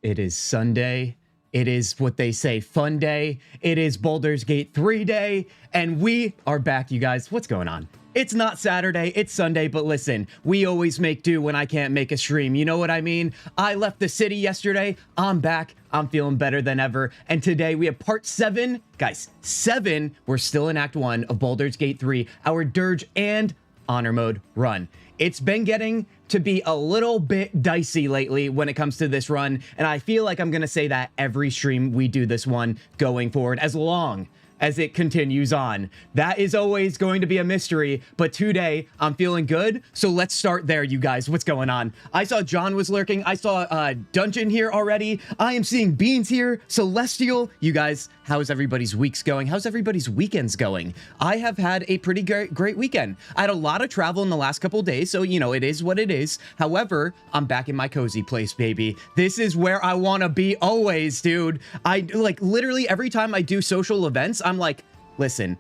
It is Sunday. It is what they say, fun day. It is Baldur's Gate 3 day, and we are back, you guys. What's going on? It's not Saturday, it's Sunday, but listen, we always make do when I can't make a stream. You know what I mean? I left the city yesterday. I'm back. I'm feeling better than ever. And today we have part 7. Guys, 7. We're still in Act 1 of Baldur's Gate 3, our Durge and Honor Mode run. It's been getting to be a little bit dicey lately when it comes to this run, and I feel like I'm gonna say that every stream we do this one going forward, as long as it continues on. That is always going to be a mystery, but today I'm feeling good, so let's start there, you guys. What's going on? I saw John was lurking. I saw Dungeon here already. I am seeing Beans here, Celestial. You guys, how's everybody's weeks going? How's everybody's weekends going? I have had a pretty great weekend. I had a lot of travel in the last couple days, so you know, it is what it is. However, I'm back in my cozy place, baby. This is where I want to be always, dude. I like literally every time I do social events, I'm like, listen,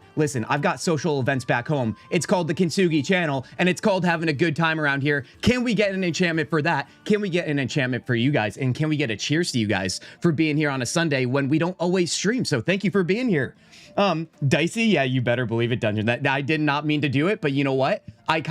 I've got social events back home. It's called the Kintzugi channel, and it's called having a good time around here. Can we get an enchantment for that? Can we get an enchantment for you guys? And can we get a cheers to you guys for being here on a Sunday when we don't always stream? So thank you for being here. Dicey, yeah, you better believe it, Dungeon. That I did not mean to do it, but you know what? I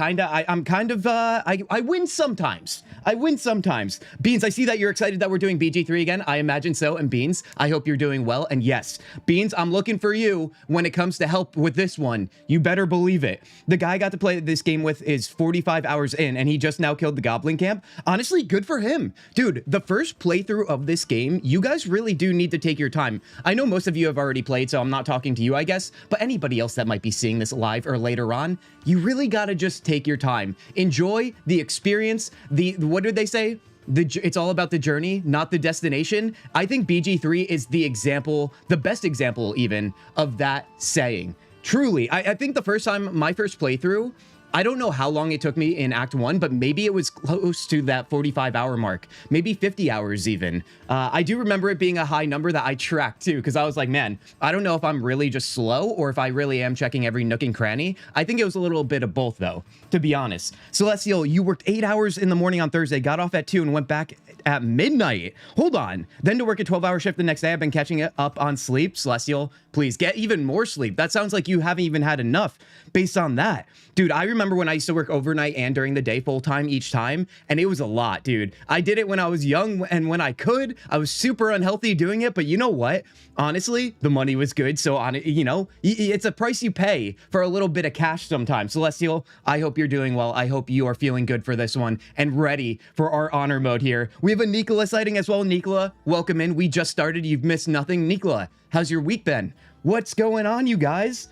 win sometimes. I win sometimes. Beans, I see that you're excited that we're doing BG3 again. I imagine so. And Beans, I hope you're doing well. And yes, Beans, I'm looking for you when it comes to help with this one. You better believe it. The guy I got to play this game with is 45 hours in, and he just now killed the Goblin Camp. Honestly, good for him. Dude, the first playthrough of this game, you guys really do need to take your time. I know most of you have already played, so I'm not talking to you, I guess, but anybody else that might be seeing this live or later on, you really gotta just take your time. Enjoy the experience. What did they say? It's all about the journey, not the destination. I think BG3 is the example, the best example even, of that saying. Truly, I think the first time, my first playthrough, I don't know how long it took me in Act 1, but maybe it was close to that 45-hour mark, maybe 50 hours even. I do remember it being a high number that I tracked too, because I was like, man, I don't know if I'm really just slow or if I really am checking every nook and cranny. I think it was a little bit of both though, to be honest. Celestial, you worked 8 hours in the morning on Thursday, got off at 2 and went back at midnight. Hold on. Then to work a 12-hour shift the next day. I've been catching it up on sleep. Celestial, please get even more sleep. That sounds like you haven't even had enough based on that. Dude, I remember when I used to work overnight and during the day full-time each time, and it was a lot, dude. I did it when I was young and when I could. I was super unhealthy doing it, but you know what? Honestly, the money was good, so on it, you know, it's a price you pay for a little bit of cash sometimes. Celestial, I hope you're doing well. I hope you are feeling good for this one and ready for our honor mode here. We have a Nicola sighting as well. Nicola, welcome in. We just started. You've missed nothing. Nicola, how's your week been? What's going on, you guys?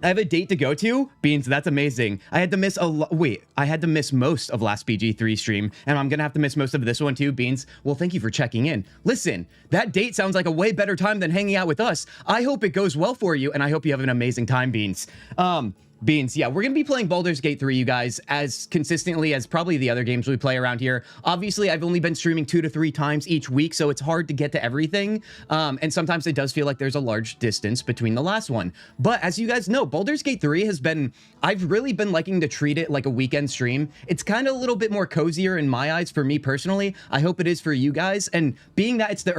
I have a date to go to. Beans, that's amazing. I had to miss I had to miss most of last BG3 stream, and I'm gonna have to miss most of this one too, Beans. Well, thank you for checking in. Listen, that date sounds like a way better time than hanging out with us. I hope it goes well for you, and I hope you have an amazing time, Beans. Beans, yeah, we're gonna be playing Baldur's Gate 3, you guys, as consistently as probably the other games we play around here. Obviously, I've only been streaming 2 to 3 times each week, so it's hard to get to everything. And sometimes it does feel like there's a large distance between the last one. But as you guys know, Baldur's Gate 3 has been, I've really been liking to treat it like a weekend stream. It's kind of a little bit more cozier in my eyes for me personally. I hope it is for you guys. And being that it's the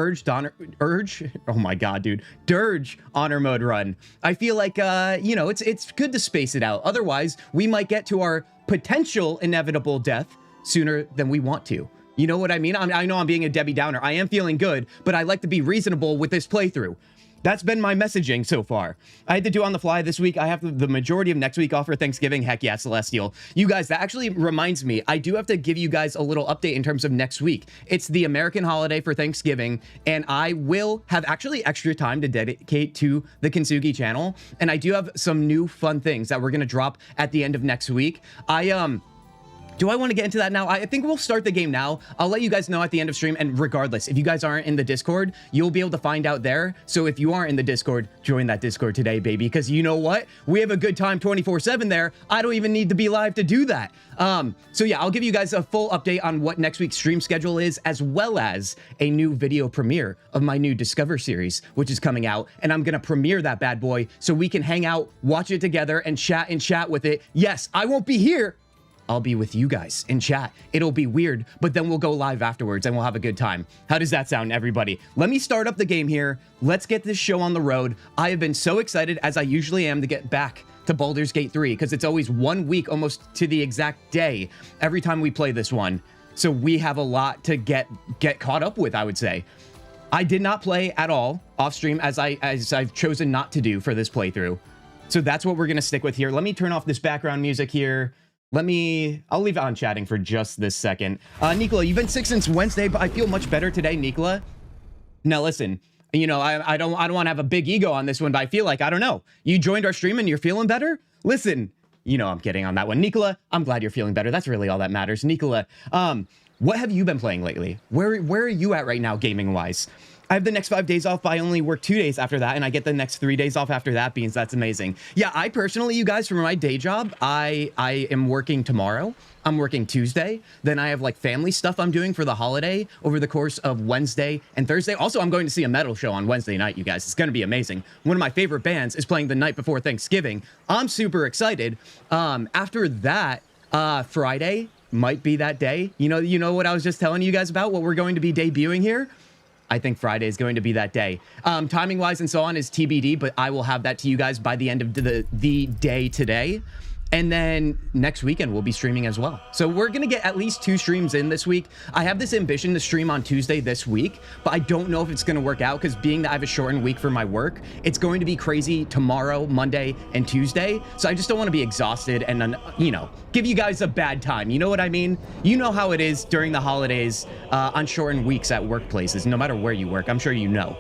oh my god, dude, Durge honor mode run, I feel like, you know, it's good to space it out. Otherwise, we might get to our potential inevitable death sooner than we want to. You know what I mean? I know I'm being a Debbie Downer. I am feeling good, but I like to be reasonable with this playthrough. That's been my messaging so far. I had to do on the fly this week. I have the majority of next week off for Thanksgiving. Heck yeah, Celestial. You guys, that actually reminds me, I do have to give you guys a little update in terms of next week. It's the American holiday for Thanksgiving, and I will have actually extra time to dedicate to the Kintzugi channel, and I do have some new fun things that we're gonna drop at the end of next week. Do I want to get into that now? I think we'll start the game now. I'll let you guys know at the end of stream, and regardless, if you guys aren't in the Discord, you'll be able to find out there. So if you aren't in the Discord, join that Discord today, baby, because you know what? We have a good time 24/7 there. I don't even need to be live to do that. So yeah, I'll give you guys a full update on what next week's stream schedule is, as well as a new video premiere of my new Discover series, which is coming out, and I'm gonna premiere that bad boy so we can hang out, watch it together, and chat with it. Yes, I won't be here. I'll be with you guys in chat. It'll be weird, but then we'll go live afterwards and we'll have a good time. How does that sound, everybody? Let me start up the game here. Let's get this show on the road. I have been so excited, as I usually am, to get back to Baldur's Gate 3, because it's always 1 week almost to the exact day every time we play this one. So we have a lot to get caught up with, I would say. I did not play at all off stream, as I've chosen not to do for this playthrough. So that's what we're going to stick with here. Let me turn off this background music here. I'll leave on chatting for just this second. Nicola, you've been sick since Wednesday, but I feel much better today, Nicola. Now listen, you know, I don't want to have a big ego on this one, but I feel like, I don't know, you joined our stream and you're feeling better? Listen, you know, I'm kidding on that one. Nicola, I'm glad you're feeling better. That's really all that matters. Nicola, what have you been playing lately? Where are you at right now, gaming wise? I have the next 5 days off, but I only work 2 days after that, and I get the next 3 days off after that, Beans. That's amazing. Yeah, I personally, you guys, for my day job, I am working tomorrow. I'm working Tuesday. Then I have like family stuff I'm doing for the holiday over the course of Wednesday and Thursday. Also, I'm going to see a metal show on Wednesday night, you guys. It's going to be amazing. One of my favorite bands is playing the night before Thanksgiving. I'm super excited. After that, Friday might be that day. You know what I was just telling you guys about, what we're going to be debuting here? I think Friday is going to be that day. Timing wise and so on is TBD, but I will have that to you guys by the end of the day today. And then next weekend we'll be streaming as well. So we're gonna get at least 2 streams in this week. I have this ambition to stream on Tuesday this week, but I don't know if it's gonna work out, because being that I have a shortened week for my work, it's going to be crazy tomorrow, Monday, and Tuesday. So I just don't want to be exhausted and, you know, give you guys a bad time. You know what I mean? You know how it is during the holidays on shortened weeks at workplaces, no matter where you work. I'm sure you know.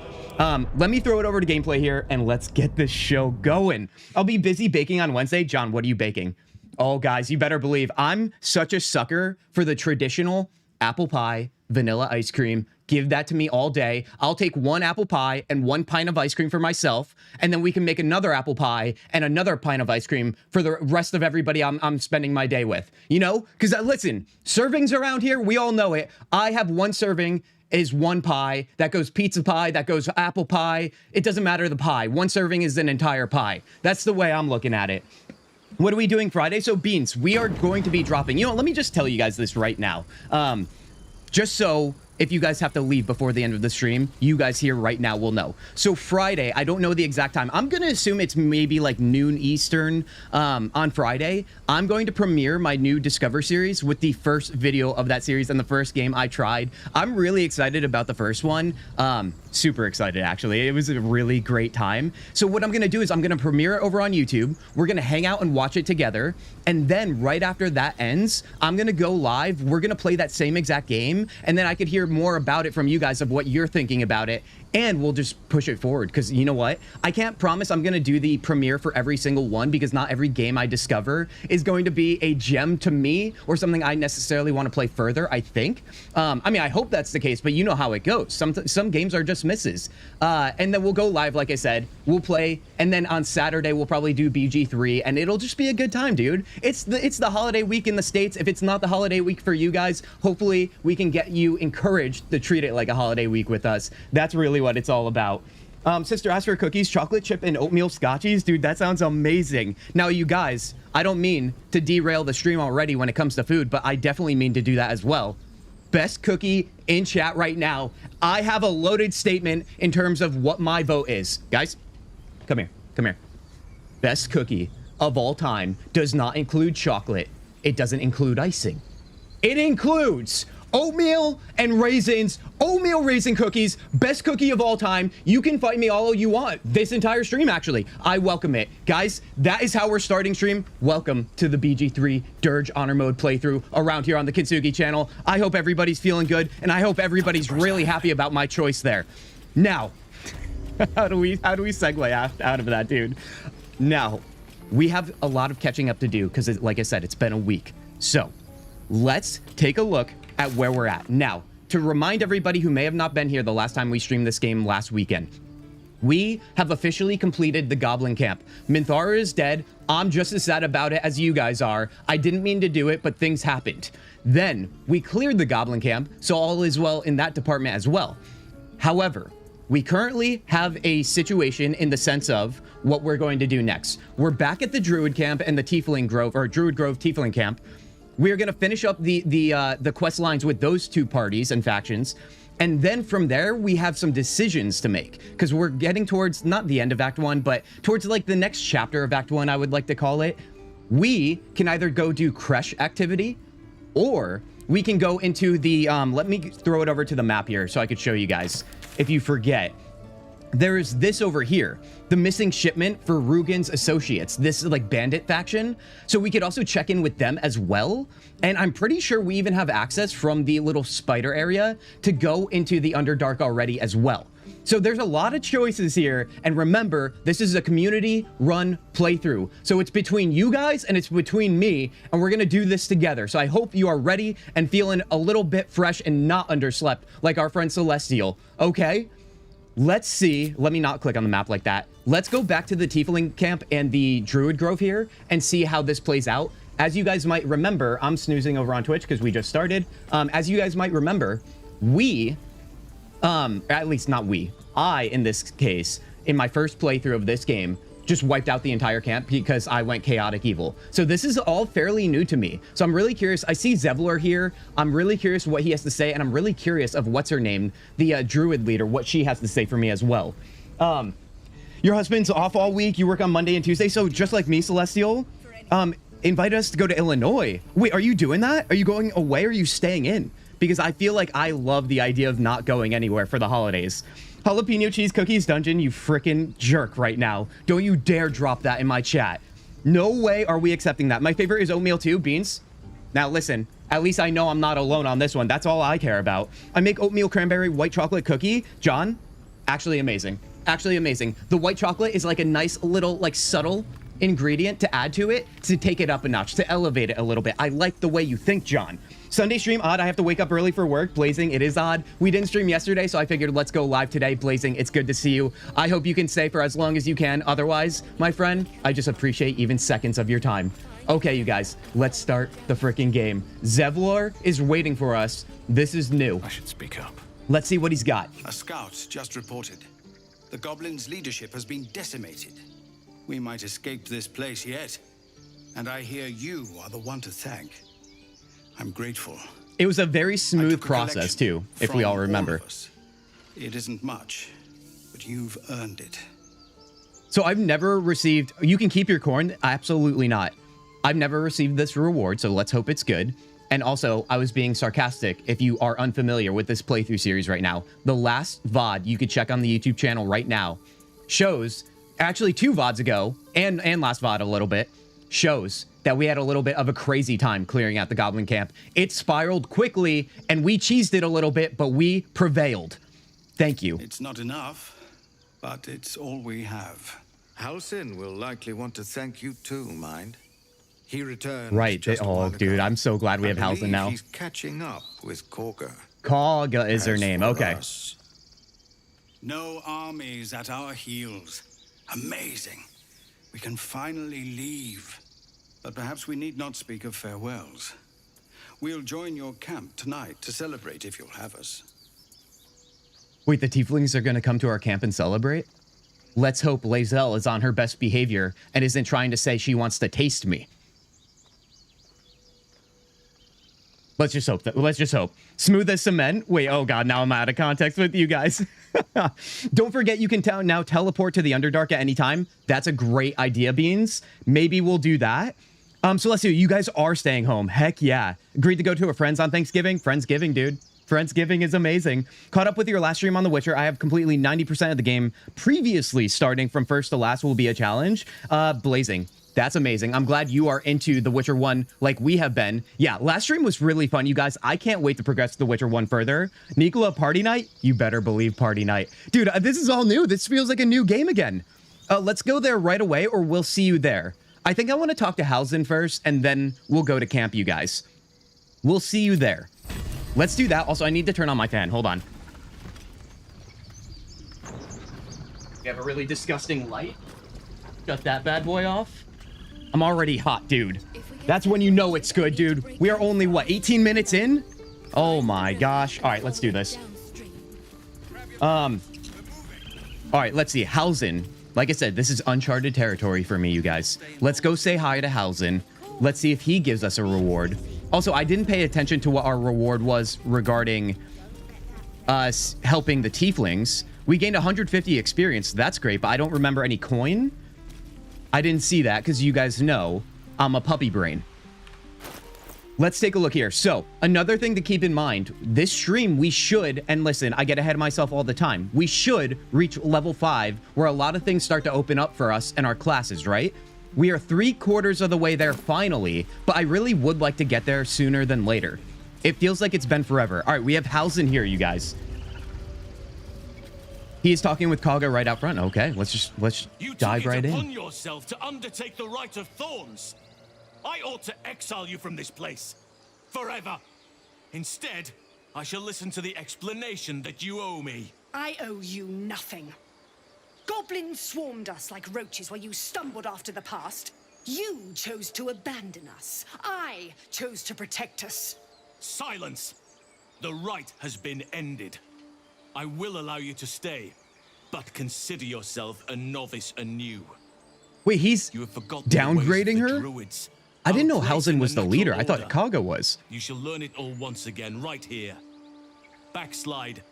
Let me throw it over to gameplay here and let's get this show going. I'll be busy baking on Wednesday. John, what are you baking? Oh, guys, you better believe I'm such a sucker for the traditional apple pie, vanilla ice cream. Give that to me all day. I'll take 1 apple pie and 1 pint of ice cream for myself, and then we can make another apple pie and another pint of ice cream for the rest of everybody I'm spending my day with. You know, because listen, servings around here, we all know it. I have 1 serving is 1 pie. That goes pizza pie. That goes apple pie. It doesn't matter the pie. 1 serving is an entire pie. That's the way I'm looking at it. What are we doing Friday? So Beans, we are going to be dropping, you know, let me just tell you guys this right now. Just so if you guys have to leave before the end of the stream, you guys here right now will know. So Friday, I don't know the exact time. I'm going to assume it's maybe like noon Eastern on Friday. I'm going to premiere my new Discover series with the first video of that series and the first game I tried. I'm really excited about the first one. Super excited, actually. It was a really great time. So what I'm going to do is I'm going to premiere it over on YouTube. We're going to hang out and watch it together. And then right after that ends, I'm going to go live. We're going to play that same exact game. And then I could hear more about it from you guys of what you're thinking about it. And we'll just push it forward, because you know what? I can't promise I'm going to do the premiere for every single one, because not every game I discover is going to be a gem to me or something I necessarily want to play further, I think. I mean, I hope that's the case, but you know how it goes. Some games are just misses. And then we'll go live, like I said. We'll play, and then on Saturday, we'll probably do BG3, and it'll just be a good time, dude. It's the holiday week in the States. If it's not the holiday week for you guys, hopefully we can get you encouraged to treat it like a holiday week with us. That's really what it's all about. Sister asked for cookies, chocolate chip, and oatmeal scotchies. Dude, that sounds amazing. Now, you guys, I don't mean to derail the stream already when it comes to food, but I definitely mean to do that as well. Best cookie in chat right now. I have a loaded statement in terms of what my vote is. Guys, come here. Come here. Best cookie of all time does not include chocolate. It doesn't include icing. It includes oatmeal and raisins, oatmeal raisin cookies, best cookie of all time. You can fight me all you want this entire stream, actually. I welcome it. Guys, that is how we're starting stream. Welcome to the BG3 Durge Honor Mode playthrough around here on the Kintzugi channel. I hope everybody's feeling good, and I hope everybody's really happy about my choice there. Now, how do we segue out of that, dude? Now, we have a lot of catching up to do, because like I said, it's been a week. So, let's take a look at where we're at. Now, to remind everybody who may have not been here the last time we streamed this game last weekend, we have officially completed the Goblin Camp. Minthara is dead. I'm just as sad about it as you guys are. I didn't mean to do it, but things happened. Then, we cleared the Goblin Camp, so all is well in that department as well. However, we currently have a situation in the sense of what we're going to do next. We're back at the Druid Camp and the Tiefling Grove, or Druid Grove Tiefling Camp. we're going to finish up the quest lines with those two parties and factions. And then from there, we have some decisions to make, because we're getting towards not the end of Act 1, but towards like the next chapter of Act 1, I would like to call it. We can either go do Kresh activity, or we can go into the, let me throw it over to the map here so I could show you guys. If you forget, there is this over here, the missing shipment for Rugen's associates. This is like bandit faction. So we could also check in with them as well. And I'm pretty sure we even have access from the little spider area to go into the Underdark already as well. So there's a lot of choices here. And remember, this is a community run playthrough. So it's between you guys and it's between me, and we're going to do this together. So I hope you are ready and feeling a little bit fresh and not underslept like our friend Celestial. Okay. Let's see. Let me not click on the map like that. Let's go back to the Tiefling camp and the Druid Grove here and see how this plays out. As you guys might remember, I'm snoozing over on Twitch because we just started. As you guys might remember, we, at least not we, I, in this case, in my first playthrough of this game, just wiped out the entire camp because I went chaotic evil. So this is all fairly new to me. So I'm really curious. I see Zevlor here. I'm really curious what he has to say, and I'm really curious of what's her name, the druid leader, what she has to say for me as well. Your husband's off all week. You work on Monday and Tuesday. So just like me, Celestial, invite us to go to Illinois. Wait, are you doing that? Are you going away or are you staying in? Because I feel like I love the idea of not going anywhere for the holidays. Jalapeno cheese cookies dungeon, you frickin' jerk right now. Don't you dare drop that in my chat. No way are we accepting that. My favorite is oatmeal too, Beans. Now listen, at least I know I'm not alone on this one. That's all I care about. I make oatmeal cranberry white chocolate cookie. John, actually amazing. Actually amazing. The white chocolate is like a nice little like subtle ingredient to add to it to take it up a notch, to elevate it a little bit. I like the way you think, John. Sunday stream odd. I have to wake up early for work. Blazing, it is odd. We didn't stream yesterday, so I figured let's go live today. Blazing, it's good to see you. I hope you can stay for as long as you can. Otherwise, my friend, I just appreciate even seconds of your time. Okay, you guys, let's start the freaking game. Zevlor is waiting for us. This is new. I should speak up. Let's see what he's got. A scout just reported. The goblins' leadership has been decimated. We might escape this place yet. And I hear you are the one to thank. I'm grateful. It was a very smooth process too, if we all remember. It isn't much, but you've earned it. So I've never received, you can keep your corn. Absolutely not. I've never received this reward, so let's hope it's good. And also, I was being sarcastic if you are unfamiliar with this playthrough series right now. The last VOD you could check on the YouTube channel right now shows, actually 2 VODs ago, and last VOD a little bit, shows that we had a little bit of a crazy time clearing out the goblin camp. It spiraled quickly, and we cheesed it a little bit, but we prevailed. Thank you. It's not enough, but it's all we have. Halsin will likely want to thank you too, mind. He returned. Right. Oh, dude, I'm so glad we have Halsin now. He's catching up with Korga. Korga is her name. Okay. No armies at our heels. Amazing. We can finally leave. But perhaps we need not speak of farewells. We'll join your camp tonight to celebrate if you'll have us. Wait, the tieflings are going to come to our camp and celebrate? Let's hope Lae'zel is on her best behavior and isn't trying to say she wants to taste me. Let's just hope. Let's just hope. Smooth as cement. Wait, oh god, now I'm out of context with you guys. Don't forget you can now teleport to the Underdark at any time. That's a great idea, Beans. Maybe we'll do that. So let's see. You guys are staying home. Heck yeah. Agreed to go to a friend's on Thanksgiving. Friendsgiving, dude. Friendsgiving is amazing. Caught up with your last stream on The Witcher. I have completely 90% of the game previously. Starting from first to last will be a challenge. Blazing. That's amazing. I'm glad you are into The Witcher 1 like we have been. Yeah, last stream was really fun, you guys. I can't wait to progress The Witcher 1 further. Nicola, party night? You better believe party night. Dude, this is all new. This feels like a new game again. Let's go there right away, or we'll see you there. I think I want to talk to Halsin first, and then we'll go to camp, you guys. We'll see you there. Let's do that. Also, I need to turn on my fan. Hold on. We have a really disgusting light. Shut that bad boy off. I'm already hot, dude. That's when you know it's good, dude. We are only, what, 18 minutes in? Oh my gosh. All right, let's do this. All right, let's see. Halsin. Like I said, this is uncharted territory for me, you guys. Let's go say hi to Halsin. Let's see if he gives us a reward. Also, I didn't pay attention to what our reward was regarding us helping the tieflings. We gained 150 experience. That's great, but I don't remember any coin. I didn't see that because you guys know I'm a puppy brain. Let's take a look here. So, another thing to keep in mind, this stream, we should, and listen, I get ahead of myself all the time, we should reach level 5, where a lot of things start to open up for us and our classes, right? We are 3/4 of the way there finally, but I really would like to get there sooner than later. It feels like it's been forever. All right, we have Halsin here, you guys. He is talking with Kaga right out front. Okay, let's dive right in. You took it upon yourself to undertake the Rite of Thorns. I ought to exile you from this place. Forever. Instead, I shall listen to the explanation that you owe me. I owe you nothing. Goblins swarmed us like roaches while you stumbled after the past. You chose to abandon us. I chose to protect us. Silence! The rite has been ended. I will allow you to stay, but consider yourself a novice anew. Wait, he's You have forgotten downgrading the ways of the her? druids. I didn't know Our place Halsin in was the leader. I natural thought order. Kaga was. You shall learn it all once again, right here. Backslide,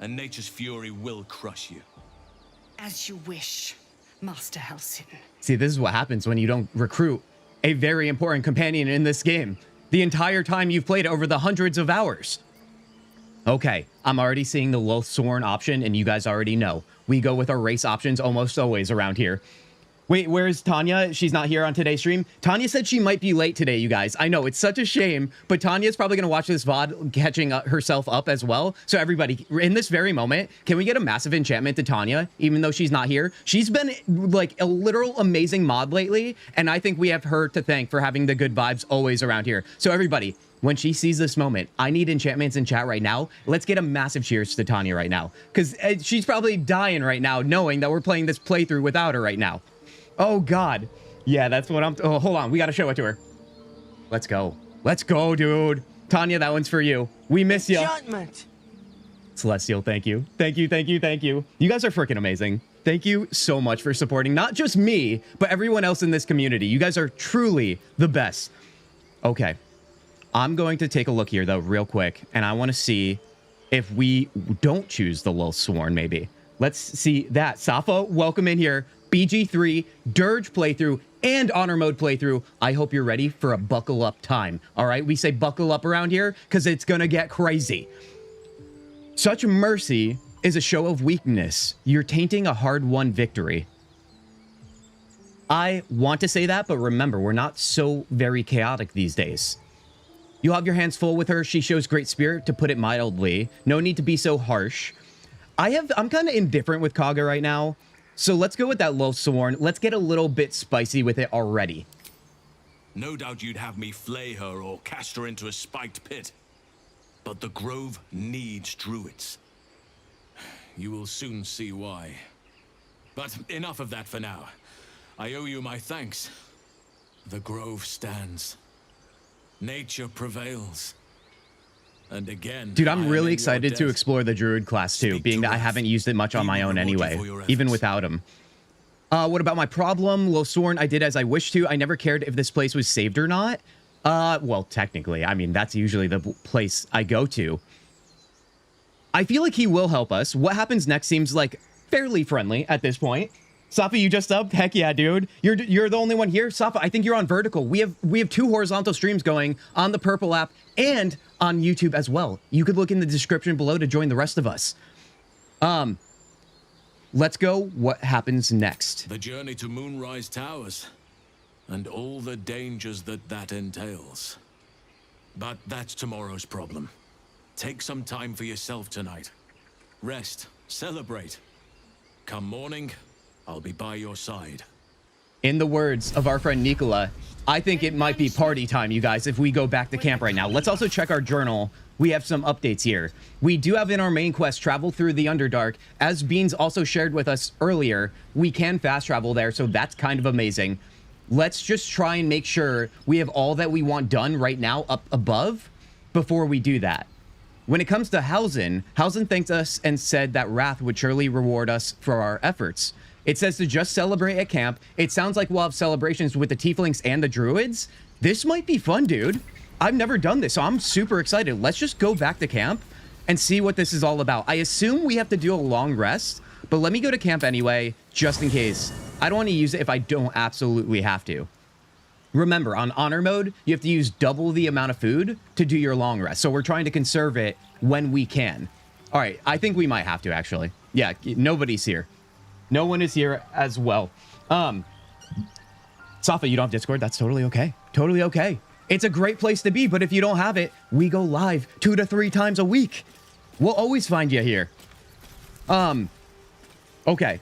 and nature's fury will crush you. As you wish, Master Halsin. See, this is what happens when you don't recruit a very important companion in this game. The entire time you've played over the hundreds of hours. Okay, I'm already seeing the Lothsorn option, and you guys already know. We go with our race options almost always around here. Wait, where's Tanya? She's not here on today's stream. Tanya said she might be late today, you guys. I know, it's such a shame, but Tanya's probably going to watch this VOD catching herself up as well. So everybody, in this very moment, can we get a massive enchantment to Tanya, even though she's not here? She's been like a literal amazing mod lately, and I think we have her to thank for having the good vibes always around here. So everybody, when she sees this moment, I need enchantments in chat right now. Let's get a massive cheers to Tanya right now, because she's probably dying right now knowing that we're playing this playthrough without her right now. Oh, God. Yeah, that's what I'm... Oh, hold on. We got to show it to her. Let's go. Let's go, dude. Tanya, that one's for you. We miss you. Enchantment. Celestial, thank you. Thank you, thank you, thank you. You guys are freaking amazing. Thank you so much for supporting not just me, but everyone else in this community. You guys are truly the best. Okay. I'm going to take a look here, though, real quick, and I want to see if we don't choose the Lothsworn, maybe. Let's see that. Safa, welcome in here. BG3, Durge playthrough, and Honor Mode playthrough. I hope you're ready for a buckle up time. All right, we say buckle up around here because it's gonna get crazy. Such mercy is a show of weakness. You're tainting a hard-won victory. I want to say that, but remember, we're not so very chaotic these days. You'll have your hands full with her. She shows great spirit, to put it mildly. No need to be so harsh. I'm kind of indifferent with Kaga right now. So let's go with that Lothsworn. Let's get a little bit spicy with it already. No doubt you'd have me flay her or cast her into a spiked pit. But the Grove needs druids. You will soon see why. But enough of that for now. I owe you my thanks. The Grove stands. Nature prevails. And again, dude, I'm really excited to explore the druid class too, being that I haven't used it much on my own anyway, even without him. What about my problem? Lothsworn, I did as I wished to. I never cared if this place was saved or not. Well, technically, I mean, that's usually the place I go to. I feel like he will help us. What happens next seems like fairly friendly at this point. Safa, you just subbed? Heck yeah, dude. You're the only one here. Safa, I think you're on vertical. We have 2 horizontal streams going on the Purple app and on YouTube as well. You could look in the description below to join the rest of us. Let's go. What happens next? The journey to Moonrise Towers and all the dangers that entails. But that's tomorrow's problem. Take some time for yourself tonight. Rest, celebrate. Come morning, I'll be by your side. In the words of our friend Nicola, I think it might be party time, you guys, if we go back to camp right now. Let's also check our journal. We have some updates here. We do have in our main quest, travel through the Underdark. As Beans also shared with us earlier, we can fast travel there, so that's kind of amazing. Let's just try and make sure we have all that we want done right now up above before we do that. When it comes to Halsin thanked us and said that Wrath would surely reward us for our efforts. It says to just celebrate at camp. It sounds like we'll have celebrations with the tieflings and the druids. This might be fun, dude. I've never done this, so I'm super excited. Let's just go back to camp and see what this is all about. I assume we have to do a long rest, but let me go to camp anyway, just in case. I don't want to use it if I don't absolutely have to. Remember, on honor mode, you have to use double the amount of food to do your long rest. So we're trying to conserve it when we can. All right, I think we might have to, actually. Yeah, nobody's here. No one is here as well. Safa, you don't have Discord? That's totally okay. Totally okay. It's a great place to be, but if you don't have it, we go live 2 to 3 times a week. We'll always find you here. Okay.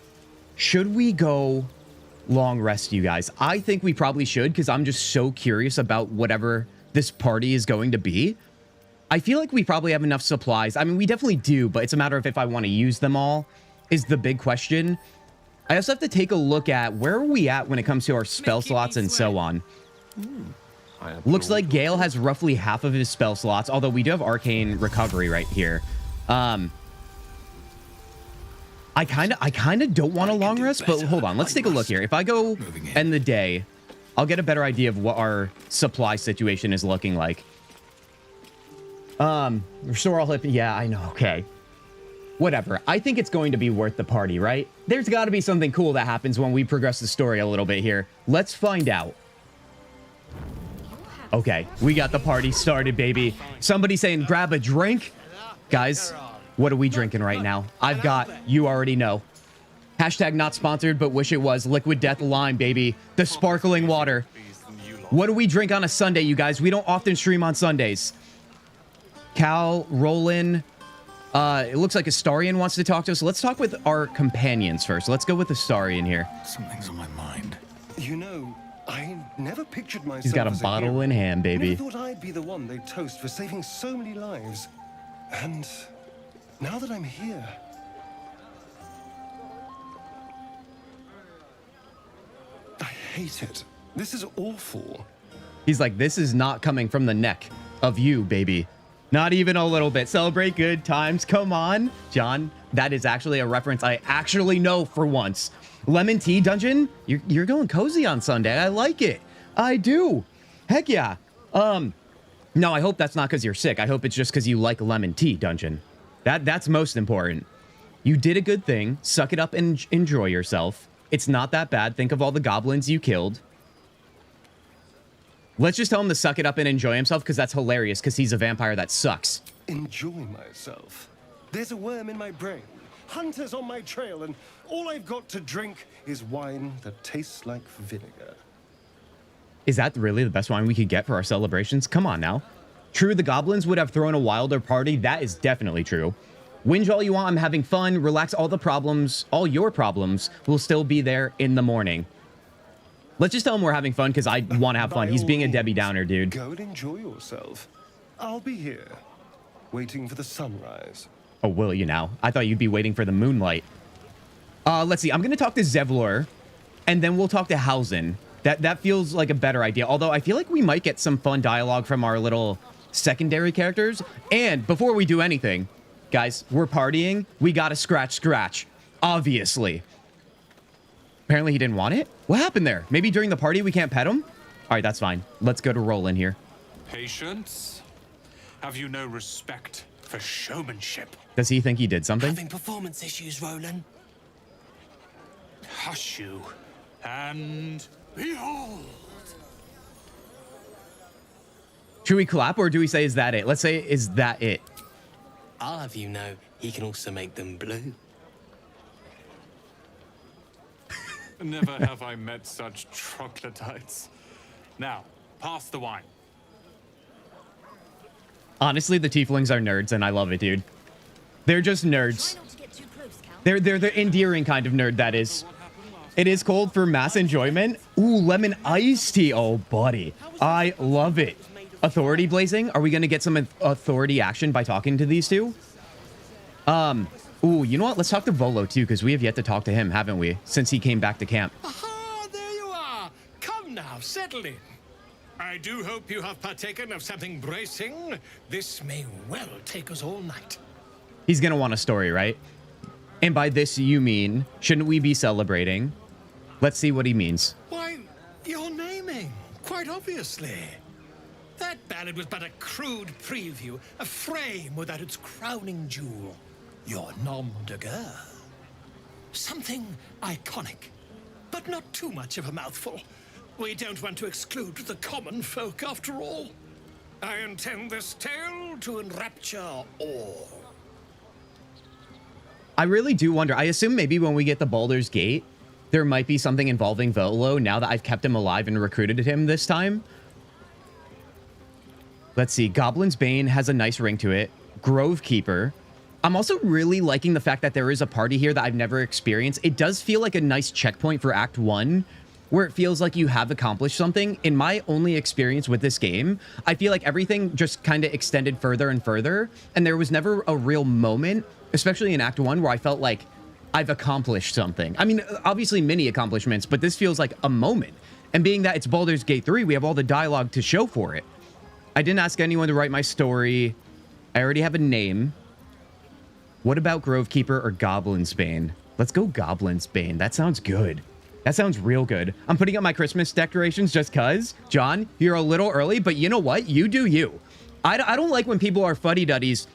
Should we go long rest, you guys? I think we probably should, because I'm just so curious about whatever this party is going to be. I feel like we probably have enough supplies. I mean, we definitely do, but it's a matter of if I want to use them all is the big question. I also have to take a look at where are we at when it comes to our spell slots and so on. Looks like Gale has roughly half of his spell slots, although we do have Arcane Recovery right here. I kind of don't want a long rest, but hold on. Let's take a look here. If I go end the day, I'll get a better idea of what our supply situation is looking like. Restore all hit. Yeah, I know. Okay. Whatever. I think it's going to be worth the party, right? There's got to be something cool that happens when we progress the story a little bit here. Let's find out. Okay, we got the party started, baby. Somebody saying grab a drink. Guys, what are we drinking right now? I've got, you already know. Hashtag not sponsored, but wish it was. Liquid Death Lime, baby. The sparkling water. What do we drink on a Sunday, you guys? We don't often stream on Sundays. Cal, Roland. It looks like Astarian wants to talk to us. Let's talk with our companions first. Let's go with Astarian here. Something's on my mind. You know, I never pictured myself. He's got a bottle in hand, baby. I thought I'd be the one they'd toast for saving so many lives. And now that I'm here, I hate it. This is awful. He's like, this is not coming from the neck of you, baby. Not even a little bit. Celebrate good times. Come on, John. That is actually a reference I actually know for once. Lemon tea dungeon? You're going cozy on Sunday. I like it. I do. Heck yeah. No, I hope that's not because you're sick. I hope it's just because you like lemon tea dungeon. That's most important. You did a good thing. Suck it up and enjoy yourself. It's not that bad. Think of all the goblins you killed. Let's just tell him to suck it up and enjoy himself, because that's hilarious, because he's a vampire that sucks. Enjoy myself. There's a worm in my brain, hunters on my trail, and all I've got to drink is wine that tastes like vinegar. Is that really the best wine we could get for our celebrations? Come on now. True, the goblins would have thrown a wilder party. That is definitely true. Whinge all you want. I'm having fun. Relax. All your problems will still be there in the morning. Let's just tell him we're having fun, because I want to have fun. He's being a Debbie Downer, dude. Go and enjoy yourself. I'll be here, waiting for the sunrise. Oh, will you now? I thought you'd be waiting for the moonlight. Let's see. I'm going to talk to Zevlor, and then we'll talk to Hausen. That feels like a better idea. Although I feel like we might get some fun dialogue from our little secondary characters. And before we do anything, guys, we're partying. We got to scratch. Obviously. Apparently he didn't want it. What happened there? Maybe during the party we can't pet him? All right, that's fine. Let's go to Roland here. Patience? Have you no respect for showmanship? Does he think he did something? Having performance issues, Roland. Hush you, and behold! Should we clap, or do we say, is that it? Let's say, is that it? I'll have you know, he can also make them blue. Never have I met such troglodytes. Now, pass the wine. Honestly, the tieflings are nerds, and I love it, dude. They're just nerds. They're the endearing kind of nerd, that is. It is cold for mass enjoyment. Ooh, lemon iced tea. Oh, buddy. I love it. Authority blazing. Are we going to get some authority action by talking to these two? Ooh, you know what? Let's talk to Volo, too, because we have yet to talk to him, haven't we? Since he came back to camp. Aha, there you are. Come now, settle in. I do hope you have partaken of something bracing. This may well take us all night. He's going to want a story, right? And by this, you mean, shouldn't we be celebrating? Let's see what he means. Why, you're naming, quite obviously. That ballad was but a crude preview, a frame without its crowning jewel. Your nom de guerre. Something iconic, but not too much of a mouthful. We don't want to exclude the common folk after all. I intend this tale to enrapture all. I really do wonder. I assume maybe when we get the Baldur's Gate, there might be something involving Volo now that I've kept him alive and recruited him this time. Let's see. Goblin's Bane has a nice ring to it. Grove Keeper. I'm also really liking the fact that there is a party here that I've never experienced. It does feel like a nice checkpoint for Act 1, where it feels like you have accomplished something. In my only experience with this game, I feel like everything just kind of extended further and further, and there was never a real moment, especially in Act 1, where I felt like I've accomplished something. I mean, obviously many accomplishments, but this feels like a moment. And being that it's Baldur's Gate 3, we have all the dialogue to show for it. I didn't ask anyone to write my story. I already have a name. What about Grovekeeper or Goblin's Bane? Let's go Goblin's Bane. That sounds good. That sounds real good. I'm putting up my Christmas decorations just cuz. John, you're a little early, but you know what? You do you. I don't like when people are fuddy-duddies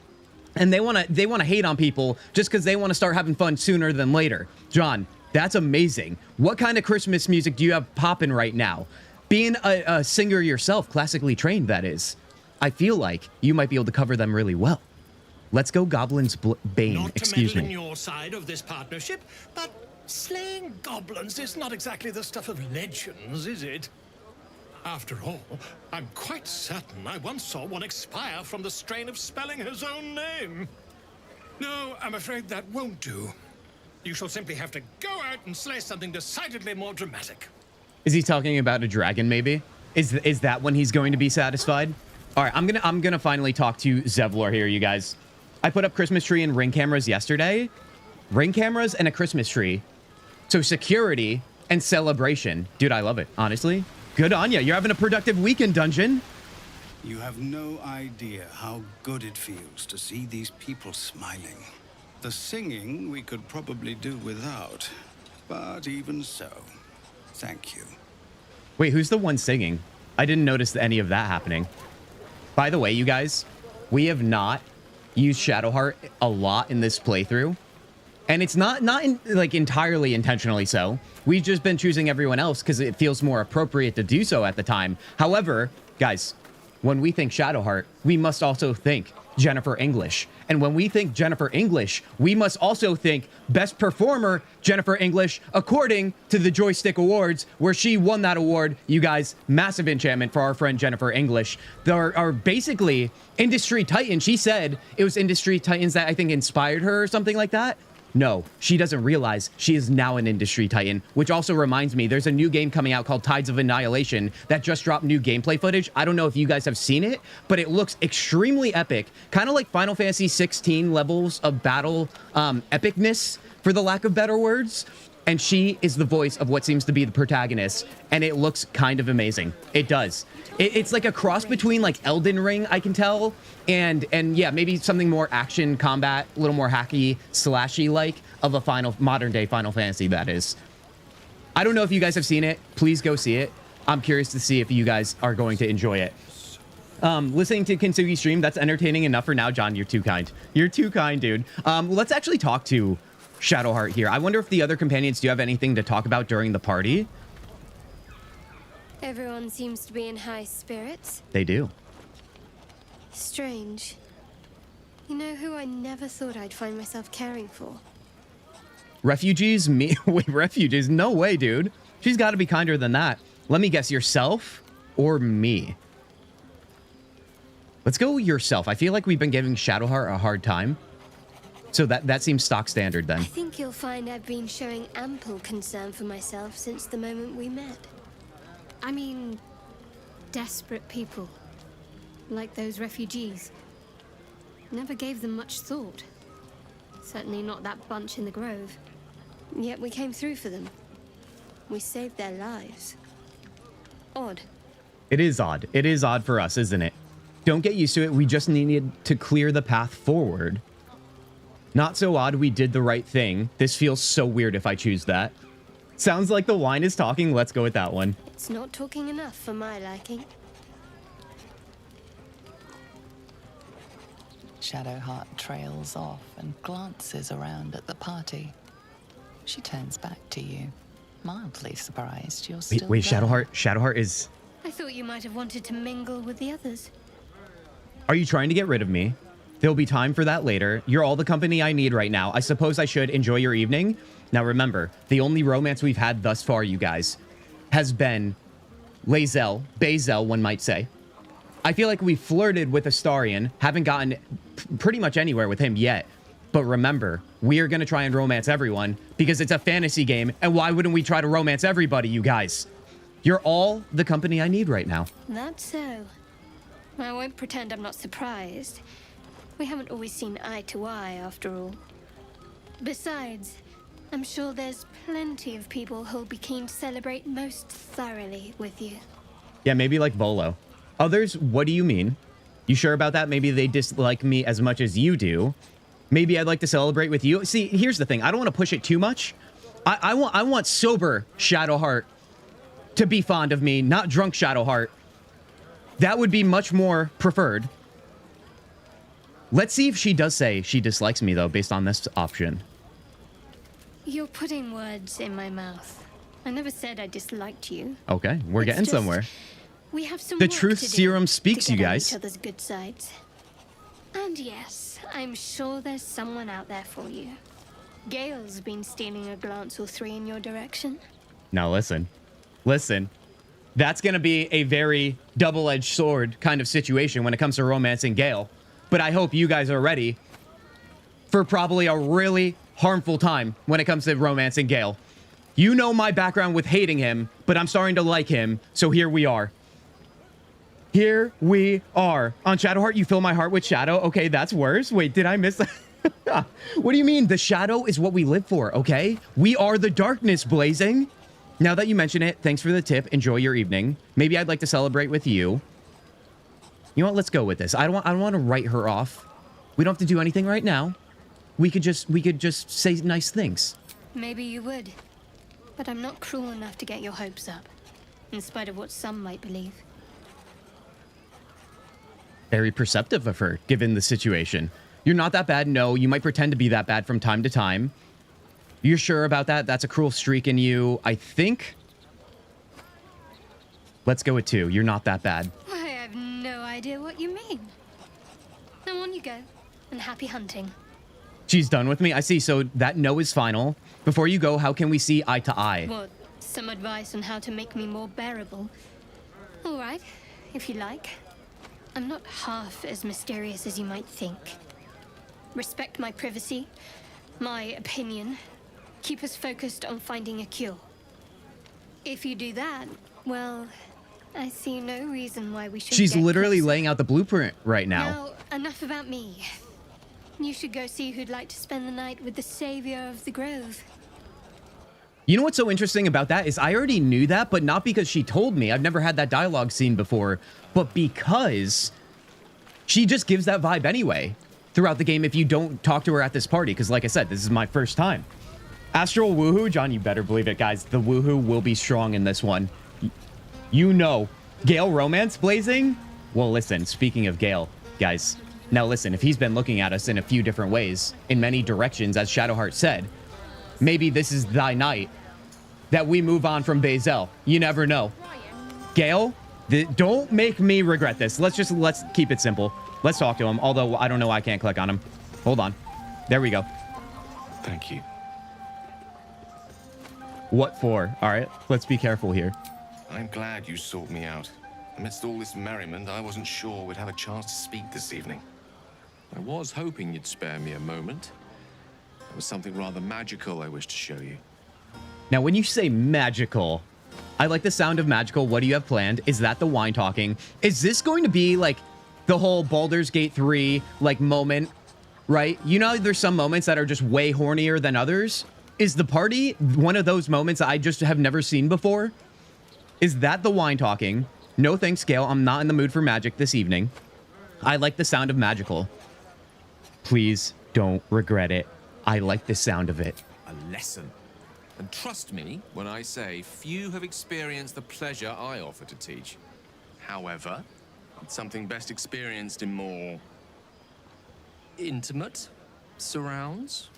and they want to hate on people just because they want to start having fun sooner than later. John, that's amazing. What kind of Christmas music do you have popping right now? Being a singer yourself, classically trained, that is, I feel like you might be able to cover them really well. Let's go Goblin's Bane. Excuse me. Not to meddle in your side of this partnership, but slaying goblins is not exactly the stuff of legends, is it? After all, I'm quite certain I once saw one expire from the strain of spelling his own name. No, I'm afraid that won't do. You shall simply have to go out and slay something decidedly more dramatic. Is he talking about a dragon, maybe? Is that when he's going to be satisfied? All right, I'm gonna finally talk to Zevlor here, you guys. I put up Christmas tree and ring cameras yesterday. Ring cameras and a Christmas tree. So security and celebration. Dude, I love it, honestly. Good on ya. You're having a productive weekend, Dungeon. You have no idea how good it feels to see these people smiling. The singing we could probably do without, but even so, thank you. Wait, who's the one singing? I didn't notice any of that happening. By the way, you guys, we have not used Shadowheart a lot in this playthrough. And it's not like entirely intentionally so. We've just been choosing everyone else because it feels more appropriate to do so at the time. However, guys, when we think Shadowheart, we must also think Jennifer English. And when we think Jennifer English, we must also think Best Performer Jennifer English, according to the Joystick Awards, where she won that award. You guys, massive enchantment for our friend Jennifer English. There are basically industry titans. She said it was industry titans that I think inspired her or something like that. No, she doesn't realize she is now an industry titan, which also reminds me, there's a new game coming out called Tides of Annihilation that just dropped new gameplay footage. I don't know if you guys have seen it, but it looks extremely epic, kind of like Final Fantasy 16 levels of battle epicness, for the lack of better words. And she is the voice of what seems to be the protagonist, and it looks kind of amazing. It does. It's like a cross between like Elden Ring, I can tell, and yeah, maybe something more action combat, a little more hacky, slashy like of a modern day Final Fantasy, that is. I don't know if you guys have seen it. Please go see it. I'm curious to see if you guys are going to enjoy it. Listening to Kintzugi stream, that's entertaining enough for now. John, you're too kind. You're too kind, dude. Let's actually talk to Shadowheart here. I wonder if the other companions do have anything to talk about during the party. Everyone seems to be in high spirits. They do. Strange. You know who I never thought I'd find myself caring for? Refugees? Me? Wait, refugees? No way, dude. She's got to be kinder than that. Let me guess, yourself or me? Let's go yourself. I feel like we've been giving Shadowheart a hard time. So that seems stock standard then. I think you'll find I've been showing ample concern for myself since the moment we met. I mean, desperate people, like those refugees. Never gave them much thought. Certainly not that bunch in the grove. Yet we came through for them. We saved their lives. Odd. It is odd. It is odd for us, isn't it? Don't get used to it. We just needed to clear the path forward. Not so odd, we did the right thing. This feels so weird if I choose that. Sounds like the wine is talking. Let's go with that one. It's not talking enough for my liking. Shadowheart trails off and glances around at the party. She turns back to you, mildly surprised you're still Wait, there. Shadowheart is... I thought you might have wanted to mingle with the others. Are you trying to get rid of me? There'll be time for that later. You're all the company I need right now. I suppose I should enjoy your evening. Now remember, the only romance we've had thus far, you guys, has been Bazel, one might say. I feel like we flirted with Astarion, haven't gotten pretty much anywhere with him yet. But remember, we are going to try and romance everyone because it's a fantasy game. And why wouldn't we try to romance everybody, you guys? You're all the company I need right now. That's so. I won't pretend I'm not surprised. We haven't always seen eye to eye, after all. Besides, I'm sure there's plenty of people who'll be keen to celebrate most thoroughly with you. Yeah, maybe like Volo. Others, what do you mean? You sure about that? Maybe they dislike me as much as you do. Maybe I'd like to celebrate with you. See, here's the thing. I don't want to push it too much. I want sober Shadowheart to be fond of me, not drunk Shadowheart. That would be much more preferred. Let's see if she does say she dislikes me, though, based on this option. You're putting words in my mouth. I never said I disliked you. Okay, we're getting somewhere. We have some The work truth to do serum speaks, to you get on guys. each other's good sides. And yes, I'm sure there's someone out there for you. Gale's been stealing a glance or three in your direction. Now listen. That's going to be a very double-edged sword kind of situation when it comes to romancing Gale. But I hope you guys are ready for probably a really harmful time when it comes to romancing Gale. You know my background with hating him, but I'm starting to like him, so here we are. Here we are. On Shadowheart, you fill my heart with shadow. Okay, that's worse. Wait, did I miss that? What do you mean? The shadow is what we live for, okay? We are the darkness blazing. Now that you mention it, thanks for the tip. Enjoy your evening. Maybe I'd like to celebrate with you. You know what? Let's go with this. I don't want to write her off. We don't have to do anything right now. We could just say nice things. Maybe you would. But I'm not cruel enough to get your hopes up, in spite of what some might believe. Very perceptive of her, given the situation. You're not that bad. No, you might pretend to be that bad from time to time. You're sure about that? That's a cruel streak in you, I think. Let's go with 2. You're not that bad. I have no idea what you mean. Now on you go, and happy hunting. She's done with me. I see. So that no is final. Before you go, how can we see eye to eye? What, some advice on how to make me more bearable? All right, if you like. I'm not half as mysterious as you might think. Respect my privacy, my opinion. Keep us focused on finding a cure. If you do that, well, I see no reason why we should. She's literally laying out the blueprint right now. Now, enough about me. You should go see who'd like to spend the night with the savior of the grove. You know what's so interesting about that is I already knew that, but not because she told me. I've never had that dialogue scene before, but because she just gives that vibe anyway throughout the game if you don't talk to her at this party, because like I said, this is my first time. Astral woohoo, John, you better believe it, guys. The woohoo will be strong in this one. You know, Gale romance blazing? Well, listen, speaking of Gale, guys, now listen, if he's been looking at us in a few different ways, in many directions, as Shadowheart said, maybe this is thy night that we move on from Bazel. You never know. Gale, don't make me regret this. Let's keep it simple. Let's talk to him, although I don't know why I can't click on him. Hold on. There we go. Thank you. What for? All right, let's be careful here. I'm glad you sought me out. Amidst all this merriment, I wasn't sure we'd have a chance to speak this evening. I was hoping you'd spare me a moment. There was something rather magical I wish to show you. Now, when you say magical, I like the sound of magical. What do you have planned? Is that the wine talking? Is this going to be like the whole Baldur's Gate 3 like moment, right? You know, there's some moments that are just way hornier than others. Is the party one of those moments I just have never seen before? Is that the wine talking? No thanks, Gale. I'm not in the mood for magic this evening. I like the sound of magical. Please don't regret it. I like the sound of it. A lesson. And trust me when I say few have experienced the pleasure I offer to teach. However, it's something best experienced in more intimate surrounds.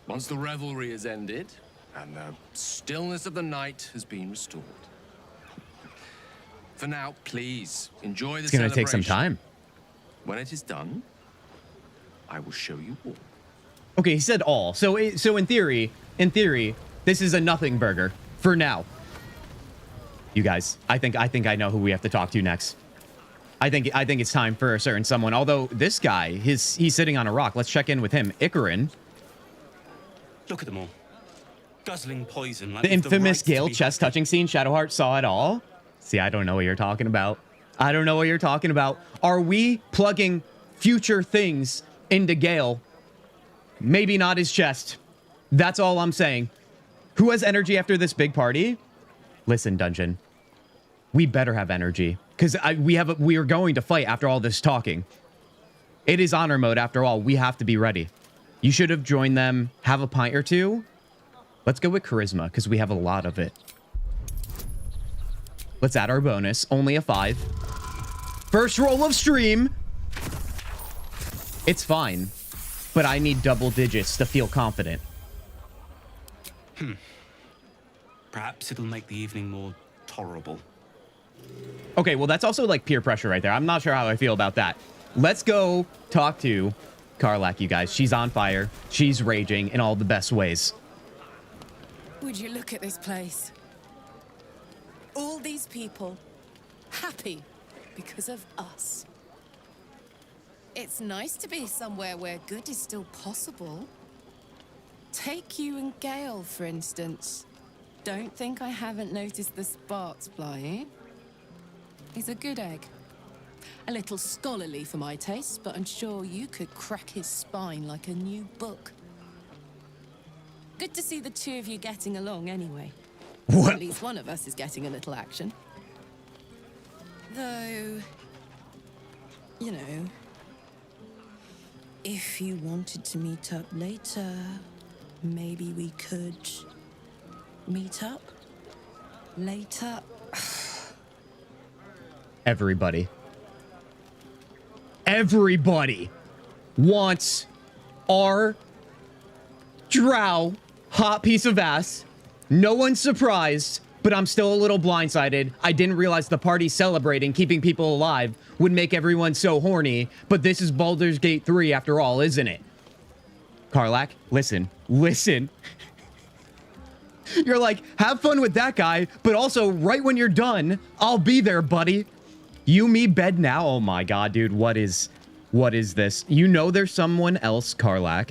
Once the revelry is ended and the stillness of the night has been restored. For now, please enjoy the It's gonna take some celebration. time. When it is done, I will show you all. Okay, he said all. So in theory, this is a nothing burger for now. You guys, I think I know who we have to talk to next. I think it's time for a certain someone. Although this guy, he's sitting on a rock. Let's check in with him. Icarin. Look at them all. Guzzling poison. Like The they've infamous right to Gale be chest happy. touching scene. Shadowheart saw it all. See, I don't know what you're talking about. I don't know what you're talking about. Are we plugging future things into Gale? Maybe not his chest. That's all I'm saying. Who has energy after this big party? Listen, Dungeon. We better have energy. Because we are going to fight after all this talking. It is honor mode after all. We have to be ready. You should have joined them. Have a pint or two. Let's go with charisma, because we have a lot of it. Let's add our bonus. Only a 5. First roll of stream. It's fine. But I need double digits to feel confident. Perhaps it'll make the evening more tolerable. Okay, well, that's also like peer pressure right there. I'm not sure how I feel about that. Let's go talk to Karlach, you guys. She's on fire. She's raging in all the best ways. Would you look at this place? All these people happy because of us. It's nice to be somewhere where good is still possible. Take you and Gale, for instance. Don't think I haven't noticed the sparks flying. He's a good egg. A little scholarly for my taste, but I'm sure you could crack his spine like a new book. Good to see the two of you getting along anyway. What? At least one of us is getting a little action. Though, you know, if you wanted to meet up later, maybe we could meet up later. Everybody wants our drow hot piece of ass. No one's surprised, but I'm still a little blindsided. I didn't realize the party celebrating keeping people alive would make everyone so horny, but this is Baldur's Gate 3 after all, isn't it? Karlach, listen. You're like, have fun with that guy, but also right when you're done, I'll be there, buddy. You, me, bed now. Oh my god, dude. What is this? You know there's someone else, Karlach.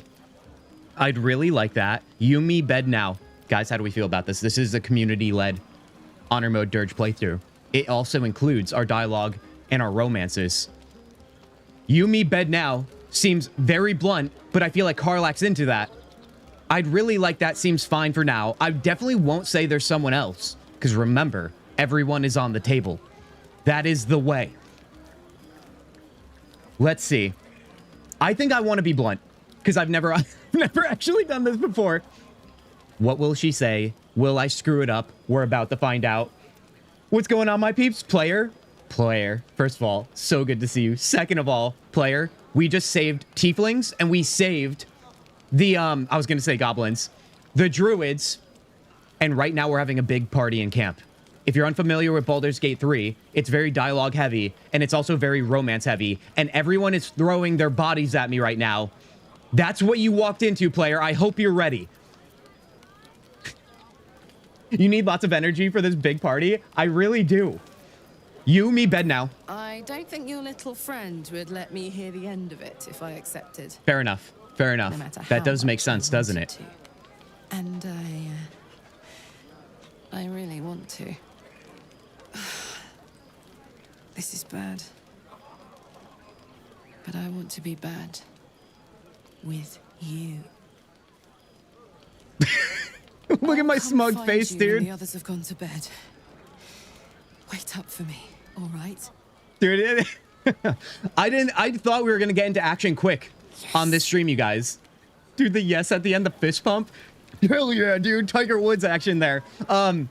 I'd really like that. You, me, bed now. Guys, how do we feel about this? This is a community-led honor mode Durge playthrough. It also includes our dialogue and our romances. You, me, bed now seems very blunt, but I feel like Karlach's into that. I'd really like that. Seems fine for now. I definitely won't say there's someone else, because remember, everyone is on the table. That is the way. Let's see. I think I want to be blunt, because I've never actually done this before. What will she say? Will I screw it up? We're about to find out. What's going on, my peeps? Player. First of all, so good to see you. Second of all, player, we just saved tieflings, and we saved the, I was going to say goblins, the druids, and right now we're having a big party in camp. If you're unfamiliar with Baldur's Gate 3, it's very dialogue heavy, and it's also very romance heavy, and everyone is throwing their bodies at me right now. That's what you walked into, player. I hope you're ready. You need lots of energy for this big party? I really do. You, me, bed now. I don't think your little friend would let me hear the end of it if I accepted. Fair enough. No matter how That does make much sense, I doesn't wanted it? to. And I really want to. This is bad. But I want to be bad. With you. Look at my smug Find face, you when dude. the others have gone to bed. Wait up for me, all right? Dude, I thought we were going to get into action quick on this stream, you guys. Dude, the yes at the end, the fist pump. Hell yeah, dude. Tiger Woods action there. I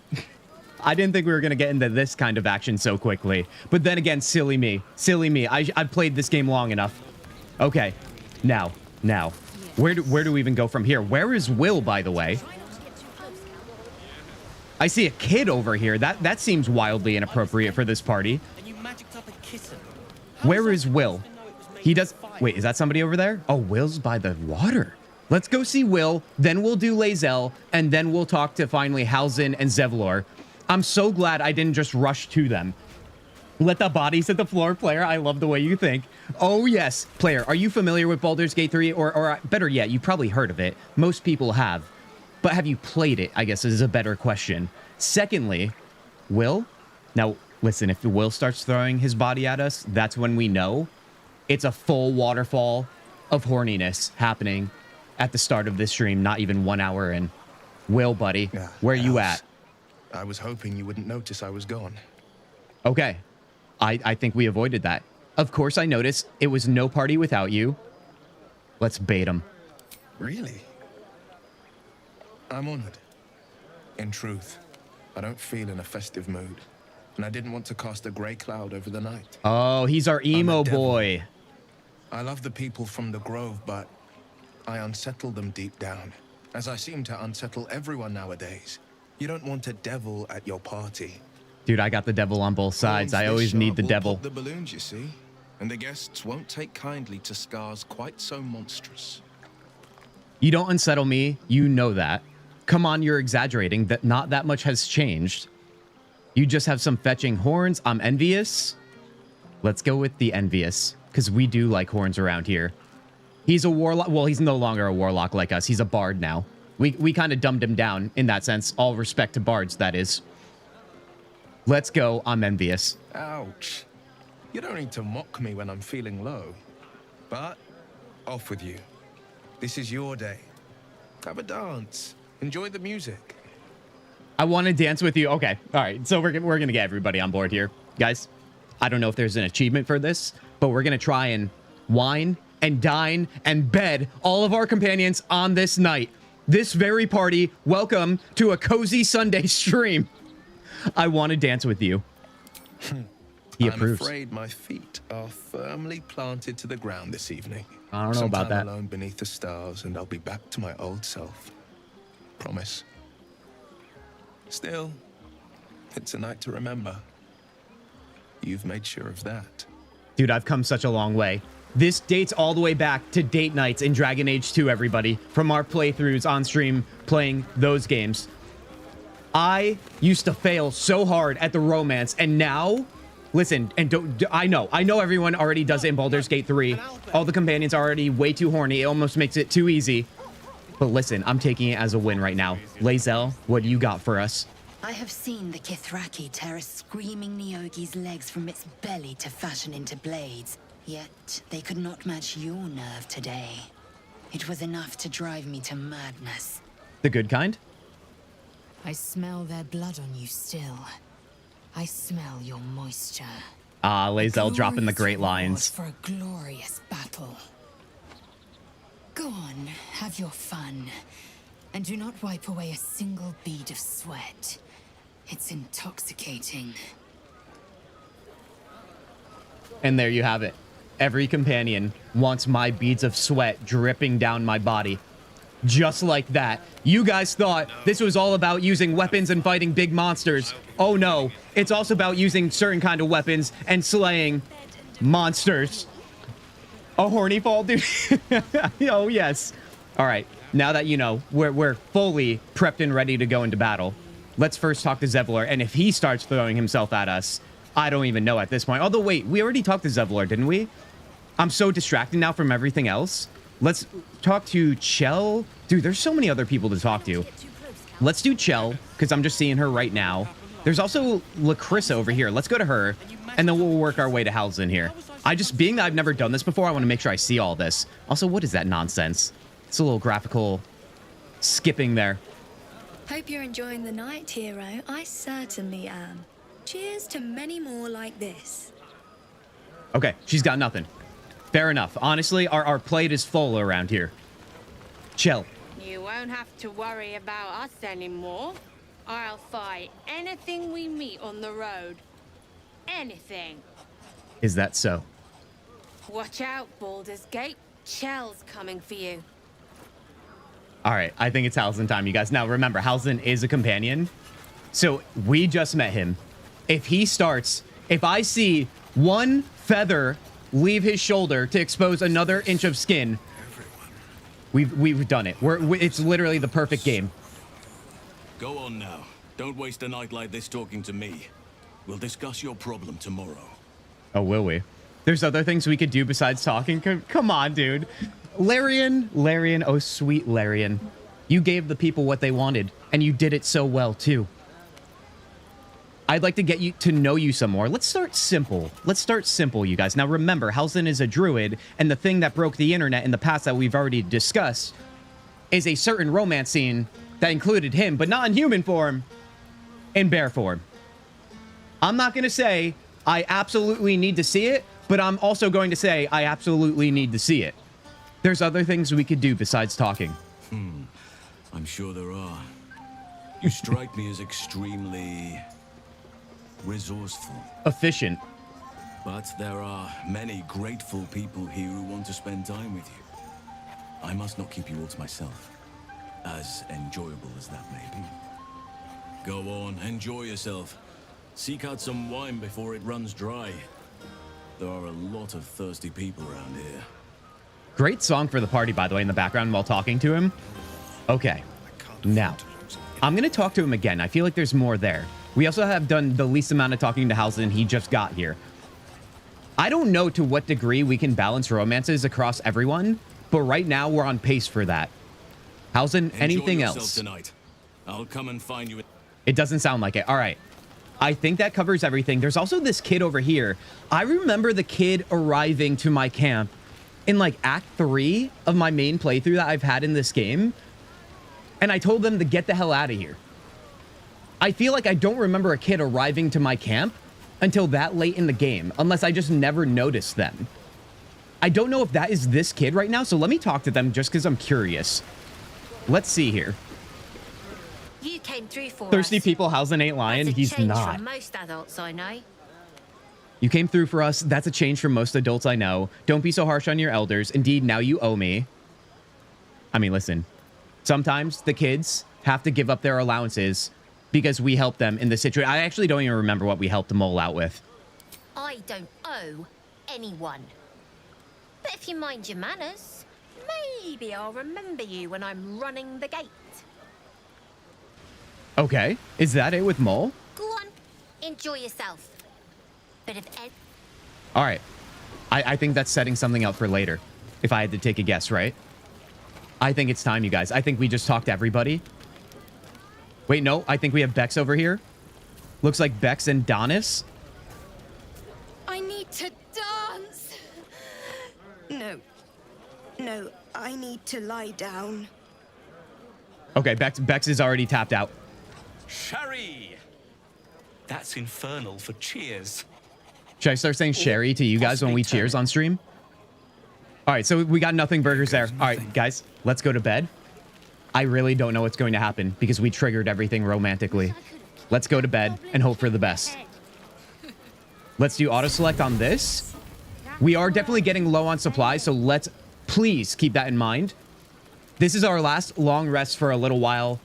didn't think we were going to get into this kind of action so quickly. But then again, silly me. I've played this game long enough. Okay. Now, where do we even go from here? Where is Will, by the way? I see a kid over here. That seems wildly inappropriate for this party. Where is Will? He does... Wait, is that somebody over there? Oh, Will's by the water. Let's go see Will, then we'll do Lae'zel, and then we'll talk to finally Halsin and Zevlor. I'm so glad I didn't just rush to them. Let the bodies hit the floor, player. I love the way you think. Oh, yes. Player, are you familiar with Baldur's Gate 3? Or better yet, you probably heard of it. Most people have. But have you played it, I guess, is a better question. Secondly, Will? Now, listen, if Will starts throwing his body at us, that's when we know it's a full waterfall of horniness happening at the start of this stream, not even 1 hour in. Will, buddy, where you at? I was hoping you wouldn't notice I was gone. Okay. I think we avoided that. Of course I noticed. It was no party without you. Let's bait him. Really? I'm honored. In truth, I don't feel in a festive mood, and I didn't want to cast a grey cloud over the night. Oh, he's our emo boy. I love the people from the Grove, but I unsettle them deep down, as I seem to unsettle everyone nowadays. You don't want a devil at your party. Dude, I got the devil on both sides. I always need the devil. The balloons, you see, and the guests won't take kindly to scars quite so monstrous. You don't unsettle me. You know that. Come on, you're exaggerating. That not that much has changed. You just have some fetching horns. I'm envious. Let's go with the envious, because we do like horns around here. He's a warlock. Well, he's no longer a warlock like us. He's a bard now. We kind of dumbed him down in that sense. All respect to bards, that is. Let's go. I'm envious. Ouch. You don't need to mock me when I'm feeling low. But off with you. This is your day. Have a dance. Enjoy the music. I want to dance with you. Okay. All right. So we're going to get everybody on board here. Guys, I don't know if there's an achievement for this, but we're going to try and wine and dine and bed all of our companions on this night. This very party. Welcome to a cozy Sunday stream. I want to dance with you. He approves. I'm afraid my feet are firmly planted to the ground this evening. I don't know about that. Alone beneath the stars, and I'll be back to my old self. Promise. Still, it's a night to remember. You've made sure of that. Dude, I've come such a long way. This dates all the way back to date nights in Dragon Age 2, everybody, from our playthroughs on stream playing those games. I used to fail so hard at the romance, and now, listen, and I know everyone already does it in Baldur's Gate 3. All the companions are already way too horny. It almost makes it too easy. But listen, I'm taking it as a win right now. Lae'zel, what do you got for us? I have seen the Kithraki tear a screaming Neogi's legs from its belly to fashion into blades. Yet, they could not match your nerve today. It was enough to drive me to madness. The good kind? I smell their blood on you still. I smell your moisture. Ah, Lae'zel dropping the great lines. For a glorious battle. Go on, have your fun. And do not wipe away a single bead of sweat. It's intoxicating. And there you have it. Every companion wants my beads of sweat dripping down my body. Just like that. You guys thought this was all about using weapons and fighting big monsters. Oh no, it's also about using certain kind of weapons and slaying monsters. A horny fall, dude. Oh yes. All right, now that you know, we're fully prepped and ready to go into battle. Let's first talk to Zevlor, and if he starts throwing himself at us, I don't even know at this point. Although wait, we already talked to Zevlor, didn't we? I'm so distracted now from everything else. Let's talk to Chell. Dude, there's so many other people to talk to. Let's do Chell, because I'm just seeing her right now. There's also Lacrissa over here. Let's go to her, and then we'll work our way to Halsin here. Being that I've never done this before, I want to make sure I see all this. Also, what is that nonsense? It's a little graphical skipping there. Hope you're enjoying the night, hero. I certainly am. Cheers to many more like this. Okay, she's got nothing. Fair enough. Honestly, our plate is full around here. Chill. You won't have to worry about us anymore. I'll fight anything we meet on the road. Anything. Is that so? Watch out, Baldur's Gate. Chell's coming for you. All right, I think it's Halsin time, you guys. Now, remember, Halsin is a companion. So we just met him. If he starts, if I see one feather leave his shoulder to expose another inch of skin, we've done it. It's literally the perfect game. Go on now. Don't waste a night like this talking to me. We'll discuss your problem tomorrow. Oh, will we? There's other things we could do besides talking. Come on, dude. Larian, oh sweet Larian. You gave the people what they wanted, and you did it so well, too. I'd like to get you to know you some more. Let's start simple. Let's start simple, you guys. Now, remember, Halsin is a druid, and the thing that broke the internet in the past that we've already discussed is a certain romance scene that included him, but not in human form, in bear form. I'm not going to say I absolutely need to see it, but I'm also going to say I absolutely need to see it. There's other things we could do besides talking. I'm sure there are. You strike me as extremely resourceful. Efficient. But there are many grateful people here who want to spend time with you. I must not keep you all to myself, as enjoyable as that may be. Go on, enjoy yourself. Seek out some wine before it runs dry. There are a lot of thirsty people around here. Great song for the party, by the way, in the background while talking to him. Okay. Now, I'm going to talk to him again. I feel like there's more there. We also have done the least amount of talking to Halsin. He just got here. I don't know to what degree we can balance romances across everyone, but right now we're on pace for that. Halsin, anything else? Tonight. I'll come and find you. It doesn't sound like it. All right. I think that covers everything. There's also this kid over here. I remember the kid arriving to my camp in like Act 3 of my main playthrough that I've had in this game. And I told them to get the hell out of here. I feel like I don't remember a kid arriving to my camp until that late in the game, unless I just never noticed them. I don't know if that is this kid right now, so let me talk to them just because I'm curious. Let's see here. You came through for Thirsty us. people, Halsin ain't lying. That's a He's change not. From most adults I know. You came through for us. That's a change from most adults I know. Don't be so harsh on your elders. Indeed, now you owe me. I mean, listen. Sometimes the kids have to give up their allowances because we helped them in this situation. I actually don't even remember what we helped the mole out with. I don't owe anyone. But if you mind your manners, maybe I'll remember you when I'm running the gate. Okay. Is that it with Mole? Go on, enjoy yourself. But if Ed... All right. I think that's setting something up for later, if I had to take a guess, right? I think it's time, you guys. I think we just talked to everybody. Wait, no. I think we have Bex over here. Looks like Bex and Donis. I need to dance. No, I need to lie down. Okay, Bex is already tapped out. Sherry! That's infernal for cheers. Should I start saying Sherry to you guys when we cheers on stream? All right, so we got nothing burgers there. All right, guys, let's go to bed. I really don't know what's going to happen because we triggered everything romantically. Let's go to bed and hope for the best. Let's do auto select on this. We are definitely getting low on supplies, so let's please keep that in mind. This is our last long rest for a little while.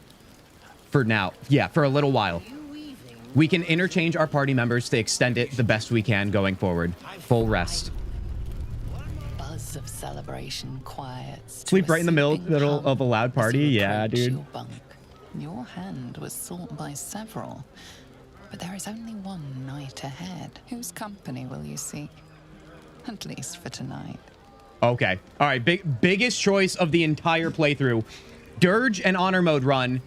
For now. Yeah, for a little while. We can interchange our party members to extend it the best we can going forward. Full rest. Buzz of celebration quiets. Sleep right in the middle of a loud party? Yeah, dude. Your bunk. Your hand was sought by several, but there is only one night ahead. Whose company will you seek? At least for tonight. Okay. All right. Biggest choice of the entire playthrough. Durge and honor mode run.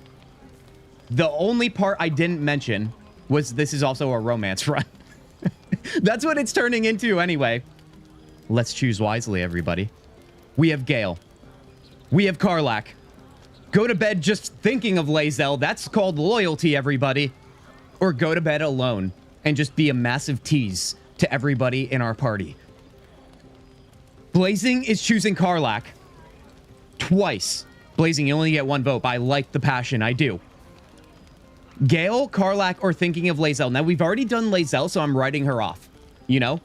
The only part I didn't mention was this is also a romance run. That's what it's turning into anyway. Let's choose wisely, everybody. We have Gale. We have Karlach. Go to bed just thinking of Lae'zel. That's called loyalty, everybody. Or go to bed alone and just be a massive tease to everybody in our party. Blazing is choosing Karlach. Twice. Blazing, you only get one vote, but I like the passion. I do. Gale, Karlach, or thinking of Lae'zel. Now, we've already done Lae'zel, so I'm writing her off. You know?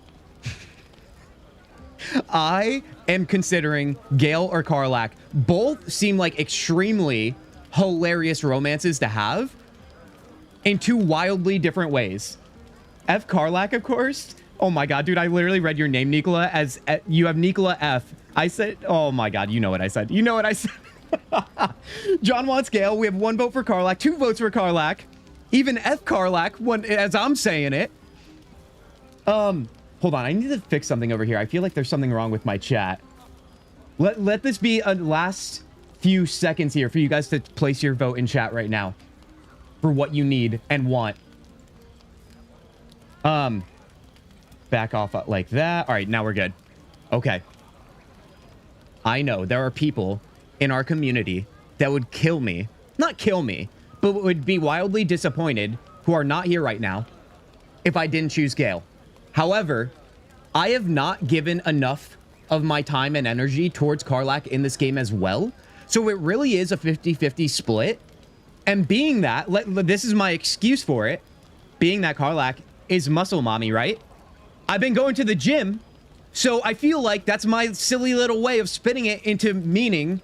I am considering Gale or Karlach. Both seem like extremely hilarious romances to have in two wildly different ways. F. Karlach, of course. Oh my god, dude, I literally read your name, Nicola, as you have Nicola F. I said, oh my god, you know what I said. You know what I said. John wants Gale. We have 1 vote for Karlach, 2 votes for Karlach. Even F. Karlach, one, as I'm saying it. Hold on, I need to fix something over here. I feel like there's something wrong with my chat. Let this be a last few seconds here for you guys to place your vote in chat right now for what you need and want. Back off like that. All right, now we're good. Okay. I know there are people in our community that would kill me. Not kill me, but would be wildly disappointed who are not here right now if I didn't choose Gale. However, I have not given enough of my time and energy towards Karlach in this game as well. So it really is a 50-50 split. And being that, this is my excuse for it, being that Karlach is muscle mommy, right? I've been going to the gym, so I feel like that's my silly little way of spinning it into meaning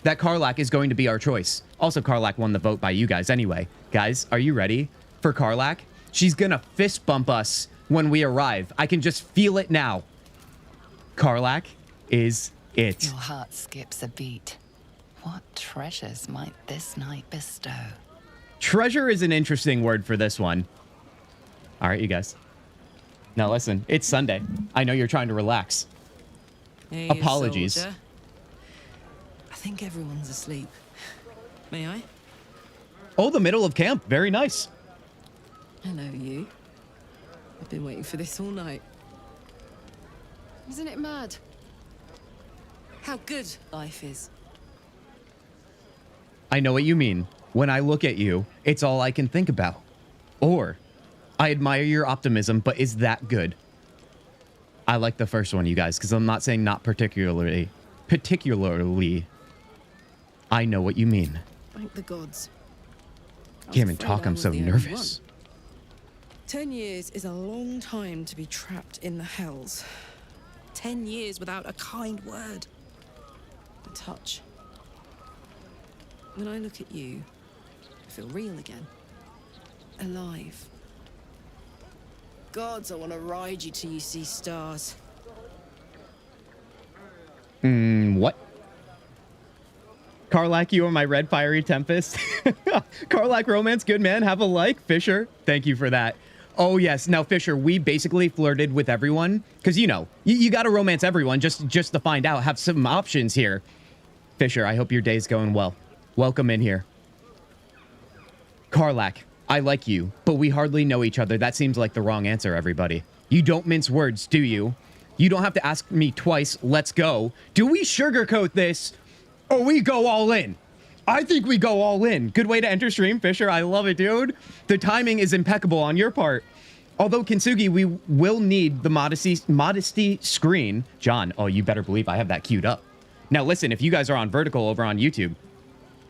that Karlach is going to be our choice. Also, Karlach won the vote by you guys anyway. Guys, are you ready for Karlach? She's gonna fist bump us when we arrive. I can just feel it now. Karlach is it. Your heart skips a beat. What treasures might this night bestow? Treasure is an interesting word for this one. All right, you guys. Now listen, it's Sunday. I know you're trying to relax. Hey, Apologies. soldier. I think everyone's asleep. May I? Oh, the middle of camp. Very nice. Hello, you. I've been waiting for this all night. Isn't it mad? How good life is. I know what you mean. When I look at you, it's all I can think about. Or, I admire your optimism, but is that good? I like the first one, you guys, because I'm not saying not particularly. Particularly. I know what you mean. Thank the gods. Can't even talk, I'm so nervous. 10 years is a long time to be trapped in the hells. 10 years without a kind word. A touch. When I look at you, I feel real again. Alive. Gods, I want to ride you till you see stars. What? Karlach, you are my red fiery tempest. Karlach romance, good man. Have a like. Fisher, thank you for that. Oh, yes. Now, Fisher, we basically flirted with everyone. Because, you know, you got to romance everyone just to find out. Have some options here. Fisher, I hope your day's going well. Welcome in here. Karlach, I like you, but we hardly know each other. That seems like the wrong answer, everybody. You don't mince words, do you? You don't have to ask me twice. Let's go. Do we sugarcoat this, or we go all in? I think we go all in. Good way to enter stream, Fisher. I love it, dude. The timing is impeccable on your part. Although, Kintzugi, we will need the modesty screen. John, oh, you better believe I have that queued up. Now, listen, if you guys are on vertical over on YouTube,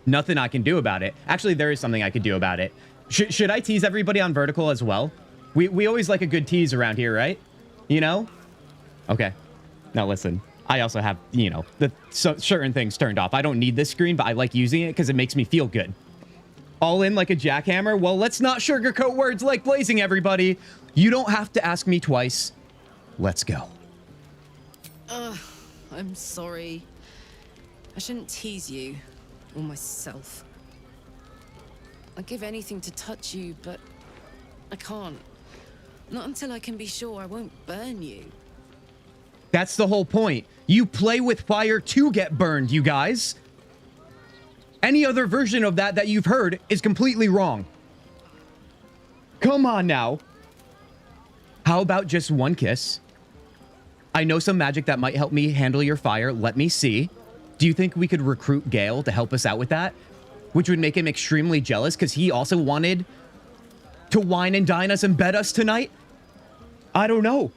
nothing I can do about it. Actually, there is something I could do about it. Should I tease everybody on vertical as well? We always like a good tease around here, right? You know? Okay. Now, listen. I also have, you know, certain things turned off. I don't need this screen, but I like using it because it makes me feel good. All in like a jackhammer? Well, let's not sugarcoat words like blazing, everybody. You don't have to ask me twice. Let's go. I'm sorry. I shouldn't tease you, or myself. I'd give anything to touch you, but I can't. Not until I can be sure I won't burn you. That's the whole point. You play with fire to get burned, you guys. Any other version of that you've heard is completely wrong. Come on now. How about just one kiss? I know some magic that might help me handle your fire. Let me see. Do you think we could recruit Gale to help us out with that? Which would make him extremely jealous because he also wanted to wine and dine us and bed us tonight? I don't know.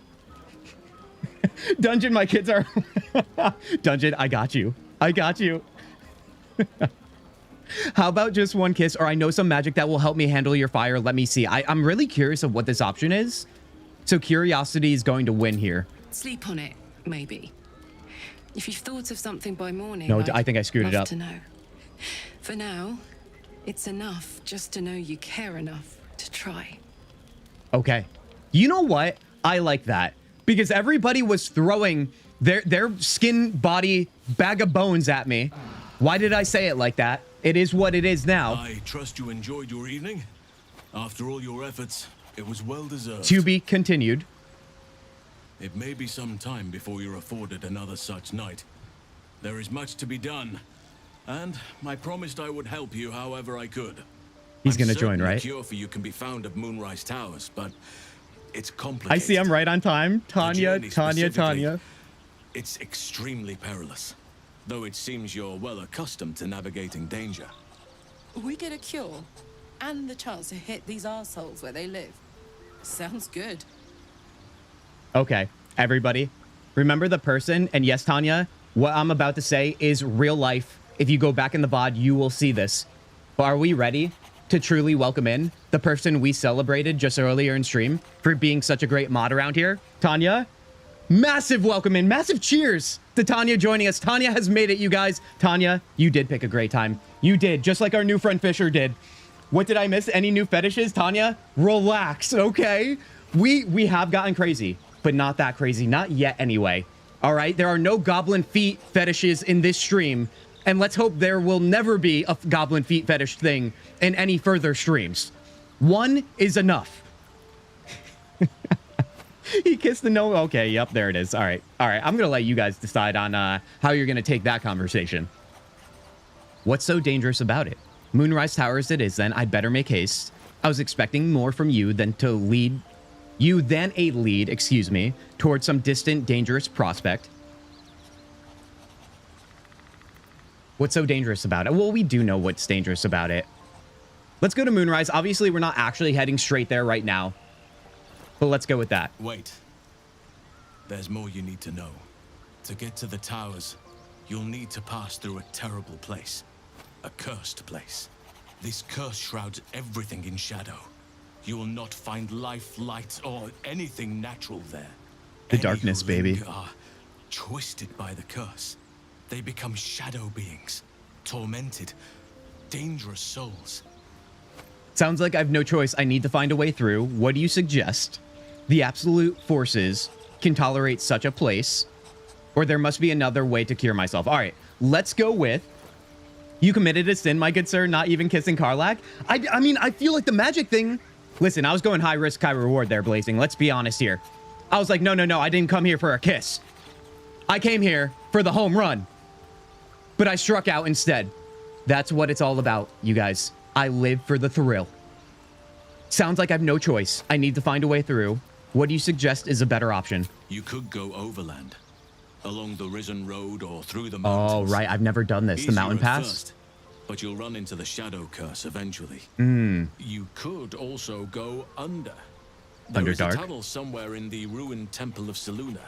Dungeon, my kids are... Dungeon, I got you. I got you. How about just one kiss? Or I know some magic that will help me handle your fire. Let me see. I'm really curious of what this option is. So curiosity is going to win here. Sleep on it, maybe. If you've thought of something by morning, No, I'd I think I screwed it love up. to know. For now, it's enough just to know you care enough to try. Okay. You know what? I like that. Because everybody was throwing their skin body bag of bones at me. Why did I say it like that? It is what it is now. I trust you enjoyed your evening. After all your efforts, it was well deserved. To be continued. It may be some time before you're afforded another such night. There is much to be done, and I promised I would help you however I could. He's gonna join, right? A cure for you can be found at Moonrise Towers, but it's complicated. I see I'm right on time. Tanya, journey Tanya, specifically, Tanya. It's extremely perilous, though it seems you're well accustomed to navigating danger. We get a cure and the chance to hit these arseholes where they live. Sounds good. Okay, everybody, remember the person, and yes, Tanya, what I'm about to say is real life. If you go back in the VOD, you will see this. But are we ready to truly welcome in the person we celebrated just earlier in stream for being such a great mod around here? Tanya, massive welcome in, massive cheers to Tanya joining us. Tanya has made it, you guys. Tanya, you did pick a great time. You did, just like our new friend Fisher did. What did I miss? Any new fetishes? Tanya, relax, okay? We have gotten crazy, but not that crazy. Not yet, anyway. All right? There are no goblin feet fetishes in this stream, and let's hope there will never be a goblin feet fetish thing in any further streams. One is enough. He kissed the no. Okay, yep, there it is. All right. All right, I'm going to let you guys decide on how you're going to take that conversation. What's so dangerous about it? Moonrise Towers it is, then. I'd better make haste. I was expecting more from you than a lead, excuse me, towards some distant, dangerous prospect. What's so dangerous about it? Well, we do know what's dangerous about it. Let's go to Moonrise. Obviously, we're not actually heading straight there right now, but let's go with that. Wait. There's more you need to know. To get to the towers, you'll need to pass through a terrible place. A cursed place. This curse shrouds everything in shadow. You will not find life, light, or anything natural there. The darkness, baby. Are twisted by the curse. They become shadow beings, tormented, dangerous souls. Sounds like I have no choice. I need to find a way through. What do you suggest? The absolute forces can tolerate such a place, or there must be another way to cure myself. All right, let's go with... You committed a sin, my good sir, not even kissing Karlach? I mean, I feel like the magic thing... Listen, I was going high risk, high reward there, Blazing. Let's be honest here. I was like, no, I didn't come here for a kiss. I came here for the home run. But I struck out instead. That's what it's all about, you guys. I live for the thrill. Sounds like I have no choice. I need to find a way through. What do you suggest is a better option? You could go overland, along the Risen Road or through the mountains. Oh, right. I've never done this. The mountain pass? First, but you'll run into the shadow curse eventually. You could also go under. There is a Underdark? tunnel somewhere in the ruined Temple of Selûne.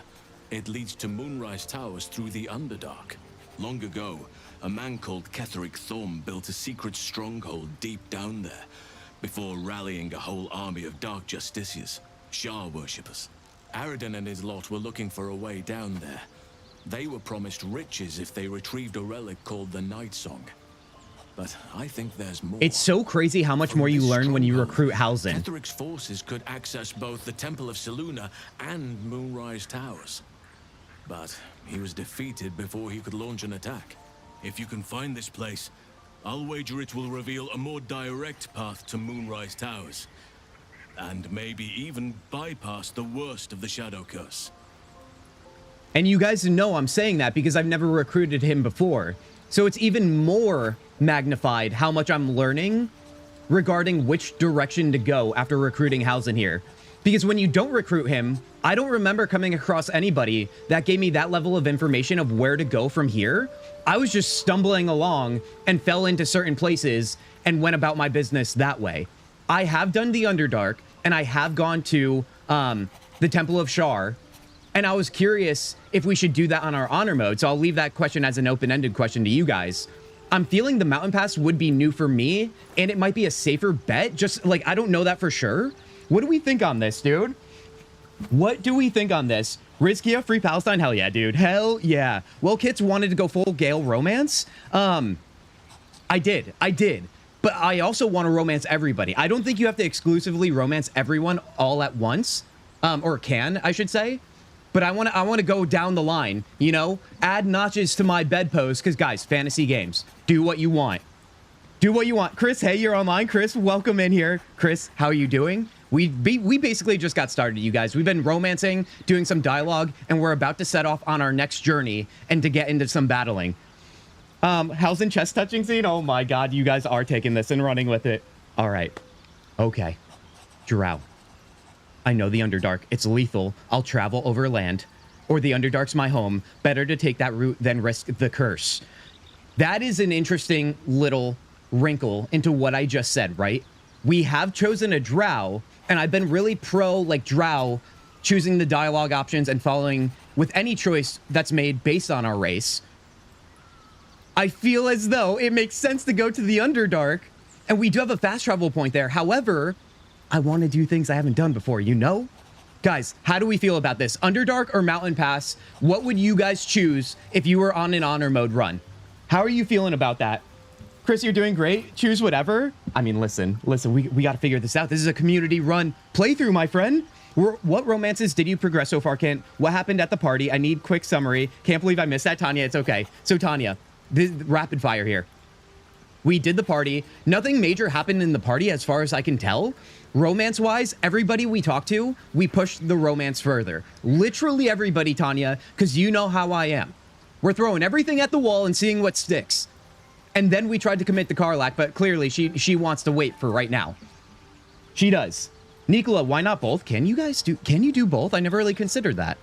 It leads to Moonrise Towers through the Underdark. Long ago, a man called Ketheric Thorm built a secret stronghold deep down there, before rallying a whole army of Dark Justiciars, Shah worshippers. Aradin and his lot were looking for a way down there. They were promised riches if they retrieved a relic called the Night Song. But I think there's more. It's so crazy how much more you learn when you recruit Halsin. Ketheric's forces could access both the Temple of Selûne and Moonrise Towers. But he was defeated before he could launch an attack. If you can find this place, I'll wager it will reveal a more direct path to Moonrise Towers. And maybe even bypass the worst of the Shadow Curse. And you guys know I'm saying that because I've never recruited him before. So it's even more magnified how much I'm learning regarding which direction to go after recruiting Halsin here. Because when you don't recruit him, I don't remember coming across anybody that gave me that level of information of where to go from here. I was just stumbling along and fell into certain places and went about my business that way. I have done the Underdark, and I have gone to the Temple of Shar, and I was curious if we should do that on our honor mode, so I'll leave that question as an open-ended question to you guys. I'm feeling the Mountain Pass would be new for me, and it might be a safer bet, just, like, I don't know that for sure. What do we think on this, dude? What do we think on this? Rizkia, free Palestine? Hell yeah, dude. Hell yeah. Well, Kits wanted to go full Gale romance. I did. But I also want to romance everybody. I don't think you have to exclusively romance everyone all at once. Or can, I should say. But I want to go down the line, you know? Add notches to my bedpost, because, guys, fantasy games. Do what you want. Do what you want. Chris, hey, you're online. Chris, welcome in here. Chris, how are you doing? We basically just got started, you guys. We've been romancing, doing some dialogue, and we're about to set off on our next journey and to get into some battling. How's in chest touching scene? Oh my god, you guys are taking this and running with it. All right. Okay. Drow. I know the Underdark. It's lethal. I'll travel over land. Or the Underdark's my home. Better to take that route than risk the curse. That is an interesting little wrinkle into what I just said, right? We have chosen a drow, and I've been really pro, like, drow, choosing the dialogue options and following with any choice that's made based on our race. I feel as though it makes sense to go to the Underdark, and we do have a fast travel point there. However, I want to do things I haven't done before, you know? Guys, how do we feel about this? Underdark or Mountain Pass? What would you guys choose if you were on an honor mode run? How are you feeling about that? Chris, you're doing great. Choose whatever. I mean, listen, we got to figure this out. This is a community-run playthrough, my friend. What romances did you progress so far, Kent? What happened at the party? I need quick summary. Can't believe I missed that, Tanya. It's okay. So, Tanya, this rapid fire here. We did the party. Nothing major happened in the party as far as I can tell. Romance-wise, everybody we talked to, we pushed the romance further. Literally everybody, Tanya, because you know how I am. We're throwing everything at the wall and seeing what sticks. And then we tried to commit the Karlak, but clearly she wants to wait for right now. She does. Nicola, why not both? Can you do both? I never really considered that.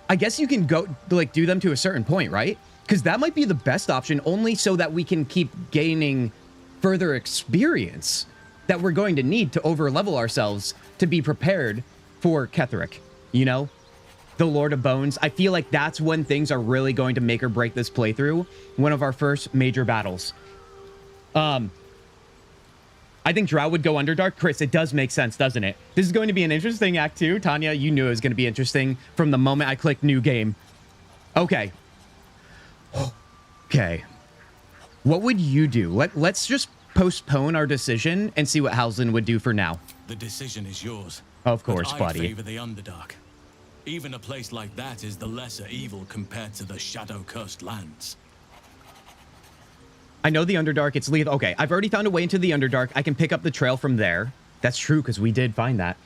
I guess you can go, like, do them to a certain point, right? Because that might be the best option, only so that we can keep gaining further experience that we're going to need to over-level ourselves to be prepared for Ketheric, you know? The Lord of Bones. I feel like that's when things are really going to make or break this playthrough. One of our first major battles. I think Drow would go Underdark. Chris, it does make sense, doesn't it? This is going to be an interesting Act 2. Tanya, you knew it was going to be interesting from the moment I clicked new game. Okay. Okay. What would you do? Let's just postpone our decision and see what Halsin would do for now. The decision is yours. Of course, but buddy. I favor the Underdark. Even a place like that is the lesser evil compared to the shadow-cursed lands. I know the Underdark, it's lethal. Okay, I've already found a way into the Underdark. I can pick up the trail from there. That's true, because we did find that.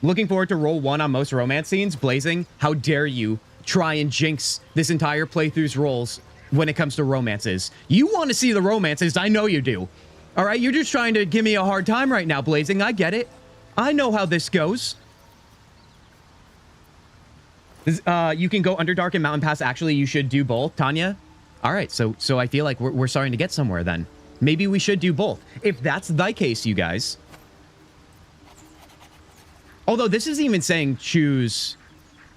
Looking forward to roll 1 on most romance scenes. Blazing, how dare you try and jinx this entire playthrough's rolls when it comes to romances. You want to see the romances, I know you do. All right, you're just trying to give me a hard time right now, Blazing. I get it. I know how this goes. You can go Underdark and Mountain Pass. Actually, you should do both, Tanya. All right, so I feel like we're starting to get somewhere then. Maybe we should do both. If that's thy case, you guys. Although this isn't even saying choose.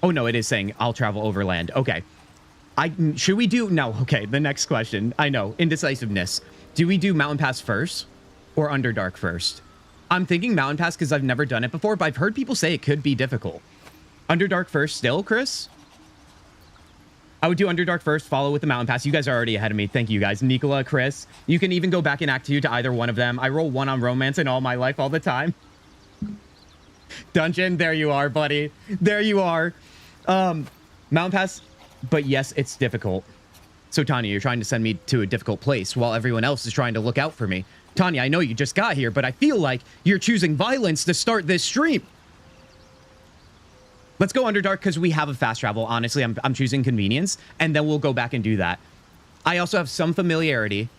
Oh, no, it is saying I'll travel overland. Okay. Should we do... No, okay, the next question. I know, indecisiveness. Do we do Mountain Pass first or Underdark first? I'm thinking Mountain Pass because I've never done it before, but I've heard people say it could be difficult. Underdark first still, Chris? I would do Underdark first, follow with the Mountain Pass. You guys are already ahead of me. Thank you, guys. Nicola, Chris. You can even go back in Act 2 to either one of them. I roll 1 on romance in all my life all the time. Dungeon, there you are, buddy. There you are. Mountain Pass, but yes, it's difficult. So, Tanya, you're trying to send me to a difficult place while everyone else is trying to look out for me. Tanya, I know you just got here, but I feel like you're choosing violence to start this stream. Let's go Underdark because we have a fast travel. Honestly, I'm choosing convenience, and then we'll go back and do that. I also have some familiarity.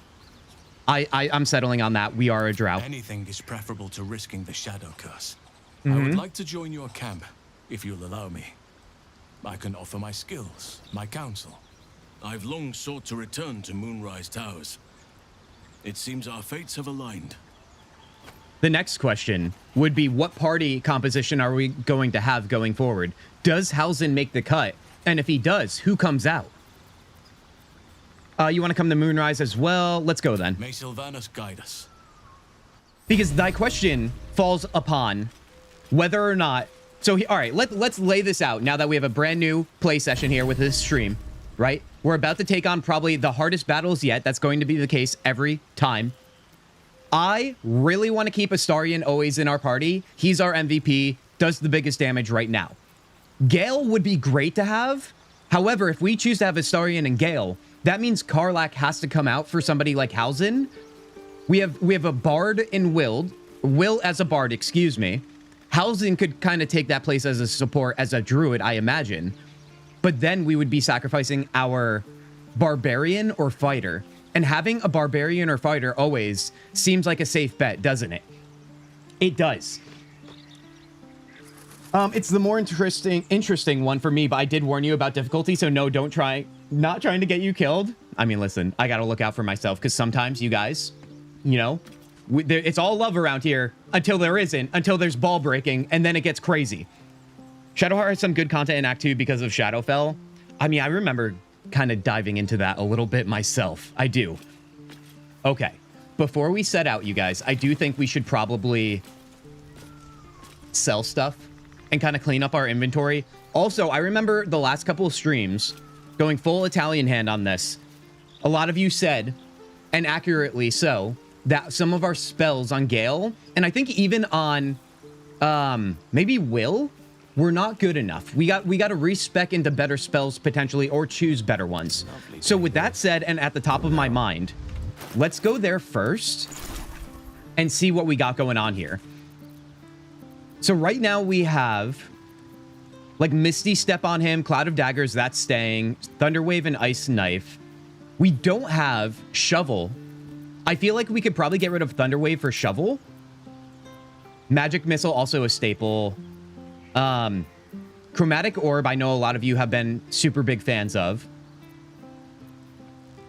I'm settling on that. We are a drow. Anything is preferable to risking the shadow curse. I would like to join your camp, if you'll allow me. I can offer my skills, my counsel. I've long sought to return to Moonrise Towers. It seems our fates have aligned. The next question would be, what party composition are we going to have going forward? Does Halsin make the cut? And if he does, who comes out? You want to come to Moonrise as well? Let's go then. May Sylvanas guide us. Because thy question falls upon whether or not So, all right, let's lay this out now that we have a brand new play session here with this stream, right? We're about to take on probably the hardest battles yet. That's going to be the case every time. I really want to keep Astarion always in our party. He's our MVP, does the biggest damage right now. Gale would be great to have. However, if we choose to have Astarion and Gale, that means Karlach has to come out for somebody like Halsin. We have a bard in Will as a bard, excuse me. Halsin could kind of take that place as a support, as a druid, I imagine. But then we would be sacrificing our barbarian or fighter. And having a barbarian or fighter always seems like a safe bet, doesn't it? It does. It's the more interesting one for me, but I did warn you about difficulty, so no, don't try. Not trying to get you killed. I mean, listen, I gotta look out for myself, because sometimes you guys, you know, it's all love around here until there isn't, until there's ball breaking, and then it gets crazy. Shadowheart has some good content in Act 2 because of Shadowfell. I mean, I remember kind of diving into that a little bit myself. I do. Okay. Before we set out, you guys, I do think we should probably sell stuff and kind of clean up our inventory. Also, I remember the last couple of streams going full Italian hand on this. A lot of you said, and accurately so, that some of our spells on Gale, and I think even on maybe Will, were not good enough. We got to respec into better spells potentially, or choose better ones. So with that said, and at the top of my mind, let's go there first and see what we got going on here. So right now we have like Misty Step on him, Cloud of Daggers, that's staying, Thunderwave and Ice Knife. We don't have Shovel. I feel like we could probably get rid of Thunderwave for Shovel. Magic Missile, also a staple. Chromatic Orb, I know a lot of you have been super big fans of.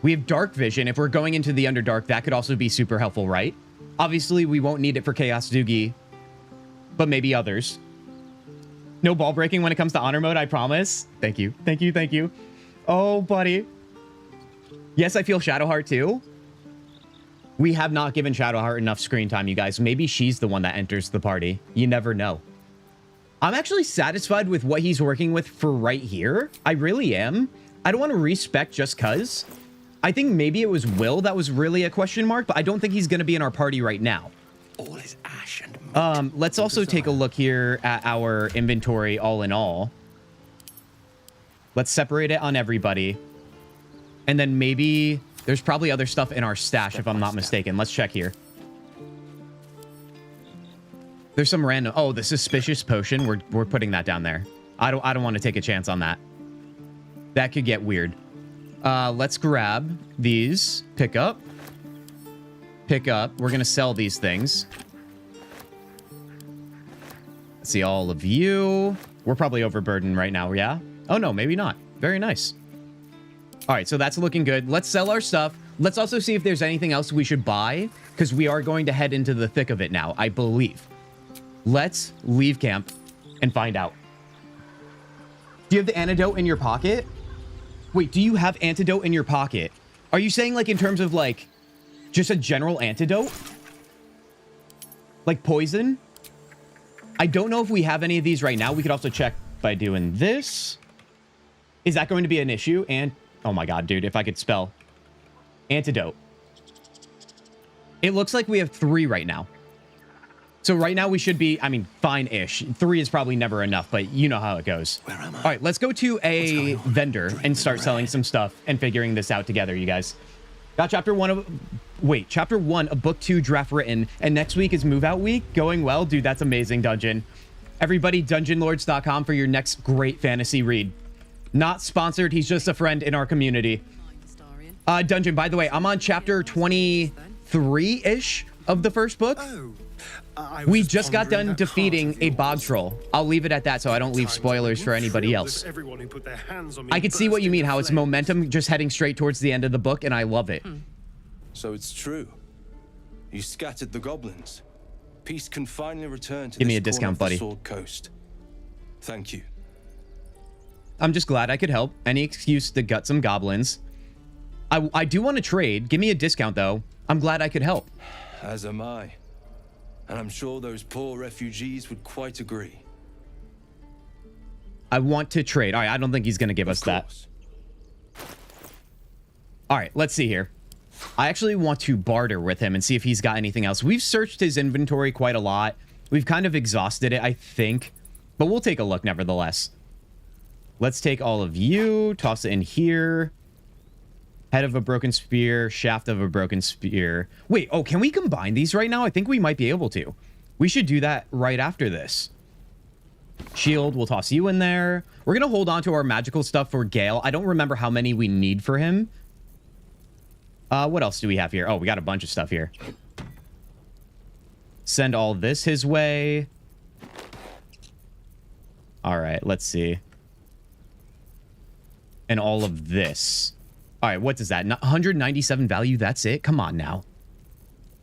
We have Dark Vision. If we're going into the Underdark, that could also be super helpful, right? Obviously, we won't need it for Chaos Doogie, but maybe others. No ball breaking when it comes to honor mode, I promise. Thank you. Thank you. Thank you. Oh, buddy. Yes, I feel Shadowheart too. We have not given Shadowheart enough screen time, you guys. Maybe she's the one that enters the party. You never know. I'm actually satisfied with what he's working with for right here. I really am. I don't want to respec just cuz. I think maybe it was Will that was really a question mark, but I don't think he's going to be in our party right now. All is ash and let's also take a look here at our inventory all in all. Let's separate it on everybody. And then maybe there's probably other stuff in our stash if I'm not mistaken. Let's check here. There's some random... Oh, the suspicious potion. We're putting that down there. I don't want to take a chance on that. That could get weird. Let's grab these. Pick up. Pick up. We're going to sell these things. Let's see all of you. We're probably overburdened right now, yeah? Oh, no, maybe not. Very nice. All right, so that's looking good. Let's sell our stuff. Let's also see if there's anything else we should buy, because we are going to head into the thick of it now, I believe. Let's leave camp and find out. Do you have the antidote in your pocket? Wait, do you have antidote in your pocket? Are you saying like in terms of like just a general antidote? Like poison? I don't know if we have any of these right now. We could also check by doing this. Is that going to be an issue? And oh my god, dude, if I could spell. Antidote. It looks like we have 3 right now. So right now we should be, I mean, fine-ish. 3 is probably never enough, but you know how it goes. Where am I? All right, let's go to a vendor and start selling some stuff and figuring this out together, you guys. Got chapter 1 of... Wait, chapter 1 of book 2 draft written, and next week is move-out week. Going well? Dude, that's amazing, Dungeon. Everybody, dungeonlords.com for your next great fantasy read. Not sponsored, he's just a friend in our community. Dungeon, by the way, I'm on chapter 23-ish of the first book. We just got done defeating a bog troll. I'll leave it at that so I don't leave spoilers for anybody else. I can see what you mean, how it's momentum just heading straight towards the end of the book, and I love it. So it's true. You scattered the goblins. Peace can finally return to Give me this a discount, corner of the buddy. Sword Coast. Thank you. I'm just glad I could help. Any excuse to gut some goblins. I do want to trade. Give me a discount, though. I'm glad I could help. As am I. And I'm sure those poor refugees would quite agree. I want to trade. All right, I don't think he's going to give us that. All right, let's see here. I actually want to barter with him and see if he's got anything else. We've searched his inventory quite a lot. We've kind of exhausted it, I think. But we'll take a look nevertheless. Let's take all of you, toss it in here. Head of a broken spear, shaft of a broken spear. Wait, oh, can we combine these right now? I think we might be able to. We should do that right after this. Shield, we'll toss you in there. We're going to hold on to our magical stuff for Gale. I don't remember how many we need for him. What else do we have here? Oh, we got a bunch of stuff here. Send all this his way. All right, let's see. And all of this. All right, what does that? 197 value, that's it? Come on now.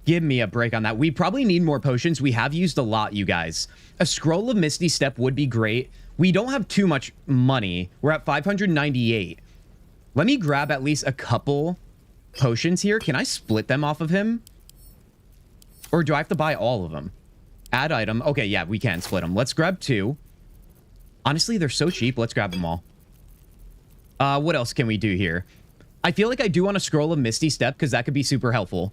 Give me a break on that. We probably need more potions. We have used a lot, you guys. A scroll of Misty Step would be great. We don't have too much money. We're at 598. Let me grab at least a couple potions here. Can I split them off of him? Or do I have to buy all of them? Add item. Okay, yeah, we can split them. Let's grab 2. Honestly, they're so cheap. Let's grab them all. What else can we do here? I feel like I do want a scroll of Misty Step because that could be super helpful.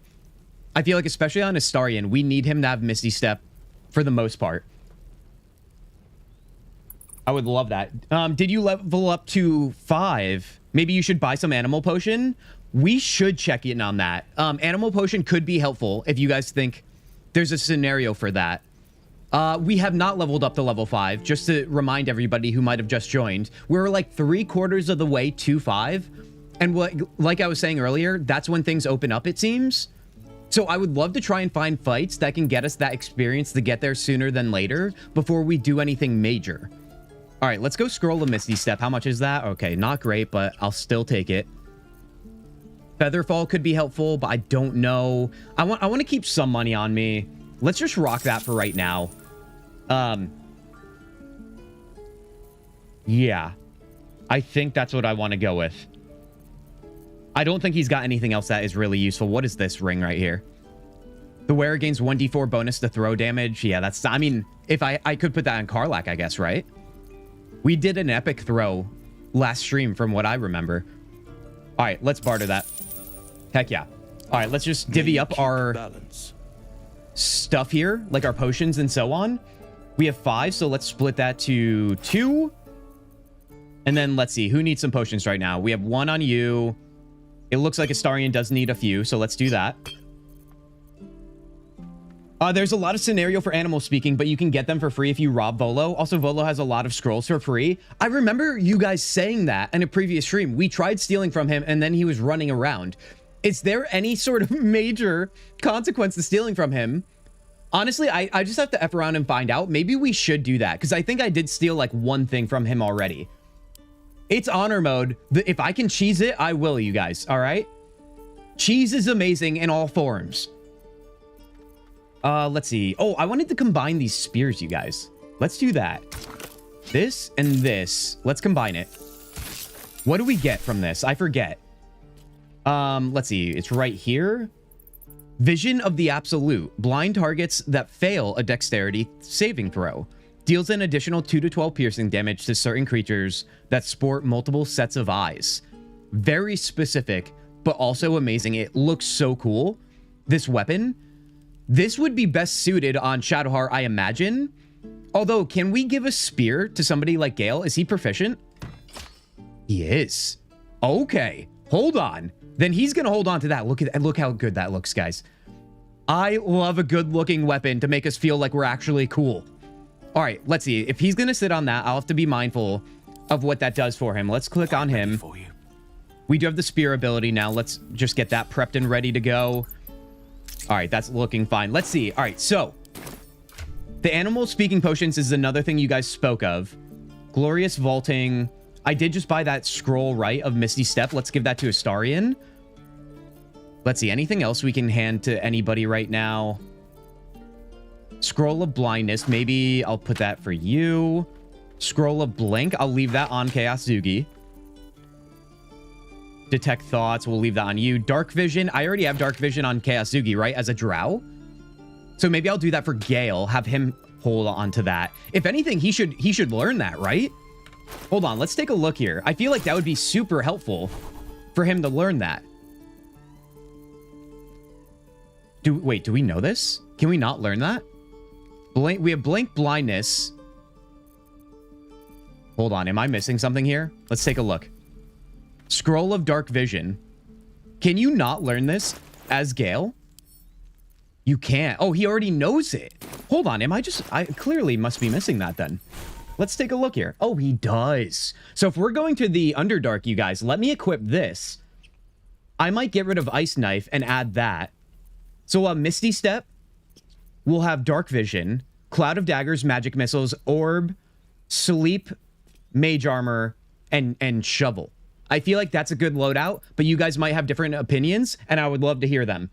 I feel like especially on Astarion, we need him to have Misty Step for the most part. I would love that. Did you level up to 5? Maybe you should buy some animal potion. We should check in on that. Animal potion could be helpful if you guys think there's a scenario for that. We have not leveled up to level 5. Just to remind everybody who might have just joined, we're like 3/4 of the way to 5. And like I was saying earlier, that's when things open up, it seems. So I would love to try and find fights that can get us that experience to get there sooner than later before we do anything major. All right, let's go scroll of Misty Step. How much is that? Okay, not great, but I'll still take it. Featherfall could be helpful, but I don't know. I want to keep some money on me. Let's just rock that for right now. Yeah. I think that's what I want to go with. I don't think he's got anything else that is really useful. What is this ring right here? The wearer gains 1d4 bonus to throw damage. Yeah, that's... I mean, if I could put that on Karlach, I guess, right? We did an epic throw last stream from what I remember. All right, let's barter that. Heck yeah. All right, let's just divvy up our stuff here, like our potions and so on. We have 5, so let's split that to 2. And then let's see, who needs some potions right now? We have 1 on you. It looks like Astarion does need a few, so let's do that. There's a lot of scenario for animal speaking, but you can get them for free if you rob Volo. Also, Volo has a lot of scrolls for free. I remember you guys saying that in a previous stream. We tried stealing from him, and then he was running around. Is there any sort of major consequence to stealing from him? Honestly, I just have to F around and find out. Maybe we should do that, because I think I did steal, like, 1 thing from him already. It's honor mode. If I can cheese it, I will, you guys. All right? Cheese is amazing in all forms. Let's see. Oh, I wanted to combine these spears, you guys. Let's do that. This and this. Let's combine it. What do we get from this? I forget. Let's see. It's right here. Vision of the Absolute. Blind targets that fail a dexterity saving throw. Deals an additional 2 to 12 piercing damage to certain creatures that sport multiple sets of eyes. Very specific, but also amazing. It looks so cool. This weapon. This would be best suited on Shadowheart, I imagine. Although, can we give a spear to somebody like Gale? Is he proficient? He is. Okay. Hold on. Then he's going to hold on to that. Look how good that looks, guys. I love a good-looking weapon to make us feel like we're actually cool. All right, let's see. If he's going to sit on that, I'll have to be mindful of what that does for him. Let's click on him. We do have the spear ability now. Let's just get that prepped and ready to go. All right, that's looking fine. Let's see. All right, so the animal speaking potions is another thing you guys spoke of. Glorious vaulting. I did just buy that scroll, right, of Misty Step. Let's give that to Astarion. Let's see. Anything else we can hand to anybody right now? Scroll of Blindness. Maybe I'll put that for you. Scroll of Blink. I'll leave that on Kintzugi. Detect Thoughts. We'll leave that on you. Dark Vision. I already have Dark Vision on Kintzugi, right? As a drow. So maybe I'll do that for Gale. Have him hold on to that. If anything, he should learn that, right? Hold on, let's take a look here. I feel like that would be super helpful for him to learn that. Wait, do we know this? Can we not learn that? We have blank blindness. Hold on, am I missing something here? Let's take a look. Scroll of dark vision. Can you not learn this as Gale? You can't. Oh, he already knows it. Hold on, I clearly must be missing that then. Let's take a look here. Oh, he does. So if we're going to the Underdark, you guys, let me equip this. I might get rid of Ice Knife and add that. So we'll have Misty Step. We'll have Dark Vision, Cloud of Daggers, Magic Missiles, Orb, Sleep, Mage Armor, and Shovel. I feel like that's a good loadout, but you guys might have different opinions, and I would love to hear them.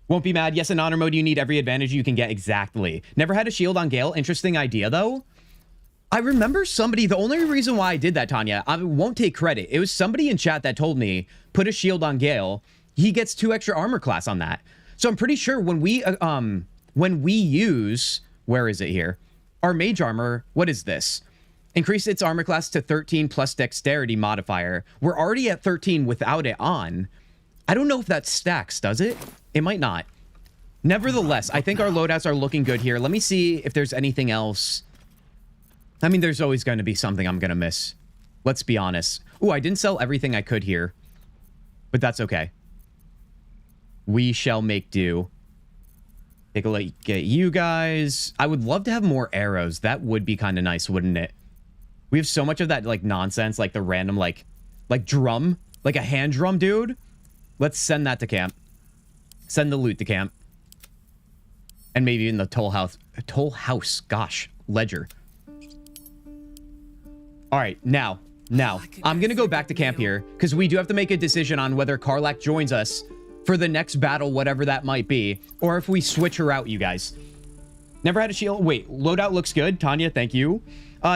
Won't be mad. Yes, in honor mode, you need every advantage you can get. Exactly. Never had a shield on Gale. Interesting idea, though. I remember somebody, the only reason why I did that, Tanya, I won't take credit. It was somebody in chat that told me, put a shield on Gale. He gets 2 extra armor class on that. So I'm pretty sure when we use, where is it here? Our mage armor, what is this? Increase its armor class to 13 plus dexterity modifier. We're already at 13 without it on. I don't know if that stacks, does it? It might not. Nevertheless, I think our loadouts are looking good here. Let me see if there's anything else. I mean, there's always going to be something I'm going to miss. Let's be honest. Ooh, I didn't sell everything I could here. But that's okay. We shall make do. Take a look at you guys. I would love to have more arrows. That would be kind of nice, wouldn't it? We have so much of that, like, nonsense, like the random, like drum. Like a hand drum, dude. Let's send that to camp. Send the loot to camp. And maybe in the toll house. Gosh, ledger. All right, now, I'm going to go back to camp here because we do have to make a decision on whether Karlach joins us for the next battle, whatever that might be, or if we switch her out, you guys. Never had a shield. Wait, loadout looks good. Tanya, thank you.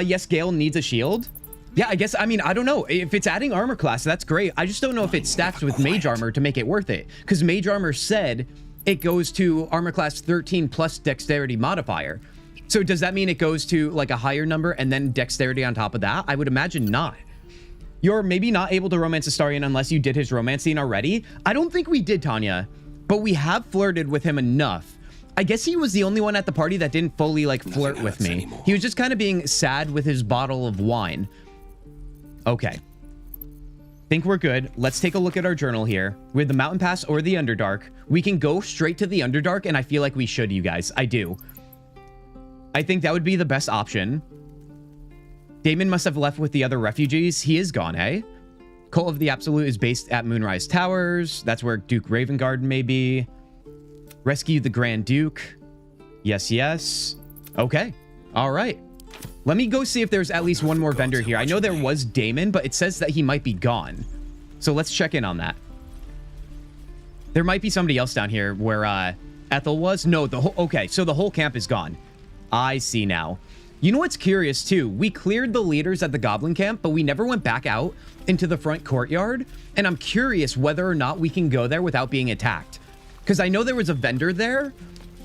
Yes, Gale needs a shield. Yeah, I guess, I mean, I don't know. If it's adding armor class, that's great. I just don't know if it stacks with mage armor to make it worth it. Because mage armor said it goes to armor class 13 plus dexterity modifier. So does that mean it goes to like a higher number and then dexterity on top of that? I would imagine not. You're maybe not able to romance Astarion unless you did his romance scene already. I don't think we did, Tanya, but we have flirted with him enough. I guess he was the only one at the party that didn't fully like flirt with me. Anymore. He was just kind of being sad with his bottle of wine. Okay. Think we're good. Let's take a look at our journal here. With the Mountain Pass or the Underdark, we can go straight to the Underdark, and I feel like we should, you guys. I do. I think that would be the best option. Damon must have left with the other refugees. He is gone, eh? Cult of the Absolute is based at Moonrise Towers. That's where Duke Ravenguard may be. Rescue the Grand Duke. Yes, yes. Okay. All right. Let me go see if there's at least one more vendor here. I know there was Damon, but it says that he might be gone. So let's check in on that. There might be somebody else down here where Ethel was. No, okay, so the whole camp is gone. I see now. You know what's curious too? We cleared the leaders at the Goblin camp, but we never went back out into the front courtyard. And I'm curious whether or not we can go there without being attacked. Because I know there was a vendor there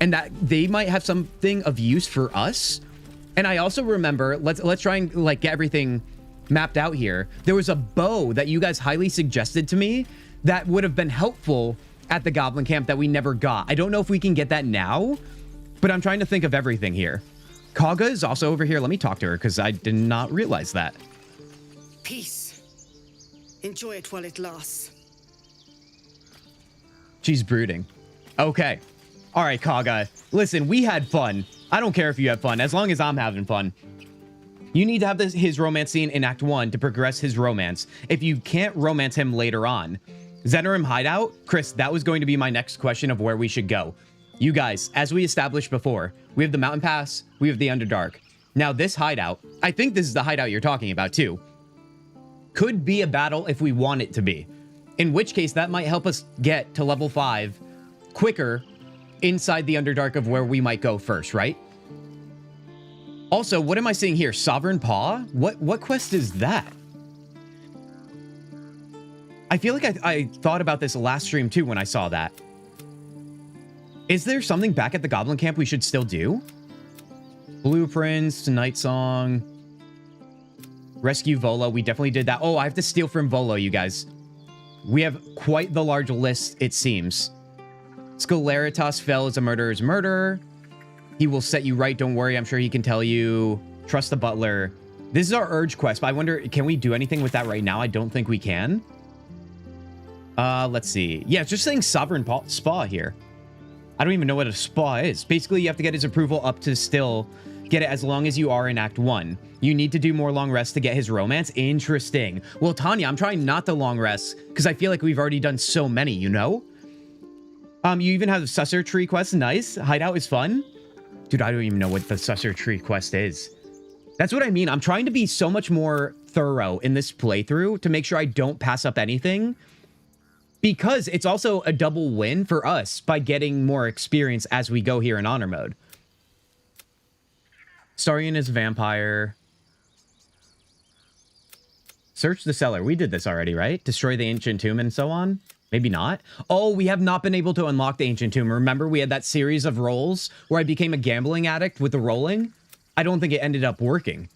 and that they might have something of use for us. And I also remember, let's try and like get everything mapped out here. There was a bow that you guys highly suggested to me that would have been helpful at the Goblin camp that we never got. I don't know if we can get that now, but I'm trying to think of everything here. Kaga is also over here. Let me talk to her because I did not realize that. Peace. Enjoy it while it lasts. She's brooding. Okay. All right, Kaga. Listen, we had fun. I don't care if you have fun, as long as I'm having fun. You need to have his romance scene in Act 1 to progress his romance. If you can't romance him later on. Zenorim hideout? Chris, that was going to be my next question of where we should go. You guys, as we established before, we have the Mountain Pass, we have the Underdark. Now this hideout, I think this is the hideout you're talking about too, could be a battle if we want it to be. In which case, that might help us get to level 5 quicker inside the Underdark of where we might go first, right? Also, what am I seeing here? Sovereign Paw? What quest is that? I feel like I thought about this last stream too when I saw that. Is there something back at the Goblin camp we should still do? Blueprints, Night Song. Rescue Volo. We definitely did that. Oh, I have to steal from Volo, you guys. We have quite the large list, it seems. Scolaritas fell as a murderer's murderer. He will set you right. Don't worry. I'm sure he can tell you. Trust the butler. This is our urge quest, but I wonder, can we do anything with that right now? I don't think we can. Let's see. Yeah, it's just saying Sovereign Spa here. I don't even know what a spa is. Basically, you have to get his approval up to still get it as long as you are in Act 1. You need to do more long rests to get his romance. Interesting. Well, Tanya, I'm trying not to long rest because I feel like we've already done so many, you know? You even have the Susser Tree quest. Nice. Hideout is fun. Dude, I don't even know what the Susser Tree quest is. That's what I mean. I'm trying to be so much more thorough in this playthrough to make sure I don't pass up anything. Because it's also a double win for us by getting more experience as we go here in Honor Mode. Starian is a vampire. Search the cellar. We did this already, right? Destroy the ancient tomb and so on. Maybe not. Oh, we have not been able to unlock the ancient tomb. Remember, we had that series of rolls where I became a gambling addict with the rolling? I don't think it ended up working.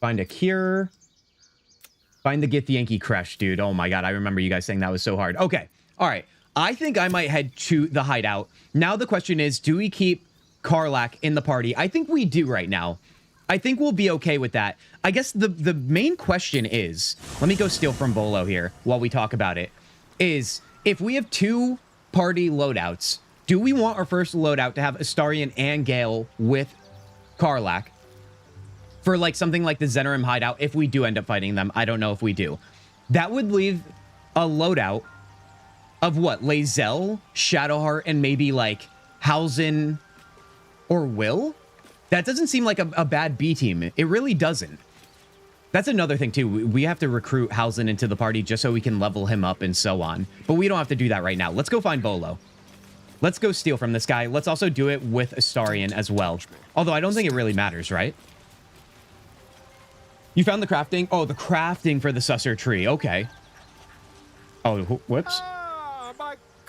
Find a cure. Find the Get the Yankee Crush, dude. Oh my god, I remember you guys saying that was so hard. Okay, all right. I think I might head to the hideout. Now the question is, do we keep Karlach in the party? I think we do right now. I think we'll be okay with that. I guess the main question is, let me go steal from Volo here while we talk about it, is if we have 2 party loadouts, do we want our first loadout to have Astarion and Gale with Karlach? For like something like the Zenorim hideout, if we do end up fighting them. I don't know if we do. That would leave a loadout of what? Lae'zel, Shadowheart, and maybe like Halsin or Will? That doesn't seem like a bad B team. It really doesn't. That's another thing too. We have to recruit Halsin into the party just so we can level him up and so on. But we don't have to do that right now. Let's go find Volo. Let's go steal from this guy. Let's also do it with Astarion as well. Although I don't think it really matters, right? You found the crafting? Oh, the crafting for the Susser Tree. Okay. Oh, whoops.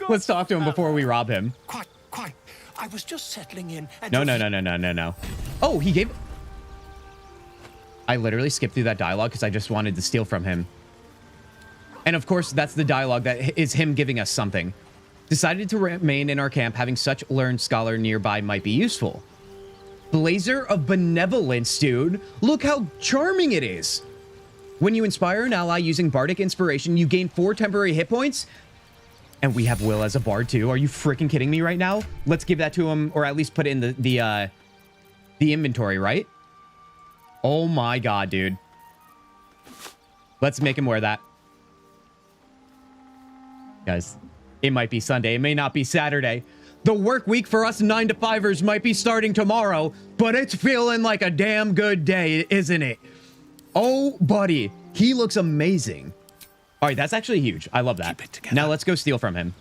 Let's talk to him before we rob him. Quite. I was just settling in. And No. Oh, he gave... I literally skipped through that dialogue because I just wanted to steal from him. And of course, that's the dialogue that is him giving us something. Decided to remain in our camp, having such learned scholar nearby might be useful. Blazer of Benevolence, dude. Look how charming it is. When you inspire an ally using Bardic Inspiration, you gain 4 temporary hit points. And we have Will as a bard too. Are you freaking kidding me right now? Let's give that to him, or at least put it in the inventory, right? Oh my god, dude. Let's make him wear that. Guys, it might be Sunday. It may not be Saturday. The work week for us 9-to-5ers might be starting tomorrow, but it's feeling like a damn good day, isn't it? Oh, buddy. He looks amazing. All right, that's actually huge. I love that. Now let's go steal from him.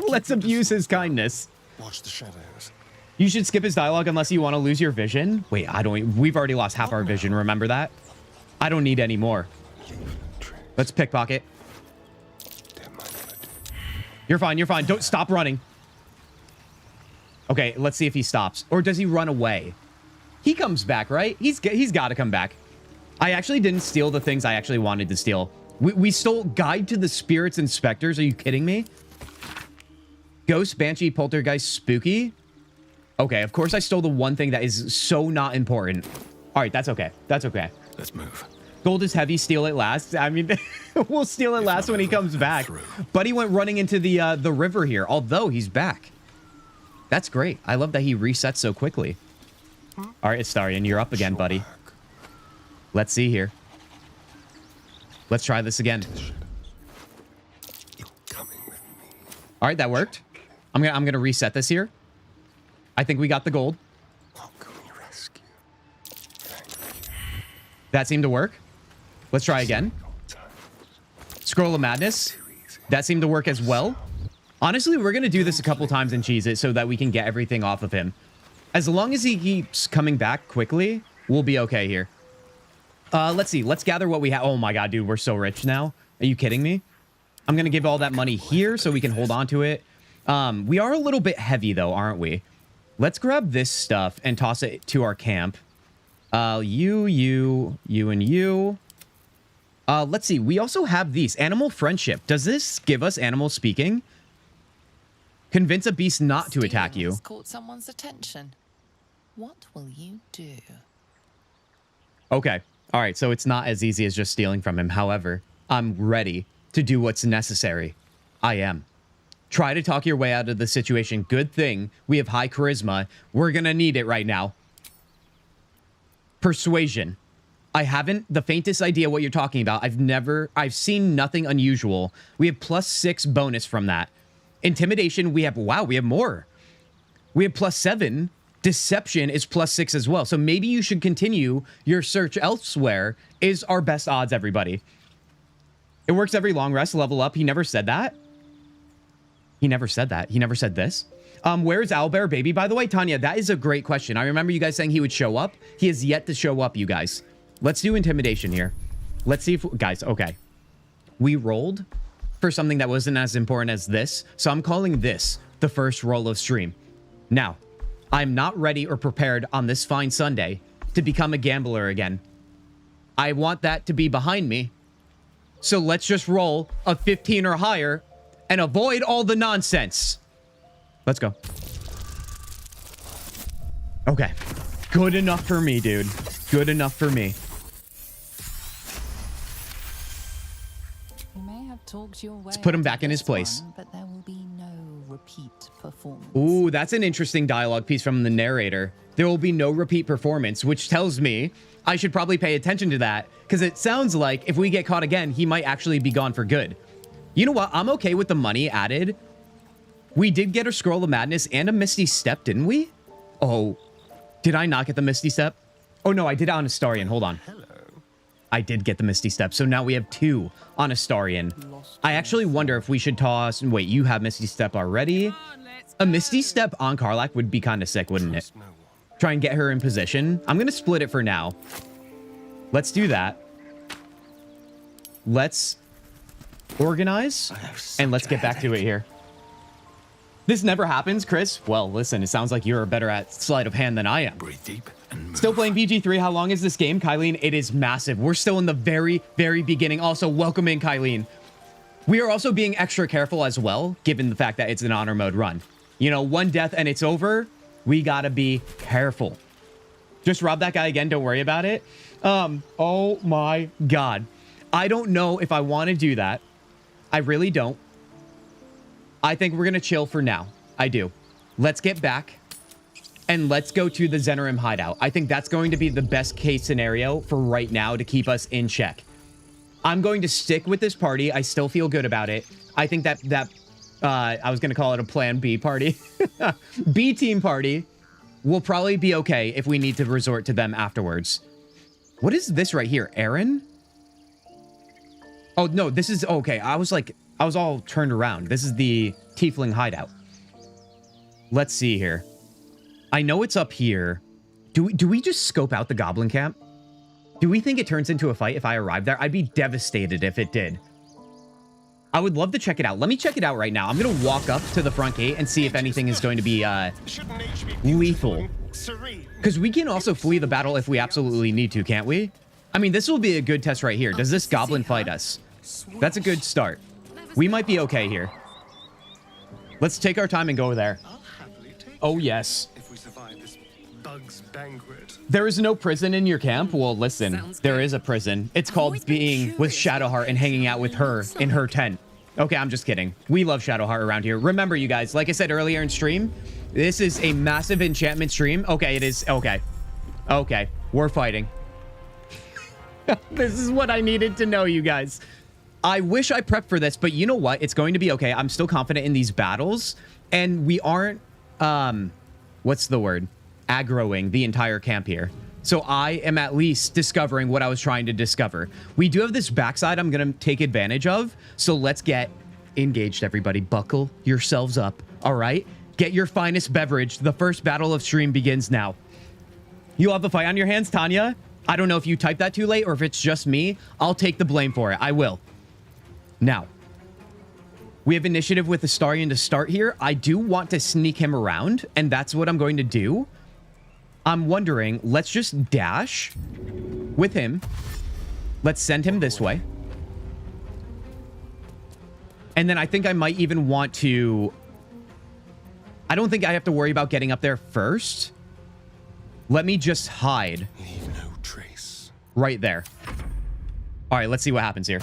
Let's abuse his kindness. Watch the shadows. You should skip his dialogue unless you want to lose your vision. Wait, we've already lost half our vision. Remember that? I don't need any more. Let's pickpocket. You're fine. You're fine. Don't stop running. Okay, let's see if he stops. Or does he run away? He comes back, right? He's got to come back. I actually didn't steal the things I actually wanted to steal. We stole Guide to the Spirits and Specters. Are you kidding me? Ghost, Banshee, Poltergeist, Spooky. Okay, of course I stole the one thing that is so not important. All right, that's okay. That's okay. Let's move. Gold is heavy. Steal it last. I mean, we'll steal it last when he comes back. But he went running into the river here, although he's back. That's great. I love that he resets so quickly. All right, Astarion, you're up again, buddy. Let's see here. Let's try this again. All right, that worked. I'm gonna reset this here. I think we got the gold. That seemed to work. Let's try again. Scroll of Madness. That seemed to work as well. Honestly, we're gonna do this a couple times and cheese it so that we can get everything off of him. As long as he keeps coming back quickly, we'll be okay here. Let's see. Let's gather what we have. Oh my god, dude, we're so rich now. Are you kidding me? I'm gonna give all that money here so we can hold on to it. We are a little bit heavy though, aren't we? Let's grab this stuff and toss it to our camp. You, and you. Let's see. We also have these. Animal friendship. Does this give us animal speaking? Convince a beast not to attack you. Has caught someone's attention. What will you do? Okay. All right. So it's not as easy as just stealing from him. However, I'm ready to do what's necessary. I am. Try to talk your way out of the situation. Good thing we have high charisma. We're going to need it right now. Persuasion. I haven't the faintest idea what you're talking about. I've seen nothing unusual. We have +6 bonus from that. Intimidation, we have more. We have +7. Deception is +6 as well. So maybe you should continue your search elsewhere is our best odds, everybody. It works every long rest, level up. He never said that. He never said that. He never said this. Where is Owlbear Baby, by the way? Tanya, that is a great question. I remember you guys saying he would show up. He has yet to show up, you guys. Let's do intimidation here. Let's see if... Guys, okay. We rolled for something that wasn't as important as this. So I'm calling this the first roll of stream. Now, I'm not ready or prepared on this fine Sunday to become a gambler again. I want that to be behind me. So let's just roll a 15 or higher and avoid all the nonsense. Let's go. Okay. Good enough for me, dude. Good enough for me. You may have talked your way. Let's put him back in his place. But there will be no repeat performance. Ooh, that's an interesting dialogue piece from the narrator. There will be no repeat performance, which tells me I should probably pay attention to that, because it sounds like if we get caught again, he might actually be gone for good. You know what? I'm okay with the money added. We did get a Scroll of Madness and a Misty Step, didn't we? Oh, did I not get the Misty Step? Oh, no, I did on Astarion. Hold on. I did get the Misty Step, so now we have 2 on Astarion. I actually wonder if we should toss... Wait, you have Misty Step already? A Misty Step on Karlach would be kind of sick, wouldn't it? Try and get her in position. I'm going to split it for now. Let's do that. Let's organize, and let's get back to it here. This never happens, Chris. Well, listen, it sounds like you're better at sleight of hand than I am. Breathe deep and move. Still playing BG3. How long is this game, Kylene? It is massive. We're still in the very, very beginning. Also, welcome in, Kylene. We are also being extra careful as well, given the fact that it's an honor mode run. You know, 1 death and it's over. We gotta be careful. Just rob that guy again. Don't worry about it. Oh my God. I don't know if I want to do that. I really don't. I think we're going to chill for now. I do. Let's get back and let's go to the Zenerim hideout. I think that's going to be the best case scenario for right now to keep us in check. I'm going to stick with this party. I still feel good about it. I think that I was going to call it a plan B party. B team party will probably be okay if we need to resort to them afterwards. What is this right here? Aaron? Oh, no, this is... Okay, I was all turned around. This is the Tiefling hideout. Let's see here. I know it's up here. Do we just scope out the Goblin camp? Do we think it turns into a fight if I arrive there? I'd be devastated if it did. I would love to check it out. Let me check it out right now. I'm going to walk up to the front gate and see if anything is going to be lethal. Because we can also flee the battle if we absolutely need to, can't we? I mean, this will be a good test right here. Does this goblin fight us? That's a good start. We might be okay here. Let's take our time and go there. Oh, yes. If we survive this bug's banquet. There is no prison in your camp? Well, listen, there is a prison. It's called being with Shadowheart and hanging out with her in her tent. Okay, I'm just kidding. We love Shadowheart around here. Remember, you guys, like I said earlier in stream, this is a massive enchantment stream. Okay, it is. Okay. Okay, we're fighting. This is what I needed to know, you guys. I wish I prepped for this, but you know what? It's going to be okay. I'm still confident in these battles, and we aren't, what's the word? Aggroing the entire camp here. So I am at least discovering what I was trying to discover. We do have this backside I'm going to take advantage of, so let's get engaged, everybody. Buckle yourselves up, all right? Get your finest beverage. The first battle of stream begins now. You'll have a fight on your hands, Tanya. I don't know if you typed that too late or if it's just me. I'll take the blame for it. I will. Now, we have initiative with Astarion to start here. I do want to sneak him around, and that's what I'm going to do. I'm wondering, let's just dash with him. Let's send him this way. And then I think I might even want to... I don't think I have to worry about getting up there first. Let me just hide. Leave no trace. Right there. All right, let's see what happens here.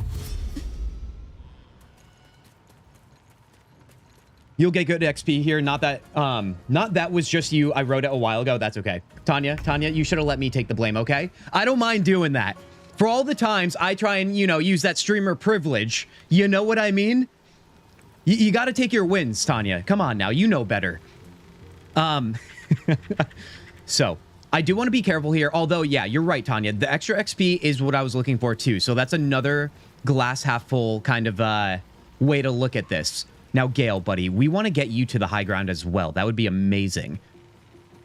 You'll get good XP here. Not that was just you. I wrote it a while ago. That's okay. Tanya, you should have let me take the blame, okay? I don't mind doing that. For all the times I try and, you know, use that streamer privilege. You know what I mean? You got to take your wins, Tanya. Come on now. You know better. So, I do want to be careful here. Although, yeah, you're right, Tanya. The extra XP is what I was looking for, too. So, that's another glass half full kind of way to look at this. Now, Gale, buddy, we want to get you to the high ground as well. That would be amazing.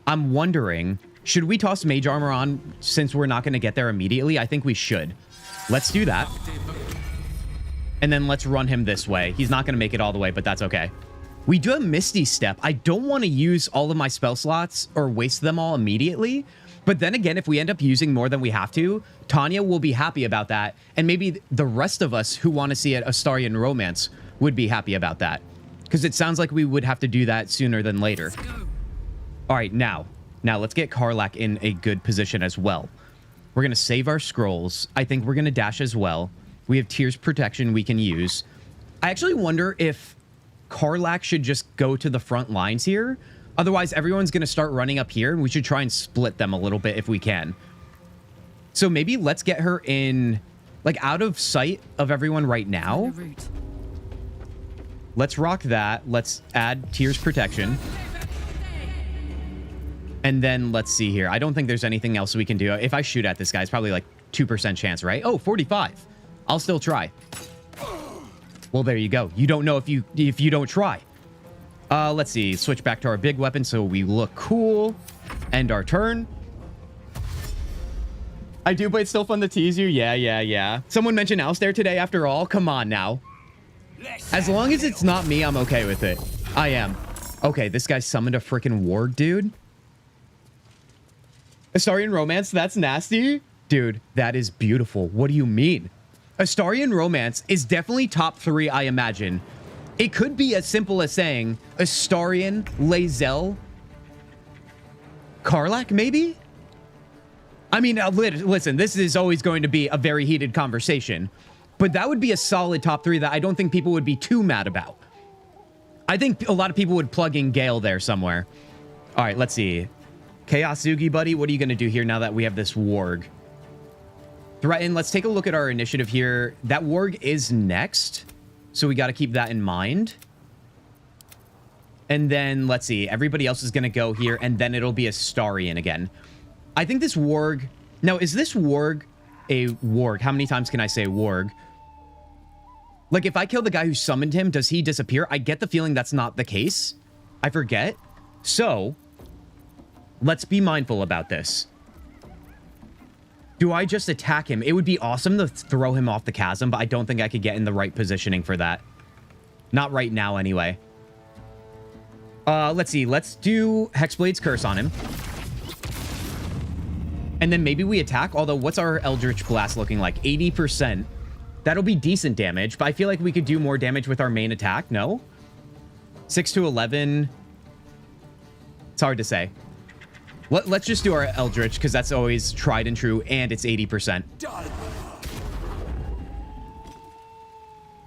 I'm wondering, should we toss mage armor on since we're not going to get there immediately? I think we should. Let's do that. And then let's run him this way. He's not going to make it all the way, but that's okay. We do have Misty Step. I don't want to use all of my spell slots or waste them all immediately. But then again, if we end up using more than we have to, Tanya will be happy about that. And maybe the rest of us who want to see it, Astarian Romance, would be happy about that. Because it sounds like we would have to do that sooner than later. All right, now let's get Karlach in a good position as well. We're going to save our scrolls. I think we're going to dash as well. We have Tears Protection we can use. I actually wonder if Karlach should just go to the front lines here. Otherwise, everyone's going to start running up here, and we should try and split them a little bit if we can. So maybe let's get her in, like, out of sight of everyone right now. Let's rock that. Let's add Tears Protection. And then let's see here. I don't think there's anything else we can do. If I shoot at this guy, it's probably like 2% chance, right? Oh, 45. I'll still try. Well, there you go. You don't know if you don't try. Let's see. Switch back to our big weapon so we look cool. End our turn. I do, but it's still fun to tease you. Yeah. Someone mentioned Alistair today after all. Come on now. As long as it's not me, I'm okay with it. I am. Okay, this guy summoned a freaking warg, dude. Astarian Romance, that's nasty. Dude, that is beautiful. What do you mean? Astarian Romance is definitely top 3, I imagine. It could be as simple as saying Astarian, Lae'zel, Karlach, maybe? I mean, listen, this is always going to be a very heated conversation. But that would be a solid top 3 that I don't think people would be too mad about. I think a lot of people would plug in Gale there somewhere. All right, let's see. Kintzugi, buddy, what are you going to do here now that we have this warg? Threaten. Let's take a look at our initiative here. That warg is next, so we got to keep that in mind. And then, let's see. Everybody else is going to go here, and then it'll be Astarian again. I think this warg... Now, is this warg a warg? How many times can I say warg? Like, if I kill the guy who summoned him, does he disappear? I get the feeling that's not the case. I forget. So, let's be mindful about this. Do I just attack him? It would be awesome to throw him off the chasm, but I don't think I could get in the right positioning for that. Not right now, anyway. Let's see. Let's do Hexblade's Curse on him. And then maybe we attack. Although, what's our Eldritch Blast looking like? 80%. That'll be decent damage, but I feel like we could do more damage with our main attack. No? 6 to 11. It's hard to say. Let's just do our Eldritch, because that's always tried and true, and it's 80%.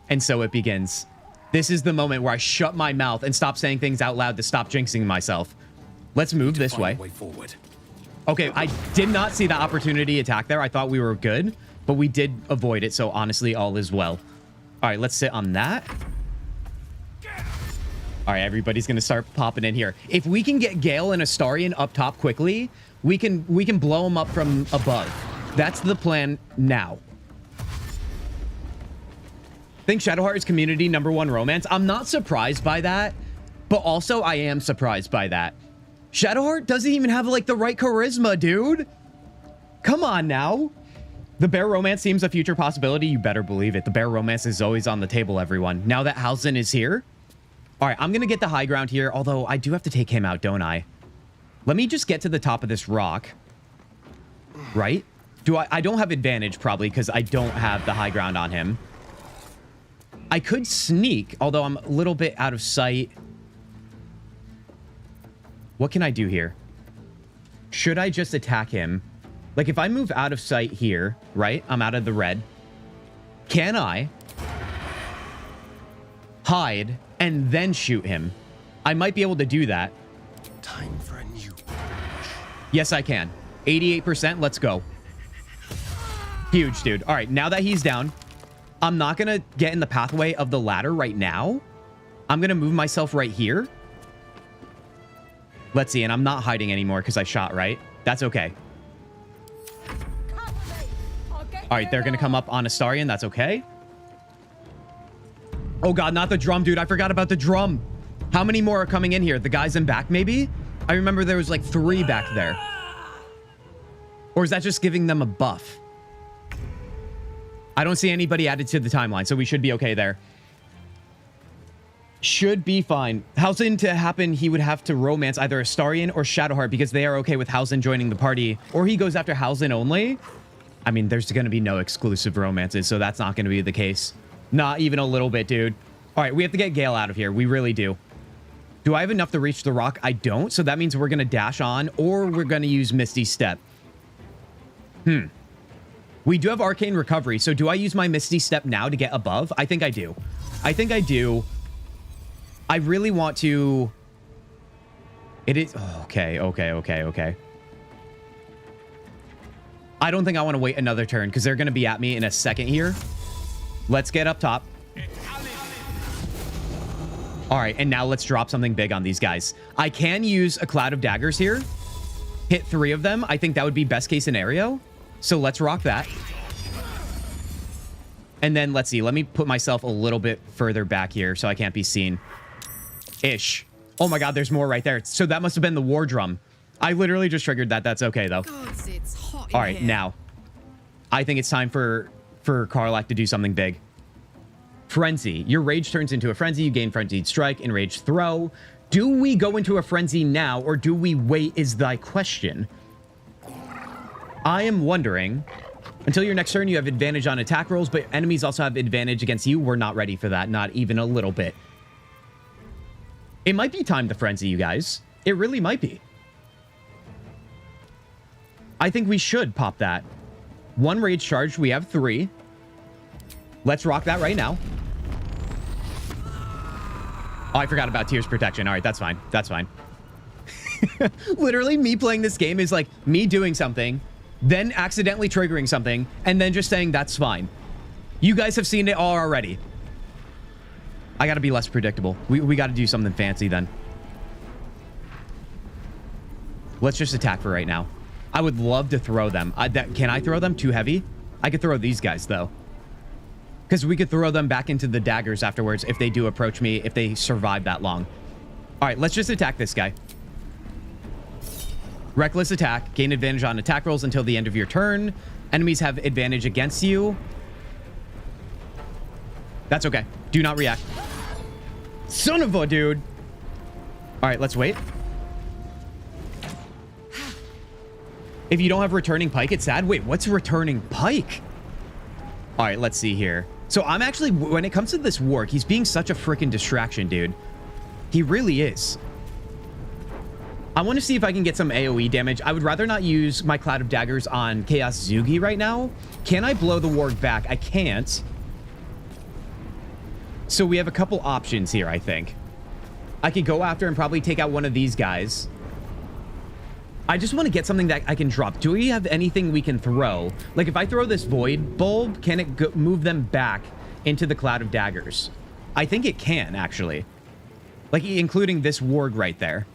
And so it begins. This is the moment where I shut my mouth and stop saying things out loud to stop jinxing myself. Let's move this way. Okay, I did not see the opportunity attack there. I thought we were good, but we did avoid it, so honestly, all is well. All right, let's sit on that. All right, everybody's going to start popping in here. If we can get Gale and Astarian up top quickly, we can blow them up from above. That's the plan now. Think Shadowheart is community #1 romance. I'm not surprised by that, but also I am surprised by that. Shadowheart doesn't even have, like, the right charisma, dude. Come on now. The bear romance seems a future possibility. You better believe it. The bear romance is always on the table, everyone. Now that Halsin is here. All right, I'm going to get the high ground here, although I do have to take him out, don't I? Let me just get to the top of this rock. Right? I don't have advantage probably because I don't have the high ground on him. I could sneak, although I'm a little bit out of sight. What can I do here? Should I just attack him? Like if I move out of sight here, right? I'm out of the red. Can I hide and then shoot him? I might be able to do that. Time for a new... Yes, I can. 88%. Let's go. Huge, dude. All right, now that he's down, I'm not going to get in the pathway of the ladder right now. I'm going to move myself right here. Let's see, and I'm not hiding anymore because I shot, right? That's okay. All right, they're going to come up on Astarion. That's okay. Oh, God, not the drum, dude. I forgot about the drum. How many more are coming in here? The guys in back, maybe? I remember there was like 3 back there. Or is that just giving them a buff? I don't see anybody added to the timeline, so we should be okay there. Should be fine. Housen to happen, he would have to romance either Astarion or Shadowheart because they are okay with Housen joining the party. Or he goes after Housen only. I mean, there's going to be no exclusive romances, so that's not going to be the case. Not even a little bit, dude. All right, we have to get Gale out of here. We really do. Do I have enough to reach the rock? I don't, so that means we're going to dash on or we're going to use Misty Step. We do have Arcane Recovery, so do I use my Misty Step now to get above? I think I do. I think I do. I really want to... It is... Oh, okay. I don't think I want to wait another turn because they're going to be at me in a second here. Let's get up top. All right, and now let's drop something big on these guys. I can use a Cloud of Daggers here. Hit 3 of them. I think that would be best case scenario. So let's rock that. And then let's see. Let me put myself a little bit further back here so I can't be seen. Ish. Oh my God, there's more right there. So that must have been the war drum. I literally just triggered that. That's okay, though. Gods, it's hot All right, now. I think it's time for Karlach to do something big. Frenzy. Your rage turns into a frenzy. You gain Frenzied Strike, Enraged Throw. Do we go into a frenzy now, or do we wait is thy question. I am wondering... Until your next turn, you have advantage on attack rolls, but enemies also have advantage against you. We're not ready for that. Not even a little bit. It might be time to frenzy, you guys. It really might be. I think we should pop that. 1 rage charge. We have 3. Let's rock that right now. Oh, I forgot about Tears Protection. All right, that's fine. That's fine. Literally, me playing this game is like me doing something, then accidentally triggering something, and then just saying that's fine. You guys have seen it all already. I got to be less predictable. We got to do something fancy then. Let's just attack for right now. I would love to throw them. Can I throw them? Too heavy? I could throw these guys, though. Because we could throw them back into the daggers afterwards if they do approach me, if they survive that long. All right, let's just attack this guy. Reckless attack. Gain advantage on attack rolls until the end of your turn. Enemies have advantage against you. That's okay. Do not react. Son of a dude. All right, let's wait. If you don't have returning pike, it's sad. Wait, what's returning pike? All right, let's see here. So I'm actually, when it comes to this warg, he's being such a freaking distraction, dude. He really is. I want to see if I can get some AoE damage. I would rather not use my Cloud of Daggers on Chaos Zugi right now. Can I blow the warg back? I can't. So we have a couple options here, I think. I could go after and probably take out one of these guys. I just want to get something that I can drop. Do we have anything we can throw? Like, if I throw this Void Bulb, can it move them back into the Cloud of Daggers? I think it can, actually. Like, including this warg right there.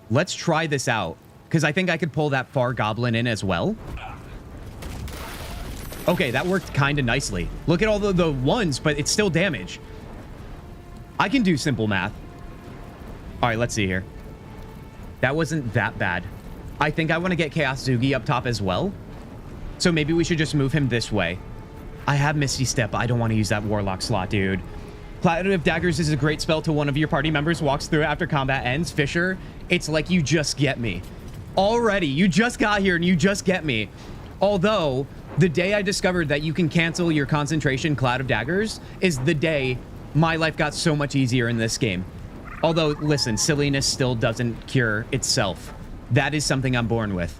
Let's try this out, because I think I could pull that Far Goblin in as well. Okay, that worked kind of nicely. Look at all the ones, but it's still damage. I can do simple math. All right, let's see here. That wasn't that bad. I think I want to get Chaos Zugi up top as well. So maybe we should just move him this way. I have Misty Step. I don't want to use that Warlock slot, dude. Cloud of Daggers is a great spell till one of your party members walks through it after combat ends. Fisher, it's like you just get me. Already, you just got here and you just get me. Although, the day I discovered that you can cancel your concentration Cloud of Daggers is the day my life got so much easier in this game. Although, listen, silliness still doesn't cure itself. That is something I'm born with.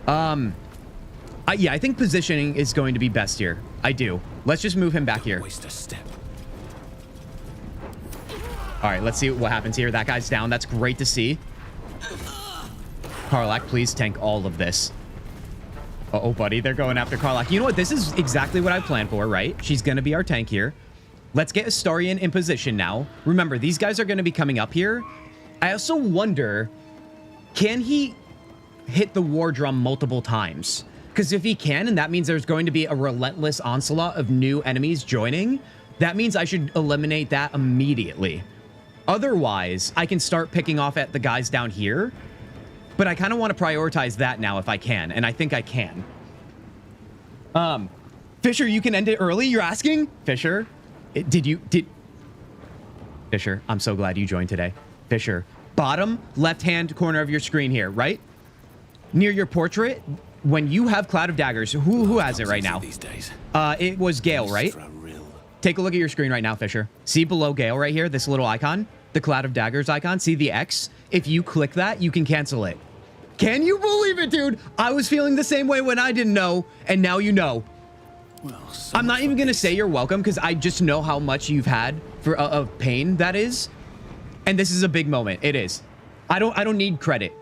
Yeah, I think positioning is going to be best here. I do. Let's just move him back here. Waste a step. All right, let's see what happens here. That guy's down. That's great to see. Karlach, please tank all of this. Uh-oh, buddy. They're going after Karlach. You know what? This is exactly what I planned for, right? She's going to be our tank here. Let's get Astarion in position now. Remember, these guys are going to be coming up here. I also wonder, can he hit the war drum multiple times? Because if he can, and that means there's going to be a relentless onslaught of new enemies joining, that means I should eliminate that immediately. Otherwise, I can start picking off at the guys down here. But I kind of want to prioritize that now if I can, and I think I can. Fisher, you can end it early, you're asking? Fisher, Fisher, I'm so glad you joined today. Fisher, bottom left-hand corner of your screen here, right? Near your portrait, when you have Cloud of Daggers, who has it right now? These days. It was Gale, right? Take a look at your screen right now, Fisher. See below Gale right here, this little icon? The Cloud of Daggers icon? See the X? If you click that, you can cancel it. Can you believe it, dude? I was feeling the same way when I didn't know, and now you know. Well, I'm not even going to say you're welcome, because I just know how much you've had for of pain that is. And this is a big moment. It is. I don't need credit.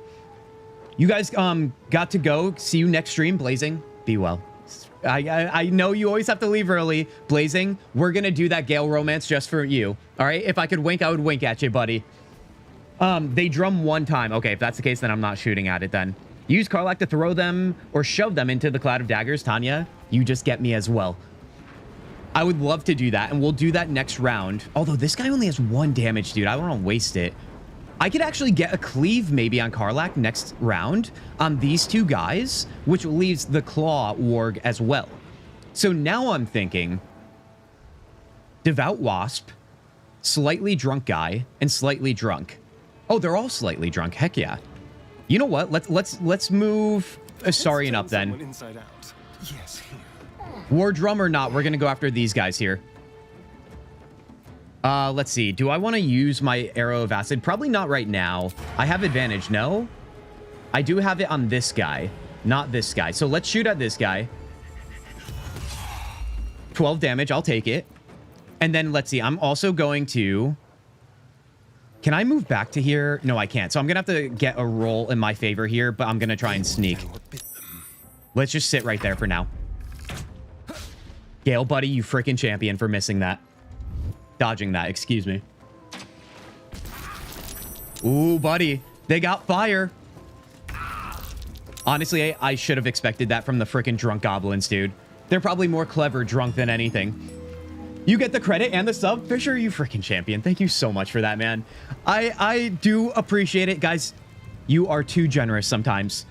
You guys got to go. See you next stream, Blazing. Be well. I know you always have to leave early. Blazing, we're going to do that Gale romance just for you. All right? If I could wink, I would wink at you, buddy. They drum one time. Okay, if that's the case, then I'm not shooting at it then. Use Karlach to throw them or shove them into the Cloud of Daggers. Tanya, you just get me as well. I would love to do that, and we'll do that next round. Although this guy only has 1 damage, dude. I don't want to waste it. I could actually get a cleave maybe on Karlach next round on these 2 guys, which leaves the Claw Warg as well. So now I'm thinking Devout Wasp, Slightly Drunk Guy, and Slightly Drunk. Oh, they're all slightly drunk. Heck yeah. You know what? Let's move Astarion up then. Inside out. Yes, here. War Drum or not, we're going to go after these guys here. Let's see. Do I want to use my Arrow of Acid? Probably not right now. I have advantage, no? I do have it on this guy, not this guy. So let's shoot at this guy. 12 damage. I'll take it. And then let's see. I'm also going to... Can I move back to here? No, I can't. So I'm going to have to get a roll in my favor here, but I'm going to try and sneak. Let's just sit right there for now. Gale, buddy, you freaking champion for missing that. Dodging that, excuse me. Ooh, buddy. They got fire. Honestly, I should have expected that from the freaking drunk goblins, dude. They're probably more clever drunk than anything. You get the credit and the sub. Fisher, you freaking champion. Thank you so much for that, man. I do appreciate it. Guys, you are too generous sometimes.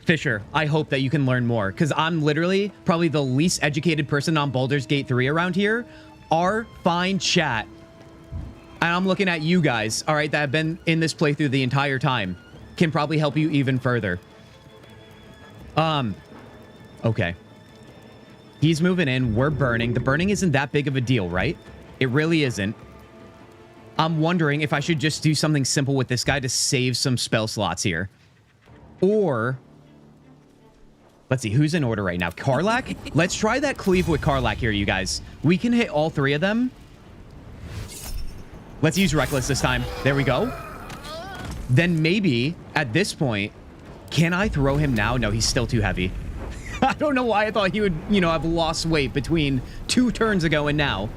Fisher, I hope that you can learn more, because I'm literally probably the least educated person on Baldur's Gate 3 around here. Our fine chat, and I'm looking at you guys, all right, that have been in this playthrough the entire time, can probably help you even further. Okay. He's moving in. We're burning. The burning isn't that big of a deal, right? It really isn't. I'm wondering if I should just do something simple with this guy to save some spell slots here. Or... let's see, who's in order right now? Karlach? Let's try that cleave with Karlach here, you guys. We can hit all 3 of them. Let's use Reckless this time. There we go. Then maybe, at this point, can I throw him now? No, he's still too heavy. I don't know why I thought he would, you know, have lost weight between 2 turns ago and now.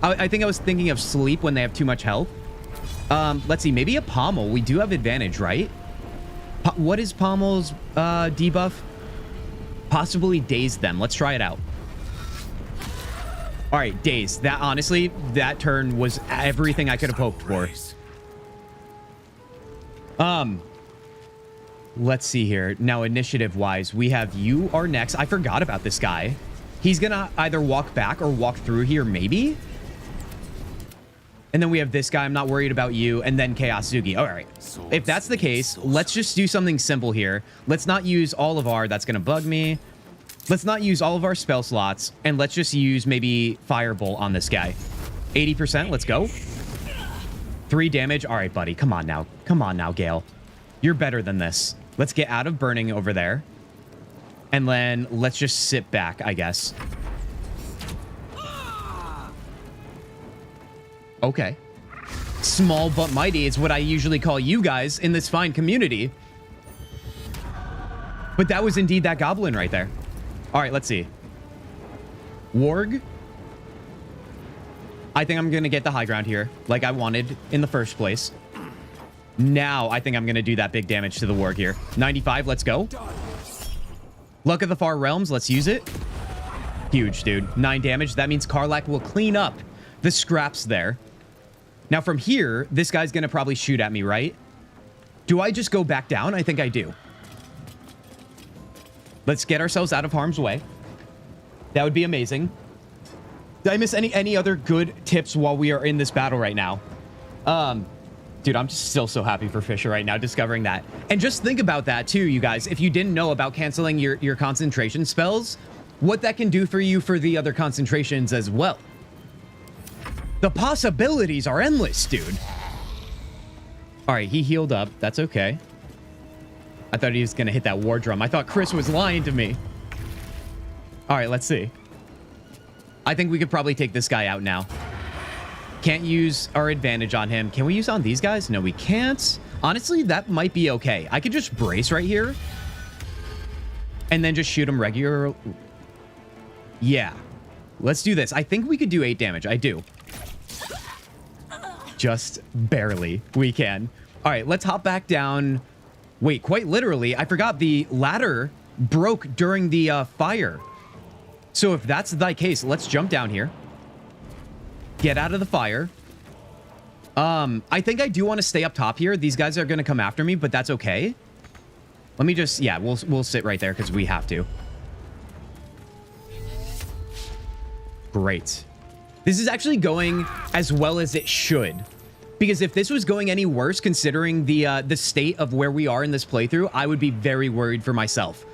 I think I was thinking of sleep when they have too much health. Let's see, maybe a pommel. We do have advantage, right? What is pommel's debuff? Possibly daze them. Let's try it out. All right, daze. That, honestly, that turn was everything I could have hoped for. Let's see here. Now, initiative-wise, we have you are next. I forgot about this guy. He's gonna either walk back or walk through here, maybe. And then we have this guy. I'm not worried about you. And then Kintzugi. All right. If that's the case, let's just do something simple here. Let's not use all of our... That's going to bug me. Let's not use all of our spell slots. And let's just use maybe Firebolt on this guy. 80%. Let's go. 3 damage. All right, buddy. Come on now. Come on now, Gale. You're better than this. Let's get out of burning over there. And then let's just sit back, I guess. Okay. Small but mighty is what I usually call you guys in this fine community. But that was indeed that goblin right there. All right, let's see. Warg. I think I'm going to get the high ground here, like I wanted in the first place. Now, I think I'm going to do that big damage to the Warg here. 95, let's go. Luck of the Far Realms, let's use it. Huge, dude. 9 damage. That means Karlach will clean up the scraps there. Now, from here, this guy's going to probably shoot at me, right? Do I just go back down? I think I do. Let's get ourselves out of harm's way. That would be amazing. Did I miss any other good tips while we are in this battle right now? Dude, I'm just still so happy for Fisher right now, discovering that. And just think about that, too, you guys. If you didn't know about canceling your concentration spells, what that can do for you for the other concentrations as well. The possibilities are endless, dude. All right, he healed up. That's okay. I thought he was going to hit that war drum. I thought Chris was lying to me. All right, let's see. I think we could probably take this guy out now. Can't use our advantage on him. Can we use on these guys? No, we can't. Honestly, that might be okay. I could just brace right here. And then just shoot him regular. Yeah. Let's do this. I think we could do 8 damage. I do. Just barely. We can. All right, let's hop back down. Wait, quite literally, I forgot the ladder broke during the fire. So if that's the case, let's jump down here. Get out of the fire. I think I do want to stay up top here. These guys are going to come after me, but that's okay. Let me just... Yeah, we'll sit right there because we have to. Great. This is actually going as well as it should. Because if this was going any worse, considering the state of where we are in this playthrough, I would be very worried for myself.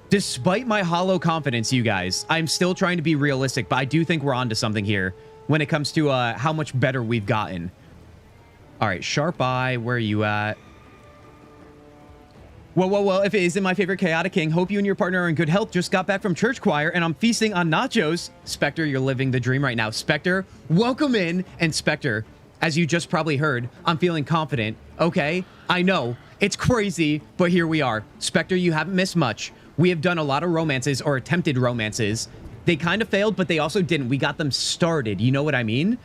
Despite my hollow confidence, you guys, I'm still trying to be realistic, but I do think we're onto something here when it comes to how much better we've gotten. All right, Sharp Eye, where are you at? Well, if it isn't my favorite Chaotic King, hope you and your partner are in good health. Just got back from church choir, and I'm feasting on nachos. Spectre, you're living the dream right now. Spectre, welcome in. And Spectre, as you just probably heard, I'm feeling confident. Okay, I know, it's crazy, but here we are. Spectre, you haven't missed much. We have done a lot of romances, or attempted romances. They kind of failed, but they also didn't. We got them started, you know what I mean?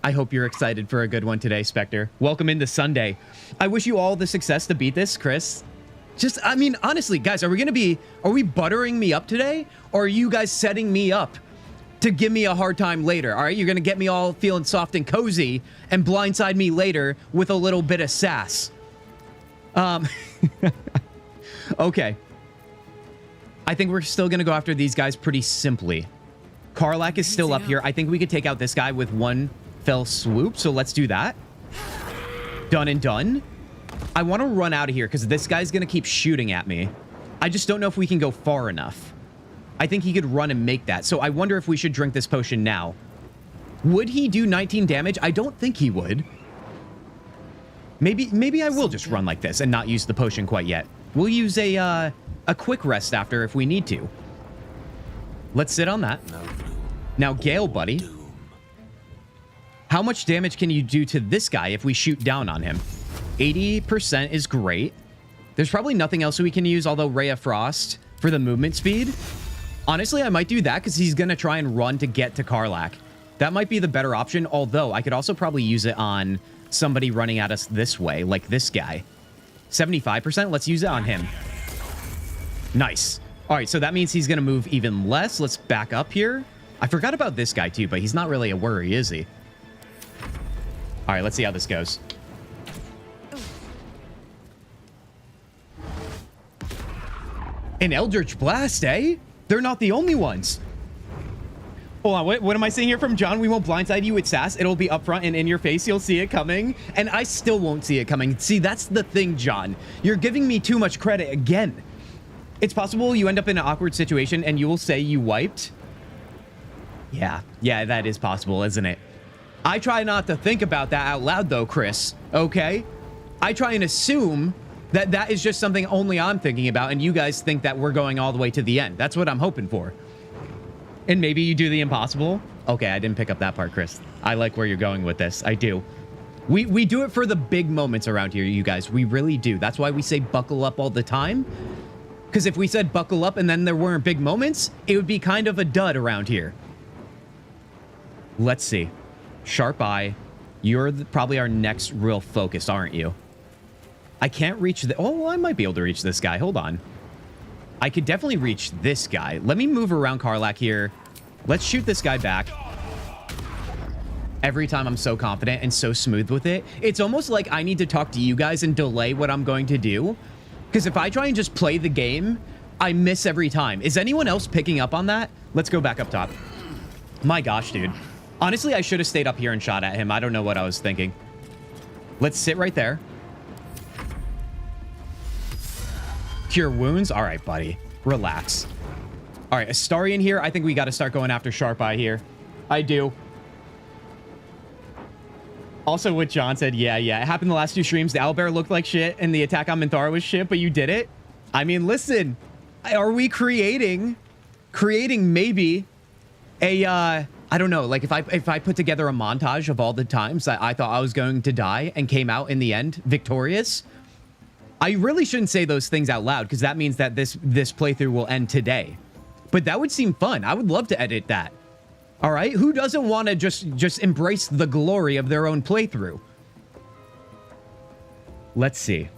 I hope you're excited for a good one today, Spectre. Welcome into Sunday. I wish you all the success to beat this, Chris. Just, I mean, honestly, guys, are we buttering me up today? Or are you guys setting me up to give me a hard time later? All right, you're going to get me all feeling soft and cozy and blindside me later with a little bit of sass. Okay. I think we're still going to go after these guys pretty simply. Karlach is still up here. I think we could take out this guy with one fell swoop, so let's do that. Done and done. I want to run out of here because this guy's going to keep shooting at me. I just don't know if we can go far enough. I think he could run and make that, so I wonder if we should drink this potion now. Would he do 19 damage? I don't think he would. Maybe I will just run like this and not use the potion quite yet. We'll use a quick rest after if we need to. Let's sit on that. Now, Gale, buddy. How much damage can you do to this guy if we shoot down on him? 80% is great. There's probably nothing else we can use, although Ray of Frost for the movement speed. Honestly, I might do that because he's going to try and run to get to Karlach. That might be the better option, although I could also probably use it on somebody running at us this way, like this guy. 75%? Let's use it on him. Nice. All right, so that means he's going to move even less. Let's back up here. I forgot about this guy, too, but he's not really a worry, is he? All right, let's see how this goes. An Eldritch Blast, eh? They're not the only ones. Hold on, what am I saying here from John? We won't blindside you with sass. It'll be upfront and in your face. You'll see it coming. And I still won't see it coming. See, that's the thing, John. You're giving me too much credit again. It's possible you end up in an awkward situation and you will say you wiped. Yeah, that is possible, isn't it? I try not to think about that out loud, though, Chris. Okay? I try and assume that that is just something only I'm thinking about, and you guys think that we're going all the way to the end. That's what I'm hoping for. And maybe you do the impossible. Okay, I didn't pick up that part, Chris. I like where you're going with this. I do. We do it for the big moments around here, you guys. We really do. That's why we say buckle up all the time. Because if we said buckle up and then there weren't big moments, it would be kind of a dud around here. Let's see. Sharp Eye. You're probably our next real focus, aren't you? I can't reach the... Oh, I might be able to reach this guy. Hold on. I could definitely reach this guy. Let me move around Karlach here. Let's shoot this guy back. Every time I'm so confident and so smooth with it. It's almost like I need to talk to you guys and delay what I'm going to do. Because if I try and just play the game, I miss every time. Is anyone else picking up on that? Let's go back up top. My gosh, dude. Honestly, I should have stayed up here and shot at him. I don't know what I was thinking. Let's sit right there. Cure wounds. All right, buddy. Relax. All right, Astarion here. I think we got to start going after Sharp Eye here. I do. Also, what John said, yeah. It happened the last 2 streams. The owlbear looked like shit, and the attack on Minthara was shit, but you did it. I mean, listen. Are we creating maybe a, I don't know, like if I put together a montage of all the times that I thought I was going to die and came out in the end victorious? I really shouldn't say those things out loud because that means that this playthrough will end today. But that would seem fun. I would love to edit that. All right? Who doesn't want to just embrace the glory of their own playthrough? Let's see.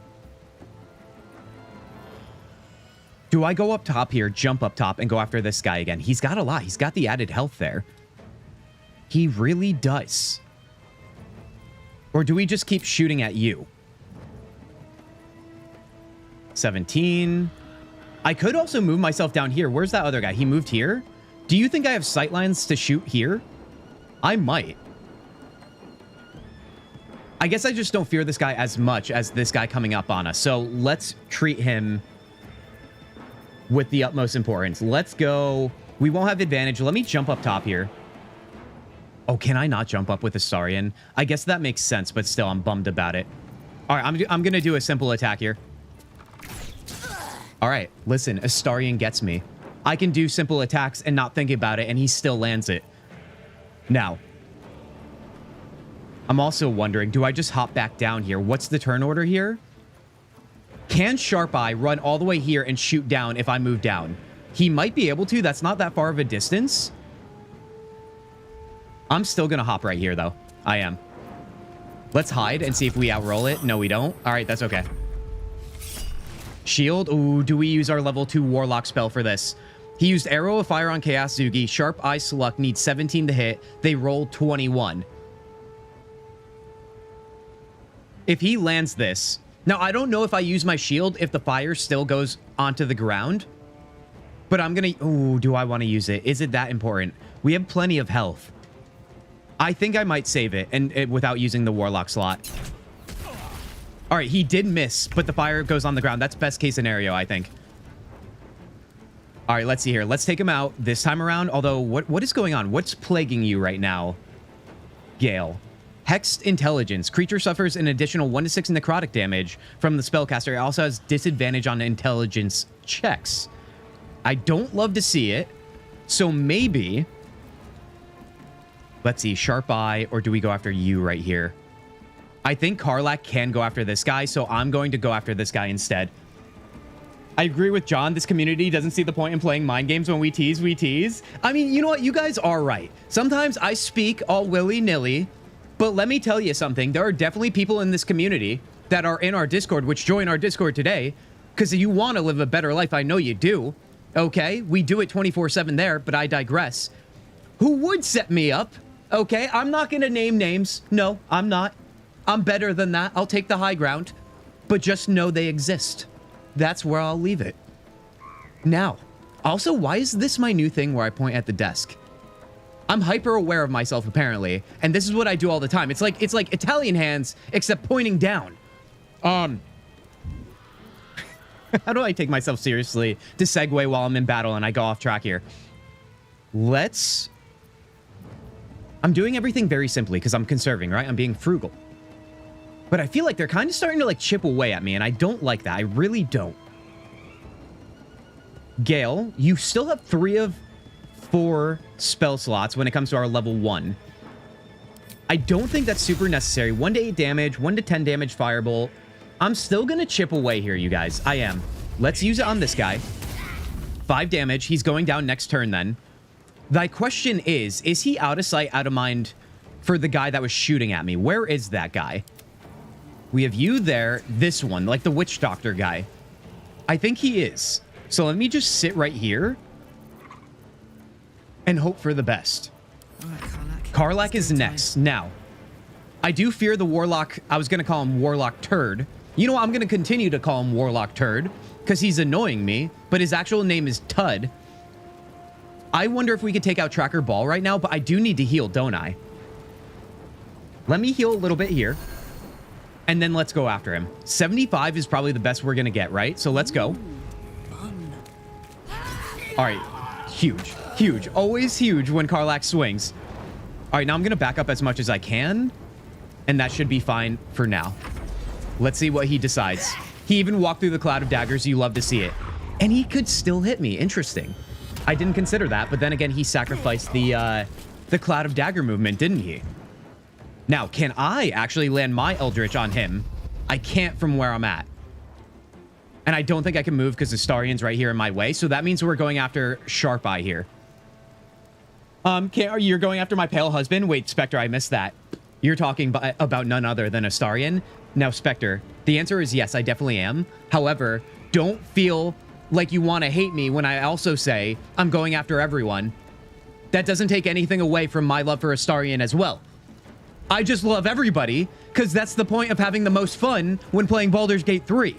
Do I go up top here, jump up top, and go after this guy again? He's got a lot. He's got the added health there. He really does. Or do we just keep shooting at you? 17. I could also move myself down here. Where's that other guy? He moved here? Do you think I have sightlines to shoot here? I might. I guess I just don't fear this guy as much as this guy coming up on us. So let's treat him with the utmost importance. Let's go. We won't have advantage. Let me jump up top here. Oh, can I not jump up with Astarion? I guess that makes sense, but still, I'm bummed about it. All right, I'm going to do a simple attack here. All right, listen, Astarion gets me. I can do simple attacks and not think about it, and he still lands it. Now, I'm also wondering, do I just hop back down here? What's the turn order here? Can Sharp Eye run all the way here and shoot down if I move down? He might be able to. That's not that far of a distance. I'm still going to hop right here, though. I am. Let's hide and see if we outroll it. No, we don't. All right, that's okay. Shield. Ooh, do we use our level 2 Warlock spell for this? He used Arrow of Fire on Kintzugi. Sharp Eye Sluck needs 17 to hit. They rolled 21. If he lands this... Now, I don't know if I use my shield if the fire still goes onto the ground. But I'm going to... Ooh, do I want to use it? Is it that important? We have plenty of health. I think I might save it and without using the Warlock slot. All right, he did miss, but the fire goes on the ground. That's best case scenario, I think. All right, let's see here. Let's take him out this time around. Although, what is going on? What's plaguing you right now, Gale? Hexed Intelligence. Creature suffers an additional 1 to 6 necrotic damage from the spellcaster. It also has disadvantage on intelligence checks. I don't love to see it. So maybe... Let's see, Sharp Eye, or do we go after you right here? I think Karlach can go after this guy, so I'm going to go after this guy instead. I agree with John. This community doesn't see the point in playing mind games. When we tease, we tease. I mean, you know what? You guys are right. Sometimes I speak all willy-nilly, but let me tell you something. There are definitely people in this community that are in our Discord, which join our Discord today, because you want to live a better life. I know you do. Okay? We do it 24/7 there, but I digress. Who would set me up? Okay? I'm not going to name names. No, I'm not. I'm better than that. I'll take the high ground. But just know they exist. That's where I'll leave it. Now, also, why is this my new thing where I point at the desk? I'm hyper aware of myself, apparently, and this is what I do all the time. It's like Italian hands, except pointing down. How do I take myself seriously to segue while I'm in battle and I go off track here? I'm doing everything very simply because I'm conserving, right? I'm being frugal. But I feel like they're kind of starting to like chip away at me, and I don't like that. I really don't. Gale, you still have 3 of 4 spell slots when it comes to our level 1. I don't think that's super necessary. 1 to 8 damage, 1 to 10 damage firebolt. I'm still going to chip away here, you guys. I am. Let's use it on this guy. 5 damage. He's going down next turn then. The question is he out of sight, out of mind for the guy that was shooting at me? Where is that guy? We have you there. This one, like the witch doctor guy. I think he is. So let me just sit right here and hope for the best. Karlach is next. Now, I do fear the Warlock. I was going to call him Warlock Turd. You know what? I'm going to continue to call him Warlock Turd because he's annoying me, but his actual name is Tud. I wonder if we could take out Tracker Ball right now, but I do need to heal, don't I? Let me heal a little bit here, and then let's go after him. 75 is probably the best we're going to get, right? So let's go. All right. Huge. Huge. Always huge when Karlach swings. All right, now I'm going to back up as much as I can, and that should be fine for now. Let's see what he decides. He even walked through the cloud of daggers. You love to see it. And he could still hit me. Interesting. I didn't consider that, but then again, he sacrificed the cloud of dagger movement, didn't he? Now, can I actually land my Eldritch on him? I can't from where I'm at. And I don't think I can move because Astarion's right here in my way. So that means we're going after Sharp Eye here. You're going after my pale husband? Wait, Spectre, I missed that. You're talking about none other than Astarion. Now, Spectre, the answer is yes, I definitely am. However, don't feel like you want to hate me when I also say I'm going after everyone. That doesn't take anything away from my love for Astarion as well. I just love everybody because that's the point of having the most fun when playing Baldur's Gate 3.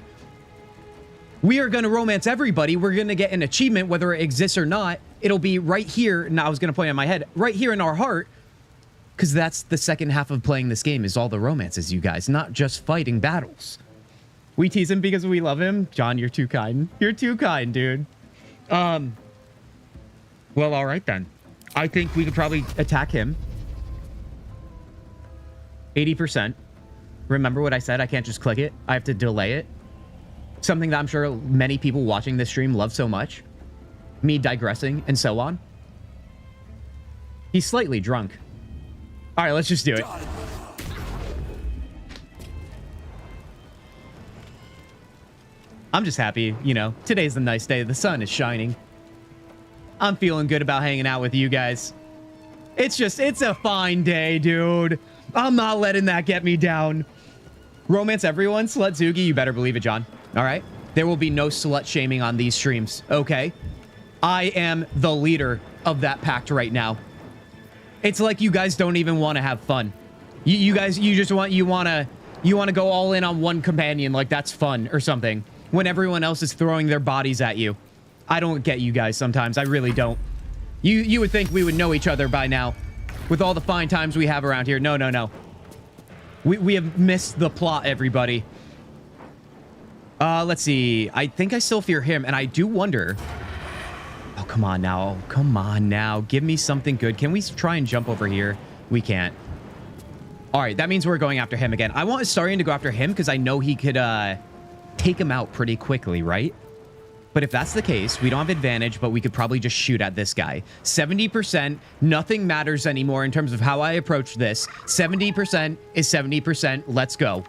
We are going to romance everybody. We're going to get an achievement, whether it exists or not. It'll be right here. Now, I was going to point on my head. Right here in our heart. Because that's the second half of playing this game is all the romances, you guys. Not just fighting battles. We tease him because we love him. John, you're too kind. You're too kind, dude. Well, all right, then. I think we could probably attack him. 80%. Remember what I said? I can't just click it. I have to delay it. Something that I'm sure many people watching this stream love so much. Me digressing and so on. He's slightly drunk. All right, let's just do it. I'm just happy, you know, today's a nice day. The sun is shining. I'm feeling good about hanging out with you guys. It's a fine day, dude. I'm not letting that get me down. Romance everyone, Slutzugi, you better believe it, John. All right? There will be no slut shaming on these streams, okay? I am the leader of that pact right now. It's like you guys don't even want to have fun. You guys, you want to go all in on one companion like that's fun or something when everyone else is throwing their bodies at you. I don't get you guys sometimes. I really don't. You would think we would know each other by now with all the fine times we have around here. No, no, no. We have missed the plot, everybody. Let's see. I think I still fear him, and I do wonder... Oh, come on now. Come on now. Give me something good. Can we try and jump over here? We can't. All right, that means we're going after him again. I want Astarion to go after him because I know he could take him out pretty quickly, right? But if that's the case, we don't have advantage, but we could probably just shoot at this guy. 70%, nothing matters anymore in terms of how I approach this. 70% is 70%. Let's go.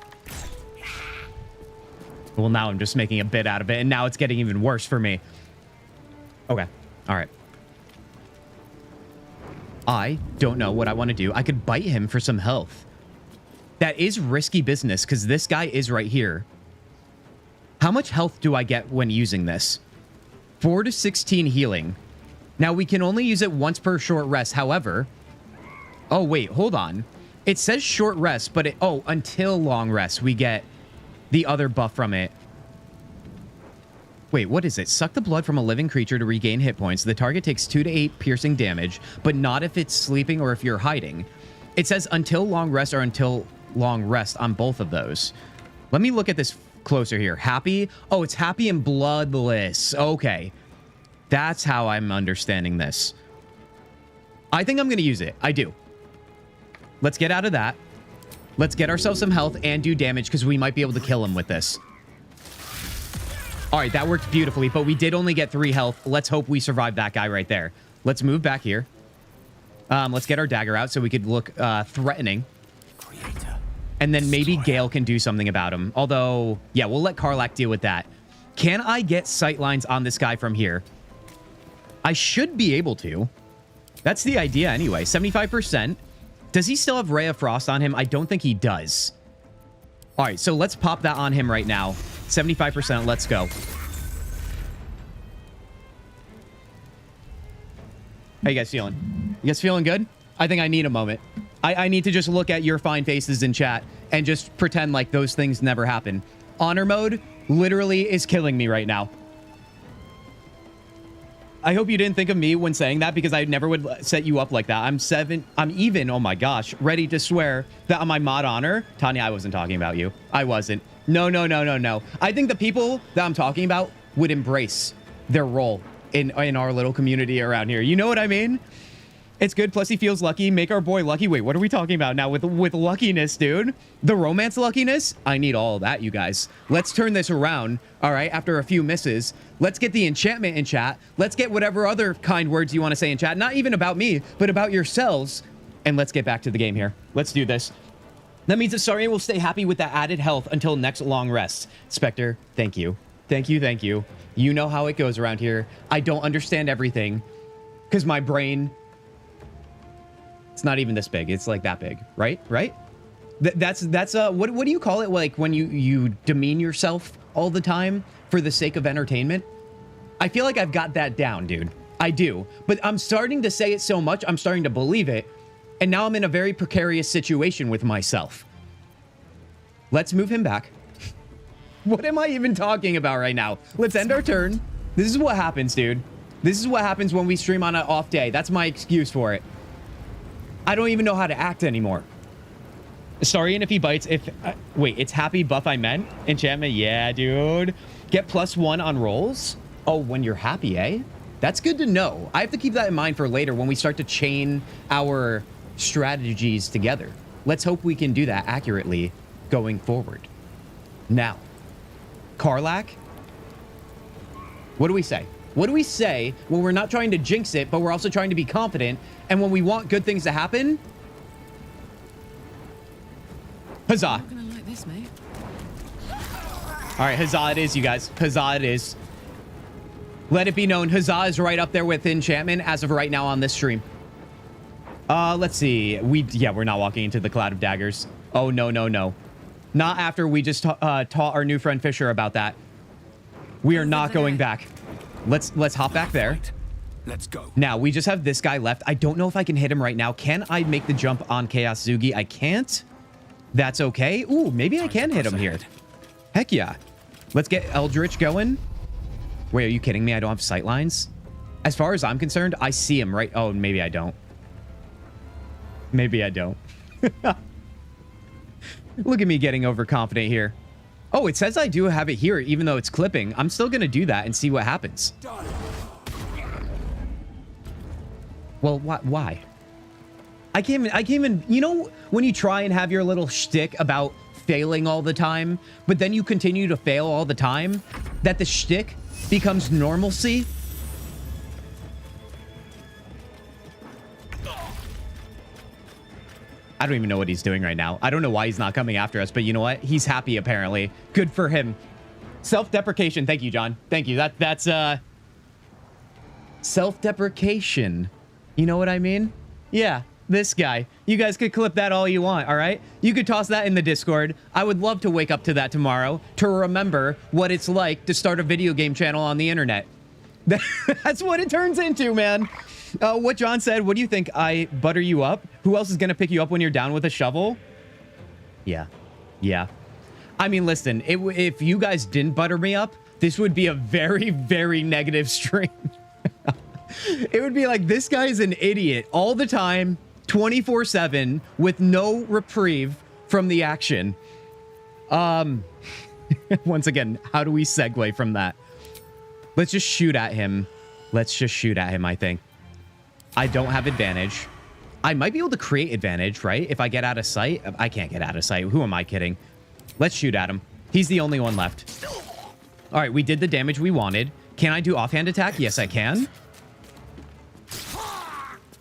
Well, now I'm just making a bit out of it, and now it's getting even worse for me. Okay. All right. I don't know what I want to do. I could bite him for some health. That is risky business because this guy is right here. How much health do I get when using this? 4 to 16 healing. Now, we can only use it once per short rest. However... Oh, wait. Hold on. It says short rest, but until long rest, we get the other buff from it. Wait, what is it? Suck the blood from a living creature to regain hit points. The target takes 2 to 8 piercing damage, but not if it's sleeping or if you're hiding. It says until long rest or until long rest on both of those. Let me look at this closer here. Happy? Oh, it's happy and bloodless. Okay. That's how I'm understanding this. I think I'm going to use it. I do. Let's get out of that. Let's get ourselves some health and do damage because we might be able to kill him with this. All right, that worked beautifully, but we did only get 3 health. Let's hope we survive that guy right there. Let's move back here. Let's get our dagger out so we could look threatening. And then maybe Gale can do something about him. Although, yeah, we'll let Karlach deal with that. Can I get sight lines on this guy from here? I should be able to. That's the idea anyway. 75%. Does he still have Ray of Frost on him? I don't think he does. All right, so let's pop that on him right now. 75%. Let's go. How you guys feeling? You guys feeling good? I think I need a moment. I need to just look at your fine faces in chat and just pretend like those things never happen. Honor mode literally is killing me right now. I hope you didn't think of me when saying that because I never would set you up like that. I'm even, oh my gosh, ready to swear that on my mod honor. Tanya, I wasn't talking about you. I wasn't. No. I think the people that I'm talking about would embrace their role in our little community around here. You know what I mean? It's good. Plus he feels lucky. Make our boy lucky. Wait, what are we talking about now with luckiness, dude? The romance luckiness? I need all of that, you guys. Let's turn this around. All right, after a few misses, let's get the enchantment in chat. Let's get whatever other kind words you want to say in chat. Not even about me, but about yourselves. And let's get back to the game here. Let's do this. That means Astarion will stay happy with that added health until next long rest. Spectre, thank you. Thank you. You know how it goes around here. I don't understand everything because my brain... It's not even this big. It's like that big, right? That's what do you call it? Like when you demean yourself all the time for the sake of entertainment? I feel like I've got that down, dude. I do. But I'm starting to say it so much, I'm starting to believe it. And now I'm in a very precarious situation with myself. Let's move him back. What am I even talking about right now? Let's end our turn. This is what happens, dude. This is what happens when we stream on an off day. That's my excuse for it. I don't even know how to act anymore. Astarion, if he bites, wait, it's happy buff I meant? Enchantment, yeah, dude. Get +1 on rolls? Oh, when you're happy, eh? That's good to know. I have to keep that in mind for later when we start to chain our strategies together. Let's hope we can do that accurately going forward. Now, Karlach, what do we say? What do we say when we're not trying to jinx it, but we're also trying to be confident, and when we want good things to happen? Huzzah. I'm not gonna like this, mate. All right, huzzah it is, you guys. Huzzah it is. Let it be known, huzzah is right up there with enchantment as of right now on this stream. Let's see. We're not walking into the cloud of daggers. Oh, no. Not after we just taught our new friend Fisher about that. We are not going back. Let's hop back there. Let's go. Now, we just have this guy left. I don't know if I can hit him right now. Can I make the jump on Kintzugi? I can't. That's okay. Ooh, maybe I can hit him here. Heck yeah. Let's get Eldritch going. Wait, are you kidding me? I don't have sight lines? As far as I'm concerned, I see him right... Oh, maybe I don't. Maybe I don't. Look at me getting overconfident here. Oh, it says I do have it here, even though it's clipping. I'm still going to do that and see what happens. Well, why? I can't even, you know, when you try and have your little shtick about failing all the time, but then you continue to fail all the time, that the shtick becomes normalcy? I don't even know what he's doing right now. I don't know why he's not coming after us, but you know what? He's happy, apparently. Good for him. Self-deprecation. Thank you, John. Thank you. That's self-deprecation. You know what I mean? Yeah, this guy. You guys could clip that all you want, all right? You could toss that in the Discord. I would love to wake up to that tomorrow to remember what it's like to start a video game channel on the internet. That's what it turns into, man. What John said, what do you think? I butter you up? Who else is going to pick you up when you're down with a shovel? Yeah. I mean, listen, if you guys didn't butter me up, this would be a very, very negative stream. It would be like, this guy's an idiot all the time, 24/7, with no reprieve from the action. Once again, how do we segue from that? Let's just shoot at him. Let's just shoot at him, I think. I don't have advantage. I might be able to create advantage, right? If I get out of sight. I can't get out of sight. Who am I kidding? Let's shoot at him. He's the only one left. All right, we did the damage we wanted. Can I do offhand attack? Yes, I can.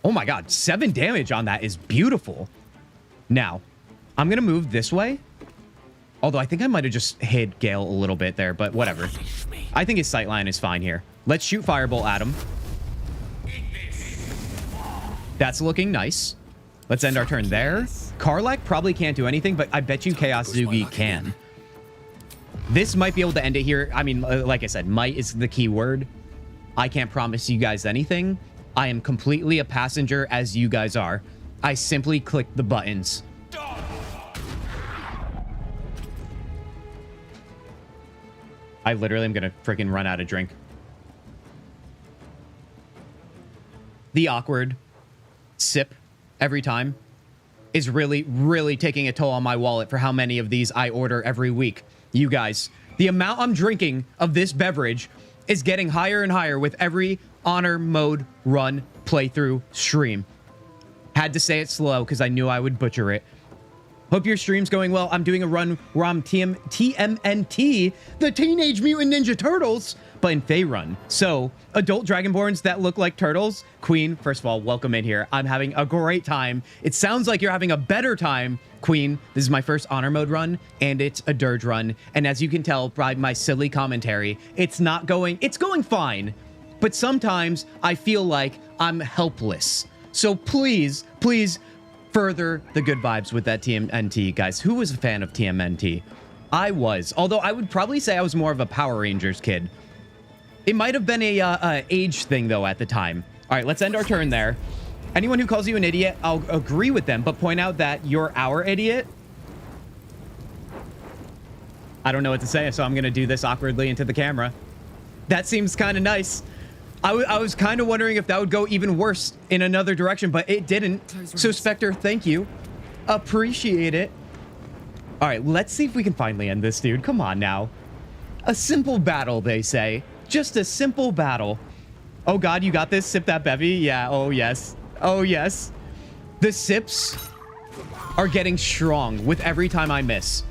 Oh my god, 7 damage on that is beautiful. Now, I'm going to move this way. Although I think I might have just hit Gale a little bit there, but whatever. I think his sightline is fine here. Let's shoot Firebolt at him. That's looking nice. Let's end our turn there. Karlach probably can't do anything, but I bet you Chaos Zugi can. This might be able to end it here. I mean, like I said, might is the key word. I can't promise you guys anything. I am completely a passenger as you guys are. I simply click the buttons. I literally am going to freaking run out of drink. The awkward sip every time is really, really taking a toll on my wallet for how many of these I order every week. You guys, the amount I'm drinking of this beverage is getting higher and higher with every honor mode run playthrough stream. Had to say it slow because I knew I would butcher it. Hope your stream's going well. I'm doing a run where I'm TMNT, the Teenage Mutant Ninja Turtles, but in Faerun. So, adult Dragonborns that look like turtles. Queen, first of all, welcome in here. I'm having a great time. It sounds like you're having a better time, Queen. This is my first honor mode run, and it's a Durge run. And as you can tell by my silly commentary, it's going fine. But sometimes I feel like I'm helpless. So please, please further the good vibes with that TMNT, guys. Who was a fan of TMNT? I was. Although I would probably say I was more of a Power Rangers kid. It might have been a age thing, though, at the time. All right, let's end our turn there. Anyone who calls you an idiot, I'll agree with them, but point out that you're our idiot. I don't know what to say, so I'm going to do this awkwardly into the camera. That seems kind of nice. I was kind of wondering if that would go even worse in another direction, but it didn't. So, Spectre, thank you. Appreciate it. All right, let's see if we can finally end this, dude. Come on now. A simple battle, they say. Just a simple battle. Oh, God, you got this? Sip that bevy? Yeah, oh, yes. Oh, yes. The sips are getting strong with every time I miss.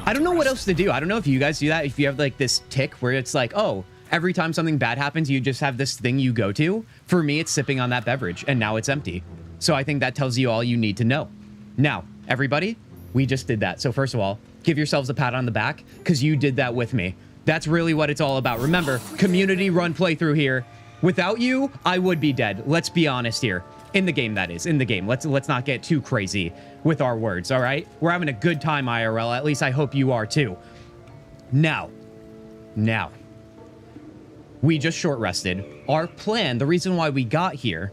I don't know what else to do. I don't know if you guys do that. If you have, like, this tick where it's like, oh, every time something bad happens, you just have this thing you go to. For me, it's sipping on that beverage, and now it's empty. So I think that tells you all you need to know. Now, everybody, we just did that. So first of all, give yourselves a pat on the back, because you did that with me. That's really what it's all about. Remember, community run playthrough here. Without you, I would be dead. Let's be honest here. In the game, that is. In the game. Let's not get too crazy with our words, all right? We're having a good time, IRL. At least I hope you are, too. Now. We just short rested. Our plan, the reason why we got here,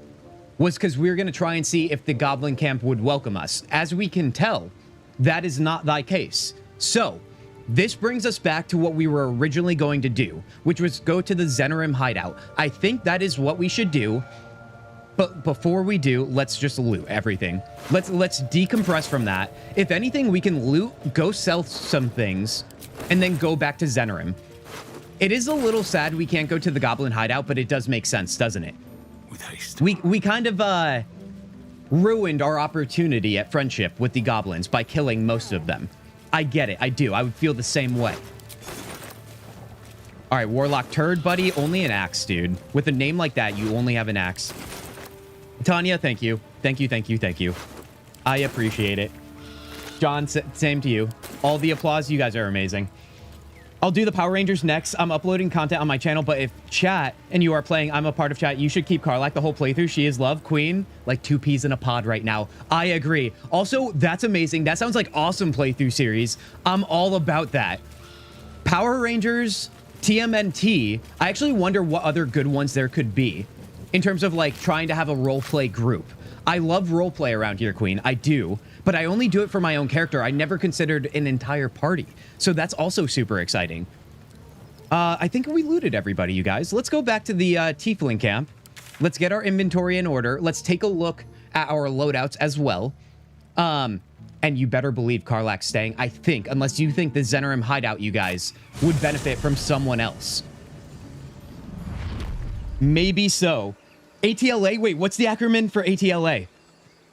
was because we were going to try and see if the goblin camp would welcome us. As we can tell, that is not thy case. So, this brings us back to what we were originally going to do, which was go to the Zenerim hideout. I think that is what we should do. But before we do, let's just loot everything. Let's decompress from that. If anything, we can loot, go sell some things, and then go back to Zenerim. It is a little sad we can't go to the goblin hideout, but it does make sense, doesn't it? With haste. We kind of ruined our opportunity at friendship with the goblins by killing most of them. I get it. I do. I would feel the same way. All right, Warlock Turd, buddy. Only an axe, dude. With a name like that, you only have an axe. Tanya, thank you. Thank you. I appreciate it. John, same to you. All the applause. You guys are amazing. I'll do the Power Rangers next. I'm uploading content on my channel, but if chat and you are playing, I'm a part of chat, you should keep Karlach the whole playthrough. She is love, queen, like 2 peas in a pod right now. I agree. Also, that's amazing. That sounds like awesome playthrough series. I'm all about that. Power Rangers, TMNT. I actually wonder what other good ones there could be in terms of like trying to have a roleplay group. I love roleplay around here, Queen. I do. But I only do it for my own character. I never considered an entire party. So that's also super exciting. I think we looted everybody, you guys. Let's go back to the Tiefling camp. Let's get our inventory in order. Let's take a look at our loadouts as well. And you better believe Karlak's staying, I think, unless you think the Zenerim hideout, you guys, would benefit from someone else. Maybe so. ATLA? Wait, what's the acronym for ATLA?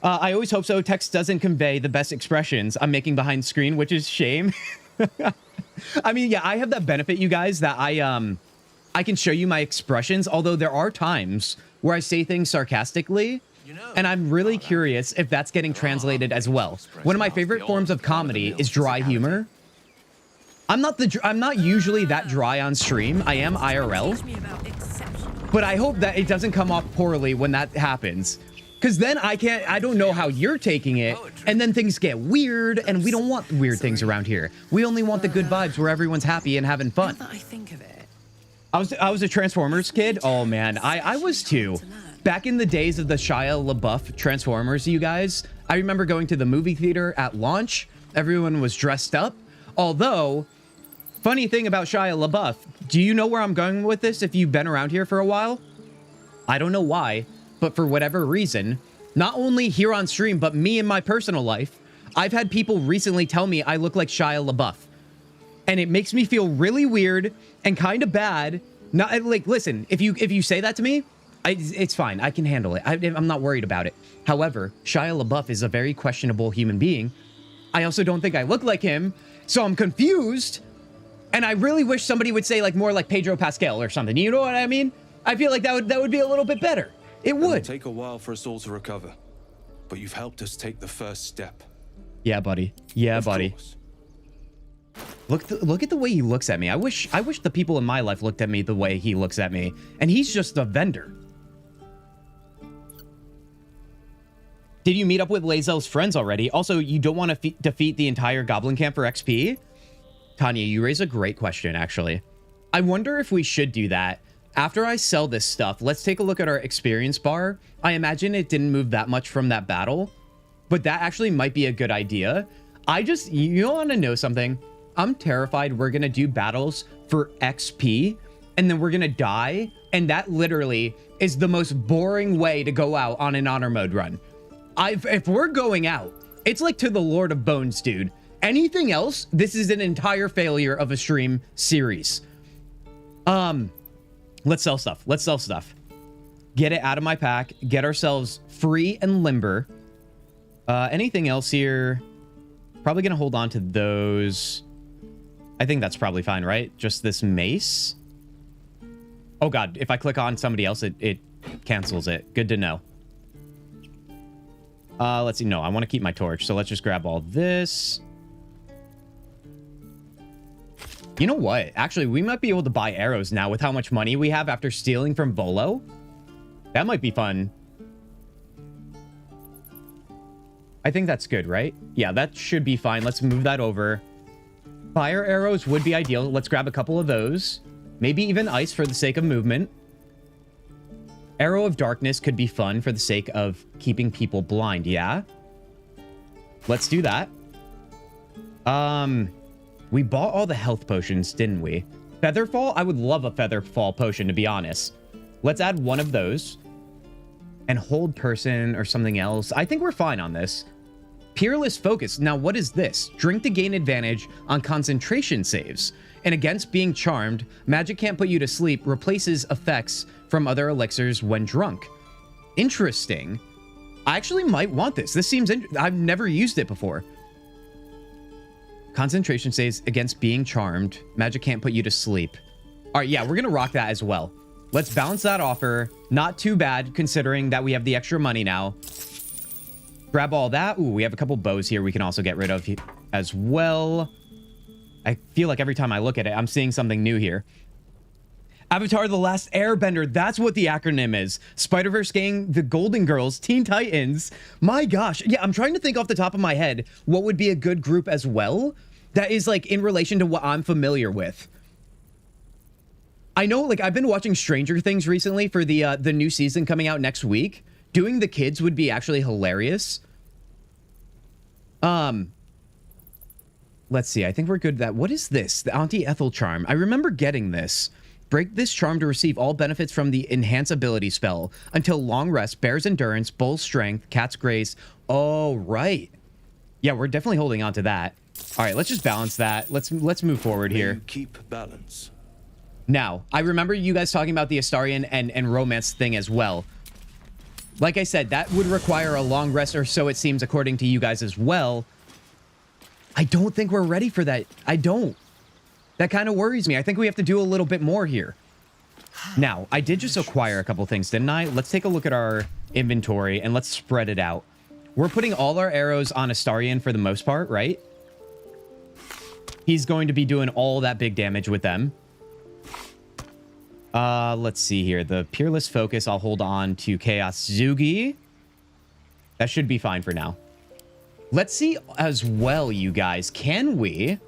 I always hope so. Text doesn't convey the best expressions I'm making behind screen, which is shame. I mean, yeah, I have that benefit, you guys, that I can show you my expressions, although there are times where I say things sarcastically, and I'm really curious if that's getting translated as well. One of my favorite forms of comedy is dry humor. I'm not usually that dry on stream. I am IRL. But I hope that it doesn't come off poorly when that happens. Because then I don't know how you're taking it, and then things get weird, and we don't want weird things around here. We only want the good vibes where everyone's happy and having fun. Now that I think of it. I was a Transformers kid. Oh man, I was too. Back in the days of the Shia LaBeouf Transformers, you guys, I remember going to the movie theater at launch. Everyone was dressed up. Although, funny thing about Shia LaBeouf, do you know where I'm going with this if you've been around here for a while? I don't know why, but for whatever reason, not only here on stream, but me in my personal life, I've had people recently tell me I look like Shia LaBeouf. And it makes me feel really weird and kind of bad. Not like, listen, if you say that to me, it's fine. I can handle it. I'm not worried about it. However, Shia LaBeouf is a very questionable human being. I also don't think I look like him, so I'm confused. And I really wish somebody would say like more like Pedro Pascal or something. You know what I mean? I feel like that would be a little bit better. It would. It'll take a while for us all to recover, but you've helped us take the first step. Yeah, buddy. Yeah, buddy. Look at the way he looks at me. I wish the people in my life looked at me the way he looks at me. And he's just a vendor. Did you meet up with Lae'zel's friends already? Also, you don't want to defeat the entire goblin camp for XP? Tanya, you raise a great question, actually. I wonder if we should do that. After I sell this stuff, let's take a look at our experience bar. I imagine it didn't move that much from that battle, but that actually might be a good idea. You want to know something? I'm terrified we're going to do battles for XP, and then we're going to die, and that literally is the most boring way to go out on an honor mode run. If we're going out, it's like to the Lord of Bones, dude. Anything else, this is an entire failure of a stream series. Let's sell stuff. Let's sell stuff. Get it out of my pack. Get ourselves free and limber. Anything else here? Probably going to hold on to those. I think that's probably fine, right? Just this mace. Oh, God. If I click on somebody else, it cancels it. Good to know. Let's see. No, I want to keep my torch. So let's just grab all this. You know what? Actually, we might be able to buy arrows now with how much money we have after stealing from Volo. That might be fun. I think that's good, right? Yeah, that should be fine. Let's move that over. Fire arrows would be ideal. Let's grab a couple of those. Maybe even ice for the sake of movement. Arrow of darkness could be fun for the sake of keeping people blind, yeah? Let's do that. We bought all the health potions, didn't we? Featherfall? I would love a Featherfall potion, to be honest. Let's add one of those. And hold person or something else. I think we're fine on this. Peerless Focus. Now, what is this? Drink to gain advantage on concentration saves. And against being charmed, magic can't put you to sleep, replaces effects from other elixirs when drunk. Interesting. I actually might want this. This seems... I've never used it before. Concentration saves against being charmed. Magic can't put you to sleep. All right, yeah, we're going to rock that as well. Let's balance that offer. Not too bad, considering that we have the extra money now. Grab all that. Ooh, we have a couple bows here we can also get rid of as well. I feel like every time I look at it, I'm seeing something new here. Avatar: The Last Airbender. That's what the acronym is. Spider-Verse Gang, the Golden Girls, Teen Titans. My gosh. Yeah, I'm trying to think off the top of my head what would be a good group as well that is like in relation to what I'm familiar with. I know, like, I've been watching Stranger Things recently for the new season coming out next week. Doing the kids would be actually hilarious. Let's see. I think we're good at that. What is this? The Auntie Ethel charm. I remember getting this. Break this charm to receive all benefits from the enhance ability spell. Until long rest, bear's endurance, bull's strength, cat's grace. Oh, right. Yeah, we're definitely holding on to that. All right, let's just balance that. Let's move forward here. You keep balance. Now, I remember you guys talking about the Astarian and romance thing as well. Like I said, that would require a long rest, or so it seems according to you guys as well. I don't think we're ready for that. I don't. That kind of worries me. I think we have to do a little bit more here. Now, I did just acquire a couple things, didn't I? Let's take a look at our inventory and let's spread it out. We're putting all our arrows on Astarian for the most part, right? He's going to be doing all that big damage with them. Let's see here. The Peerless Focus, I'll hold on to Kintzugi. That should be fine for now. Let's see as well, you guys. Can we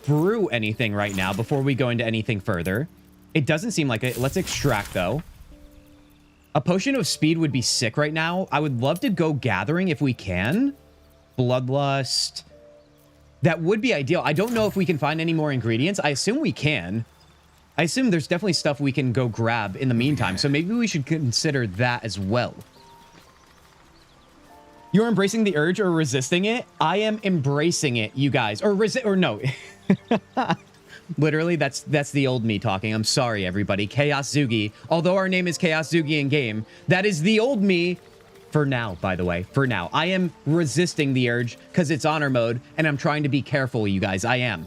brew anything right now before we go into anything further? It doesn't seem like it. Let's extract, though. A potion of speed would be sick right now. I would love to go gathering if we can. Bloodlust. That would be ideal. I don't know if we can find any more ingredients. I assume we can. I assume there's definitely stuff we can go grab in the meantime. So maybe we should consider that as well. You're embracing the urge or resisting it? I am embracing it, you guys. Or no. Literally, that's the old me talking. I'm sorry, everybody. Kintzugi. Although our name is Kintzugi in game, that is the old me for now, by the way. For now. I am resisting the urge because it's honor mode, and I'm trying to be careful, you guys. I am.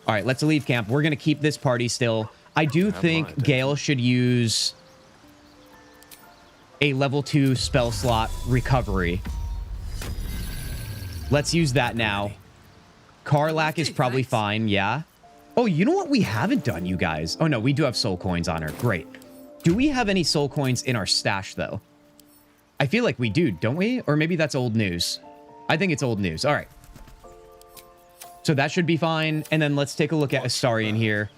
All right, let's leave camp. We're going to keep this party still. I do think Gale should use a level 2 spell slot recovery. Let's use that now. Karlak is probably fine, yeah. Oh, you know what we haven't done, you guys? Oh, no, we do have soul coins on her. Great. Do we have any soul coins in our stash, though? I feel like we do, don't we? Or maybe that's old news. I think it's old news. All right. So that should be fine. And then let's take a look at Astarian here.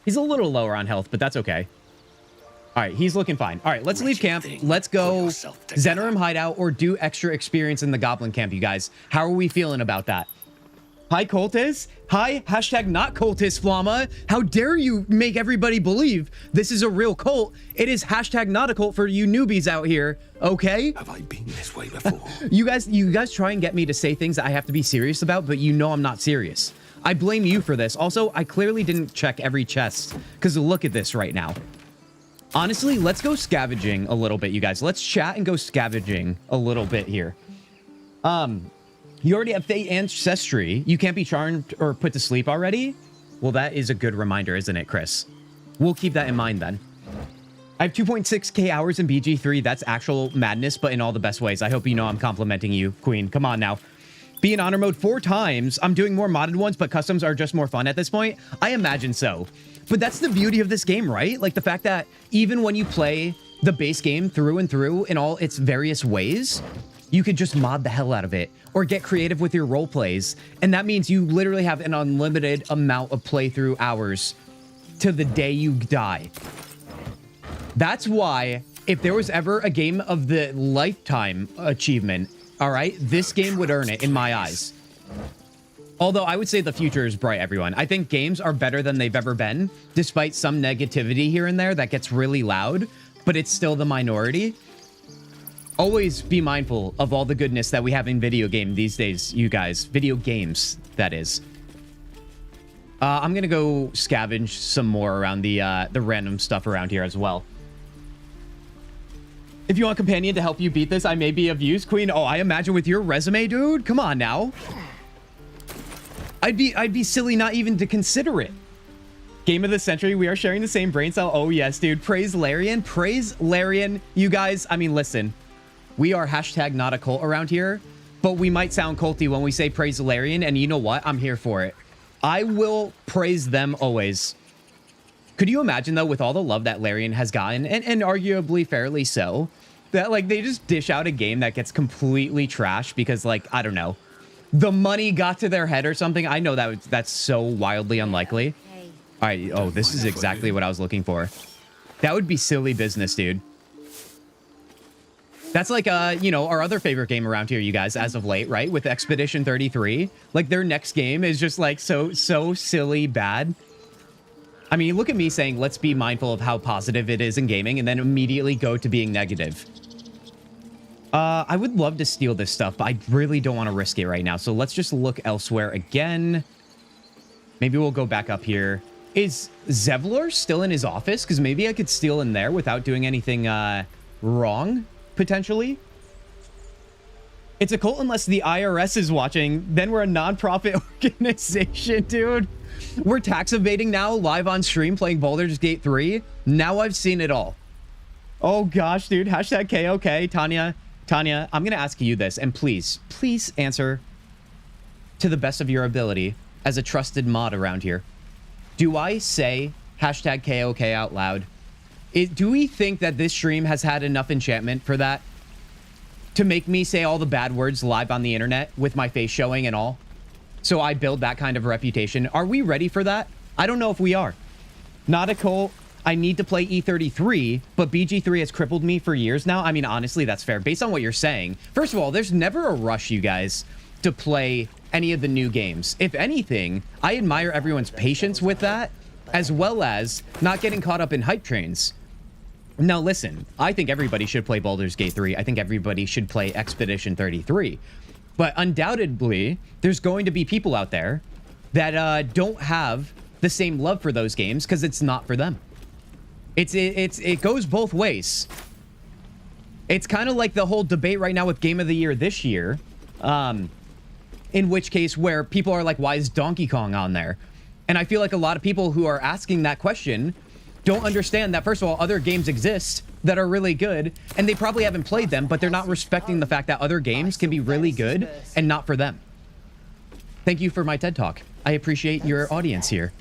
He's a little lower on health, but that's okay. All right, he's looking fine. All right, let's leave camp. Let's go Zenorim hideout or do extra experience in the Goblin camp, you guys. How are we feeling about that? Hi, Cultist. Hi, hashtag not Cultist, Flama. How dare you make everybody believe this is a real cult? It is hashtag not a cult for you newbies out here, okay? Have I been this way before? You guys try and get me to say things that I have to be serious about, but you know I'm not serious. I blame you for this. Also, I clearly didn't check every chest because look at this right now. Honestly, let's go scavenging a little bit, you guys. Let's chat and go scavenging a little bit here. You already have Fate Ancestry. You can't be charmed or put to sleep already? Well, that is a good reminder, isn't it, Chris? We'll keep that in mind then. I have 2.6k hours in BG3. That's actual madness, but in all the best ways. I hope you know I'm complimenting you, Queen. Come on now. Be in honor mode 4 times. I'm doing more modded ones, but customs are just more fun at this point. I imagine so. But that's the beauty of this game, right? Like the fact that even when you play the base game through and through in all its various ways, you could just mod the hell out of it or get creative with your role plays. And that means you literally have an unlimited amount of playthrough hours to the day you die. That's why if there was ever a game of the lifetime achievement, all right, this game would earn it in my eyes. Although I would say the future is bright, everyone. I think games are better than they've ever been, despite some negativity here and there that gets really loud, but it's still the minority. Always be mindful of all the goodness that we have in video game these days, you guys. Video games, that is. I'm gonna go scavenge some more around the random stuff around here as well. If you want a companion to help you beat this, I may be of use, Queen. Oh, I imagine with your resume, dude. Come on now. I'd be silly not even to consider it. Game of the century. We are sharing the same brain cell. Oh, yes, dude. Praise Larian. Praise Larian. You guys, I mean, listen. We are hashtag not a cult around here, but we might sound culty when we say praise Larian, and you know what? I'm here for it. I will praise them always. Could you imagine, though, with all the love that Larian has gotten, and arguably fairly so, that, like, they just dish out a game that gets completely trashed because, like, I don't know, the money got to their head or something? I know that's so wildly unlikely. All right. Oh, this is exactly what I was looking for. That would be silly business, dude. That's like, you know, our other favorite game around here, you guys, as of late, right? With Expedition 33. Like, their next game is just, like, so silly bad. I mean, look at me saying, let's be mindful of how positive it is in gaming, and then immediately go to being negative. I would love to steal this stuff, but I really don't want to risk it right now. So let's just look elsewhere again. Maybe we'll go back up here. Is Zevlor still in his office? Because maybe I could steal in there without doing anything wrong, potentially. It's a cult unless the IRS is watching. Then we're a non-profit organization, dude. We're tax evading now, live on stream, playing Baldur's Gate 3. Now I've seen it all. Oh gosh, dude. Hashtag KOK. Tanya, I'm going to ask you this, and please answer to the best of your ability as a trusted mod around here. Do I say hashtag KOK out loud? Do we think that this stream has had enough enchantment for that? To make me say all the bad words live on the internet with my face showing and all? So I build that kind of reputation. Are we ready for that? I don't know if we are. Not a cult. I need to play E33, but BG3 has crippled me for years now. I mean, honestly, that's fair. Based on what you're saying. First of all, there's never a rush, you guys, to play any of the new games. If anything, I admire everyone's patience with that, as well as not getting caught up in hype trains. Now, listen, I think everybody should play Baldur's Gate 3. I think everybody should play Expedition 33. But undoubtedly, there's going to be people out there that don't have the same love for those games because it's not for them. It goes both ways. It's kind of like the whole debate right now with Game of the Year this year. In which case where people are like, why is Donkey Kong on there? And I feel like a lot of people who are asking that question don't understand that, first of all, other games exist that are really good, and they probably haven't played them, but they're not respecting the fact that other games can be really good and not for them. Thank you for my TED Talk. I appreciate your audience here.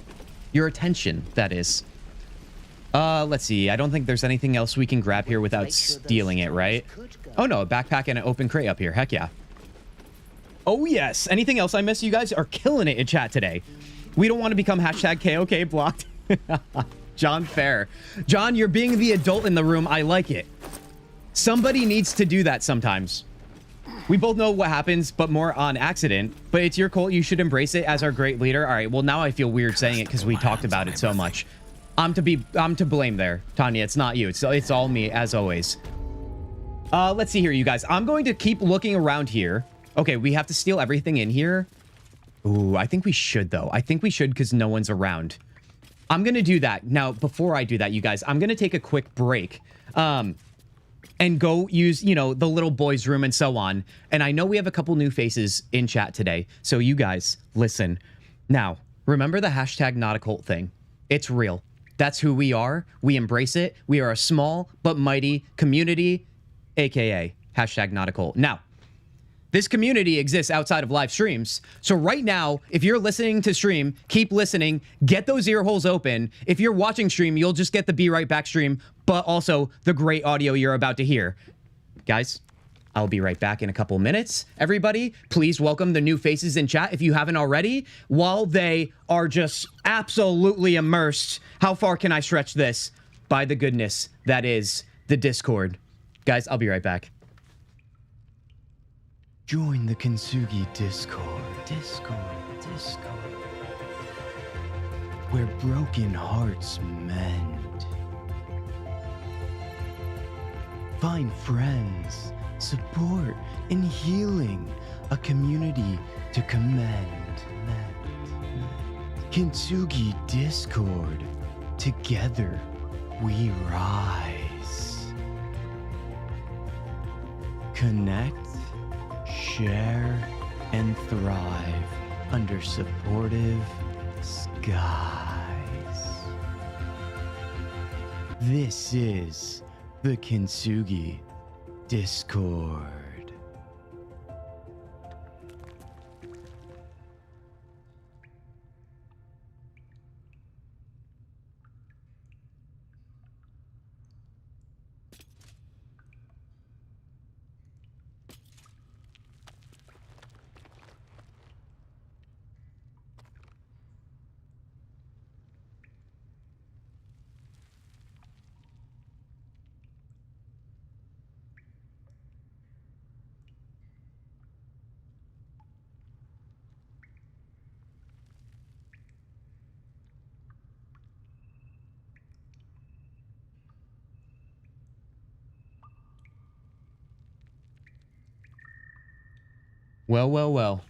Your attention, that is. Let's see. I don't think there's anything else we can grab here without stealing it, right? Oh, no. A backpack and an open crate up here. Heck yeah. Oh, yes. Anything else I missed? You guys are killing it in chat today. We don't want to become hashtag KOK blocked. John Fair. John, you're being the adult in the room. I like it. Somebody needs to do that sometimes. We both know what happens, but more on accident. But it's your cult. You should embrace it as our great leader. All right. Well, now I feel weird saying it because we talked about it so much. I'm to blame there, Tanya. It's not you. It's all me, as always. Let's see here, you guys. I'm going to keep looking around here. Okay, we have to steal everything in here. Ooh, I think we should, though. I think we should because no one's around. I'm going to do that. Now, before I do that, you guys, I'm going to take a quick break. And go use, you know, the little boys' room and so on. And I know we have a couple new faces in chat today. So you guys, listen. Now, remember the hashtag not a cult thing. It's real. That's who we are. We embrace it. We are a small but mighty community, aka hashtag not a cult. Now, this community exists outside of live streams. So right now, if you're listening to stream, keep listening. Get those ear holes open. If you're watching stream, you'll just get the Be Right Back stream, but also the great audio you're about to hear. Guys, I'll be right back in a couple minutes. Everybody, please welcome the new faces in chat if you haven't already, while they are just absolutely immersed. How far can I stretch this? By the goodness that is the Discord. Guys, I'll be right back. Join the Kintzugi Discord. Discord. Where broken hearts mend. Find friends, support, and healing. A community to commend. Kintzugi Discord. Together we rise. Connect, share, and thrive under supportive skies. This is the Kintzugi Discord. Well, well, well.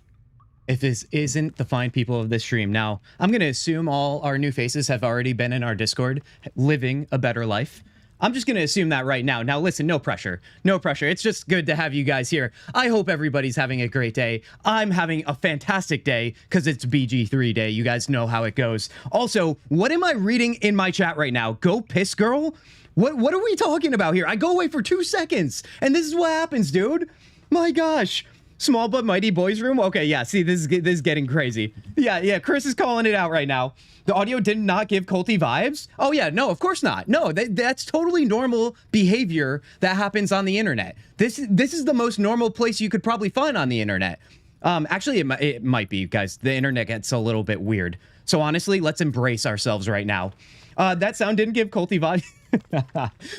If this isn't the fine people of this stream. Now, I'm going to assume all our new faces have already been in our Discord living a better life. I'm just going to assume that right now. Now, listen, no pressure. No pressure. It's just good to have you guys here. I hope everybody's having a great day. I'm having a fantastic day because it's BG3 day. You guys know how it goes. Also, what am I reading in my chat right now? Go piss, girl? What are we talking about here? I go away for 2 seconds, and this is what happens, dude. My gosh. Small but mighty boys room? Okay, yeah, see, this is getting crazy. Yeah, Chris is calling it out right now. The audio did not give culty vibes? Oh yeah, no, of course not. No, that's totally normal behavior that happens on the internet. This is the most normal place you could probably find on the internet. Actually, it might be, guys. The internet gets a little bit weird. So honestly, let's embrace ourselves right now. That sound didn't give culty vibes.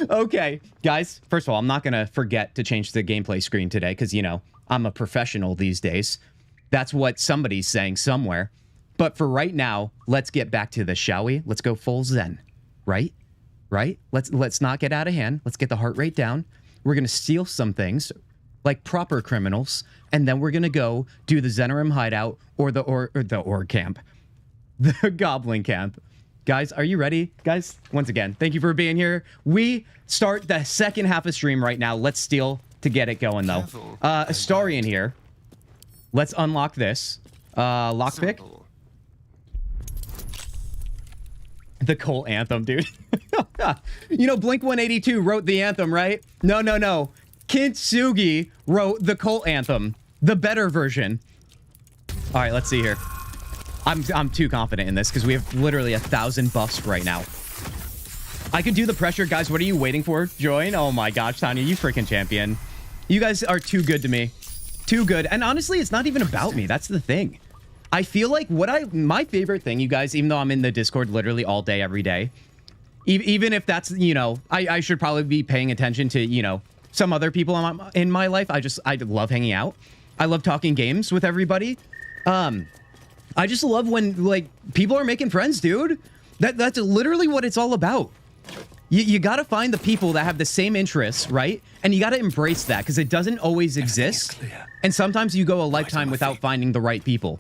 Okay, guys, first of all, I'm not going to forget to change the gameplay screen today because, you know, I'm a professional these days. That's what somebody's saying somewhere. But for right now, let's get back to this, shall we? Let's go full zen, right? Right? Let's not get out of hand. Let's get the heart rate down. We're going to steal some things like proper criminals, and then we're going to go do the Zenerim hideout or the orc camp. The goblin camp. Guys, are you ready? Guys, once again, thank you for being here. We start the second half of stream right now. Let's steal to get it going, though. Astarian here. Let's unlock this. Lockpick. The cult anthem, dude. You know, Blink-182 wrote the anthem, right? No. Kintzugi wrote the cult anthem. The better version. All right, let's see here. I'm too confident in this because we have literally 1,000 buffs right now. I could do the pressure. Guys, what are you waiting for? Join? Oh my gosh, Tanya, you freaking champion. You guys are too good to me. Too good. And honestly, it's not even about me. That's the thing. I feel like my favorite thing, you guys, even though I'm in the Discord literally all day, every day, even if that's, you know, I should probably be paying attention to, you know, some other people in my life. I love hanging out. I love talking games with everybody. I just love when, like, people are making friends, dude. That's literally what it's all about. You got to find the people that have the same interests, right? And you got to embrace that because it doesn't always exist. And sometimes you go a lifetime without finding the right people.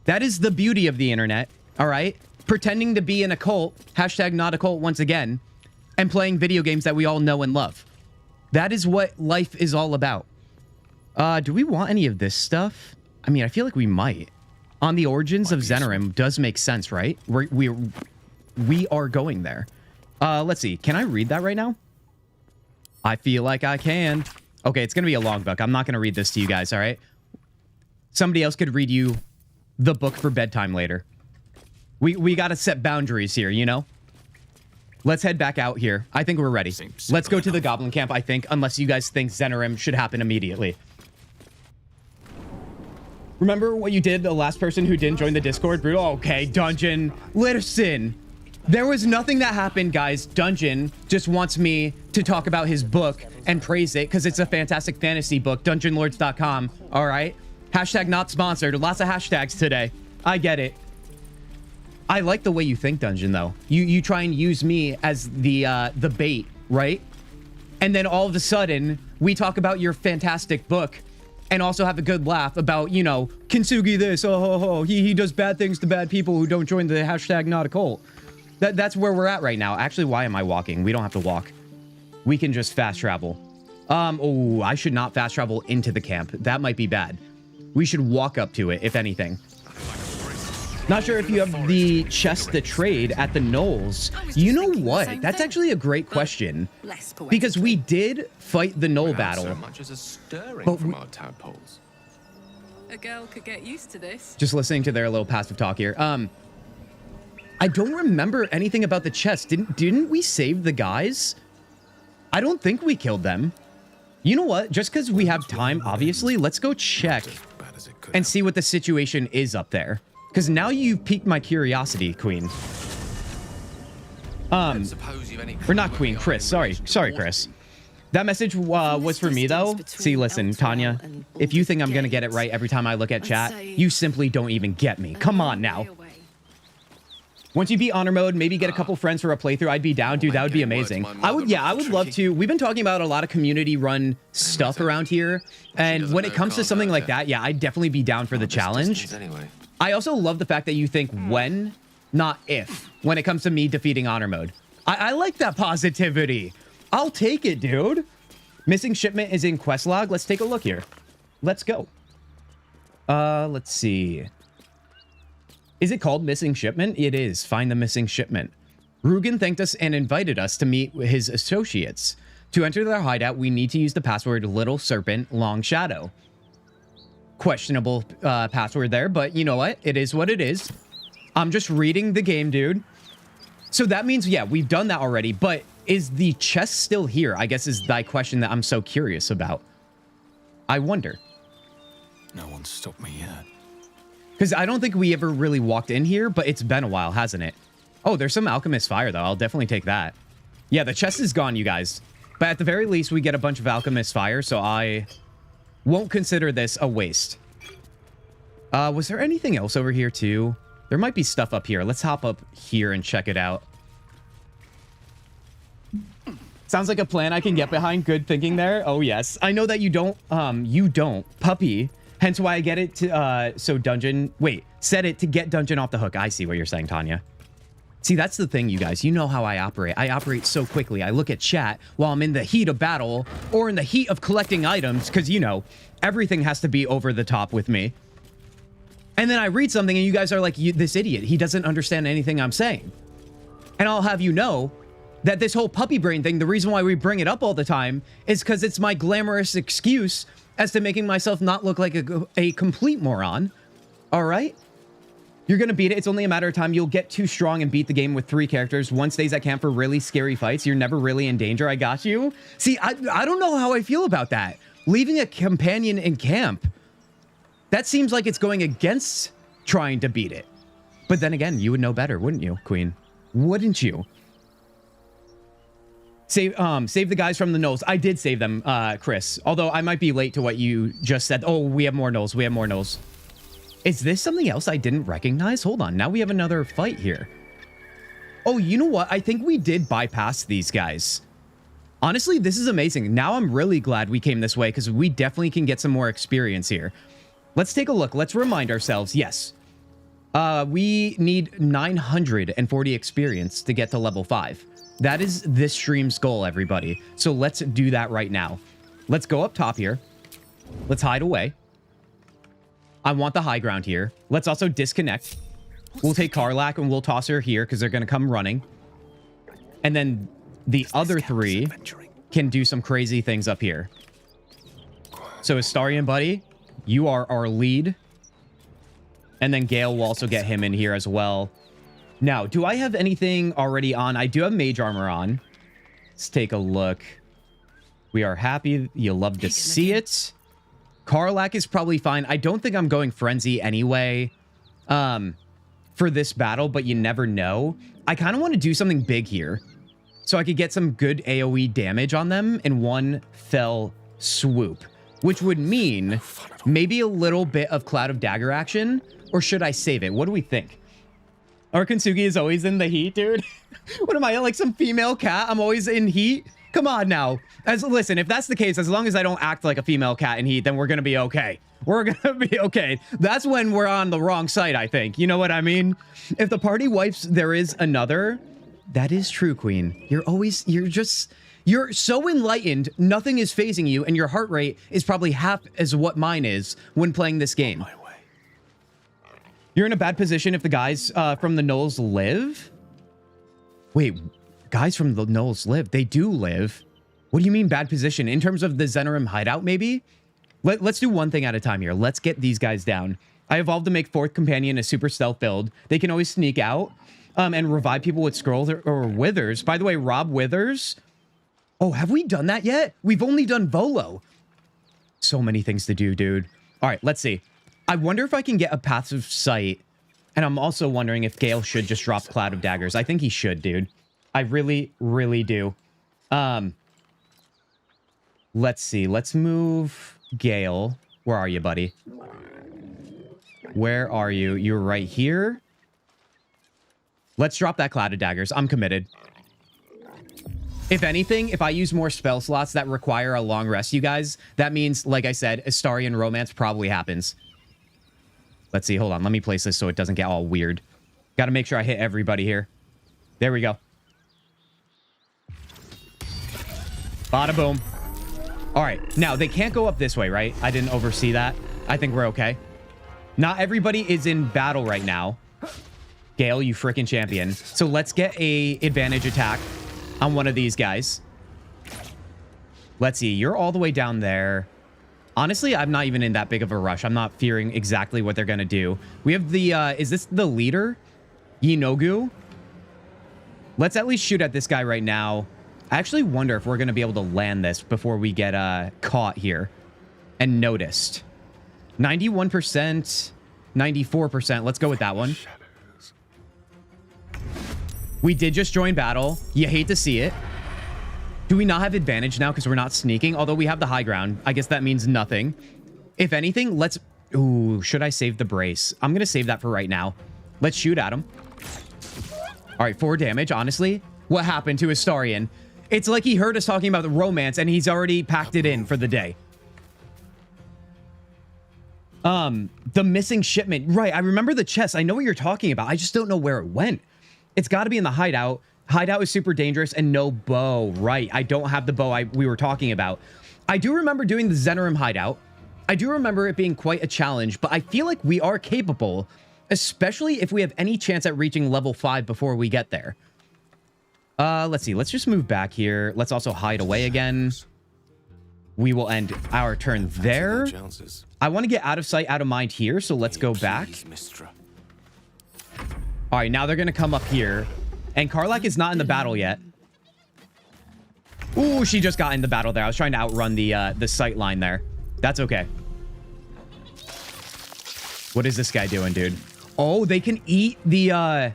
That is the beauty of the internet, all right? Pretending to be in a cult, hashtag not a cult once again, and playing video games that we all know and love. That is what life is all about. Do we want any of this stuff? I mean, I feel like we might. On the origins of Zenerim does make sense, right? We are going there. Let's see. Can I read that right now? I feel like I can. Okay, it's going to be a long book. I'm not going to read this to you guys, all right? Somebody else could read you the book for bedtime later. We got to set boundaries here, you know? Let's head back out here. I think we're ready. Let's go to the goblin camp, I think, unless you guys think Zenerim should happen immediately. Remember what you did, the last person who didn't join the Discord? Brutal. Okay, Dungeon. Listen, there was nothing that happened, guys. Dungeon just wants me to talk about his book and praise it because it's a fantastic fantasy book. DungeonLords.com. All right. Hashtag not sponsored. Lots of hashtags today. I get it. I like the way you think, Dungeon, though. You try and use me as the bait, right? And then all of a sudden, we talk about your fantastic book and also have a good laugh about, you know, Kintzugi this, he does bad things to bad people who don't join the hashtag not a cult. That's where we're at right now. Actually, why am I walking? We don't have to walk. We can just fast travel. Oh, I should not fast travel into the camp. That might be bad. We should walk up to it, if anything. Not sure if you have the chest to trade at the Knolls. You know what? That's actually a great question. Because we did fight the Knoll battle. So much as a stirring from our tadpoles. A girl could get used to this. Just listening to their little passive talk here. I don't remember anything about the chest. Didn't we save the guys? I don't think we killed them. You know what? Just because we have time, obviously, let's go check and see what the situation is up there. Because now you've piqued my curiosity, Queen. Or not Queen, Chris. Sorry, Chris. That message was for me, though. See, listen, Tanya, if you think I'm going to get it right every time I look at chat, you simply don't even get me. Come on now. Once you beat honor mode, maybe get a couple friends for a playthrough. I'd be down, dude. That would be amazing. I would love to. We've been talking about a lot of community-run stuff around here, and when it comes to something like that, yeah, I'd definitely be down for the challenge. I also love the fact that you think when, not if, when it comes to me defeating honor mode. I like that positivity. I'll take it, dude. Missing shipment is in quest log. Let's take a look here. Let's go. Let's see. Is it called missing shipment? It is. Find the missing shipment. Rugen thanked us and invited us to meet his associates. To enter their hideout, we need to use the password Little Serpent Long Shadow. Questionable password there, but you know what? It is what it is. I'm just reading the game, dude. So that means, yeah, we've done that already, but is the chest still here? I guess is the question that I'm so curious about. I wonder. No one's stopped me yet. Because I don't think we ever really walked in here, but it's been a while, hasn't it? Oh, there's some alchemist fire, though. I'll definitely take that. Yeah, the chest is gone, you guys. But at the very least, we get a bunch of alchemist fire, so I won't consider this a waste. Was there anything else over here, too? There might be stuff up here. Let's hop up here and check it out. Sounds like a plan I can get behind. Good thinking there. Oh, yes. I know that you don't, puppy. Hence why I get it to, so dungeon... Wait, set it to get dungeon off the hook. I see what you're saying, Tanya. See, that's the thing, you guys. You know how I operate. I operate so quickly. I look at chat while I'm in the heat of battle or in the heat of collecting items because, you know, everything has to be over the top with me. And then I read something and you guys are like, this idiot, he doesn't understand anything I'm saying. And I'll have you know that this whole puppy brain thing, the reason why we bring it up all the time is because it's my glamorous excuse as to making myself not look like a complete moron. All right? You're going to beat it. It's only a matter of time. You'll get too strong and beat the game with 3 characters. One stays at camp for really scary fights. You're never really in danger. I got you. See, I don't know how I feel about that. Leaving a companion in camp. That seems like it's going against trying to beat it. But then again, you would know better, wouldn't you, Queen? Wouldn't you? Save the guys from the gnolls. I did save them, Chris. Although I might be late to what you just said. Oh, we have more gnolls. We have more gnolls. Is this something else I didn't recognize? Hold on. Now we have another fight here. Oh, you know what? I think we did bypass these guys. Honestly, this is amazing. Now I'm really glad we came this way because we definitely can get some more experience here. Let's take a look. Let's remind ourselves. Yes. We need 940 experience to get to level 5. That is this stream's goal, everybody. So let's do that right now. Let's go up top here. Let's hide away. I want the high ground here. Let's also disconnect. We'll take Karlach and we'll toss her here because they're going to come running. And then the other 3 can do some crazy things up here. So Astarion, buddy, you are our lead. And then Gale will also get him in here as well. Now, do I have anything already on? I do have mage armor on. Let's take a look. We are happy. You'll love to see it. Karlach is probably fine. I don't think I'm going frenzy anyway for this battle, but you never know. I kind of want to do something big here so I could get some good AoE damage on them in one fell swoop, which would mean maybe a little bit of Cloud of Dagger action, or should I save it? What do we think? Our Kintzugi is always in the heat, dude. What am I, like some female cat? I'm always in heat? Come on now. Listen, if that's the case, as long as I don't act like a female cat in heat, then we're going to be okay. We're going to be okay. That's when we're on the wrong side, I think. You know what I mean? If the party wipes, there is another. That is true, Queen. You're so enlightened, nothing is phasing you, and your heart rate is probably half as what mine is when playing this game. You're in a bad position if the guys from the gnolls live? Wait, guys from the gnolls live? They do live. What do you mean bad position? In terms of the Zenerim hideout, maybe? Let's do one thing at a time here. Let's get these guys down. I evolved to make 4th companion a super stealth build. They can always sneak out and revive people with scrolls or withers. By the way, Rob Withers. Oh, have we done that yet? We've only done Volo. So many things to do, dude. All right, let's see. I wonder if I can get a passive sight. And I'm also wondering if Gale should just drop Cloud of Daggers. I think he should, dude. I really, really do. Let's see. Let's move Gale. Where are you, buddy? Where are you? You're right here. Let's drop that Cloud of Daggers. I'm committed. If anything, if I use more spell slots that require a long rest, you guys, that means, like I said, Astarian Romance probably happens. Let's see. Hold on. Let me place this so it doesn't get all weird. Got to make sure I hit everybody here. There we go. Bada boom. All right. Now, they can't go up this way, right? I didn't oversee that. I think we're okay. Not everybody is in battle right now. Gale, you freaking champion. So let's get a advantage attack on one of these guys. Let's see. You're all the way down there. Honestly, I'm not even in that big of a rush. I'm not fearing exactly what they're going to do. We have the, is this the leader? Yinogu? Let's at least shoot at this guy right now. I actually wonder if we're going to be able to land this before we get caught here and noticed. 91%, 94%. Let's go with that one. We did just join battle. You hate to see it. Do we not have advantage now because we're not sneaking? Although we have the high ground. I guess that means nothing. If anything, let's... Ooh, should I save the brace? I'm going to save that for right now. Let's shoot at him. All right, 4 damage. Honestly, what happened to Astarian? It's like he heard us talking about the romance and he's already packed it in for the day. The missing shipment. Right, I remember the chest. I know what you're talking about. I just don't know where it went. It's got to be in the hideout. Hideout is super dangerous and no bow. Right, I don't have the bow we were talking about. I do remember doing the Zenorim hideout. I do remember it being quite a challenge, but I feel like we are capable, especially if we have any chance at reaching level 5 before we get there. Let's see. Let's just move back here. Let's also hide away again. We will end our turn there. I want to get out of sight, out of mind here, so let's go back. All right, now they're going to come up here. And Karlach is not in the battle yet. Ooh, she just got in the battle there. I was trying to outrun the sight line there. That's okay. What is this guy doing, dude? Oh, they can eat the...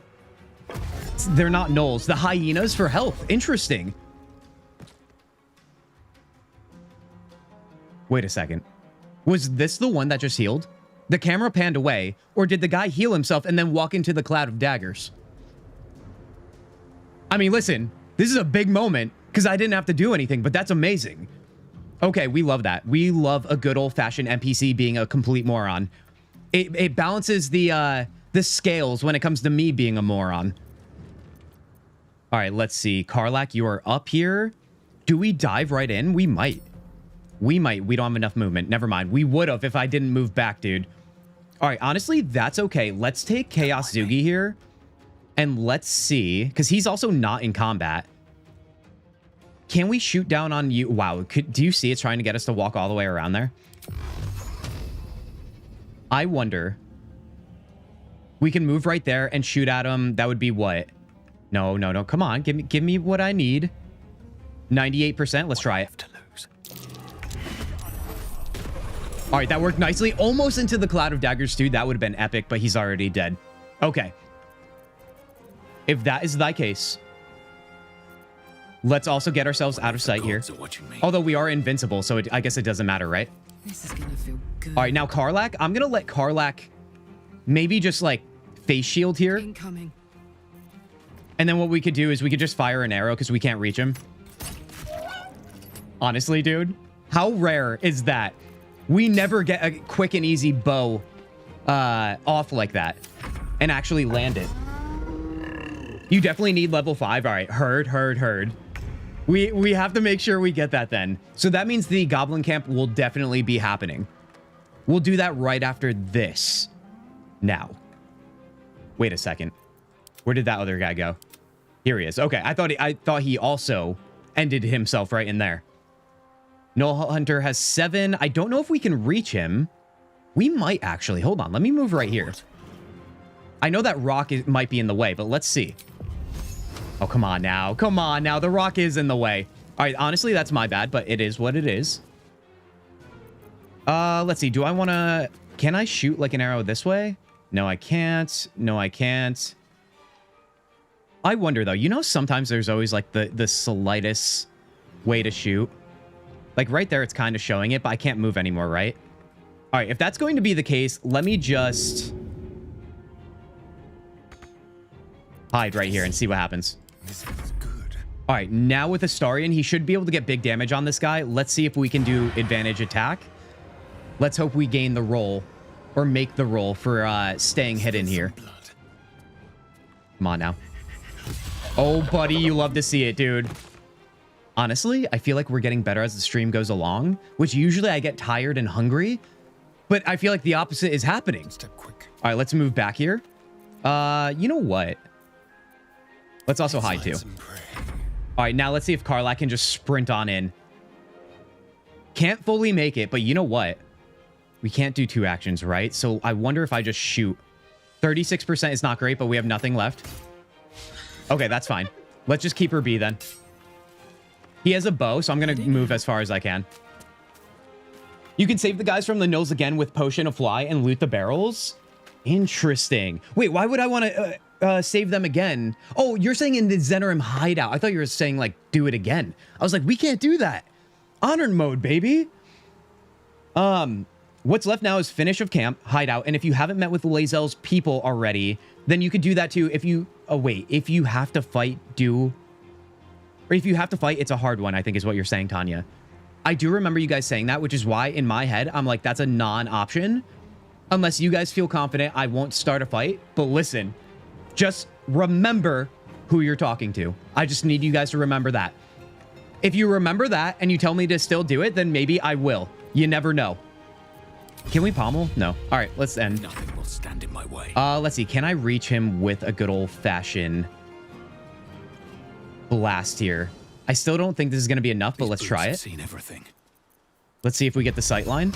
They're not gnolls. The hyenas for health. Interesting. Wait a second. Was this the one that just healed? The camera panned away, or did the guy heal himself and then walk into the cloud of daggers? I mean, listen, this is a big moment because I didn't have to do anything, but that's amazing. Okay, we love that. We love a good old-fashioned NPC being a complete moron. It balances the scales when it comes to me being a moron. All right, let's see. Karlach, you are up here. Do we dive right in? We might. We might. We don't have enough movement. Never mind. We would have if I didn't move back, dude. All right, honestly, that's okay. Let's take Chaos Zugi here. And let's see. Because he's also not in combat. Can we shoot down on you? Wow. Do you see it's trying to get us to walk all the way around there? I wonder. We can move right there and shoot at him. That would be what? No, no, no. Come on. Give me what I need. 98%. Let's try it. All right, that worked nicely. Almost into the cloud of daggers, dude. That would have been epic, but he's already dead. Okay. If that is thy case, let's also get ourselves out of sight here. Although we are invincible, so I guess it doesn't matter, right? This is gonna feel good. All right, now Karlach. I'm gonna let Karlach maybe just like face shield here. Incoming. And then what we could do is we could just fire an arrow because we can't reach him. Honestly, dude, how rare is that? We never get a quick and easy bow off like that and actually land it. You definitely need level 5. All right, heard. We have to make sure we get that then. So that means the goblin camp will definitely be happening. We'll do that right after this. Now. Wait a second. Where did that other guy go? Here he is. Okay, I thought he also ended himself right in there. Gnoll Hunter has 7. I don't know if we can reach him. We might actually. Hold on. Let me move right here. I know that rock might be in the way, but let's see. Oh, come on now. Come on now. The rock is in the way. All right. Honestly, that's my bad, but it is what it is. Let's see. Do I want to... Can I shoot like an arrow this way? No, I can't. No, I can't. I wonder, though. You know, sometimes there's always like the slightest way to shoot. Like right there, it's kind of showing it, but I can't move anymore, right? All right, if that's going to be the case, let me just hide right here and see what happens. All right, now with Astarion, he should be able to get big damage on this guy. Let's see if we can do advantage attack. Let's hope we gain the roll or make the roll for staying hidden here. Come on now. Oh, buddy, you love to see it, dude. Honestly, I feel like we're getting better as the stream goes along, which usually I get tired and hungry, but I feel like the opposite is happening. All right, let's move back here. You know what? Let's also hide too. All right, now let's see if Karlach can just sprint on in. Can't fully make it, but you know what? We can't do 2 actions, right? So I wonder if I just shoot. 36% is not great, but we have nothing left. Okay, that's fine. Let's just keep her B then. He has a bow, so I'm going to move as far as I can. You can save the guys from the Nulls again with Potion of Fly and loot the barrels. Interesting. Wait, why would I want to save them again? Oh, you're saying in the Zenorim hideout. I thought you were saying, like, do it again. I was like, we can't do that. Honor mode, baby. What's left now is finish of camp, hideout, and if you haven't met with Lae'zel's people already, then you could do that too. If you... Oh, wait. If you have to fight, do... Or if you have to fight, it's a hard one, I think is what you're saying, Tanya. I do remember you guys saying that, which is why in my head, I'm like, that's a non-option. Unless you guys feel confident, I won't start a fight. But listen, just remember who you're talking to. I just need you guys to remember that. If you remember that and you tell me to still do it, then maybe I will. You never know. Can we pommel? No. All right, let's end. Nothing will stand in my way. Let's see. Can I reach him with a good old-fashioned blast here? I still don't think this is going to be enough, but let's try it. Seen everything. Let's see if we get the sight line.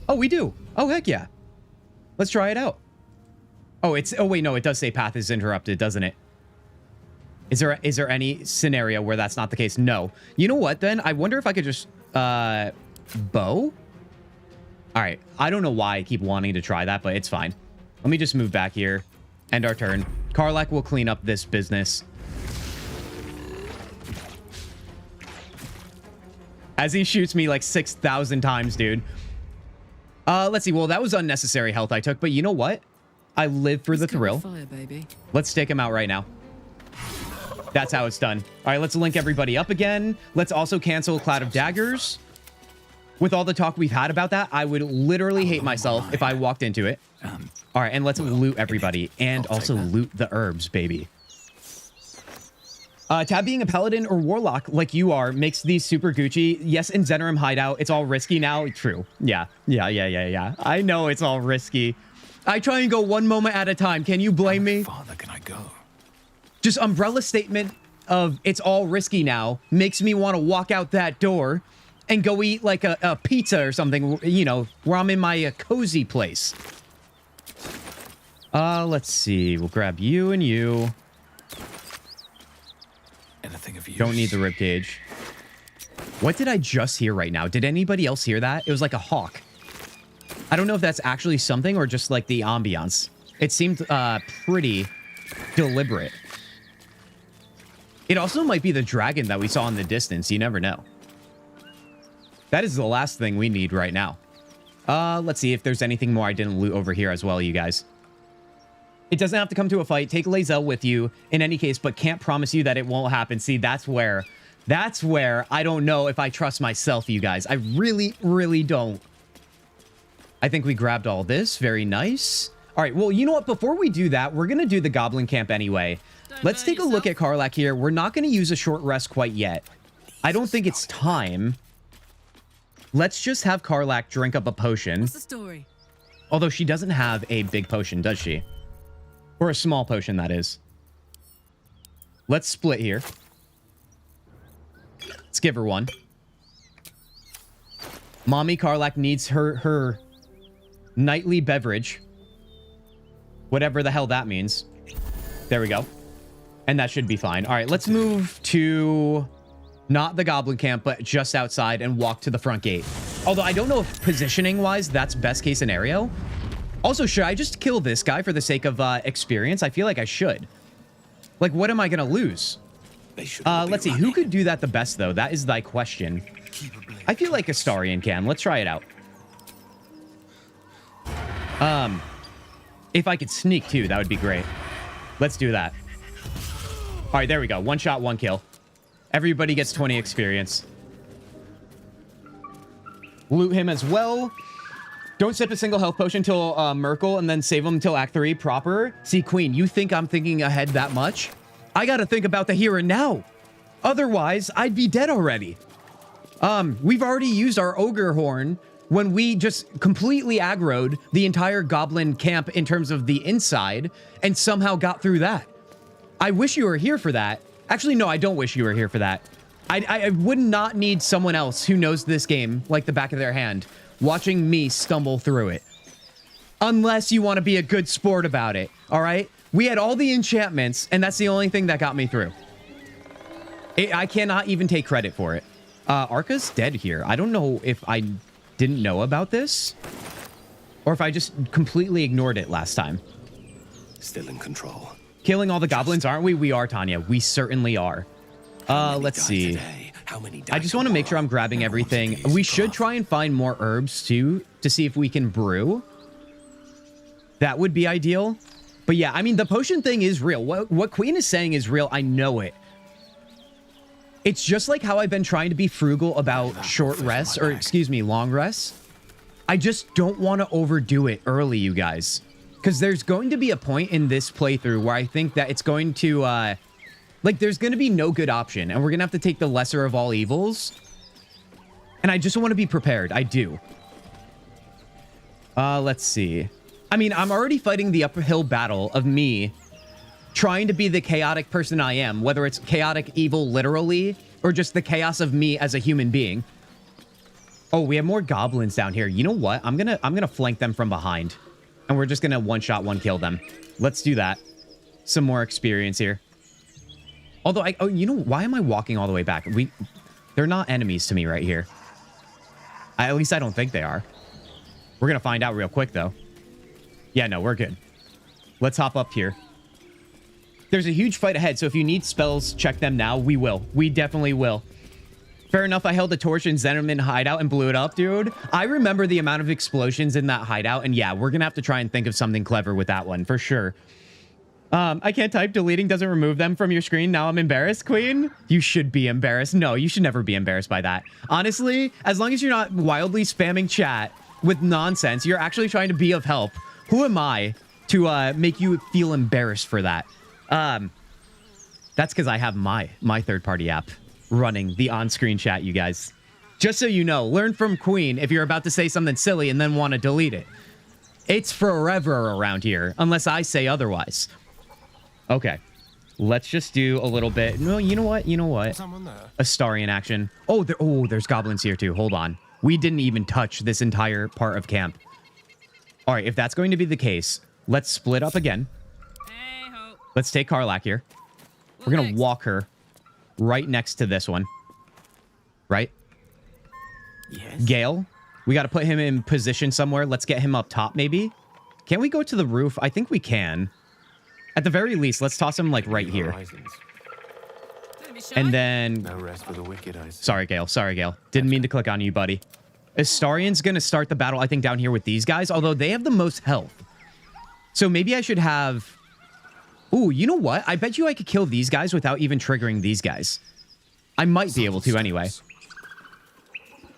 Oh, we do. Oh, heck yeah. Let's try it out. Oh, it's... Oh, wait, no. It does say path is interrupted, doesn't it? Is there any scenario where that's not the case? No. You know what, then? I wonder if I could just... bow? All right. I don't know why I keep wanting to try that, but it's fine. Let me just move back here. End our turn. Karlach will clean up this business. As he shoots me like 6,000 times, dude. Let's see. Well, that was unnecessary health I took, but you know what? I live for the thrill. Fire, baby. Let's take him out right now. That's how it's done. All right, let's link everybody up again. Let's also cancel Cloud of Daggers. With all the talk we've had about that, I would literally hate myself if I walked into it. All right, and let's loot everybody and also loot the herbs, baby. Tab being a paladin or warlock like you are makes these super Gucci. Yes, in Zenorim hideout, it's all risky now. True. Yeah. I know it's all risky. I try and go one moment at a time. Can you blame me? How far can I go? Just umbrella statement of it's all risky now makes me want to walk out that door and go eat like a pizza or something, you know, where I'm in my cozy place. Let's see. We'll grab you and you. Anything of use? Don't need the ribcage. What did I just hear right now? Did anybody else hear that? It was like a hawk. I don't know if that's actually something or just like the ambiance. It seemed pretty deliberate. It also might be the dragon that we saw in the distance. You never know. That is the last thing we need right now. Let's see if there's anything more I didn't loot over here as well, you guys. It doesn't have to come to a fight. Take Lae'zel with you in any case, but can't promise you that it won't happen. See, that's where I don't know if I trust myself, you guys. I really, really don't. I think we grabbed all this. Very nice. All right, well, you know what? Before we do that, we're going to do the goblin camp anyway. Let's take a look at Karlach here. We're not going to use a short rest quite yet. I don't think it's time. Let's just have Karlach drink up a potion. What's the story? Although she doesn't have a big potion, does she? Or a small potion, that is. Let's split here. Let's give her one. Mommy Karlach needs her nightly beverage. Whatever the hell that means. There we go. And that should be fine. All right, let's move to not the goblin camp, but just outside and walk to the front gate. Although I don't know if positioning-wise, that's best case scenario. Also, should I just kill this guy for the sake of experience? I feel like I should. Like, what am I going to lose? Let's see. Who could do that the best, though? That is thy question. I feel like Astarion can. Let's try it out. If I could sneak, too, that would be great. Let's do that. All right, there we go. One shot, one kill. Everybody gets 20 experience. Loot him as well. Don't sip a single health potion until Merkel and then save him until Act 3 proper. See, Queen, you think I'm thinking ahead that much? I got to think about the here and now. Otherwise, I'd be dead already. We've already used our ogre horn when we just completely aggroed the entire goblin camp in terms of the inside and somehow got through that. I wish you were here for that. Actually, no, I don't wish you were here for that. I would not need someone else who knows this game like the back of their hand watching me stumble through it. Unless you want to be a good sport about it, all right? We had all the enchantments, and that's the only thing that got me through. I cannot even take credit for it. Arca's dead here. I don't know if I didn't know about this or if I just completely ignored it last time. Still in control. Killing all the goblins, aren't we? We are, Tanya. We certainly are. Let's see. I just want to make sure I'm grabbing everything. We should try and find more herbs too to see if we can brew. That would be ideal. But yeah, I mean, the potion thing is real. What Queen is saying is real. I know it. It's just like how I've been trying to be frugal about short rests, or excuse me, long rests. I just don't want to overdo it early, you guys. Because there's going to be a point in this playthrough where I think that it's going to, like, there's going to be no good option. And we're going to have to take the lesser of all evils. And I just want to be prepared. I do. Let's see. I mean, I'm already fighting the uphill battle of me trying to be the chaotic person I am, whether it's chaotic evil literally or just the chaos of me as a human being. Oh, we have more goblins down here. You know what? I'm gonna flank them from behind. And we're just gonna one-shot, one-kill them. Let's do that. Some more experience here. Although, you know, why am I walking all the way back? They're not enemies to me right here. At least I don't think they are. We're gonna find out real quick, though. Yeah, no, we're good. Let's hop up here. There's a huge fight ahead, so if you need spells, check them now. We will. We definitely will. Fair enough, I held a torch in Zenerman hideout and blew it up, dude. I remember the amount of explosions in that hideout, and yeah, we're gonna have to try and think of something clever with that one, for sure. I can't type. Deleting doesn't remove them from your screen. Now I'm embarrassed, Queen. You should be embarrassed. No, you should never be embarrassed by that. Honestly, as long as you're not wildly spamming chat with nonsense, you're actually trying to be of help. Who am I to make you feel embarrassed for that? That's because I have my third-party app running the on-screen chat, you guys. Just so you know, learn from Queen if you're about to say something silly and then want to delete it. It's forever around here, unless I say otherwise. Okay. Let's just do a little bit. No, you know what? You know what? Astarian action. Oh, there's goblins here too. Hold on. We didn't even touch this entire part of camp. All right, if that's going to be the case, let's split up again. Let's take Karlach here. We're going to walk her right next to this one. Right? Yes. Gale, we got to put him in position somewhere. Let's get him up top, maybe. Can we go to the roof? I think we can. At the very least, let's toss him, like, right here. And then... No rest for the wicked, I see. Sorry, Gale. Sorry, Gale. Didn't mean to click on you, buddy. Astarian's going to start the battle, I think, down here with these guys, although they have the most health. So maybe I should have... Ooh, you know what? I bet you I could kill these guys without even triggering these guys. I might be able to anyway.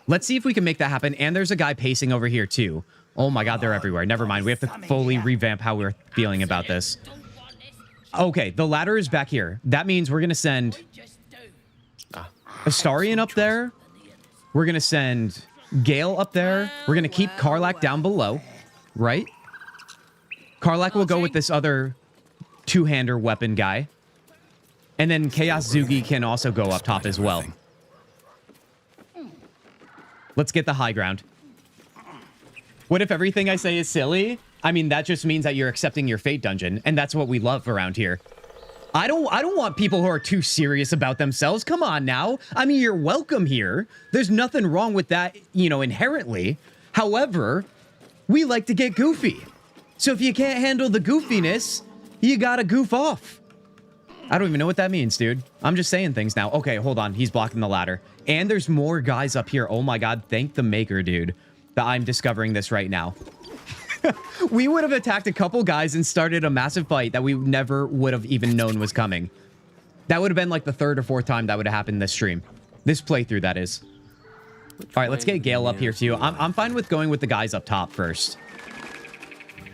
Let's see if we can make that happen. And there's a guy pacing over here, too. Oh my god, they're everywhere. Never mind. We have to fully revamp how we're feeling about this. Okay, the ladder is back here. That means we're going to send Astarian up there. We're going to send Gale up there. We're going to keep Karlach down below. Right? Karlach will go with this other two-hander weapon guy. And then Chaos Zugi can also go up top as well. Let's get the high ground. What if everything I say is silly? I mean, that just means that you're accepting your fate dungeon, and that's what we love around here. I don't want people who are too serious about themselves. Come on now. I mean, you're welcome here. There's nothing wrong with that, you know, inherently. However, we like to get goofy. So if you can't handle the goofiness, you gotta goof off. I don't even know what that means, dude. I'm just saying things now. Okay, hold on. He's blocking the ladder. And there's more guys up here. Oh my god, thank the maker, dude, that I'm discovering this right now. We would have attacked a couple guys and started a massive fight that we never would have even known was coming. That would have been like the 3rd or 4th time that would have happened this stream. This playthrough, that is. All right, let's get Gale up here too. I'm fine with going with the guys up top first.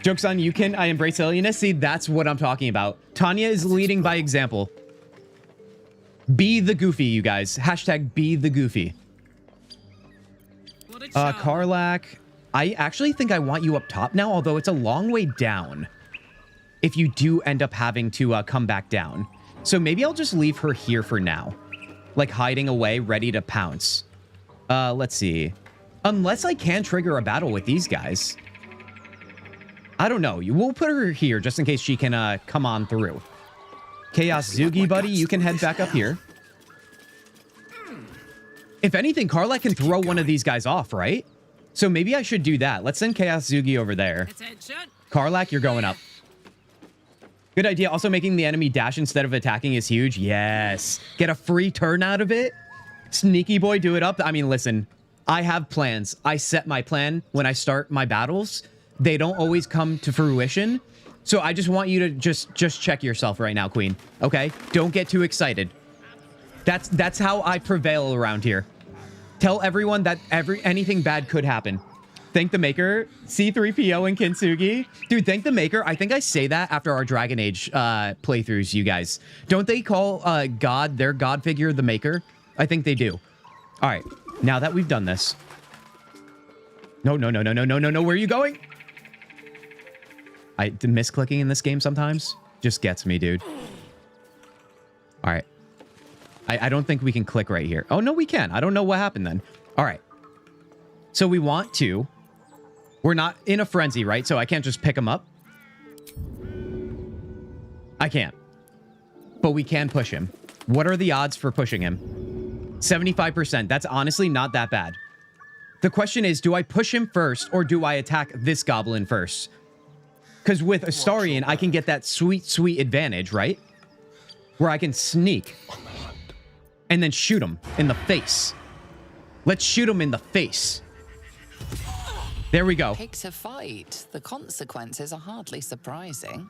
Joke's on you, Kin. I embrace silliness. See, that's what I'm talking about. Tanya is leading by example. Be the goofy, you guys. Hashtag be the goofy. Karlak. I actually think I want you up top now, although it's a long way down. If you do end up having to come back down. So maybe I'll just leave her here for now. Like hiding away, ready to pounce. Let's see. Unless I can trigger a battle with these guys. I don't know. We'll put her here just in case she can come on through. Chaos Zugi, buddy, you can head back up here. If anything, Karlak can throw one of these guys off, right? So maybe I should do that. Let's send Chaos Zugi over there. Karlak, you're going up. Good idea. Also, making the enemy dash instead of attacking is huge. Yes. Get a free turn out of it. Sneaky boy, do it up. I mean, listen, I have plans. I set my plan when I start my battles. They don't always come to fruition. So I just want you to just check yourself right now, Queen. Okay? Don't get too excited. That's how I prevail around here. Tell everyone that anything bad could happen. Thank the Maker, C3PO and Kintzugi. Dude, thank the Maker. I think I say that after our Dragon Age playthroughs, you guys. Don't they call God, their God figure, the Maker? I think they do. All right. Now that we've done this. No. Where are you going? The misclicking in this game sometimes just gets me, dude. All right. I don't think we can click right here. Oh, no, we can. I don't know what happened then. All right. So we want to. We're not in a frenzy, right? So I can't just pick him up. I can't. But we can push him. What are the odds for pushing him? 75%. That's honestly not that bad. The question is, do I push him first or do I attack this goblin first? Because with Astarion, I can get that sweet, sweet advantage, right? Where I can sneak and then shoot him in the face. Let's shoot him in the face. There we go. Pick to fight. The consequences are hardly surprising.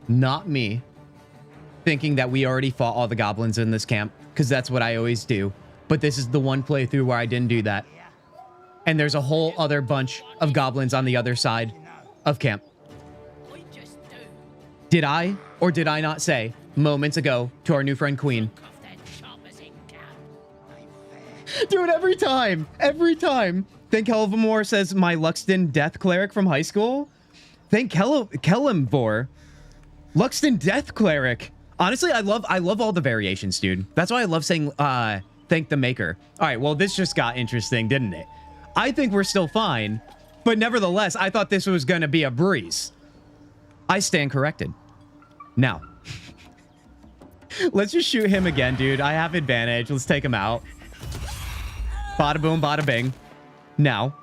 Not me thinking that we already fought all the goblins in this camp, because that's what I always do. But this is the one playthrough where I didn't do that. And there's a whole other bunch of goblins on the other side of camp. Did I or did I not say moments ago to our new friend Queen? Dude, every time. Thank Kelvamore says my Luxton Death Cleric from high school. Thank Kellamvor. Luxton Death Cleric. Honestly, I love all the variations, dude. That's why I love saying thank the Maker. All right, well, this just got interesting, didn't it? I think we're still fine, but nevertheless, I thought this was gonna be a breeze. I stand corrected. Now, let's just shoot him again, dude. I have advantage. Let's take him out. Bada boom, bada bing. Now,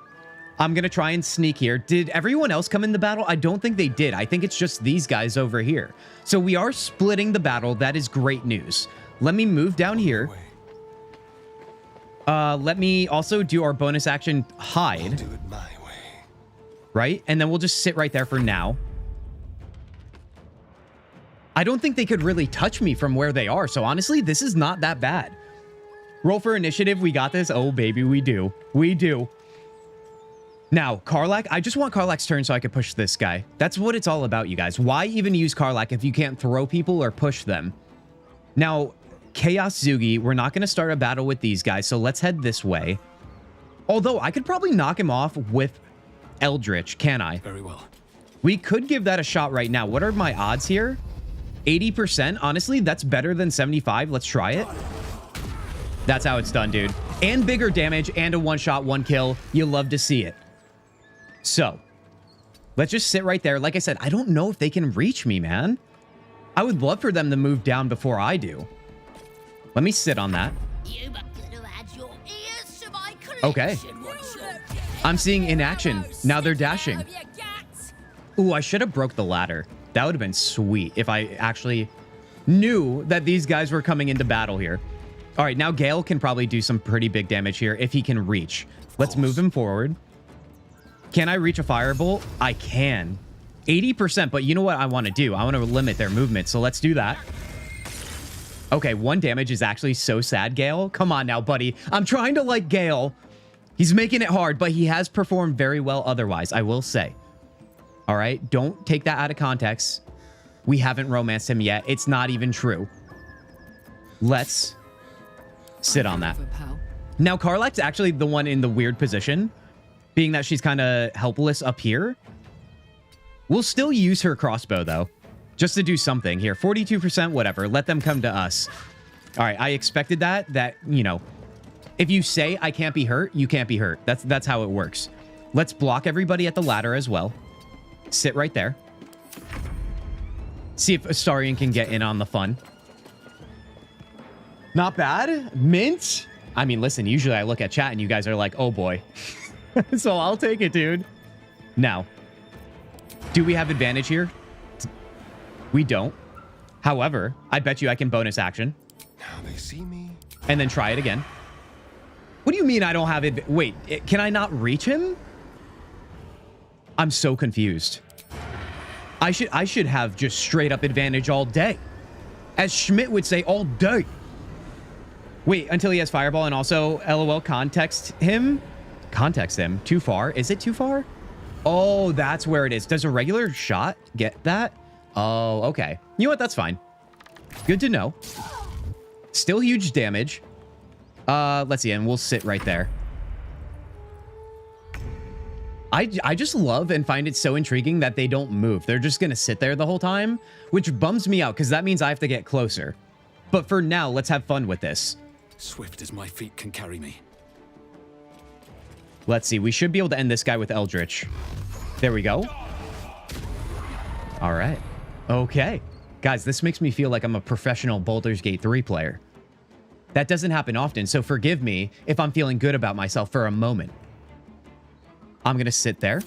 I'm going to try and sneak here. Did everyone else come in the battle? I don't think they did. I think it's just these guys over here. So we are splitting the battle. That is great news. Let me move down here. Let me also do our bonus action hide. I'll do it my way. Right? And then we'll just sit right there for now. I don't think they could really touch me from where they are. So honestly, this is not that bad. Roll for initiative. We got this. Oh, baby, we do. We do. Now, Karlak. I just want Karlak's turn so I can push this guy. That's what it's all about, you guys. Why even use Karlak if you can't throw people or push them? Now, Chaos Zugi. We're not going to start a battle with these guys. So let's head this way. Although I could probably knock him off with Eldritch. Can I? Very well. We could give that a shot right now. What are my odds here? 80%. Honestly, that's better than 75. Let's try it. That's how it's done, dude. And bigger damage and a one-shot, one kill. You love to see it. So, let's just sit right there. Like I said, I don't know if they can reach me, man. I would love for them to move down before I do. Let me sit on that. Okay. I'm seeing inaction. Now they're dashing. Ooh, I should have broke the ladder. That would have been sweet if I actually knew that these guys were coming into battle here. All right, now Gale can probably do some pretty big damage here if he can reach. Let's move him forward. Can I reach a firebolt? I can. 80%, but you know what I want to do? I want to limit their movement, so let's do that. Okay, 1 damage is actually so sad, Gale. Come on now, buddy. I'm trying to like Gale. He's making it hard, but he has performed very well otherwise, I will say. All right, don't take that out of context. We haven't romanced him yet. It's not even true. Let's sit on that. Now, Karlach's actually the one in the weird position, being that she's kind of helpless up here. We'll still use her crossbow, though, just to do something here. 42%, whatever. Let them come to us. All right, I expected that, you know, if you say I can't be hurt, you can't be hurt. That's how it works. Let's block everybody at the ladder as well. Sit right there. See if Astarion can get in on the fun. Not bad. Mint. I mean, listen, usually I look at chat and you guys are like, oh boy. So I'll take it, dude. Now, do we have advantage here? We don't. However, I bet you I can bonus action. Now they see me. And then try it again. What do you mean I don't have it? Wait, can I not reach him? I'm so confused. I should have just straight up advantage all day. As Schmidt would say, all day. Wait, until he has fireball, and also LOL context him. Context him. Too far? Is it too far? Oh, that's where it is. Does a regular shot get that? Oh, okay. You know what? That's fine. Good to know. Still huge damage. Let's see, and we'll sit right there. I just love and find it so intriguing that they don't move. They're just going to sit there the whole time, which bums me out because that means I have to get closer. But for now, let's have fun with this. Swift as my feet can carry me. Let's see. We should be able to end this guy with Eldritch. There we go. All right. Okay. Guys, this makes me feel like I'm a professional Baldur's Gate 3 player. That doesn't happen often, so forgive me if I'm feeling good about myself for a moment. I'm going to sit there.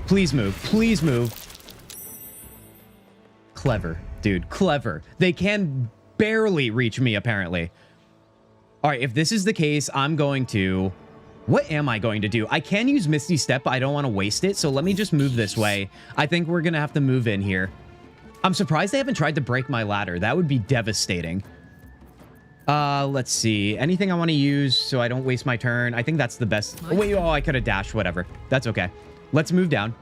Please move. Please move. Clever, dude. Clever. They can barely reach me, apparently. All right, if this is the case, I'm going to... What am I going to do? I can use Misty Step, but I don't want to waste it, so let me just move this way. I think we're going to have to move in here. I'm surprised they haven't tried to break my ladder. That would be devastating. Let's see. Anything I want to use so I don't waste my turn. I think that's the best. Oh, wait, I could have dashed. Whatever. That's okay. Let's move down.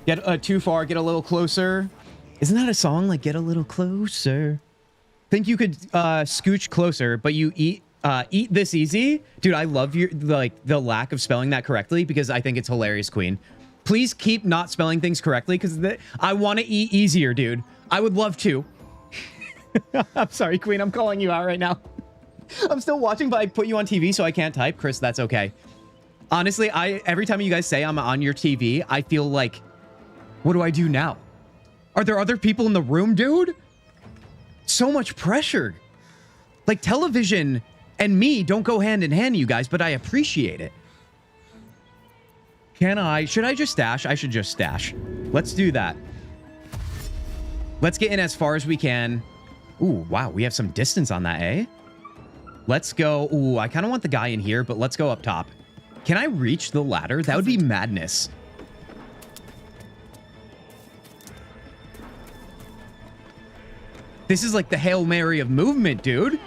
Get too far. Get a little closer. Isn't that a song? Like, get a little closer. Think you could scooch closer, but you eat this easy? Dude, I love your the lack of spelling that correctly because I think it's hilarious, Queen. Please keep not spelling things correctly because I want to eat easier, dude. I would love to. I'm sorry, Queen. I'm calling you out right now. I'm still watching, but I put you on TV, so I can't type. Chris, that's okay. Honestly, every time you guys say I'm on your TV, I feel like, what do I do now? Are there other people in the room, dude? So much pressure. Like, television and me don't go hand in hand, you guys, but I appreciate it. Should I just stash? I should just stash. Let's do that. Let's get in as far as we can. Ooh, wow, we have some distance on that, eh? Let's go. Ooh, I kind of want the guy in here, but let's go up top. Can I reach the ladder? That would be madness. This is like the Hail Mary of movement, dude.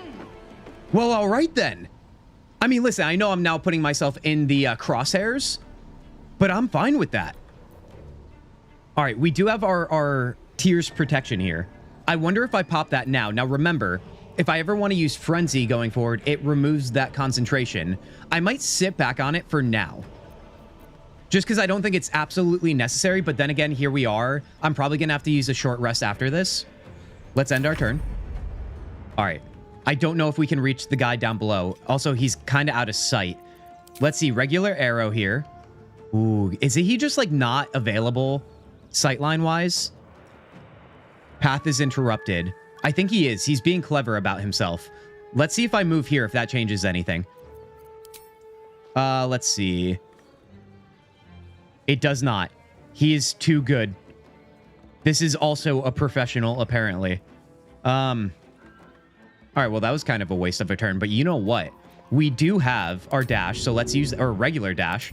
Well, all right then. I mean, listen, I know I'm now putting myself in the crosshairs, but I'm fine with that. All right, we do have our Tears protection here. I wonder if I pop that now. Now, remember, if I ever want to use Frenzy going forward, it removes that concentration. I might sit back on it for now. Just because I don't think it's absolutely necessary, but then again, here we are. I'm probably going to have to use a short rest after this. Let's end our turn. All right. I don't know if we can reach the guy down below. Also, he's kind of out of sight. Let's see. Regular arrow here. Ooh, is he just like not available sightline-wise? Path is interrupted. I think he is. He's being clever about himself. Let's see if I move here, if that changes anything. Let's see. It does not. He is too good. This is also a professional, apparently. All right, well, that was kind of a waste of a turn, but you know what? we do have our dash, so let's use our regular dash.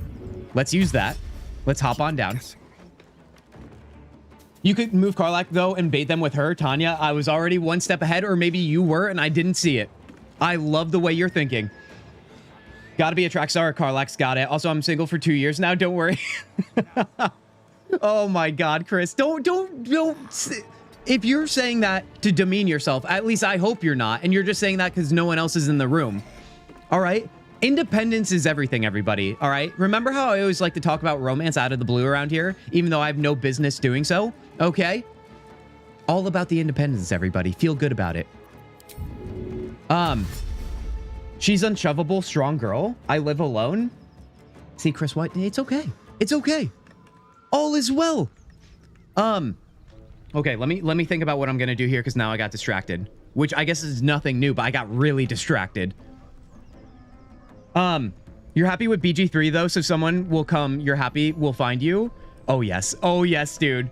Let's use that. Let's hop on down. You could move Karlach, though, and bait them with her. Tanya, I was already one step ahead, or maybe you were, and I didn't see it. I love the way you're thinking. Gotta be a track star. Karlach's got it. Also, I'm single for 2 years now. Don't worry. Oh, my God, Chris. Don't. If you're saying that to demean yourself, at least I hope you're not, and you're just saying that because no one else is in the room. All right? Independence is everything, everybody. All right? Remember how I always like to talk about romance out of the blue around here, even though I have no business doing so? Okay? All about the independence, everybody. Feel good about it. She's unshovable, strong girl. I live alone. See, Chris White, it's okay. It's okay. All is well. Okay, let me think about what I'm gonna do here, because now I got distracted. Which I guess is nothing new, but I got really distracted. You're happy with BG3 though, so someone will come, you're happy, will find you? Oh yes. Oh yes, dude.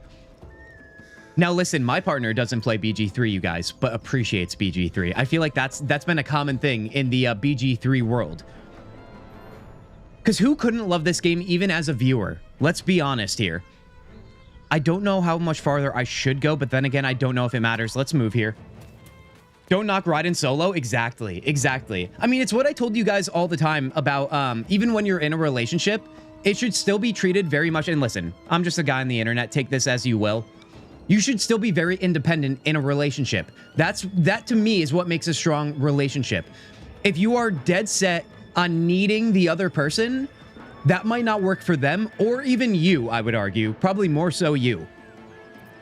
Now listen, my partner doesn't play BG3, you guys, but appreciates BG3. I feel like that's been a common thing in the BG3 world. Because who couldn't love this game even as a viewer? Let's be honest here. I don't know how much farther I should go, but then again, I don't know if it matters. Let's move here. Don't knock Raiden solo. Exactly. Exactly. I mean, it's what I told you guys all the time about even when you're in a relationship, it should still be treated very much. And listen, I'm just a guy on the internet. Take this as you will. You should still be very independent in a relationship. That to me is what makes a strong relationship. If you are dead set on needing the other person, that might not work for them or even you, I would argue. Probably more so you.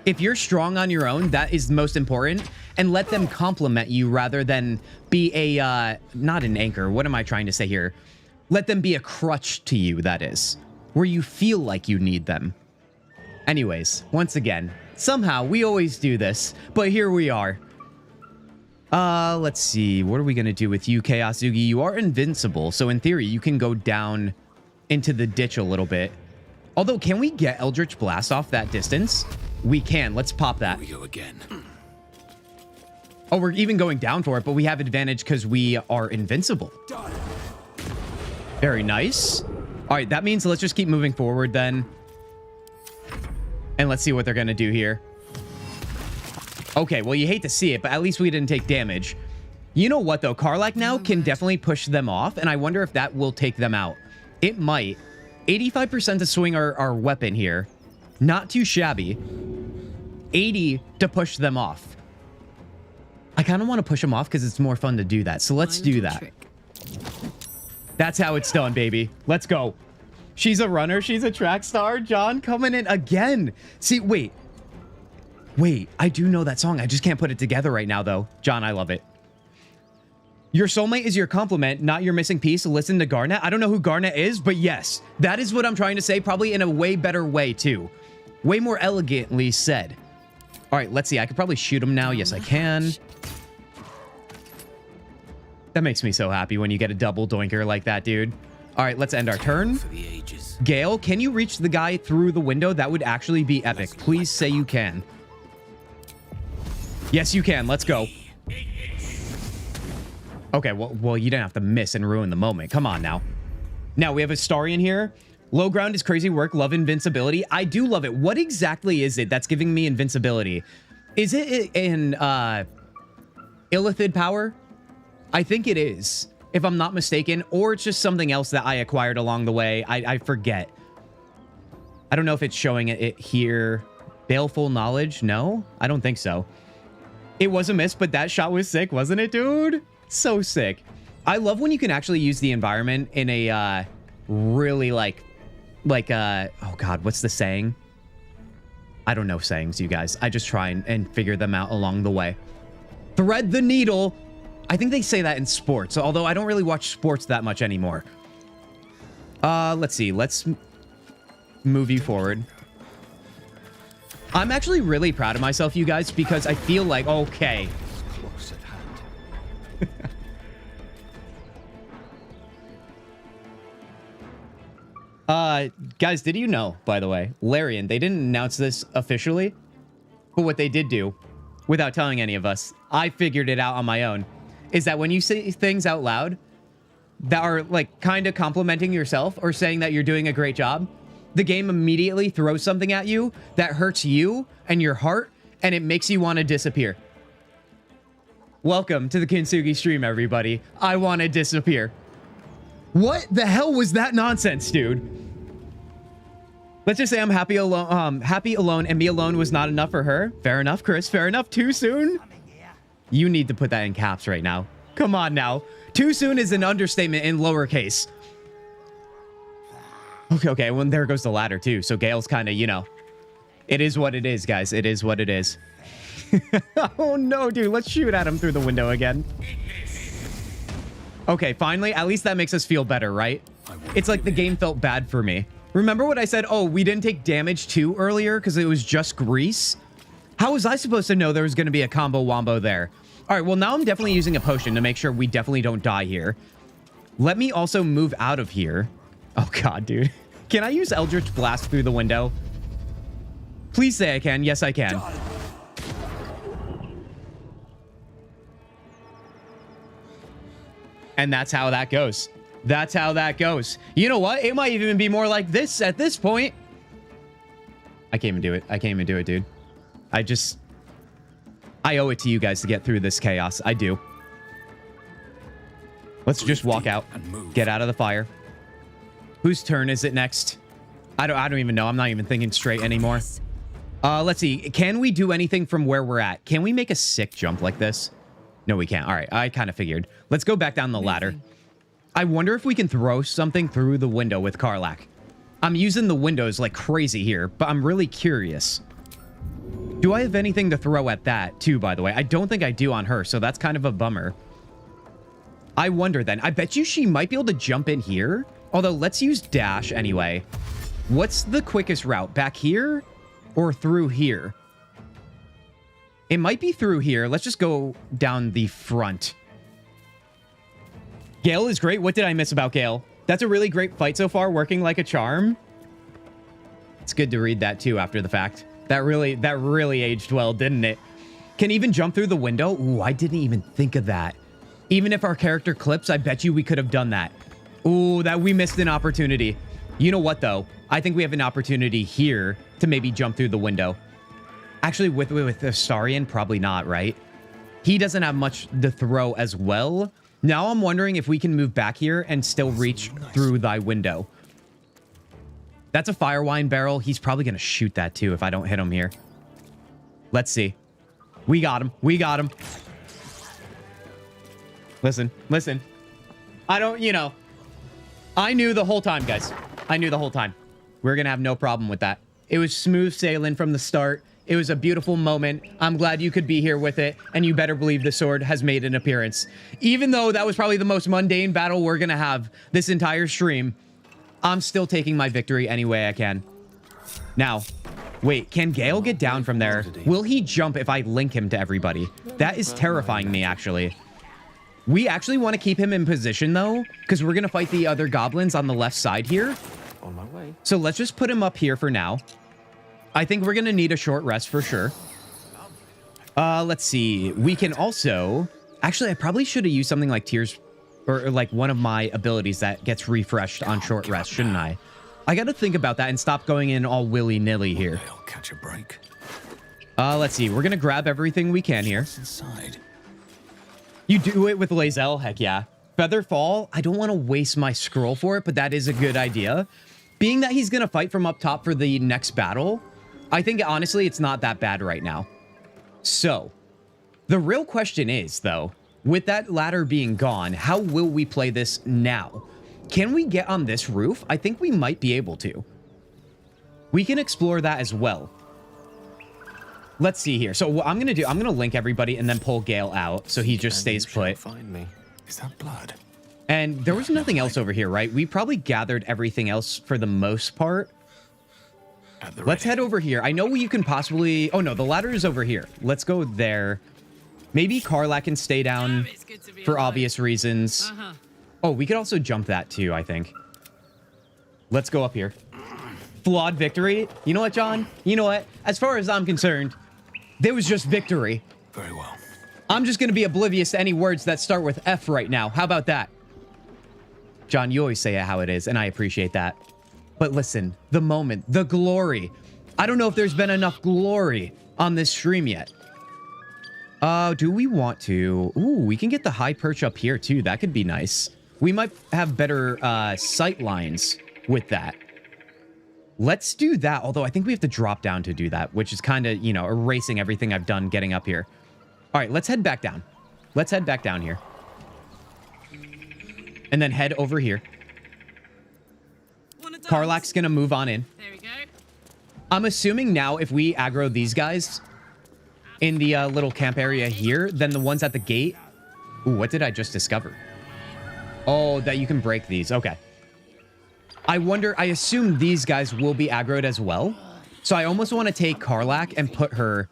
If you're strong on your own, that is most important. And let them compliment you rather than be a, not an anchor. What am I trying to say here? Let them be a crutch to you, that is. Where you feel like you need them. Anyways, once again, somehow we always do this, but here we are. Let's see. What are we going to do with you, Kintzugi? You are invincible, so in theory, you can go down into the ditch a little bit. Although, can we get Eldritch Blast off that distance? We can. Let's pop that. Here we go again. Oh, we're even going down for it, but we have advantage because we are invincible. Very nice. All right, that means let's just keep moving forward then. And let's see what they're going to do here. Okay, well, you hate to see it, but at least we didn't take damage. You know what, though? Karlach now can definitely push them off, and I wonder if that will take them out. It might. 85% to swing our weapon here. Not too shabby. 80 to push them off. I kind of want to push them off because it's more fun to do that. So let's do that. That's how it's done, baby. Let's go. She's a runner. She's a track star. John coming in again. See, wait. Wait, I do know that song. I just can't put it together right now, though. John, I love it. Your soulmate is your complement, not your missing piece. Listen to Garnet. I don't know who Garnet is, but yes, that is what I'm trying to say, probably in a way better way, too. Way more elegantly said. All right, let's see. I could probably shoot him now. Yes, I can. That makes me so happy when you get a double doinker like that, dude. All right, let's end our turn. Gale, can you reach the guy through the window? That would actually be epic. Please say you can. Yes, you can. Let's go. Okay, well, you didn't have to miss and ruin the moment. Come on now. Now, we have a Starian here. Low ground is crazy work. Love invincibility. I do love it. What exactly is it that's giving me invincibility? Is it an Illithid power? I think it is, if I'm not mistaken. Or it's just something else that I acquired along the way. I forget. I don't know if it's showing it here. Baleful knowledge? No, I don't think so. It was a miss, but that shot was sick, wasn't it, dude? So sick. I love when you can actually use the environment in a really like oh god, what's the saying? I don't know sayings, you guys. I just try and figure them out along the way. Thread the needle. I think they say that in sports, although I don't really watch sports that much anymore. Let's see. Let's move you forward. I'm actually really proud of myself, you guys, because I feel like, okay. Guys, did you know, by the way, Larian, they didn't announce this officially, but what they did do, without telling any of us, I figured it out on my own, is that when you say things out loud, that are like kind of complimenting yourself or saying that you're doing a great job, the game immediately throws something at you that hurts you and your heart, and it makes you want to disappear. Welcome to the Kintzugi stream, everybody. I want to disappear. What the hell was that nonsense, dude? Let's just say I'm happy alone. Happy alone, and be alone was not enough for her. Fair enough, Chris. Fair enough. Too soon? You need to put that in caps right now. Come on now. Too soon is an understatement in lowercase. Okay. Well, there goes the ladder too. So Gale's kind of, you know, it is what it is, guys. It is what it is. Oh no, dude. Let's shoot at him through the window again. Okay, finally. At least that makes us feel better, right? It's like the game felt bad for me. Remember what I said? Oh, we didn't take damage too earlier because it was just grease? How was I supposed to know there was going to be a combo wombo there? All right, well, now I'm definitely using a potion to make sure we definitely don't die here. Let me also move out of here. Oh, God, dude. Can I use Eldritch Blast through the window? Please say I can. Yes, I can. And that's how that goes. That's how that goes. You know what? It might even be more like this at this point. I can't even do it. I can't even do it, dude. I owe it to you guys to get through this chaos. I do. Let's just walk out. Get out of the fire. Whose turn is it next? I don't even know. I'm not even thinking straight anymore. Let's see. Can we do anything from where we're at? Can we make a sick jump like this? No, we can't. All right. I kind of figured. Let's go back down the ladder. I wonder if we can throw something through the window with Karlach. I'm using the windows like crazy here, but I'm really curious. Do I have anything to throw at that too, by the way? I don't think I do on her, so that's kind of a bummer. I wonder then. I bet you she might be able to jump in here. Although, let's use dash anyway. What's the quickest route? Back here or through here? It might be through here. Let's just go down the front. Gale is great. What did I miss about Gale? That's a really great fight so far, working like a charm. It's good to read that too after the fact. That really aged well, didn't it? Can even jump through the window? Ooh, I didn't even think of that. Even if our character clips, I bet you we could have done that. Ooh, that we missed an opportunity. You know what, though? I think we have an opportunity here to maybe jump through the window. Actually, with Astarion, probably not, right? He doesn't have much to throw as well. Now I'm wondering if we can move back here and still reach through thy window. That's a fire wine barrel. He's probably going to shoot that too if I don't hit him here. Let's see. We got him. We got him. Listen. I don't, you know. I knew the whole time, guys. I knew the whole time. We're going to have no problem with that. It was smooth sailing from the start. It was a beautiful moment. I'm glad you could be here with it. And you better believe the sword has made an appearance. Even though that was probably the most mundane battle we're going to have this entire stream, I'm still taking my victory any way I can. Now, wait, can Gale get down from there? Will he jump if I link him to everybody? That is terrifying me, actually. We actually want to keep him in position, though, because we're going to fight the other goblins on the left side here. On my way. So let's just put him up here for now. I think we're going to need a short rest for sure. Let's see. We can also... Actually, I probably should have used something like Tears... Or like one of my abilities that gets refreshed on short rest, shouldn't I? I got to think about that and stop going in all willy-nilly here. I'll catch a break. Let's see. We're going to grab everything we can here. Inside. You do it with Lae'zel? Heck yeah. Featherfall, I don't want to waste my scroll for it, but that is a good idea. Being that he's going to fight from up top for the next battle, I think, honestly, it's not that bad right now. So, the real question is, though, with that ladder being gone, how will we play this now? Can we get on this roof? I think we might be able to. We can explore that as well. Let's see here. So what I'm going to do, I'm going to link everybody and then pull Gale out so he just stays put. Find me. Is that blood? And there was nothing else over here, right? We probably gathered everything else for the most part. Let's head over here. I know you can possibly... Oh, no, the ladder is over here. Let's go there. Maybe Karlach can stay down for obvious reasons. Oh, we could also jump that too, I think. Let's go up here. Flawed victory. You know what, John? You know what? As far as I'm concerned, there was just victory. Very well. I'm just going to be oblivious to any words that start with F right now. How about that? John, you always say it how it is, and I appreciate that. But listen, the moment, the glory. I don't know if there's been enough glory on this stream yet. Do we want to? Ooh, we can get the high perch up here too. That could be nice. We might have better sight lines with that. Let's do that. Although I think we have to drop down to do that, which is kind of, you know, erasing everything I've done getting up here. All right, let's head back down. Let's head back down here. And then head over here. Karlach's gonna move on in. There we go. I'm assuming now if we aggro these guys in the little camp area here, then the ones at the gate... Ooh, what did I just discover? Oh, that you can break these. Okay. I wonder... I assume these guys will be aggroed as well. So I almost want to take Karlach and put her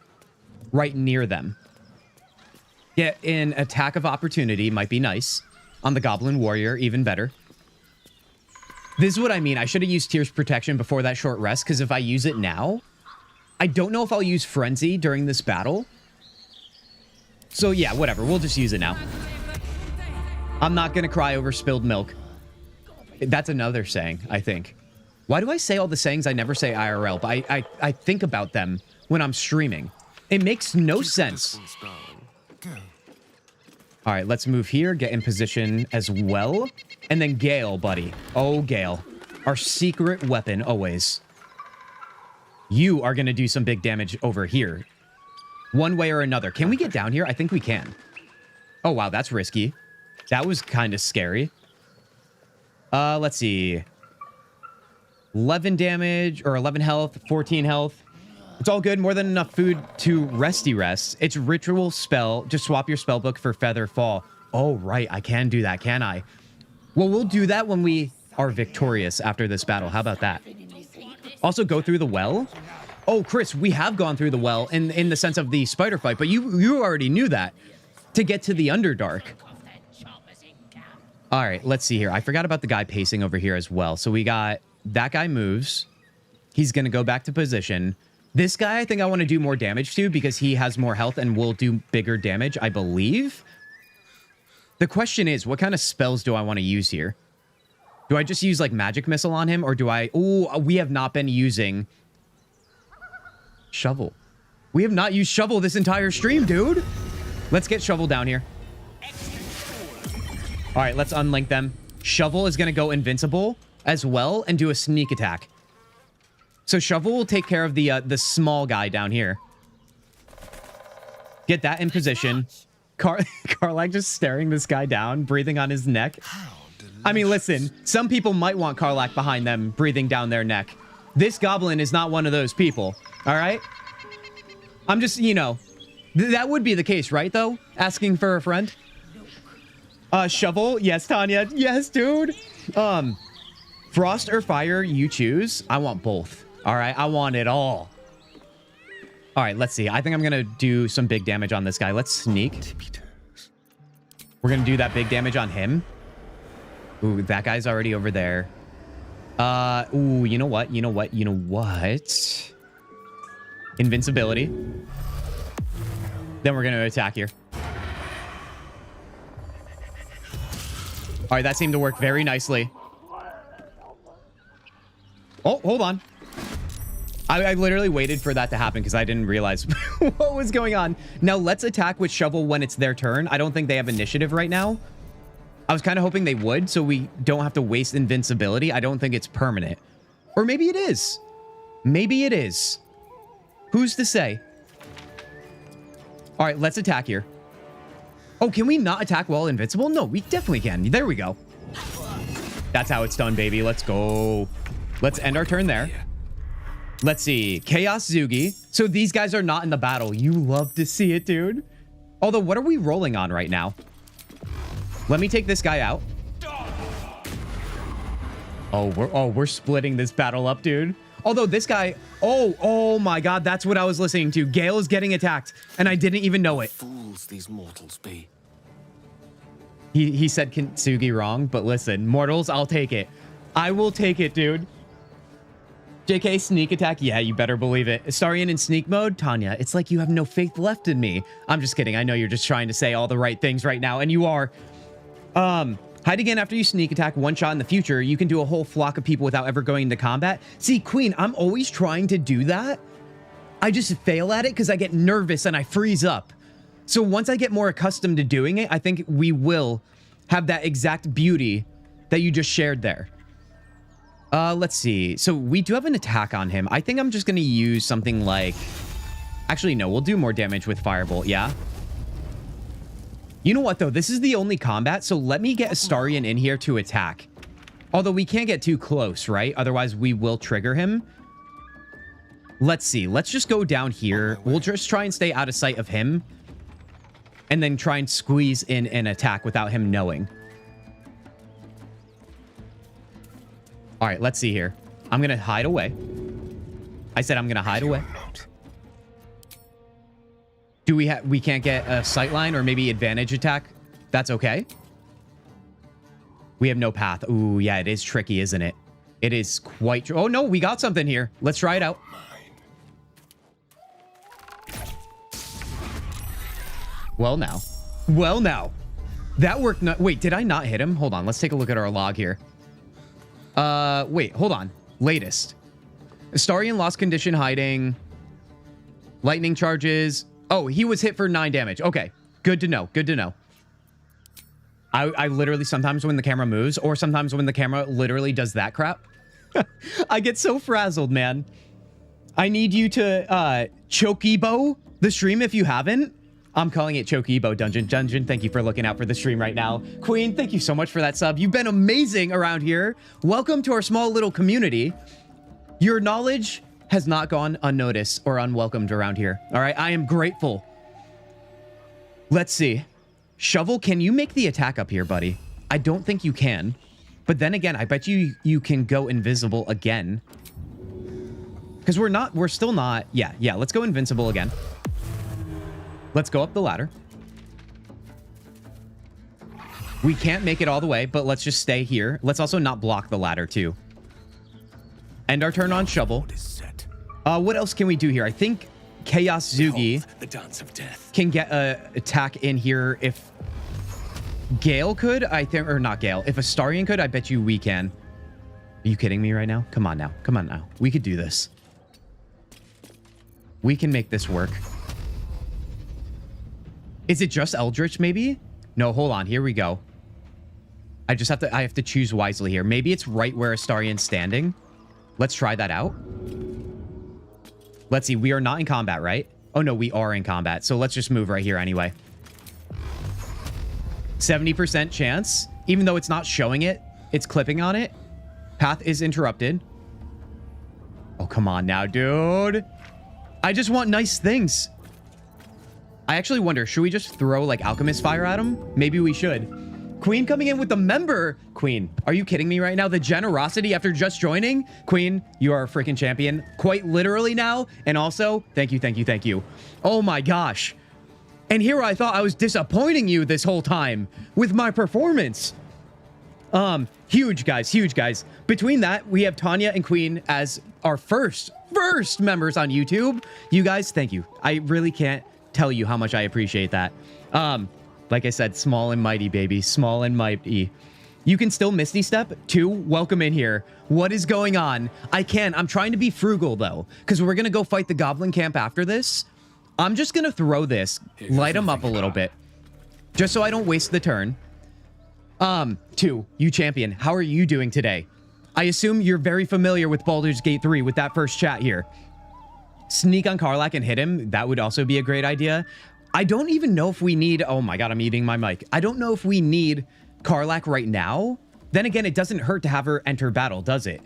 right near them. Get an attack of opportunity. Might be nice. On the Goblin Warrior, even better. This is what I mean. I should have used Tears Protection before that short rest, because if I use it now, I don't know if I'll use Frenzy during this battle. So yeah, whatever. We'll just use it now. I'm not going to cry over spilled milk. That's another saying, I think. Why do I say all the sayings I never say IRL, but I think about them when I'm streaming? It makes no sense. All right, let's move here, get in position as well. And then Gale, buddy. Oh, Gale. Our secret weapon, always. You are going to do some big damage over here. One way or another. Can we get down here? I think we can. Oh, wow, that's risky. That was kind of scary. Let's see. 11 damage, or 11 health, 14 health. It's all good. More than enough food to resty rest. It's ritual spell. Just swap your spell book for Feather Fall. Oh, right. I can do that, can I? Well, we'll do that when we are victorious after this battle. How about that? Also, go through the well. Oh, Chris, we have gone through the well in the sense of the spider fight, but you already knew that to get to the Underdark. All right, let's see here. I forgot about the guy pacing over here as well. So we got that guy moves. He's going to go back to position. This guy, I think I want to do more damage to because he has more health and will do bigger damage, I believe. The question is, what kind of spells do I want to use here? Do I just use, like, Magic Missile on him? Or do I... Oh, we have not been using... Shovel. We have not used Shovel this entire stream, dude. Let's get Shovel down here. All right, let's unlink them. Shovel is going to go invincible as well and do a sneak attack. So Shovel will take care of the small guy down here. Get that in position. Karlach just staring this guy down, breathing on his neck. I mean, listen, some people might want Karlach behind them, breathing down their neck. This goblin is not one of those people, all right? I'm just, you know, that would be the case, right, though? Asking for a friend? Shovel? Yes, Tanya. Yes, dude. Frost or fire, you choose. I want both. All right, I want it all. All right, let's see. I think I'm going to do some big damage on this guy. Let's sneak. We're going to do that big damage on him. Ooh, that guy's already over there. Ooh, you know what? You know what? You know what? Invincibility. Then we're going to attack here. All right, that seemed to work very nicely. Oh, hold on. I literally waited for that to happen because I didn't realize what was going on. Now, let's attack with Shovel when it's their turn. I don't think they have initiative right now. I was kind of hoping they would, so we don't have to waste invincibility. I don't think it's permanent. Or maybe it is. Maybe it is. Who's to say? All right, let's attack here. Oh, can we not attack while invincible? No, we definitely can. There we go. That's how it's done, baby. Let's go. Let's end our turn there. Let's see. Chaos Zugi. So these guys are not in the battle. You love to see it, dude. Although, what are we rolling on right now? Let me take this guy out. Oh, we're splitting this battle up, dude. Although this guy... Oh my god, that's what I was listening to. Gale is getting attacked, and I didn't even know it. Fools these mortals be. He said Kintsugi wrong, but listen, mortals, I'll take it. I will take it, dude. JK, sneak attack? Yeah, you better believe it. Astarion in sneak mode? Tanya, it's like you have no faith left in me. I'm just kidding. I know you're just trying to say all the right things right now, and you are. Hide again after you sneak attack. One shot in the future. You can do a whole flock of people without ever going into combat. See, Queen, I'm always trying to do that. I just fail at it because I get nervous and I freeze up. So once I get more accustomed to doing it, I think we will have that exact beauty that you just shared there. Let's see. So we do have an attack on him. I think I'm just going to use something like... Actually, no. We'll do more damage with Firebolt, yeah? You know what, though? This is the only combat, so let me get Astarion in here to attack. Although we can't get too close, right? Otherwise, we will trigger him. Let's see. Let's just go down here. We'll just try and stay out of sight of him. And then try and squeeze in an attack without him knowing. All right, let's see here. I'm going to hide away. I said I'm going to hide away. Do we can't get a sightline or maybe advantage attack? That's okay. We have no path. Ooh, yeah, it is tricky, isn't it? It is quite... Oh, no, we got something here. Let's try it out. Well, now. Well, now. That worked not... Wait, did I not hit him? Hold on. Let's take a look at our log here. Wait, hold on. Latest. Astarion lost condition hiding. Lightning charges... Oh, he was hit for 9 damage. Okay. Good to know. Good to know. I literally sometimes when the camera moves or sometimes when the camera literally does that crap, I get so frazzled, man. I need you to Chokibo the stream if you haven't. I'm calling it Chokibo Dungeon. Thank you for looking out for the stream right now. Queen, thank you so much for that sub. You've been amazing around here. Welcome to our small little community. Your knowledge has not gone unnoticed or unwelcomed around here. All right, I am grateful. Let's see. Shovel, can you make the attack up here, buddy? I don't think you can. But then again, I bet you can go invisible again. Because we're still not... Yeah, let's go invincible again. Let's go up the ladder. We can't make it all the way, but let's just stay here. Let's also not block the ladder, too. End our turn on Shovel. What else can we do here? I think Chaos Zugi the dance of death can get a attack in here if Gale could. I think, or not Gale. If Astarion could, I bet you we can. Are you kidding me right now? Come on now. Come on now. We could do this. We can make this work. Is it just Eldritch, maybe? No, hold on. Here we go. I have to choose wisely here. Maybe it's right where Astarion's standing. Let's try that out. Let's see. We are not in combat, right? Oh, no, we are in combat. So let's just move right here anyway. 70% chance. Even though it's not showing it, it's clipping on it. Path is interrupted. Oh, come on now, dude. I just want nice things. I actually wonder, should we just throw, like, Alchemist Fire at him? Maybe we should. Queen coming in with the member. Queen, are you kidding me right now? The generosity after just joining? Queen, you are a freaking champion. Quite literally now. And also, thank you. Oh my gosh. And here I thought I was disappointing you this whole time with my performance. Huge, guys. Between that, we have Tanya and Queen as our first members on YouTube. You guys, thank you. I really can't tell you how much I appreciate that. Like I said, small and mighty, baby. Small and mighty. You can still Misty Step, too. Welcome in here. What is going on? I'm trying to be frugal, though, because we're going to go fight the Goblin Camp after this. I'm just going to throw this, light them up a little bit, just so I don't waste the turn. 2, you champion, how are you doing today? I assume you're very familiar with Baldur's Gate 3 with that first chat here. Sneak on Karlach and hit him. That would also be a great idea. I don't even know if we need... Oh my god, I'm eating my mic. I don't know if we need Karlach right now. Then again, it doesn't hurt to have her enter battle, does it?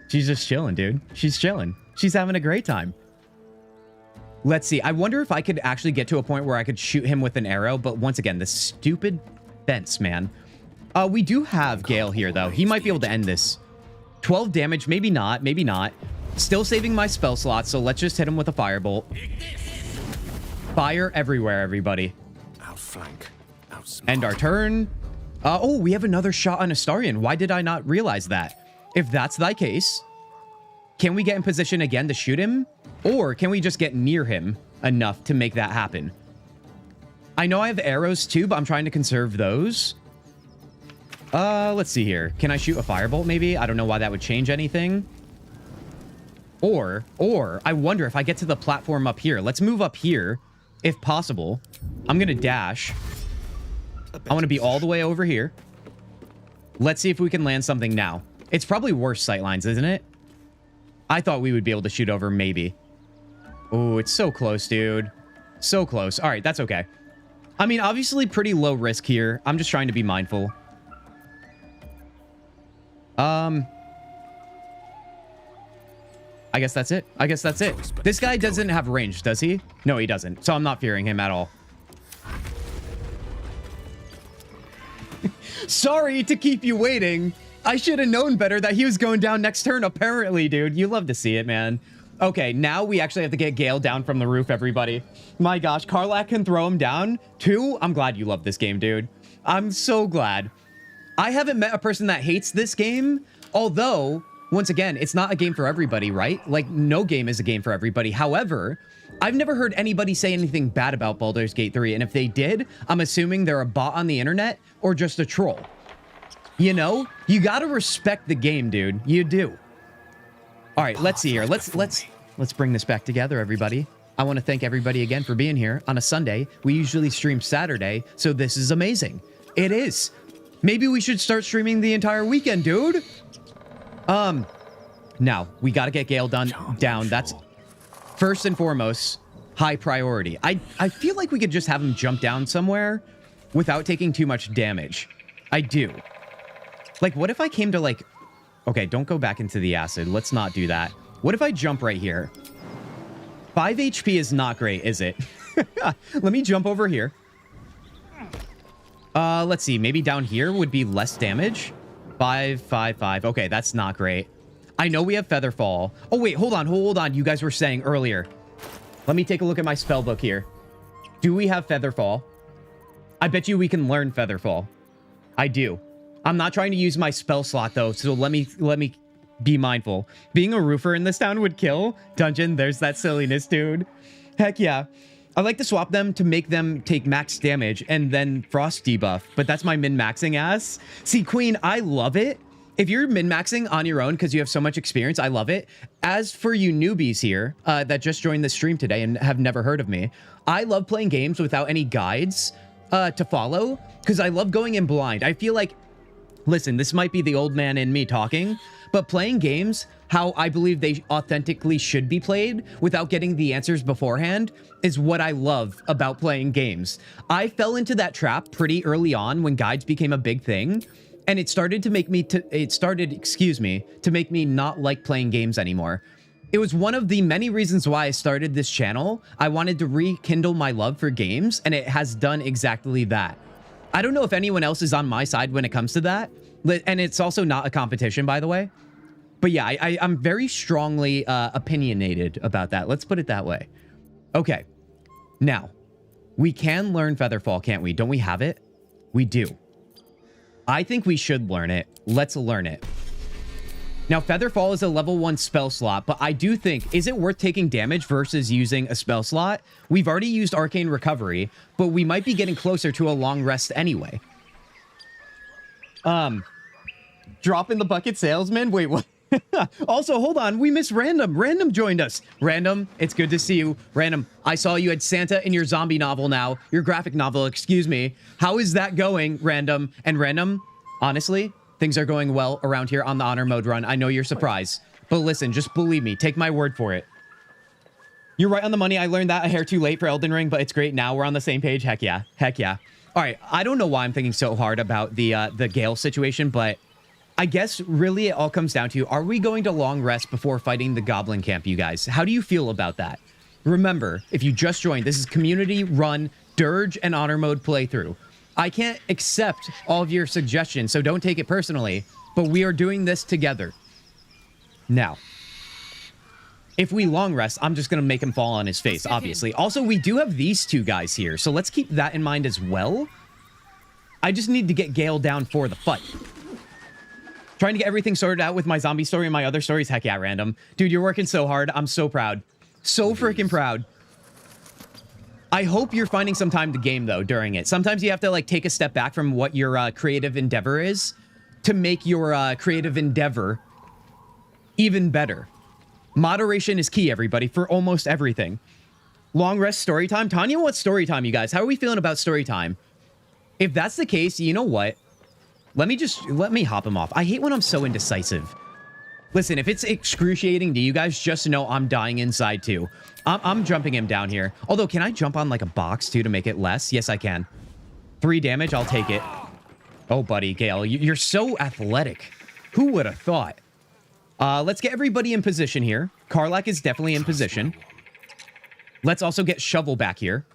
She's just chilling, dude. She's chilling. She's having a great time. Let's see. I wonder if I could actually get to a point where I could shoot him with an arrow. But once again, this stupid fence, man. We do have Gale here, though. He might be able to end this. 12 damage. Maybe not. Maybe not. Still saving my spell slots, so let's just hit him with a firebolt. Fire everywhere, everybody. Outflank. End our turn. Oh, we have another shot on Astarion. Why did I not realize that? If that's thy case, can we get in position again to shoot him? Or can we just get near him enough to make that happen? I know I have arrows too, but I'm trying to conserve those. Let's see here. Can I shoot a firebolt maybe? I don't know why that would change anything. Or I wonder if I get to the platform up here. Let's move up here, if possible. I'm gonna dash. I want to be all the way over here. Let's see if we can land something now. It's probably worse sightlines, isn't it? I thought we would be able to shoot over, maybe. Oh, it's so close, dude. So close. All right, that's okay. I mean, obviously pretty low risk here. I'm just trying to be mindful. I guess that's it. I guess that's it. This guy doesn't have range, does he? No, he doesn't. So I'm not fearing him at all. Sorry to keep you waiting. I should have known better that he was going down next turn, apparently, dude. You love to see it, man. Okay, now we actually have to get Gale down from the roof, everybody. My gosh, Karlach can throw him down. 2, I'm glad you love this game, dude. I'm so glad. I haven't met a person that hates this game, although, once again, it's not a game for everybody, right? Like, no game is a game for everybody. However, I've never heard anybody say anything bad about Baldur's Gate 3, and if they did, I'm assuming they're a bot on the internet or just a troll. You know? You gotta respect the game, dude. You do. All right, let's see here. Let's bring this back together, everybody. I want to thank everybody again for being here on a Sunday. We usually stream Saturday, so this is amazing. It is. Maybe we should start streaming the entire weekend, dude. Now, we got to get Gale down. That's first and foremost, high priority. I feel like we could just have him jump down somewhere without taking too much damage. I do. Like, what if I came to, like... Okay, don't go back into the acid. Let's not do that. What if I jump right here? 5 HP is not great, is it? Let me jump over here. Let's see. Maybe down here would be less damage. 5, 5, 5. Okay, that's not great. I know we have Featherfall. Oh, wait. Hold on. You guys were saying earlier. Let me take a look at my spell book here. Do we have Featherfall? I bet you we can learn Featherfall. I do. I'm not trying to use my spell slot, though, so let me be mindful. Being a roofer in this town would kill. Dungeon, there's that silliness, dude. Heck yeah. I like to swap them to make them take max damage and then frost debuff, but that's my min-maxing ass. See, Queen, I love it. If you're min-maxing on your own because you have so much experience, I love it. As for you newbies here that just joined the stream today and have never heard of me, I love playing games without any guides to follow because I love going in blind. I feel like, listen, this might be the old man in me talking, but playing games how I believe they authentically should be played without getting the answers beforehand is what I love about playing games. I fell into that trap pretty early on when guides became a big thing, and it started to make me to make me not like playing games anymore. It was one of the many reasons why I started this channel. I wanted to rekindle my love for games, and it has done exactly that. I don't know if anyone else is on my side when it comes to that, and it's also not a competition, by the way. But yeah, I'm very strongly opinionated about that. Let's put it that way. Okay. Now, we can learn Featherfall, can't we? Don't we have it? We do. I think we should learn it. Let's learn it. Now, Featherfall is a level 1 spell slot, but I do think, is it worth taking damage versus using a spell slot? We've already used Arcane Recovery, but we might be getting closer to a long rest anyway. Drop in the bucket salesman? Wait, what? Also, hold on. We missed Random. Random joined us. Random, it's good to see you. Random, I saw you had Santa in your zombie novel now. Your graphic novel, excuse me. How is that going, Random? And Random, honestly, things are going well around here on the honor mode run. I know you're surprised. But listen, just believe me. Take my word for it. You're right on the money. I learned that a hair too late for Elden Ring, but it's great now. We're on the same page. Heck yeah. Heck yeah. All right. I don't know why I'm thinking so hard about the Gale situation, but I guess really it all comes down to, are we going to long rest before fighting the Goblin Camp, you guys? How do you feel about that? Remember, if you just joined, this is community-run Durge and Honor Mode playthrough. I can't accept all of your suggestions, so don't take it personally, but we are doing this together. Now, if we long rest, I'm just going to make him fall on his face, obviously. Also, we do have these two guys here, so let's keep that in mind as well. I just need to get Gale down for the fight. Trying to get everything sorted out with my zombie story and my other stories. Heck yeah, Random. Dude, you're working so hard. I'm so proud. So freaking proud. I hope you're finding some time to game, though, during it. Sometimes you have to, like, take a step back from what your creative endeavor is to make your creative endeavor even better. Moderation is key, everybody, for almost everything. Long rest story time. Tanya wants story time, you guys. How are we feeling about story time? If that's the case, you know what? Let me hop him off. I hate when I'm so indecisive. Listen, if it's excruciating to you guys, just know I'm dying inside too. I'm jumping him down here. Although, can I jump on like a box too to make it less? Yes, I can. 3 damage, I'll take it. Oh, buddy, Gale, you're so athletic. Who would have thought? Let's get everybody in position here. Karlach is definitely in position. Let's also get Shovel back here.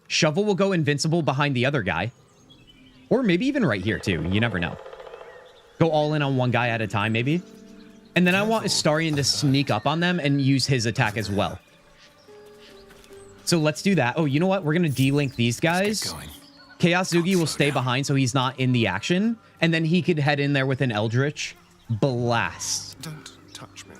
Shovel will go invincible behind the other guy. Or maybe even right here too. You never know. Go all in on one guy at a time, maybe. And then I want Astarion to sneak up on them and use his attack as well. So let's do that. Oh, you know what? We're going to de-link these guys. Chaos Zugi will stay behind so he's not in the action. And then he could head in there with an Eldritch Blast. Don't touch me.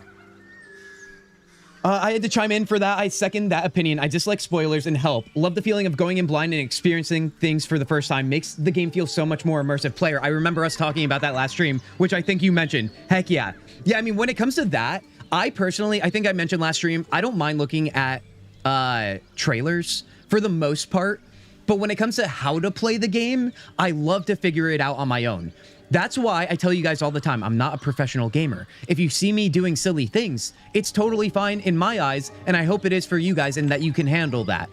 I had to chime in for that. I second that opinion. I dislike spoilers and help. Love the feeling of going in blind and experiencing things for the first time. Makes the game feel so much more immersive. Player, I remember us talking about that last stream, which I think you mentioned. Heck yeah. Yeah, I mean, when it comes to that, I personally, I think I mentioned last stream, I don't mind looking at trailers for the most part. But when it comes to how to play the game, I love to figure it out on my own. That's why I tell you guys all the time, I'm not a professional gamer. If you see me doing silly things, it's totally fine in my eyes, and I hope it is for you guys and that you can handle that.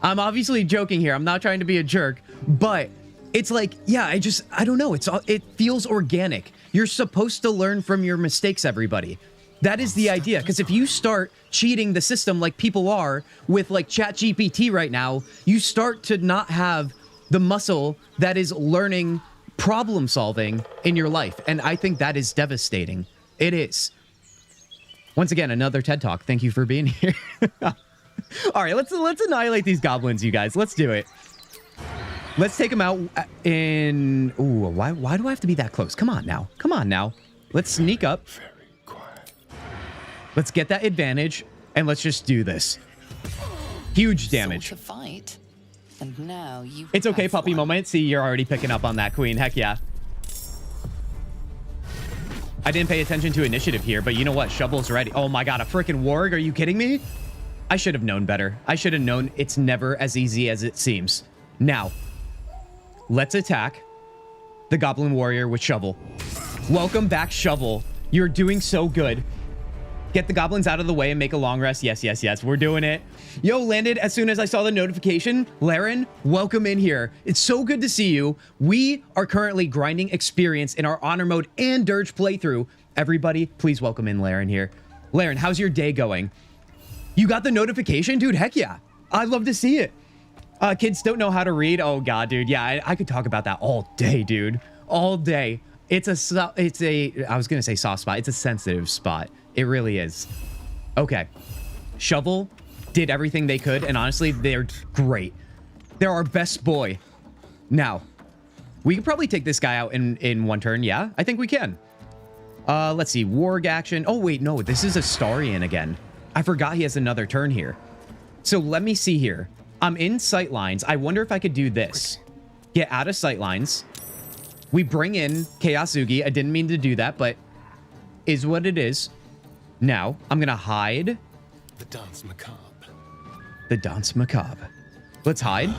I'm obviously joking here. I'm not trying to be a jerk, but it's like, yeah, I don't know. It feels organic. You're supposed to learn from your mistakes, everybody. That is the idea, because if you start cheating the system like people are with like ChatGPT right now, you start to not have the muscle that is learning problem solving in your life, and I think that is devastating. It is. Once again, another TED Talk. Thank you for being here. All right, let's annihilate these goblins, you guys. Let's do it. Let's take them out in... Ooh, why do I have to be that close? Come on now. Come on now. Let's sneak up. Very quiet. Let's get that advantage, and let's just do this. Huge damage. Sort of fight. And now you it's okay, puppy moment. See, you're already picking up on that, queen. Heck yeah. I didn't pay attention to initiative here, but you know what? Shovel's ready. Oh my god, a freaking warg? Are you kidding me? I should have known better. I should have known it's never as easy as it seems. Now, let's attack the goblin warrior with Shovel. Welcome back, Shovel. You're doing so good. Get the goblins out of the way and make a long rest. Yes, yes, yes. We're doing it. Yo, landed as soon as I saw the notification. Larian, welcome in here. It's so good to see you. We are currently grinding experience in our honor mode and Durge playthrough. Everybody, please welcome in Larian here. Larian, how's your day going? You got the notification? Dude, heck yeah. I'd love to see it. Kids don't know how to read. Oh, God, dude. Yeah, I could talk about that all day, dude. All day. I was going to say soft spot. It's a sensitive spot. It really is. Okay. Shovel did everything they could, and honestly, they're great. They're our best boy. Now, we could probably take this guy out in one turn. Yeah, I think we can. Let's see. Warg action. Oh, wait, no. This is Astarion again. I forgot he has another turn here. So let me see here. I'm in sight lines. I wonder if I could do this. Get out of sight lines. We bring in Chaos Zugi. I didn't mean to do that, but is what it is. Now, I'm going to hide. The dance macabre. The dance macabre. Let's hide.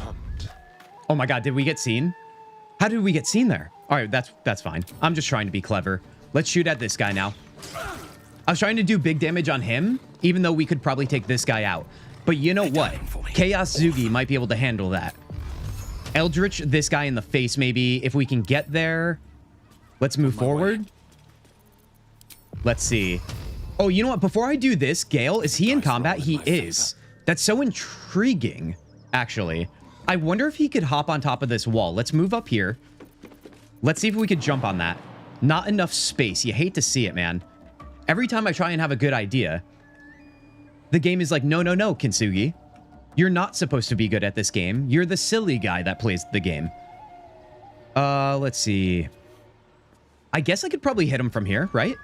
Oh my god, did we get seen? How did we get seen there? All right, that's fine. I'm just trying to be clever. Let's shoot at this guy now. I was trying to do big damage on him, even though we could probably take this guy out. But you know what? Chaos Zugi might be able to handle that. Eldritch, this guy in the face, maybe. If we can get there. Let's move forward. Let's see. Oh, you know what? Before I do this, Gale, is he in combat? He is. That's so intriguing, actually. I wonder if he could hop on top of this wall. Let's move up here. Let's see if we could jump on that. Not enough space. You hate to see it, man. Every time I try and have a good idea, the game is like, no, no, no, Kintzugi. You're not supposed to be good at this game. You're the silly guy that plays the game. Let's see. I guess I could probably hit him from here, right?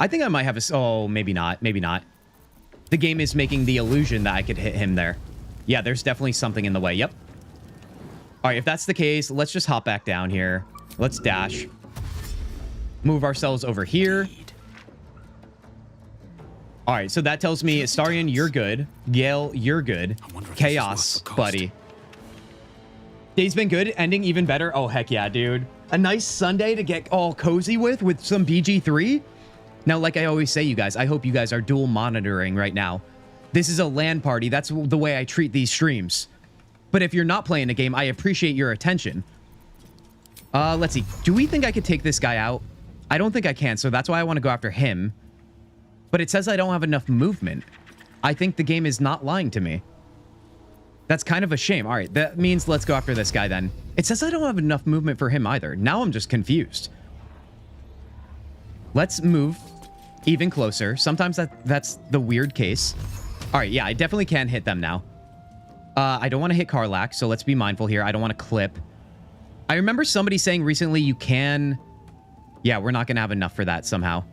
I think I might have a... Oh, maybe not. Maybe not. The game is making the illusion that I could hit him there. Yeah, there's definitely something in the way. Yep. All right, if that's the case, let's just hop back down here. Let's dash. Move ourselves over here. All right, so that tells me, Astarion, you're good. Gale, you're good. Chaos, buddy. Day's been good. Ending even better. Oh, heck yeah, dude. A nice Sunday to get all cozy with some BG3. Now, like I always say, you guys, I hope you guys are dual monitoring right now. This is a LAN party. That's the way I treat these streams. But if you're not playing a game, I appreciate your attention. Let's see. Do we think I could take this guy out? I don't think I can, so that's why I want to go after him. But it says I don't have enough movement. I think the game is not lying to me. That's kind of a shame. All right, that means let's go after this guy then. It says I don't have enough movement for him either. Now I'm just confused. Let's move even closer. Sometimes that's the weird case. All right, yeah, I definitely can hit them now. I don't want to hit Karlach, so let's be mindful here. I don't want to clip. I remember somebody saying recently you can... Yeah, we're not going to have enough for that somehow.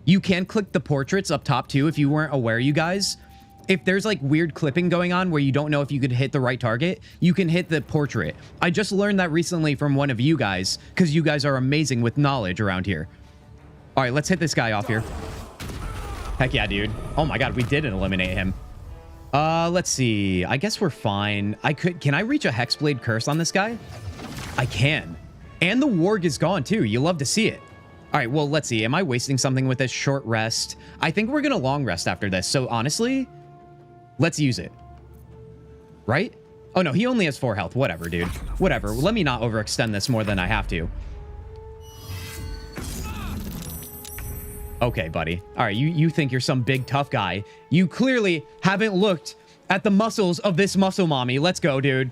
You can click the portraits up top too if you weren't aware, you guys. If there's like weird clipping going on where you don't know if you could hit the right target, you can hit the portrait. I just learned that recently from one of you guys because you guys are amazing with knowledge around here. All right, let's hit this guy off here. Heck yeah, dude. Oh my God, we did eliminate him. Let's see. I guess we're fine. Can I reach a Hexblade Curse on this guy? I can. And the warg is gone too. You love to see it. All right, well, let's see. Am I wasting something with this short rest? I think we're going to long rest after this. So honestly, let's use it. Right? Oh no, he only has 4 health. Whatever, dude. Whatever. Let me not overextend this more than I have to. Okay, buddy. All right, you think you're some big tough guy. You clearly haven't looked at the muscles of this muscle mommy. Let's go, dude.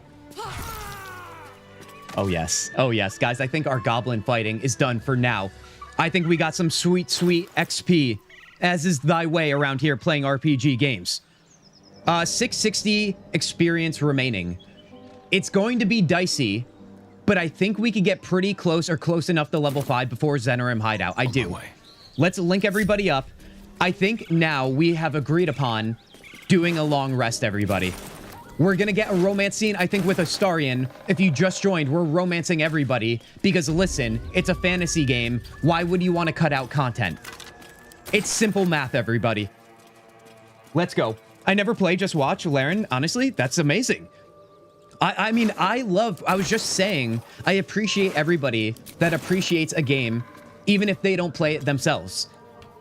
Oh, yes. Oh, yes. Guys, I think our goblin fighting is done for now. I think we got some sweet, sweet XP, as is thy way around here playing RPG games. 660 experience remaining. It's going to be dicey, but I think we could get pretty close or close enough to level 5 before Zenorim Hideout. I do. Let's link everybody up. I think now we have agreed upon doing a long rest, everybody. We're going to get a romance scene, I think, with Astarion. If you just joined, we're romancing everybody. Because, listen, it's a fantasy game. Why would you want to cut out content? It's simple math, everybody. Let's go. I never play, just watch. Larian, honestly, that's amazing. I mean, I was just saying, I appreciate everybody that appreciates a game, even if they don't play it themselves.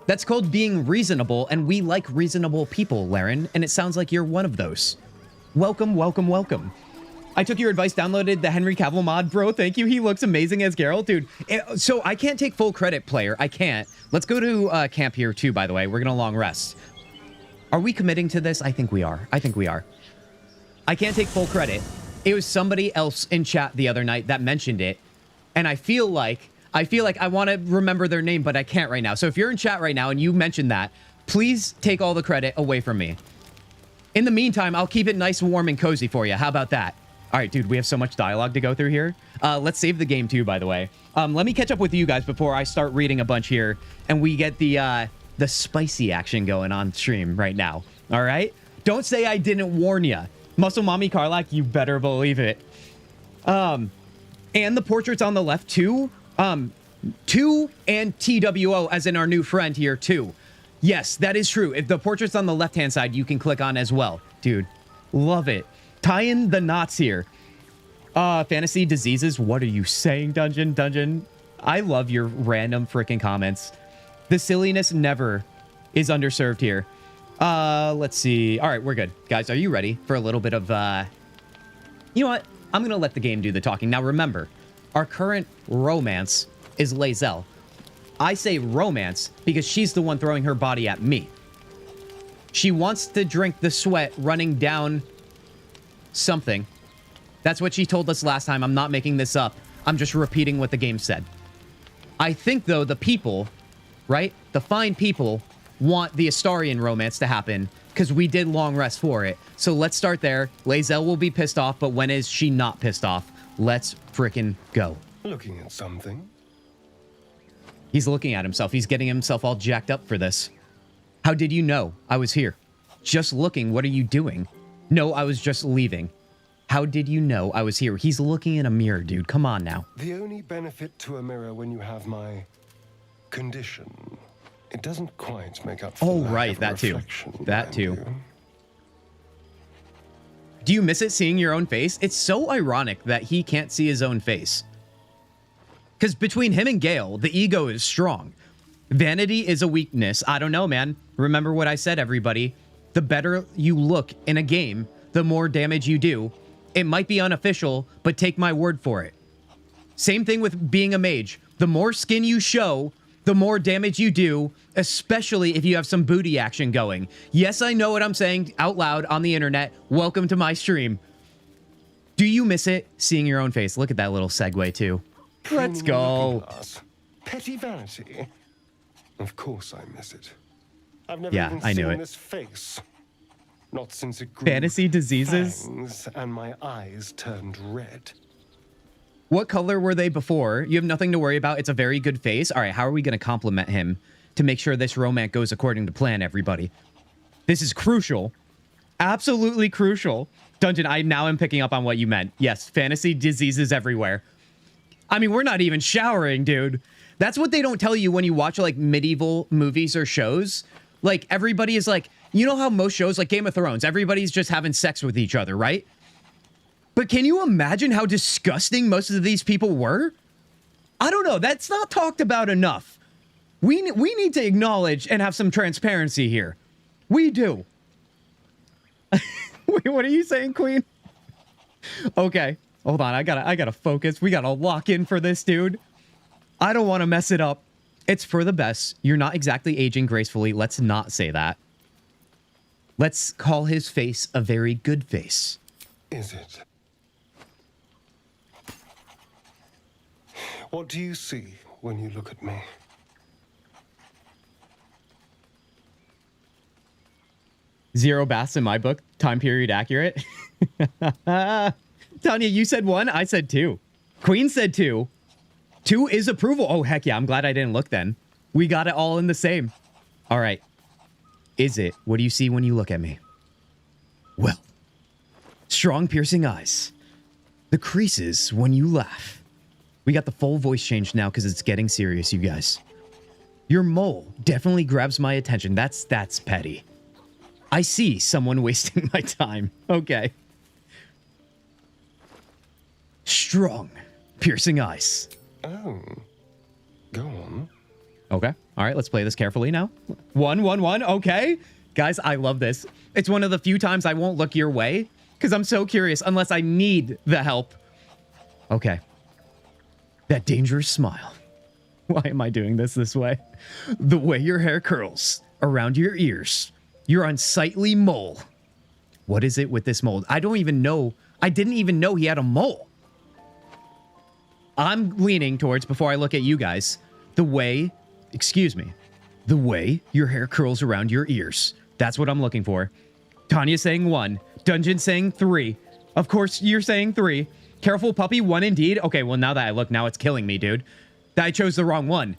That's called being reasonable, and we like reasonable people, Larian, and it sounds like you're one of those. Welcome, welcome, welcome. I took your advice, downloaded the Henry Cavill mod, bro. Thank you. He looks amazing as Geralt, dude. So I can't take full credit, player. I can't. Let's go to camp here, too, by the way. We're going to long rest. Are we committing to this? I think we are. I think we are. I can't take full credit. It was somebody else in chat the other night that mentioned it, and I feel like I want to remember their name, but I can't right now. So if you're in chat right now and you mentioned that, please take all the credit away from me. In the meantime, I'll keep it nice, warm, and cozy for you. How about that? All right, dude, we have so much dialogue to go through here. Let's save the game, too, by the way. Let me catch up with you guys before I start reading a bunch here, and we get the spicy action going on stream right now. All right? Don't say I didn't warn you. Muscle Mommy Karlach, you better believe it. And the portraits on the left, too. 2 and TWO, as in our new friend here, too. Yes, that is true. If the portrait's on the left-hand side, you can click on as well. Dude, love it. Tie in the knots here. Fantasy diseases. What are you saying, Dungeon? I love your random freaking comments. The silliness never is underserved here. Let's see. All right, we're good. Guys, are you ready for a little bit of, You know what? I'm going to let the game do the talking. Now, remember, our current romance is Lae'zel. I say romance because she's the one throwing her body at me. She wants to drink the sweat running down something. That's what she told us last time. I'm not making this up. I'm just repeating what the game said. I think, though, the people, right? The fine people want the Astarion romance to happen because we did long rest for it. So let's start there. Lae'zel will be pissed off, but when is she not pissed off? Let's frickin' go. Looking at something? He's looking at himself. He's getting himself all jacked up for this. How did you know I was here? Just looking. What are you doing? No, I was just leaving. How did you know I was here? He's looking in a mirror, dude. Come on now. The only benefit to a mirror when you have my condition, it doesn't quite make up for Oh, lack right, of a that too. reflection, That mind too. you. Do you miss it seeing your own face? It's so ironic that he can't see his own face. Because between him and Gale, the ego is strong. Vanity is a weakness. I don't know, man. Remember what I said, everybody. The better you look in a game, the more damage you do. It might be unofficial, but take my word for it. Same thing with being a mage. The more skin you show, the more damage you do, especially if you have some booty action going. Yes, I know what I'm saying out loud on the internet. Welcome to my stream. Do you miss it seeing your own face? Look at that little segue too. Let's go. Petty vanity. Of course I miss it. I've never Yeah, even I knew seen it. this face. Not since it grew Fantasy diseases? fangs and my eyes turned red. What color were they before? You have nothing to worry about. It's a very good face. All right, how are we going to compliment him to make sure this romance goes according to plan, everybody? This is crucial. Absolutely crucial. Dungeon, I now am picking up on what you meant. Yes, fantasy diseases everywhere. I mean, we're not even showering, dude. That's what they don't tell you when you watch, like, medieval movies or shows. Like, everybody is like, you know how most shows, like Game of Thrones, everybody's just having sex with each other, right? But can you imagine how disgusting most of these people were? I don't know. That's not talked about enough. We need to acknowledge and have some transparency here. We do. Wait, what are you saying, Queen? Okay, hold on. I gotta focus. We gotta lock in for this, dude. I don't want to mess it up. It's for the best. You're not exactly aging gracefully. Let's not say that. Let's call his face a very good face. Is it? What do you see when you look at me? Zero baths in my book. Time period accurate. Tanya, you said 1. I said 2. Queen said 2. 2 is approval. Oh, heck yeah. I'm glad I didn't look then. We got it all in the same. All right. Is it? What do you see when you look at me? Well, strong piercing eyes. The creases when you laugh. We got the full voice change now because it's getting serious, you guys. Your mole definitely grabs my attention. That's petty. I see someone wasting my time. Okay. Strong piercing eyes. Oh. Go on. Okay. All right, let's play this carefully now. 1, 1, 1. Okay. Guys, I love this. It's one of the few times I won't look your way because I'm so curious unless I need the help. Okay. That dangerous smile. Why am I doing this way? The way your hair curls around your ears. Your unsightly mole. What is it with this mole? I don't even know. I didn't even know he had a mole. I'm leaning towards, before I look at you guys, the way, excuse me, the way your hair curls around your ears. That's what I'm looking for. Tanya saying 1. Dungeon saying 3. Of course, you're saying 3. Careful puppy, 1 indeed. Okay, well, now that I look, now it's killing me, dude. That I chose the wrong one.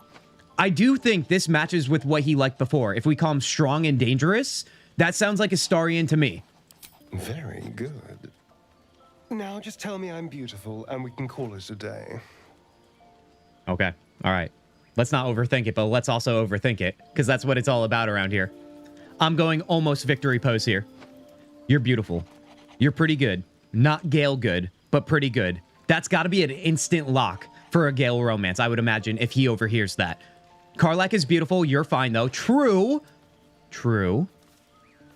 I do think this matches with what he liked before. If we call him strong and dangerous, that sounds like Astarian to me. Very good. Now just tell me I'm beautiful and we can call it a day. Okay. All right. Let's not overthink it, but let's also overthink it, because that's what it's all about around here. I'm going almost victory pose here. You're beautiful. You're pretty good. Not Gale good, but pretty good. That's got to be an instant lock for a Gale romance, I would imagine, if he overhears that. Karlak is beautiful. You're fine, though. True. True.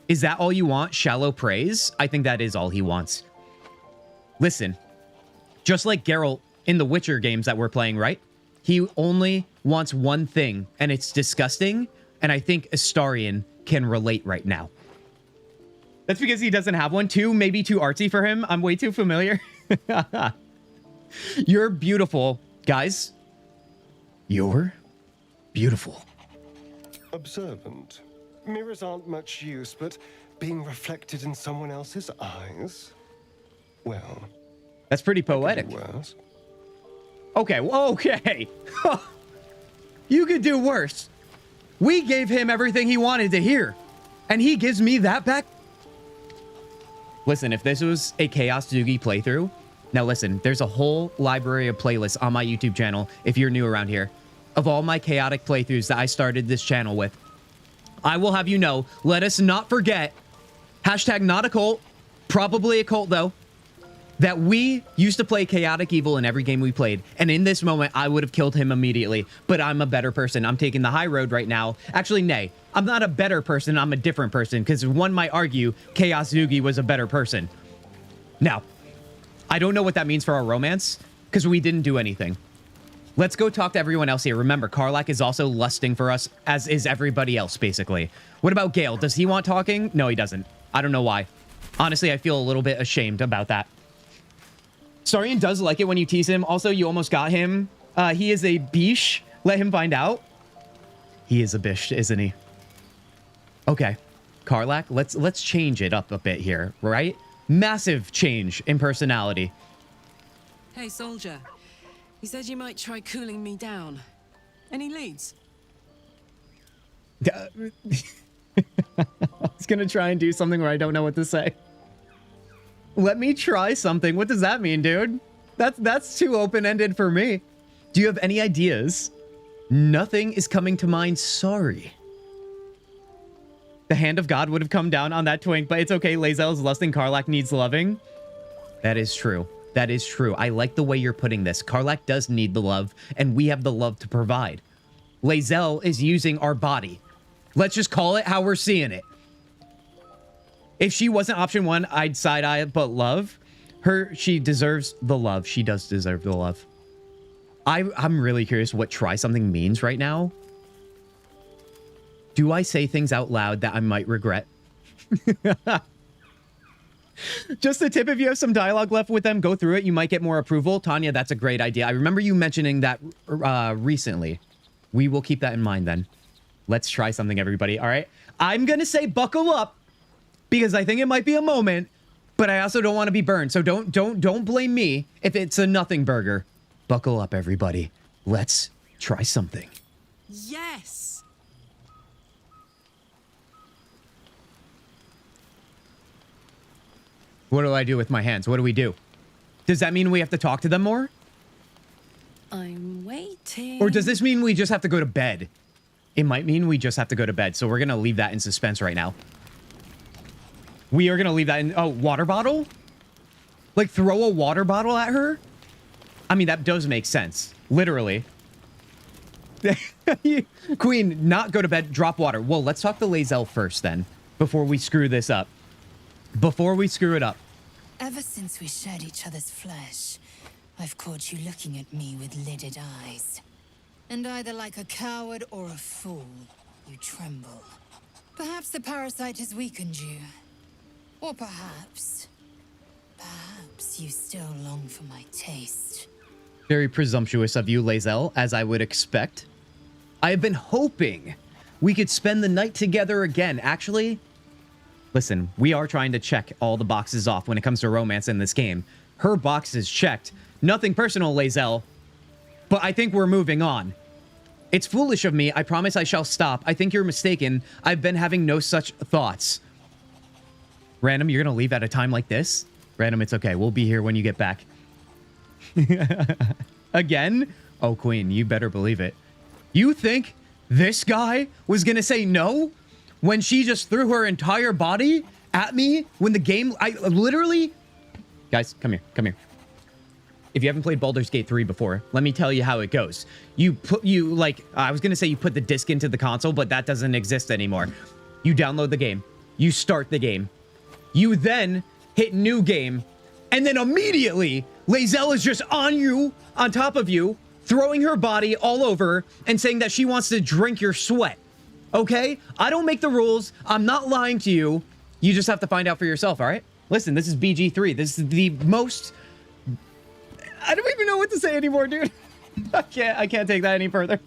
Is that all you want? Shallow praise? I think that is all he wants. Listen. Just like Geralt in the Witcher games that we're playing, right? He only wants one thing, and it's disgusting, and I think Astarian can relate right now. That's because he doesn't have one. 2, maybe too artsy for him. I'm way too familiar. You're beautiful. Guys, you're beautiful. Observant. Mirrors aren't much use, but being reflected in someone else's eyes? Well... That's pretty poetic. Okay, okay. You could do worse. We gave him everything he wanted to hear, and he gives me that back. Listen, if this was a Chaos Doogie playthrough, now listen, there's a whole library of playlists on my YouTube channel, if you're new around here, of all my chaotic playthroughs that I started this channel with. I will have you know, let us not forget, hashtag not a cult, probably a cult though, that we used to play chaotic evil in every game we played. And in this moment, I would have killed him immediately, but I'm a better person. I'm taking the high road right now. Actually, nay, I'm not a better person. I'm a different person, because one might argue Chaos Doogie was a better person. Now, I don't know what that means for our romance, because we didn't do anything. Let's go talk to everyone else here. Remember, Karlach is also lusting for us, as is everybody else, basically. What about Gale? Does he want talking? No, he doesn't. I don't know why. Honestly, I feel a little bit ashamed about that. Sarian does like it when you tease him. Also, you almost got him. He is a bish. Let him find out. He is a bish, isn't he? Okay. Karlach, let's change it up a bit here, right? Massive change in personality. Hey, soldier. You said you might try cooling me down. Any leads? I was gonna try and do something where I don't know what to say. Let me try something. What does that mean, dude? That's too open-ended for me. Do you have any ideas? Nothing is coming to mind. Sorry. The hand of God would have come down on that twink, but it's okay. Lae'zel's lusting. Karlach needs loving. That is true. That is true. I like the way you're putting this. Karlach does need the love, and we have the love to provide. Lae'zel is using our body. Let's just call it how we're seeing it. If she wasn't option one, I'd side eye it, but love her. She deserves the love. She does deserve the love. I'm really curious what try something means right now. Do I say things out loud that I might regret? Just a tip, if you have some dialogue left with them, go through it. You might get more approval. Tanya, that's a great idea. I remember you mentioning that recently. We will keep that in mind then. Let's try something, everybody. All right. I'm going to say buckle up because I think it might be a moment, but I also don't want to be burned. So don't blame me if it's a nothing burger. Buckle up, everybody. Let's try something. Yes. What do I do with my hands? What do we do? Does that mean we have to talk to them more? I'm waiting. Or does this mean we just have to go to bed? It might mean we just have to go to bed. So we're going to leave that in suspense right now. We are going to leave that in... Oh, water bottle? Like throw a water bottle at her? I mean, that does make sense. Literally. Queen, not go to bed. Drop water. Well, let's talk to Lae'zel first then. Before we screw this up. Before we screw it up. Ever since we shared each other's flesh, I've caught you looking at me with lidded eyes. And either like a coward or a fool, you tremble. Perhaps the parasite has weakened you. Or perhaps you still long for my taste. Very presumptuous of you, Lae'zel, as I would expect. I have been hoping we could spend the night together again. Actually, listen, we are trying to check all the boxes off when it comes to romance in this game. Her box is checked. Nothing personal, Lae'zel, but I think we're moving on. It's foolish of me. I promise I shall stop. I think you're mistaken. I've been having no such thoughts. Random, you're going to leave at a time like this? Random, it's okay. We'll be here when you get back. Again? Oh, Queen, you better believe it. You think this guy was going to say no when she just threw her entire body at me when the game... I literally... Guys, come here. Come here. If you haven't played Baldur's Gate 3 before, let me tell you how it goes. I was going to say you put the disc into the console, but that doesn't exist anymore. You download the game. You start the game. You then hit new game. And then immediately, Lae'zel is just on you, on top of you, throwing her body all over and saying that she wants to drink your sweat. Okay? I don't make the rules. I'm not lying to you. You just have to find out for yourself, all right? Listen, this is BG3. This is the most... I don't even know what to say anymore, dude. I can't take that any further.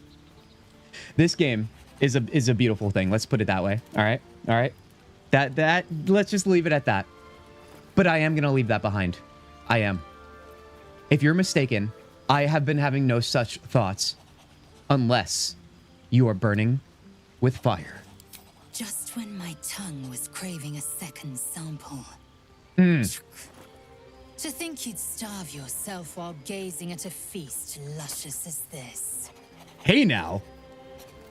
This game is a beautiful thing. Let's put it that way. All right? All right? That let's just leave it at that. But I am going to leave that behind. I am. If you're mistaken, I have been having no such thoughts. Unless you are burning with fire. Just when my tongue was craving a second sample, To think you'd starve yourself while gazing at a feast luscious as this. Hey now.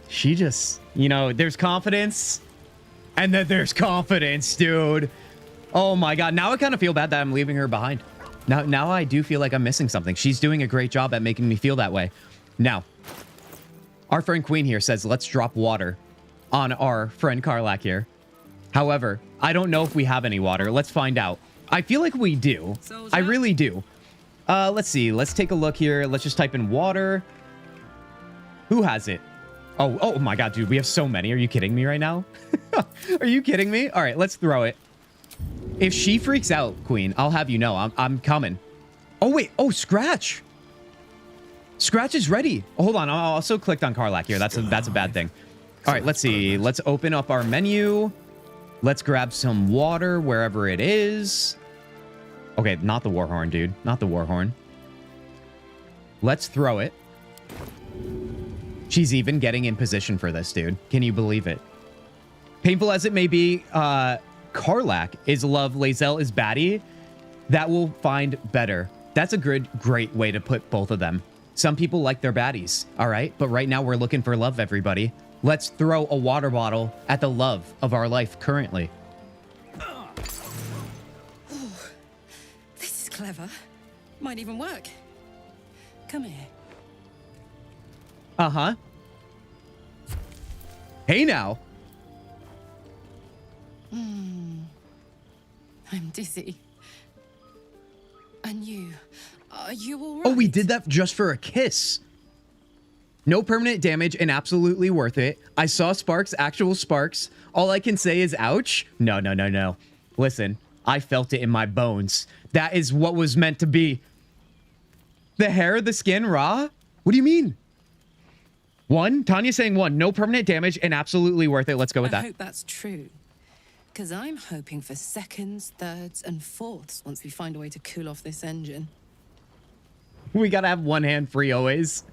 She just, you know, there's confidence. And then there's confidence, dude. Oh my god. Now I kind of feel bad that I'm leaving her behind. Now I do feel like I'm missing something. She's doing a great job at making me feel that way. Now, our friend Queen here says, let's drop water on our friend Karlach here. However, I don't know if we have any water. Let's find out. I feel like we do. I really do. Let's see. Let's take a look here. Let's just type in water. Who has it? Oh my god, dude. We have so many. Are you kidding me right now? Are you kidding me? All right, let's throw it. If she freaks out, Queen, I'll have you know. I'm coming. Oh, wait. Oh, Scratch. Scratch is ready. Oh, hold on. I also clicked on Karlach here. That's a bad thing. All right, let's see. Let's open up our menu. Let's grab some water wherever it is. Okay, not the Warhorn, dude. Not the Warhorn. Let's throw it. She's even getting in position for this, dude. Can you believe it? Painful as it may be, Karlach is love, Lae'zel is baddie. That will find better. That's a great way to put both of them. Some people like their baddies, all right? But right now we're looking for love, everybody. Let's throw a water bottle at the love of our life currently. Oh, this is clever. Might even work. Come here. Uh-huh. Hey now. I'm dizzy. And you? Are you all right? Oh, we did that just for a kiss. No permanent damage and absolutely worth it. I saw sparks, actual sparks. All I can say is ouch. No. Listen, I felt it in my bones. That is what was meant to be. The hair, the skin, raw? What do you mean? One? Tanya's saying one. No permanent damage and absolutely worth it. Let's go with that. I hope that's true. Because I'm hoping for seconds, thirds, and fourths once we find a way to cool off this engine. We gotta have one hand free always.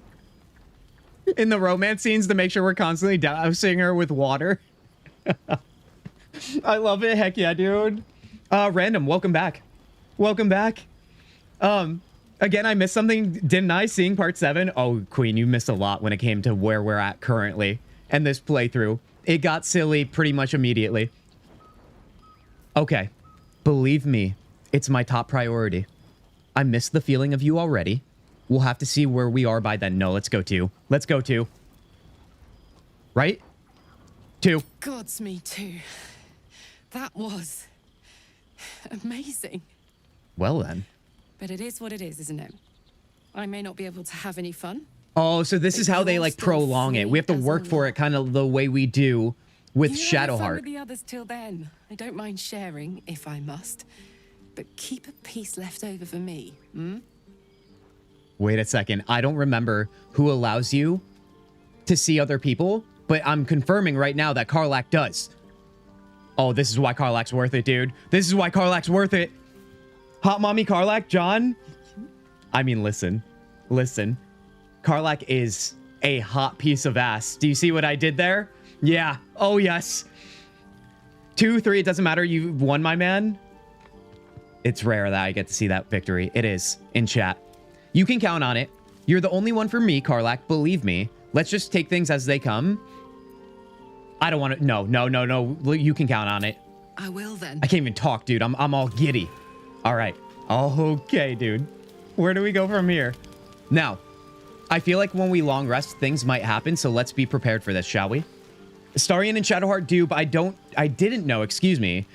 In the romance scenes to make sure we're constantly dousing her with water. I love it. Heck yeah, dude. Random, welcome back. Welcome back. Again, I missed something, didn't I? Seeing part 7? Oh, Queen, you missed a lot when it came to where we're at currently and this playthrough. It got silly pretty much immediately. Okay, believe me, it's my top priority. I missed the feeling of you already. We'll have to see where we are by then. No, let's go 2. Let's go 2. Right? 2. Gods, me too. That was amazing. Well then. But it is what it is, isn't it? I may not be able to have any fun. Oh, so this is how they like prolong it. We have to work for it kind of the way we do with Shadowheart. With the others till then. I don't mind sharing if I must, but keep a piece left over for me. Wait a second. I don't remember who allows you to see other people, but I'm confirming right now that Karlach does. Oh, this is why Karlach's worth it, dude. This is why Karlach's worth it. Hot mommy Karlach, John. I mean, listen. Karlach is a hot piece of ass. Do you see what I did there? Yeah. Oh, yes. 2, 3, it doesn't matter. You won, my man. It's rare that I get to see that victory. It is in chat. You can count on it. You're the only one for me, Karlach. Believe me. Let's just take things as they come. I don't want to. No. You can count on it. I will then. I can't even talk, dude. I'm all giddy. All right. Okay, dude. Where do we go from here? Now, I feel like when we long rest, things might happen. So let's be prepared for this, shall we? Starian and Shadowheart do, but I didn't know, excuse me,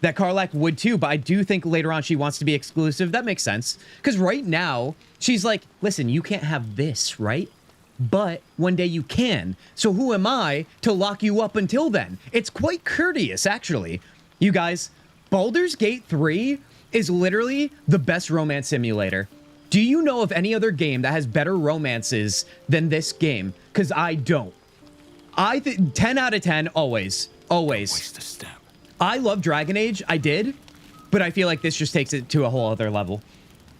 that Karlach would too, but I do think later on she wants to be exclusive. That makes sense. Because right now, she's like, listen, you can't have this, right? But one day you can. So who am I to lock you up until then? It's quite courteous, actually. You guys, Baldur's Gate 3 is literally the best romance simulator. Do you know of any other game that has better romances than this game? Because I don't. I think 10 out of 10, always. Waste a step. I love Dragon Age, I did, but I feel like this just takes it to a whole other level.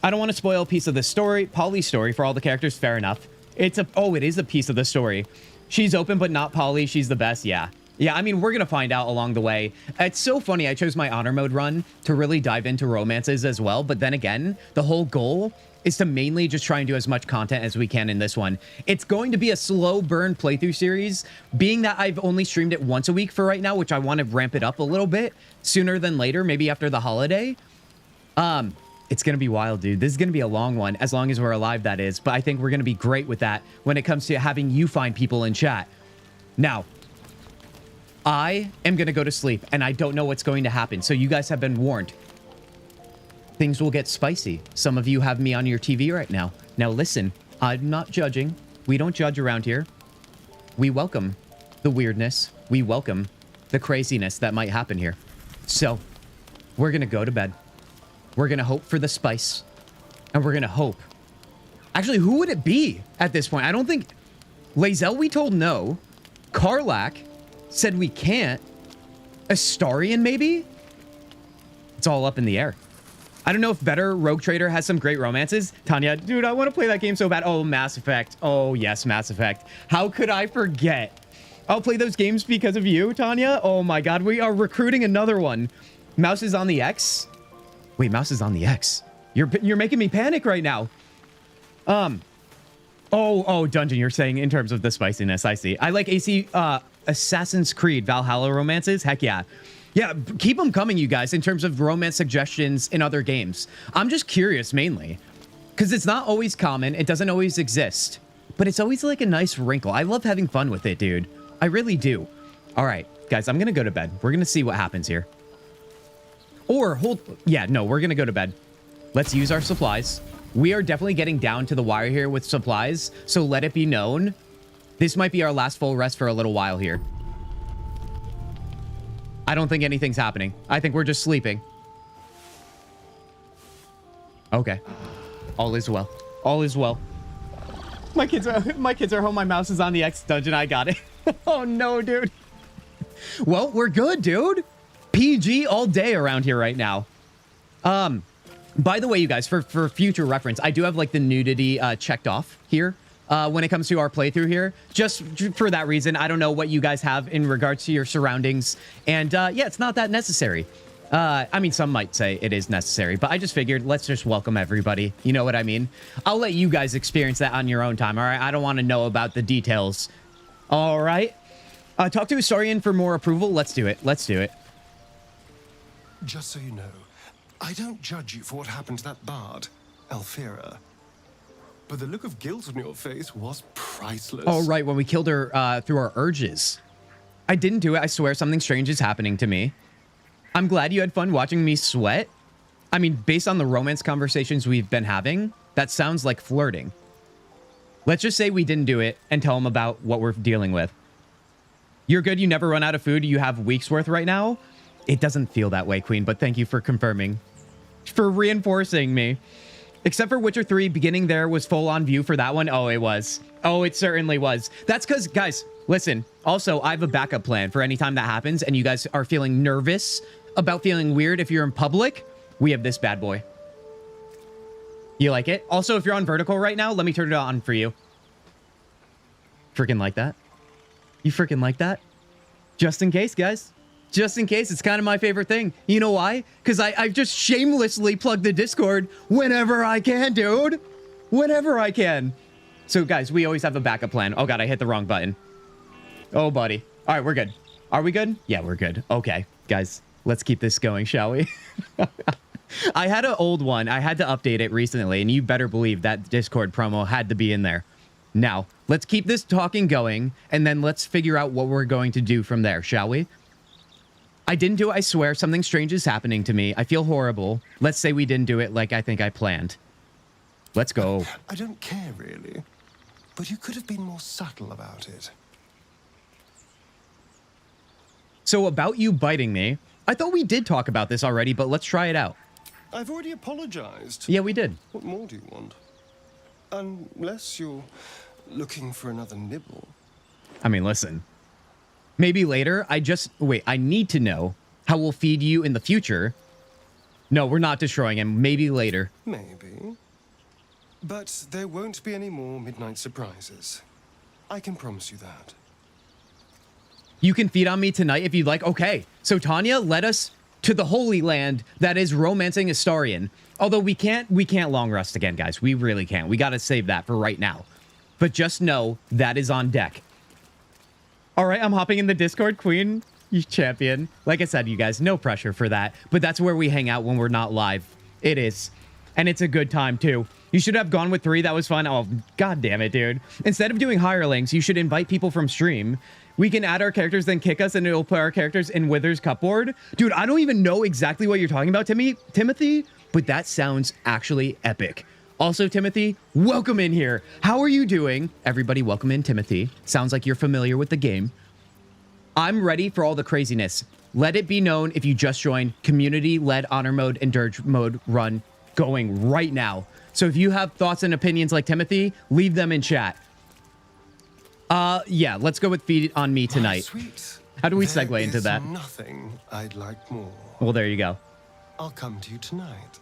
I don't want to spoil a piece of the story. Polly's story for all the characters, fair enough. It is a piece of the story. She's open, but not Polly. She's the best, yeah. Yeah, I mean, we're going to find out along the way. It's so funny. I chose my honor mode run to really dive into romances as well. But then again, the whole goal is to mainly just try and do as much content as we can in this one. It's going to be a slow burn playthrough series, being that I've only streamed it once a week for right now, which I want to ramp it up a little bit sooner than later, maybe after the holiday. It's going to be wild, dude. This is going to be a long one, as long as we're alive, that is. But I think we're going to be great with that when it comes to having you find people in chat. Now, I am going to go to sleep, and I don't know what's going to happen. So you guys have been warned. Things will get spicy. Some of you have me on your TV right now. Now listen, I'm not judging. We don't judge around here. We welcome the weirdness. We welcome the craziness that might happen here. So, we're going to go to bed. We're going to hope for the spice. And we're going to hope. Actually, who would it be at this point? I don't think... Lae'zel, we told no. Karlach said we can't. Astarion, maybe? It's all up in the air. I don't know if Better Rogue Trader has some great romances. Tanya, dude, I want to play that game so bad. Oh, Mass Effect. Oh, yes, Mass Effect. How could I forget? I'll play those games because of you, Tanya. Oh, my God. We are recruiting another one. Mouse is on the X. Wait, Mouse is on the X. You're making me panic right now. Oh, Dungeon, you're saying in terms of the spiciness. I see. I like Assassin's Creed Valhalla romances. Heck yeah. Yeah, keep them coming, you guys, in terms of romance suggestions in other games. I'm just curious, mainly. Because it's not always common. It doesn't always exist. But it's always like a nice wrinkle. I love having fun with it, dude. I really do. All right, guys, I'm going to go to bed. We're going to see what happens here. Or hold... Yeah, no, we're going to go to bed. Let's use our supplies. We are definitely getting down to the wire here with supplies. So let it be known. This might be our last full rest for a little while here. I don't think anything's happening. I think we're just sleeping. Okay. All is well. All is well. My kids are home. My mouse is on the X dungeon. I got it. Oh, no, dude. Well, we're good, dude. PG all day around here right now. By the way, you guys, for future reference, I do have like the nudity checked off here when it comes to our playthrough here. Just for that reason, I don't know what you guys have in regards to your surroundings. And yeah, it's not that necessary. I mean, some might say it is necessary, but I just figured let's just welcome everybody. You know what I mean? I'll let you guys experience that on your own time, all right? I don't want to know about the details. All right. Talk to Astarion for more approval. Let's do it. Let's do it. Just so you know, I don't judge you for what happened to that bard, Alfira. But the look of guilt on your face was priceless. Oh, right, when we killed her through our urges. I didn't do it. I swear something strange is happening to me. I'm glad you had fun watching me sweat. I mean, based on the romance conversations we've been having, that sounds like flirting. Let's just say we didn't do it and tell him about what we're dealing with. You're good. You never run out of food. You have weeks worth right now. It doesn't feel that way, Queen, but thank you for confirming. For reinforcing me. Except for Witcher 3, beginning there was full on view for that one. Oh, it was. Oh, it certainly was. That's because, guys, listen. Also, I have a backup plan for any time that happens and you guys are feeling nervous about feeling weird if you're in public. We have this bad boy. You like it? Also, if you're on vertical right now, let me turn it on for you. Freaking like that? You freaking like that? Just in case, guys. Just in case, it's kind of my favorite thing. You know why? Because I've just shamelessly plugged the Discord whenever I can, dude. Whenever I can. So, guys, we always have a backup plan. Oh, God, I hit the wrong button. Oh, buddy. All right, we're good. Are we good? Yeah, we're good. Okay, guys, let's keep this going, shall we? I had an old one. I had to update it recently, and you better believe that Discord promo had to be in there. Now, let's keep this talking going, and then let's figure out what we're going to do from there, shall we? I didn't do it, I swear. Something strange is happening to me. I feel horrible. Let's say we didn't do it like I think I planned. Let's go. I don't care, really. But you could have been more subtle about it. So about you biting me, I thought we did talk about this already, but let's try it out. I've already apologized. Yeah, we did. What more do you want? Unless you're looking for another nibble. I mean, listen. Maybe later, I need to know how we'll feed you in the future. No, we're not destroying him. Maybe later. Maybe. But there won't be any more midnight surprises. I can promise you that. You can feed on me tonight if you'd like. Okay, so Tanya led us to the Holy Land that is romancing Astarion. Although we can't long rest again, guys. We really can't. We got to save that for right now. But just know that is on deck. All right, I'm hopping in the Discord, Queen, you champion. Like I said, you guys, no pressure for that. But that's where we hang out when we're not live. It is. And it's a good time, too. You should have gone with 3. That was fun. Oh, god damn it, dude. Instead of doing hirelings, you should invite people from stream. We can add our characters, then kick us, and it'll put our characters in Wither's cupboard. Dude, I don't even know exactly what you're talking about, Timothy, but that sounds actually epic. Also, Timothy, welcome in here. How are you doing? Everybody, welcome in, Timothy. Sounds like you're familiar with the game. I'm ready for all the craziness. Let it be known if you just joined, community-led honor mode and dirge mode run going right now. So if you have thoughts and opinions like Timothy, leave them in chat. Yeah, let's go with feed on me tonight. Sweet. How do we segue into that? Nothing I'd like more. Well, there you go. I'll come to you tonight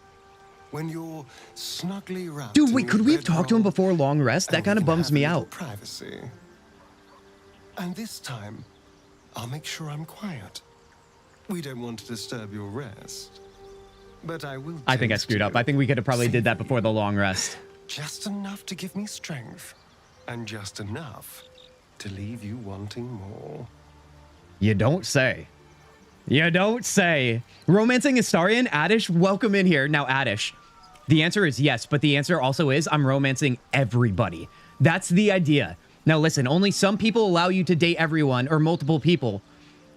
when you're snugly wrapped. Dude, wait, could we have talked to him before long rest? That kind of bums me out. Privacy. And this time, I'll make sure I'm quiet. We don't want to disturb your rest. But I will. I think I screwed up. I think we could have probably did that before the long rest. Just enough to give me strength, and just enough to leave you wanting more. You don't say. You don't say. Romancing Astarion, Addish, welcome in here. Now, Addish, the answer is yes, but the answer also is I'm romancing everybody. That's the idea. Now, listen, only some people allow you to date everyone or multiple people.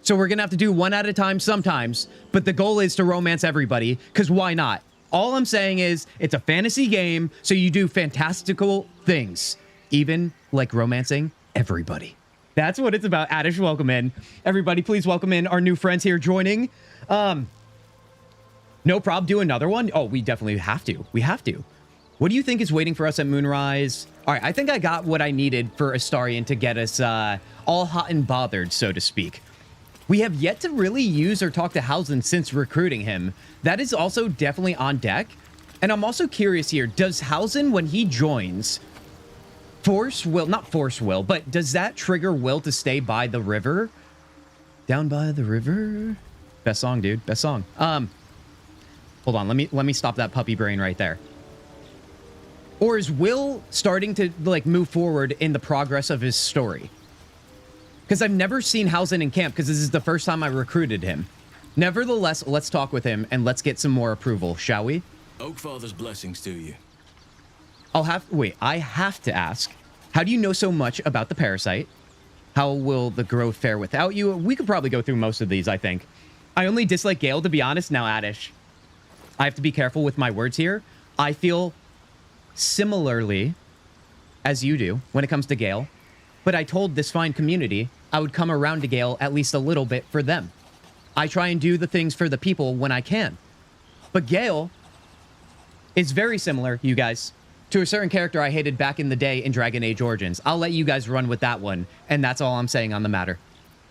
So we're going to have to do one at a time sometimes, but the goal is to romance everybody, because why not? All I'm saying is it's a fantasy game, so you do fantastical things, even like romancing everybody. That's what it's about. Addish, welcome in. Everybody, please welcome in our new friends here joining. No problem. Do another one? Oh, we definitely have to. We have to. What do you think is waiting for us at Moonrise? All right, I think I got what I needed for Astarion to get us all hot and bothered, so to speak. We have yet to really use or talk to Hausen since recruiting him. That is also definitely on deck. And I'm also curious here, does Hausen, when he joins, not force will, but does that trigger will to stay by the river? Down by the river? Best song, dude. Best song. Hold on, let me stop that puppy brain right there. Or is Will starting to like move forward in the progress of his story? Because I've never seen Hausen in camp, because this is the first time I recruited him. Nevertheless, let's talk with him and let's get some more approval, shall we? Oakfather's blessings to you. I have to ask, how do you know so much about the parasite? How will the growth fare without you? We could probably go through most of these, I think. I only dislike Gale, to be honest. Now, Addish, I have to be careful with my words here. I feel similarly as you do when it comes to Gale, but I told this fine community I would come around to Gale at least a little bit for them. I try and do the things for the people when I can. But Gale is very similar, you guys, to a certain character I hated back in the day in Dragon Age Origins. I'll let you guys run with that one, and that's all I'm saying on the matter.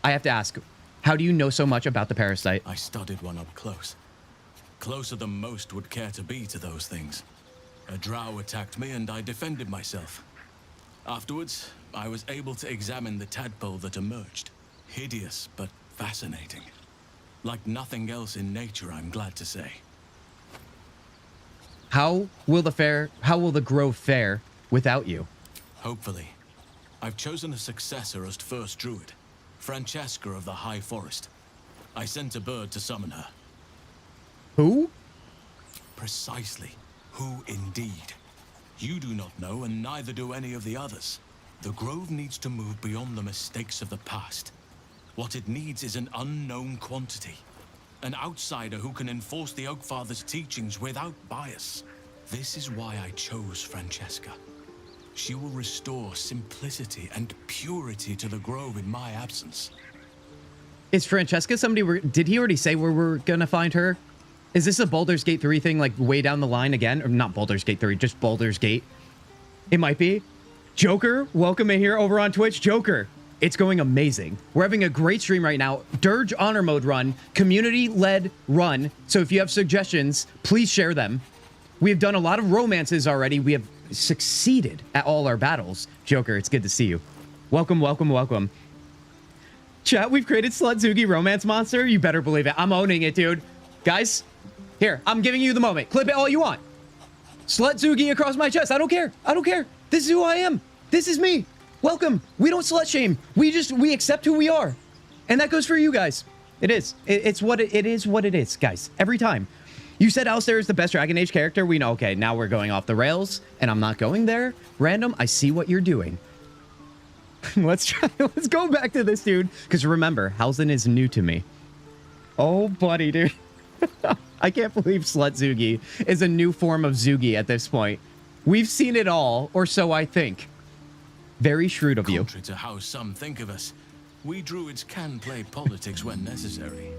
I have to ask, how do you know so much about the parasite? I studied one up close. Closer than most would care to be to those things. A drow attacked me and I defended myself. Afterwards, I was able to examine the tadpole that emerged. Hideous, but fascinating. Like nothing else in nature, I'm glad to say. How will the grove fare without you? Hopefully. I've chosen a successor as first druid, Francesca of the High Forest. I sent a bird to summon her. Who? Precisely. Who indeed? You do not know, and neither do any of the others. The grove needs to move beyond the mistakes of the past. What it needs is an unknown quantity. An outsider who can enforce the Oakfather's teachings without bias. This is why I chose Francesca. She will restore simplicity and purity to the grove in my absence. Is Francesca somebody did he already say where we're gonna find her? Is this a Baldur's Gate 3 thing, like way down the line again? Or not Baldur's Gate 3, just Baldur's Gate. It might be. Joker, welcome in here over on Twitch. Joker, it's going amazing. We're having a great stream right now. Durge honor mode run, community-led run. So if you have suggestions, please share them. We have done a lot of romances already. We have succeeded at all our battles. Joker, it's good to see you. Welcome, welcome, welcome. Chat, we've created Slutzugi Romance Monster. You better believe it. I'm owning it, dude. Guys, here, I'm giving you the moment. Clip it all you want. Slutzugi across my chest. I don't care. I don't care. This is who I am. This is me. Welcome. We don't slut shame. We accept who we are. And that goes for you guys. It is. It's what it is what it is, guys. Every time. You said Alistair is the best Dragon Age character. We know. Okay, now we're going off the rails, and I'm not going there. Random, I see what you're doing. Let's go back to this, dude. Because remember, Halsin is new to me. Oh, buddy, dude. I can't believe Slutzugi is a new form of Zugi at this point. We've seen it all, or so I think. Very shrewd of you. Contrary to how some think of us, we druids can play politics when necessary.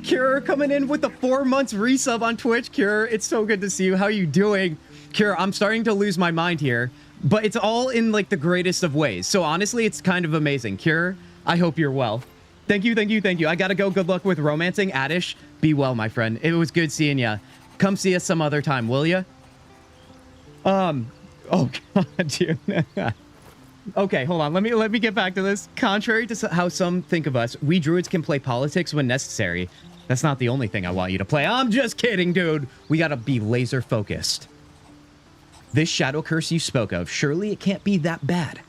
Cure coming in with the 4 months resub on Twitch. Cure, it's so good to see you. How you doing? Cure, I'm starting to lose my mind here, but it's all in like the greatest of ways. So honestly, it's kind of amazing. Cure, I hope you're well. Thank you, thank you, thank you. I gotta go. Good luck with romancing. Addish, be well, my friend. It was good seeing ya. Come see us some other time, will ya? Oh god, dude. Okay, hold on. Let me get back to this. Contrary to how some think of us, we druids can play politics when necessary. That's not the only thing I want you to play. I'm just kidding, dude. We gotta be laser focused. This shadow curse you spoke of, surely it can't be that bad.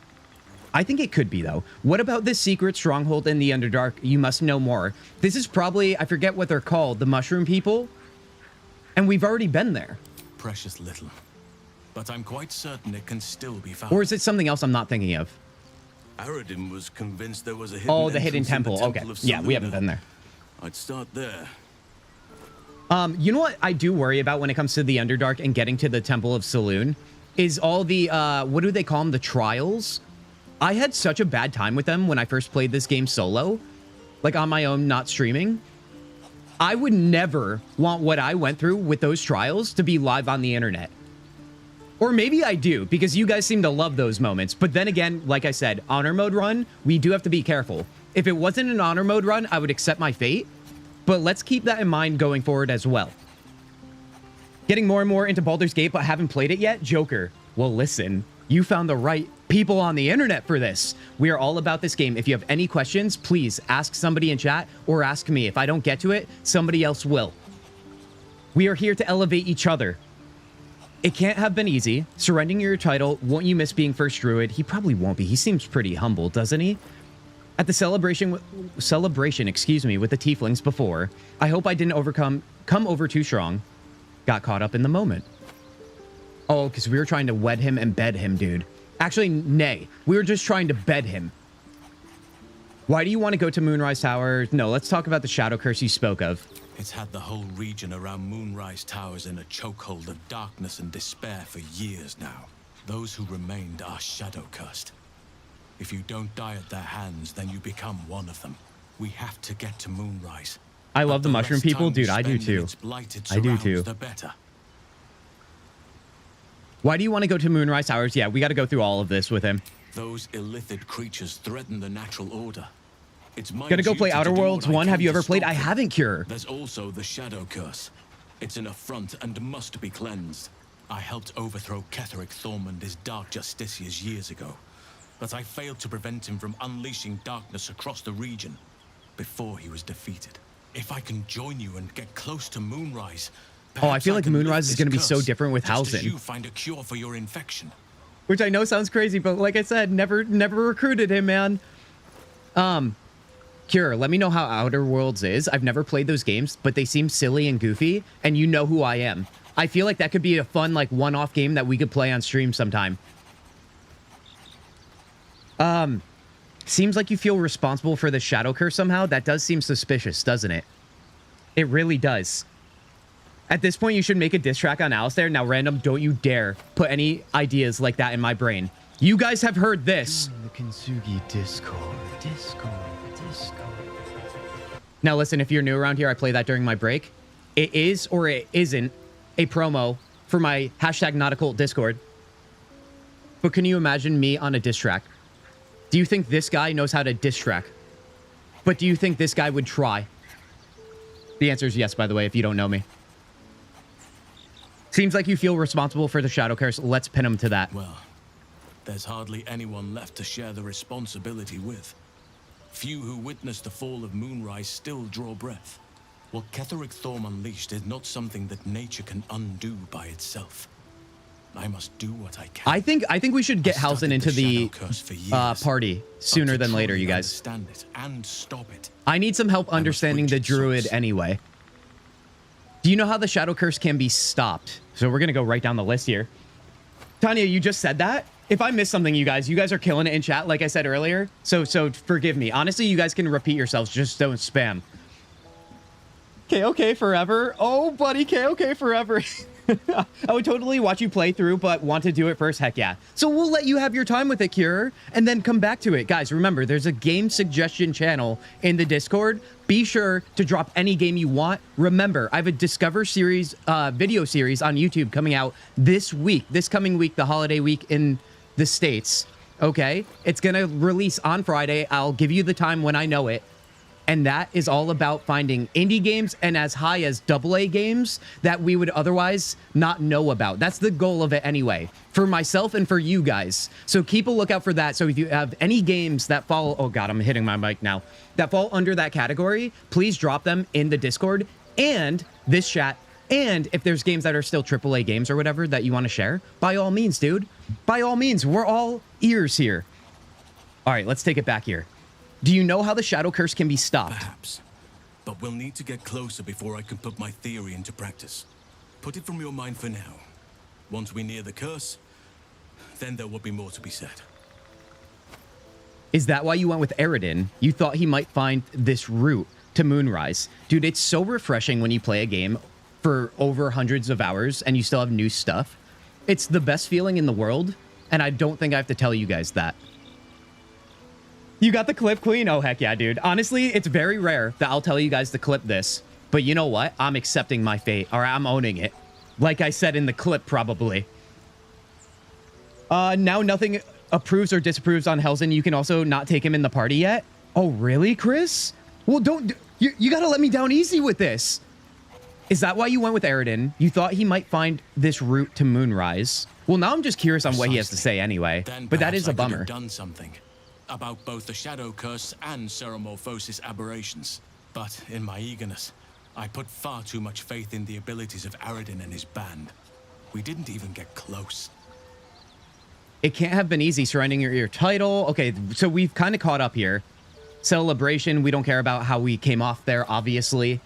I think it could be, though. What about this secret stronghold in the Underdark? You must know more. This is probably, I forget what they're called, the Mushroom People. And we've already been there. Precious little. But I'm quite certain it can still be found. Or is it something else I'm not thinking of? Aradin was convinced there was a hidden Oh, the hidden temple. Okay. of Yeah, we Selûne. haven't been there. I'd start there. You know what I do worry about when it comes to the Underdark and getting to the Temple of Selûne? Is all the, what do they call them? The trials? I had such a bad time with them when I first played this game solo. Like on my own, not streaming. I would never want what I went through with those trials to be live on the internet. Or maybe I do, because you guys seem to love those moments. But then again, like I said, honor mode run, we do have to be careful. If it wasn't an honor mode run, I would accept my fate. But let's keep that in mind going forward as well. Getting more and more into Baldur's Gate, but haven't played it yet? Joker. Well, listen, you found the right people on the internet for this. We are all about this game. If you have any questions, please ask somebody in chat or ask me. If I don't get to it, somebody else will. We are here to elevate each other. It can't have been easy. Surrendering your title, won't you miss being first druid? He probably won't be. He seems pretty humble, doesn't he? At the celebration, excuse me, with the tieflings before. I hope I didn't come over too strong. Got caught up in the moment. Oh, because we were trying to wed him and bed him, dude. Actually, nay. We were just trying to bed him. Why do you want to go to Moonrise Tower? No, let's talk about the shadow curse you spoke of. It's had the whole region around Moonrise Towers in a chokehold of darkness and despair for years now. Those who remained are shadow cursed. If you don't die at their hands, then you become one of them. We have to get to Moonrise. I love the Mushroom People. Dude, I do too. I do too. The better. Why do you want to go to Moonrise Towers? Yeah, we got to go through all of this with him. Those illithid creatures threaten the natural order. It's my Gonna go play duty Outer to do Worlds what I 1. can Have you to ever played? stop I them. haven't, Cure. There's also the Shadow Curse. It's an affront and must be cleansed. I helped overthrow Ketheric Thormund as Dark Justiciars years ago, but I failed to prevent him from unleashing darkness across the region before he was defeated. If I can join you and get close to Moonrise, Oh, I feel like can lift Moonrise is this going to be so curse, different with just as Halsin. you find a cure for your infection. Which I know sounds crazy, but like I said, never recruited him, man. Cure, let me know how Outer Worlds is. I've never played those games, but they seem silly and goofy, and you know who I am. I feel like that could be a fun, like, one-off game that we could play on stream sometime. Seems like you feel responsible for the Shadow Curse somehow. That does seem suspicious, doesn't it? It really does. At this point, you should make a diss track on Alistair. Now, random, don't you dare put any ideas like that in my brain. You guys have heard this. The Kintzugi Discord. Now, listen, if you're new around here, I play that during my break. It is or it isn't a promo for my hashtag Nautical Discord. But can you imagine me on a diss track? Do you think this guy knows how to diss track? But do you think this guy would try? The answer is yes, by the way, if you don't know me. Seems like you feel responsible for the Shadow Curse. Let's pin him to that. Well, there's hardly anyone left to share the responsibility with. Few who witnessed the fall of Moonrise still draw breath. What Ketheric Thorm unleashed is not something that nature can undo by itself. I must do what I can. I think we should get Halsin into the party sooner than later, you guys. Understand it and stop it. I need some help understanding the druid anyway. Do you know how the shadow curse can be stopped? So we're gonna go right down the list here. Tanya, you just said that? If I missed something, you guys are killing it in chat, like I said earlier. So forgive me. Honestly, you guys can repeat yourselves, just don't spam. KOK forever. Oh, buddy, KOK forever. I would totally watch you play through, but want to do it first. Heck yeah. So we'll let you have your time with it, Cure, and then come back to it. Guys, remember, there's a game suggestion channel in the Discord. Be sure to drop any game you want. Remember, I have a Discover series, video series on YouTube coming out this week, this coming week, the holiday week in the States. Okay? It's going to release on Friday. I'll give you the time when I know it. And that is all about finding indie games and as high as AA games that we would otherwise not know about. That's the goal of it anyway, for myself and for you guys. So keep a lookout for that. So if you have any games that fall, oh God, I'm hitting my mic now, that fall under that category, please drop them in the Discord and this chat. And if there's games that are still AAA games or whatever that you want to share, by all means, dude, by all means, we're all ears here. All right, let's take it back here. Do you know how the shadow curse can be stopped? Perhaps. But we'll need to get closer before I can put my theory into practice. Put it from your mind for now. Once we near the curse, then there will be more to be said. Is that why you went with Eredin? You thought he might find this route to Moonrise. Dude, it's so refreshing when you play a game for over hundreds of hours and you still have new stuff. It's the best feeling in the world, and I don't think I have to tell you guys that. You got the clip, Queen? Oh, heck yeah, dude. Honestly, it's very rare that I'll tell you guys to clip this. But you know what? I'm accepting my fate. Or I'm owning it. Like I said in the clip, probably. Now nothing approves or disapproves on Helsin. You can also not take him in the party yet. Oh, really, Chris? Well, don't... You gotta let me down easy with this. Is that why you went with Eredin? You thought he might find this route to Moonrise? Well, now I'm just curious on what he has to say anyway. But that is a bummer. Done something about both the Shadow Curse and Ceremorphosis aberrations. But in my eagerness, I put far too much faith in the abilities of Aradin and his band. We didn't even get close. It can't have been easy surrendering your title. Okay, so we've kind of caught up here. Celebration, we don't care about how we came off there, obviously.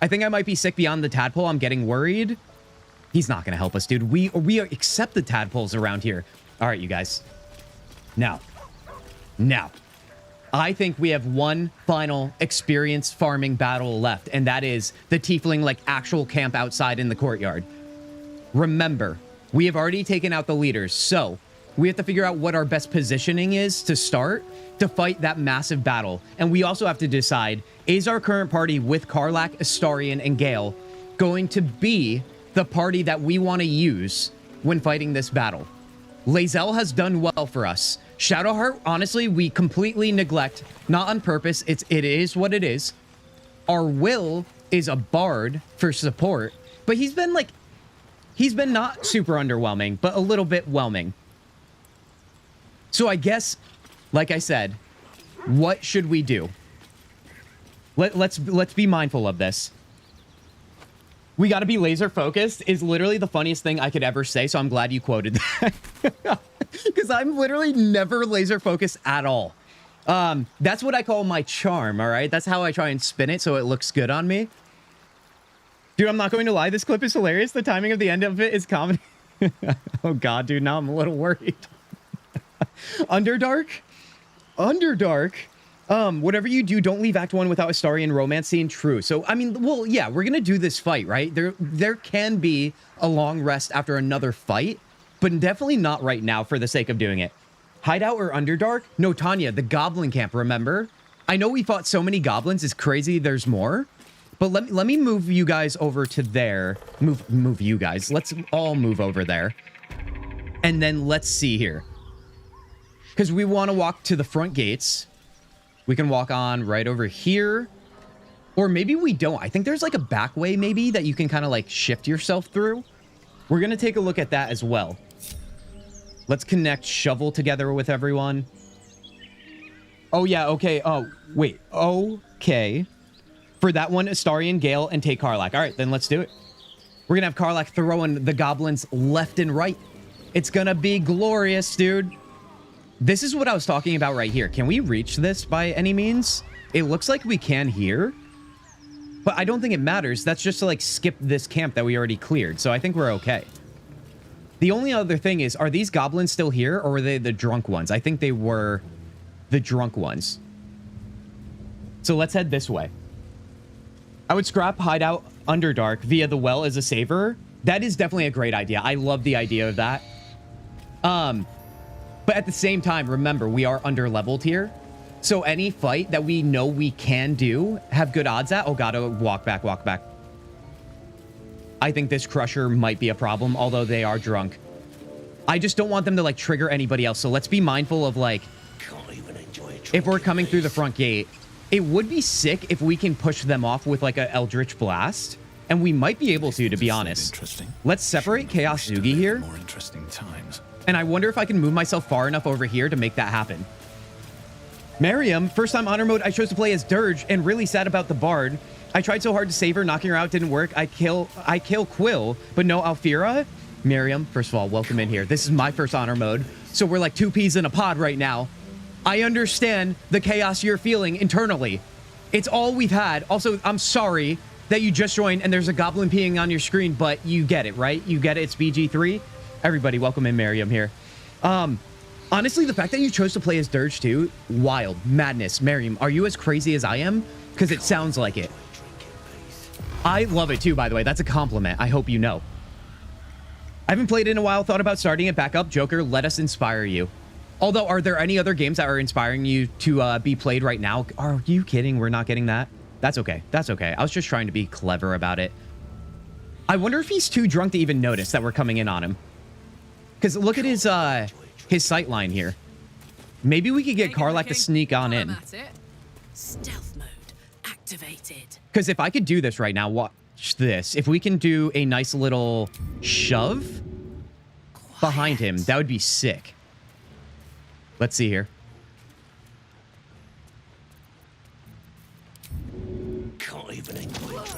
I think I might be sick beyond the tadpole. I'm getting worried. He's not going to help us, dude. We accept the tadpoles around here. All right, you guys. Now, I think we have one final experience farming battle left, and that is the tiefling, like, actual camp outside in the courtyard. Remember, we have already taken out the leaders, so we have to figure out what our best positioning is to start to fight that massive battle. And we also have to decide, is our current party with Karlach, Astarion, and Gale going to be the party that we want to use when fighting this battle? Lae'zel has done well for us. Shadowheart, honestly, we completely neglect, not on purpose. It is what it is. Our Will is a bard for support, but he's been not super underwhelming, but a little bit whelming. So I guess, like I said, what should we do? Let's be mindful of this. We got to be laser focused is literally the funniest thing I could ever say. So I'm glad you quoted that. Because I'm literally never laser focused at all. That's what I call my charm. All right. That's how I try and spin it so it looks good on me. Dude, I'm not going to lie. This clip is hilarious. The timing of the end of it is comedy. Oh, God, dude. Now I'm a little worried. Underdark. Whatever you do, don't leave Act 1 without Astarion romance scene. True. So, I mean, well, yeah, we're going to do this fight, right? There can be a long rest after another fight, but definitely not right now for the sake of doing it. Hideout or Underdark? No, Tanya, the goblin camp, remember? I know we fought so many goblins. It's crazy there's more. But let me move you guys over to there. Move you guys. Let's all move over there. And then let's see here. Because we want to walk to the front gates. We can walk on right over here. Or maybe we don't. I think there's like a back way maybe that you can kind of like shift yourself through. We're going to take a look at that as well. Let's connect Shovel together with everyone. Oh, yeah, okay. Oh, wait. Okay. For that one, Astarion, Gale, and take Karlach. All right, then let's do it. We're gonna have Karlach throwing the goblins left and right. It's gonna be glorious, dude. This is what I was talking about right here. Can we reach this by any means? It looks like we can here. But I don't think it matters. That's just to, like, skip this camp that we already cleared. So I think we're okay. The only other thing is, are these goblins still here, or were they the drunk ones? I think they were the drunk ones. So let's head this way. I would scrap Hideout Underdark via the well as a saver. That is definitely a great idea. I love the idea of that. But at the same time, remember, we are under-leveled here. So any fight that we know we can do, have good odds at... Oh, God, oh, walk back, walk back. I think this Crusher might be a problem, although they are drunk. I just don't want them to, like, trigger anybody else. So let's be mindful of, like... If we're coming through the front gate, it would be sick if we can push them off with, like, a Eldritch Blast. And we might be able to be honest. Let's separate Chaos Zugi here. More interesting times. And I wonder if I can move myself far enough over here to make that happen. Miriam, first time honor mode, I chose to play as Durge and really sad about the Bard. I tried so hard to save her, knocking her out didn't work. I kill Quill, but no Alfira. Miriam, first of all, welcome in here. This is my first honor mode, so we're like two peas in a pod right now. I understand the chaos you're feeling internally. It's all we've had. Also, I'm sorry that you just joined and there's a goblin peeing on your screen, but you get it, right? You get it, it's BG3. Everybody, welcome in Miriam here. Honestly, the fact that you chose to play as Durge too, wild, madness. Miriam, are you as crazy as I am? Because it sounds like it. I love it too, by the way. That's a compliment. I hope you know. I haven't played in a while, thought about starting it back up. Joker, let us inspire you. Although, are there any other games that are inspiring you to be played right now? Are you kidding? We're not getting that? That's okay. That's okay. I was just trying to be clever about it. I wonder if he's too drunk to even notice that we're coming in on him. Because look at his sight line here. Maybe we could get Karlach to sneak on in. Stealth mode activated. Because if I could do this right now, watch this. If we can do a nice little shove behind him, that would be sick. Let's see here. Can't even enjoy it.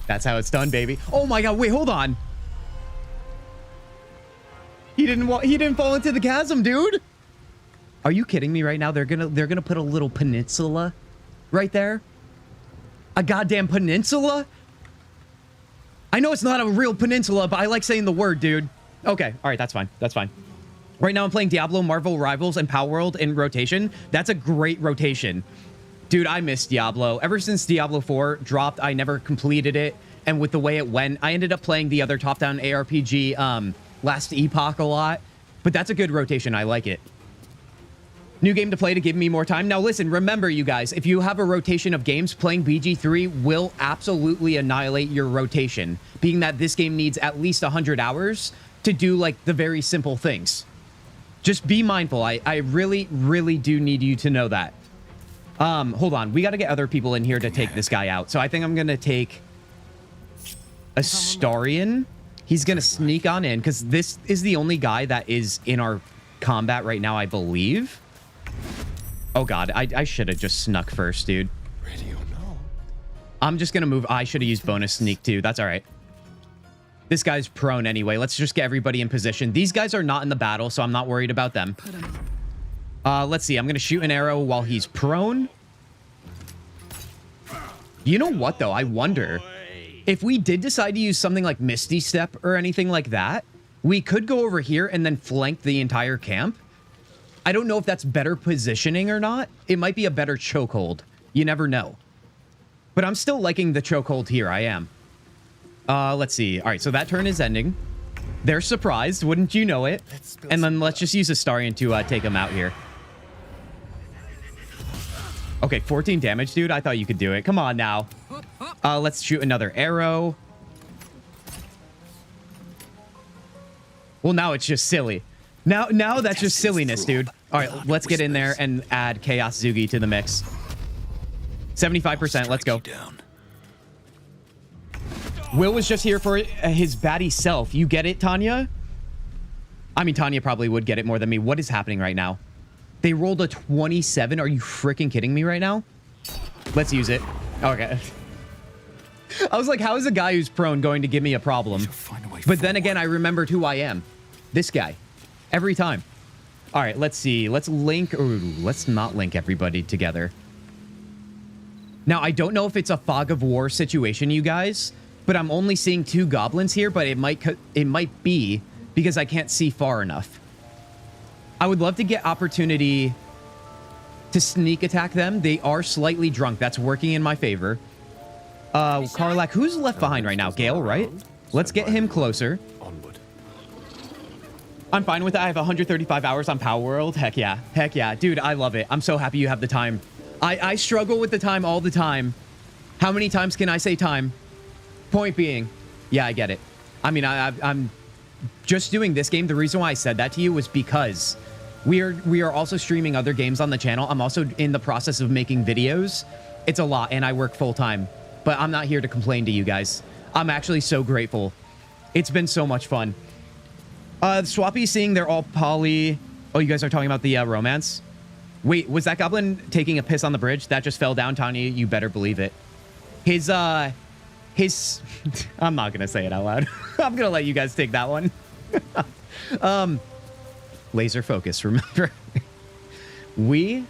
That's how it's done, baby. Oh my God! Wait, hold on. He didn't fall into the chasm, dude. Are you kidding me right now? They're gonna put a little peninsula right there. A goddamn peninsula. I know it's not a real peninsula, but I like saying the word, dude. Okay, all right, that's fine. That's fine. Right now I'm playing Diablo, Marvel Rivals, and Power World in rotation. That's a great rotation. Dude, I miss Diablo. Ever since Diablo 4 dropped, I never completed it. And with the way it went, I ended up playing the other top-down ARPG, Last Epoch a lot. But that's a good rotation. I like it. New game to play to give me more time. Now listen, remember you guys, if you have a rotation of games, playing BG3 will absolutely annihilate your rotation. Being that this game needs at least 100 hours to do like the very simple things. Just be mindful. I really, really do need you to know that. Hold on. We got to get other people in here to take this guy out. So I think I'm going to take Astarion. He's going to sneak on in because this is the only guy that is in our combat right now, I believe. Oh, God. I should have just snuck first, dude. Ready or not? I'm just going to move. I should have used bonus sneak, too. That's all right. This guy's prone anyway. Let's just get everybody in position. These guys are not in the battle, so I'm not worried about them. Let's see. I'm going to shoot an arrow while he's prone. You know what, though? I wonder if we did decide to use something like Misty Step or anything like that, we could go over here and then flank the entire camp. I don't know if that's better positioning or not. It might be a better chokehold. You never know. But I'm still liking the chokehold here. I am. Let's see. All right, so that turn is ending. They're surprised, wouldn't you know it? And then let's just use Astarion to take him out here. Okay, 14 damage, dude. I thought you could do it. Come on now. Let's shoot another arrow. Well, now it's just silly. Now that's just silliness, dude. All right, let's get in there and add Chaos Zugi to the mix. 75%. Let's go. Will was just here for his baddie self. You get it, Tanya? I mean, Tanya probably would get it more than me. What is happening right now? They rolled a 27. Are you freaking kidding me right now? Let's use it. Okay. I was like, how is a guy who's prone going to give me a problem? But then again, I remembered who I am. This guy. Every time. All right, let's see. Let's link. Ooh, let's not link everybody together. Now, I don't know if it's a fog of war situation, you guys, but I'm only seeing 2 goblins here, but it might be because I can't see far enough. I would love to get opportunity to sneak attack them. They are slightly drunk. That's working in my favor. Karlak, who's left behind right now? Gale, right? Let's get him closer. I'm fine with that. I have 135 hours on Power World. Heck yeah. Heck yeah. Dude, I love it. I'm so happy you have the time. I struggle with the time all the time. How many times can I say time? Point being, yeah, I get it. I mean, I'm just doing this game. The reason why I said that to you was because we are also streaming other games on the channel. I'm also in the process of making videos. It's a lot, and I work full time. But I'm not here to complain to you guys. I'm actually so grateful. It's been so much fun. Swappy seeing they're all poly. Oh, you guys are talking about the romance? Wait, was that goblin taking a piss on the bridge? That just fell down, Tanya. You better believe it. His I'm not going to say it out loud. I'm going to let you guys take that one. Laser focus, remember? We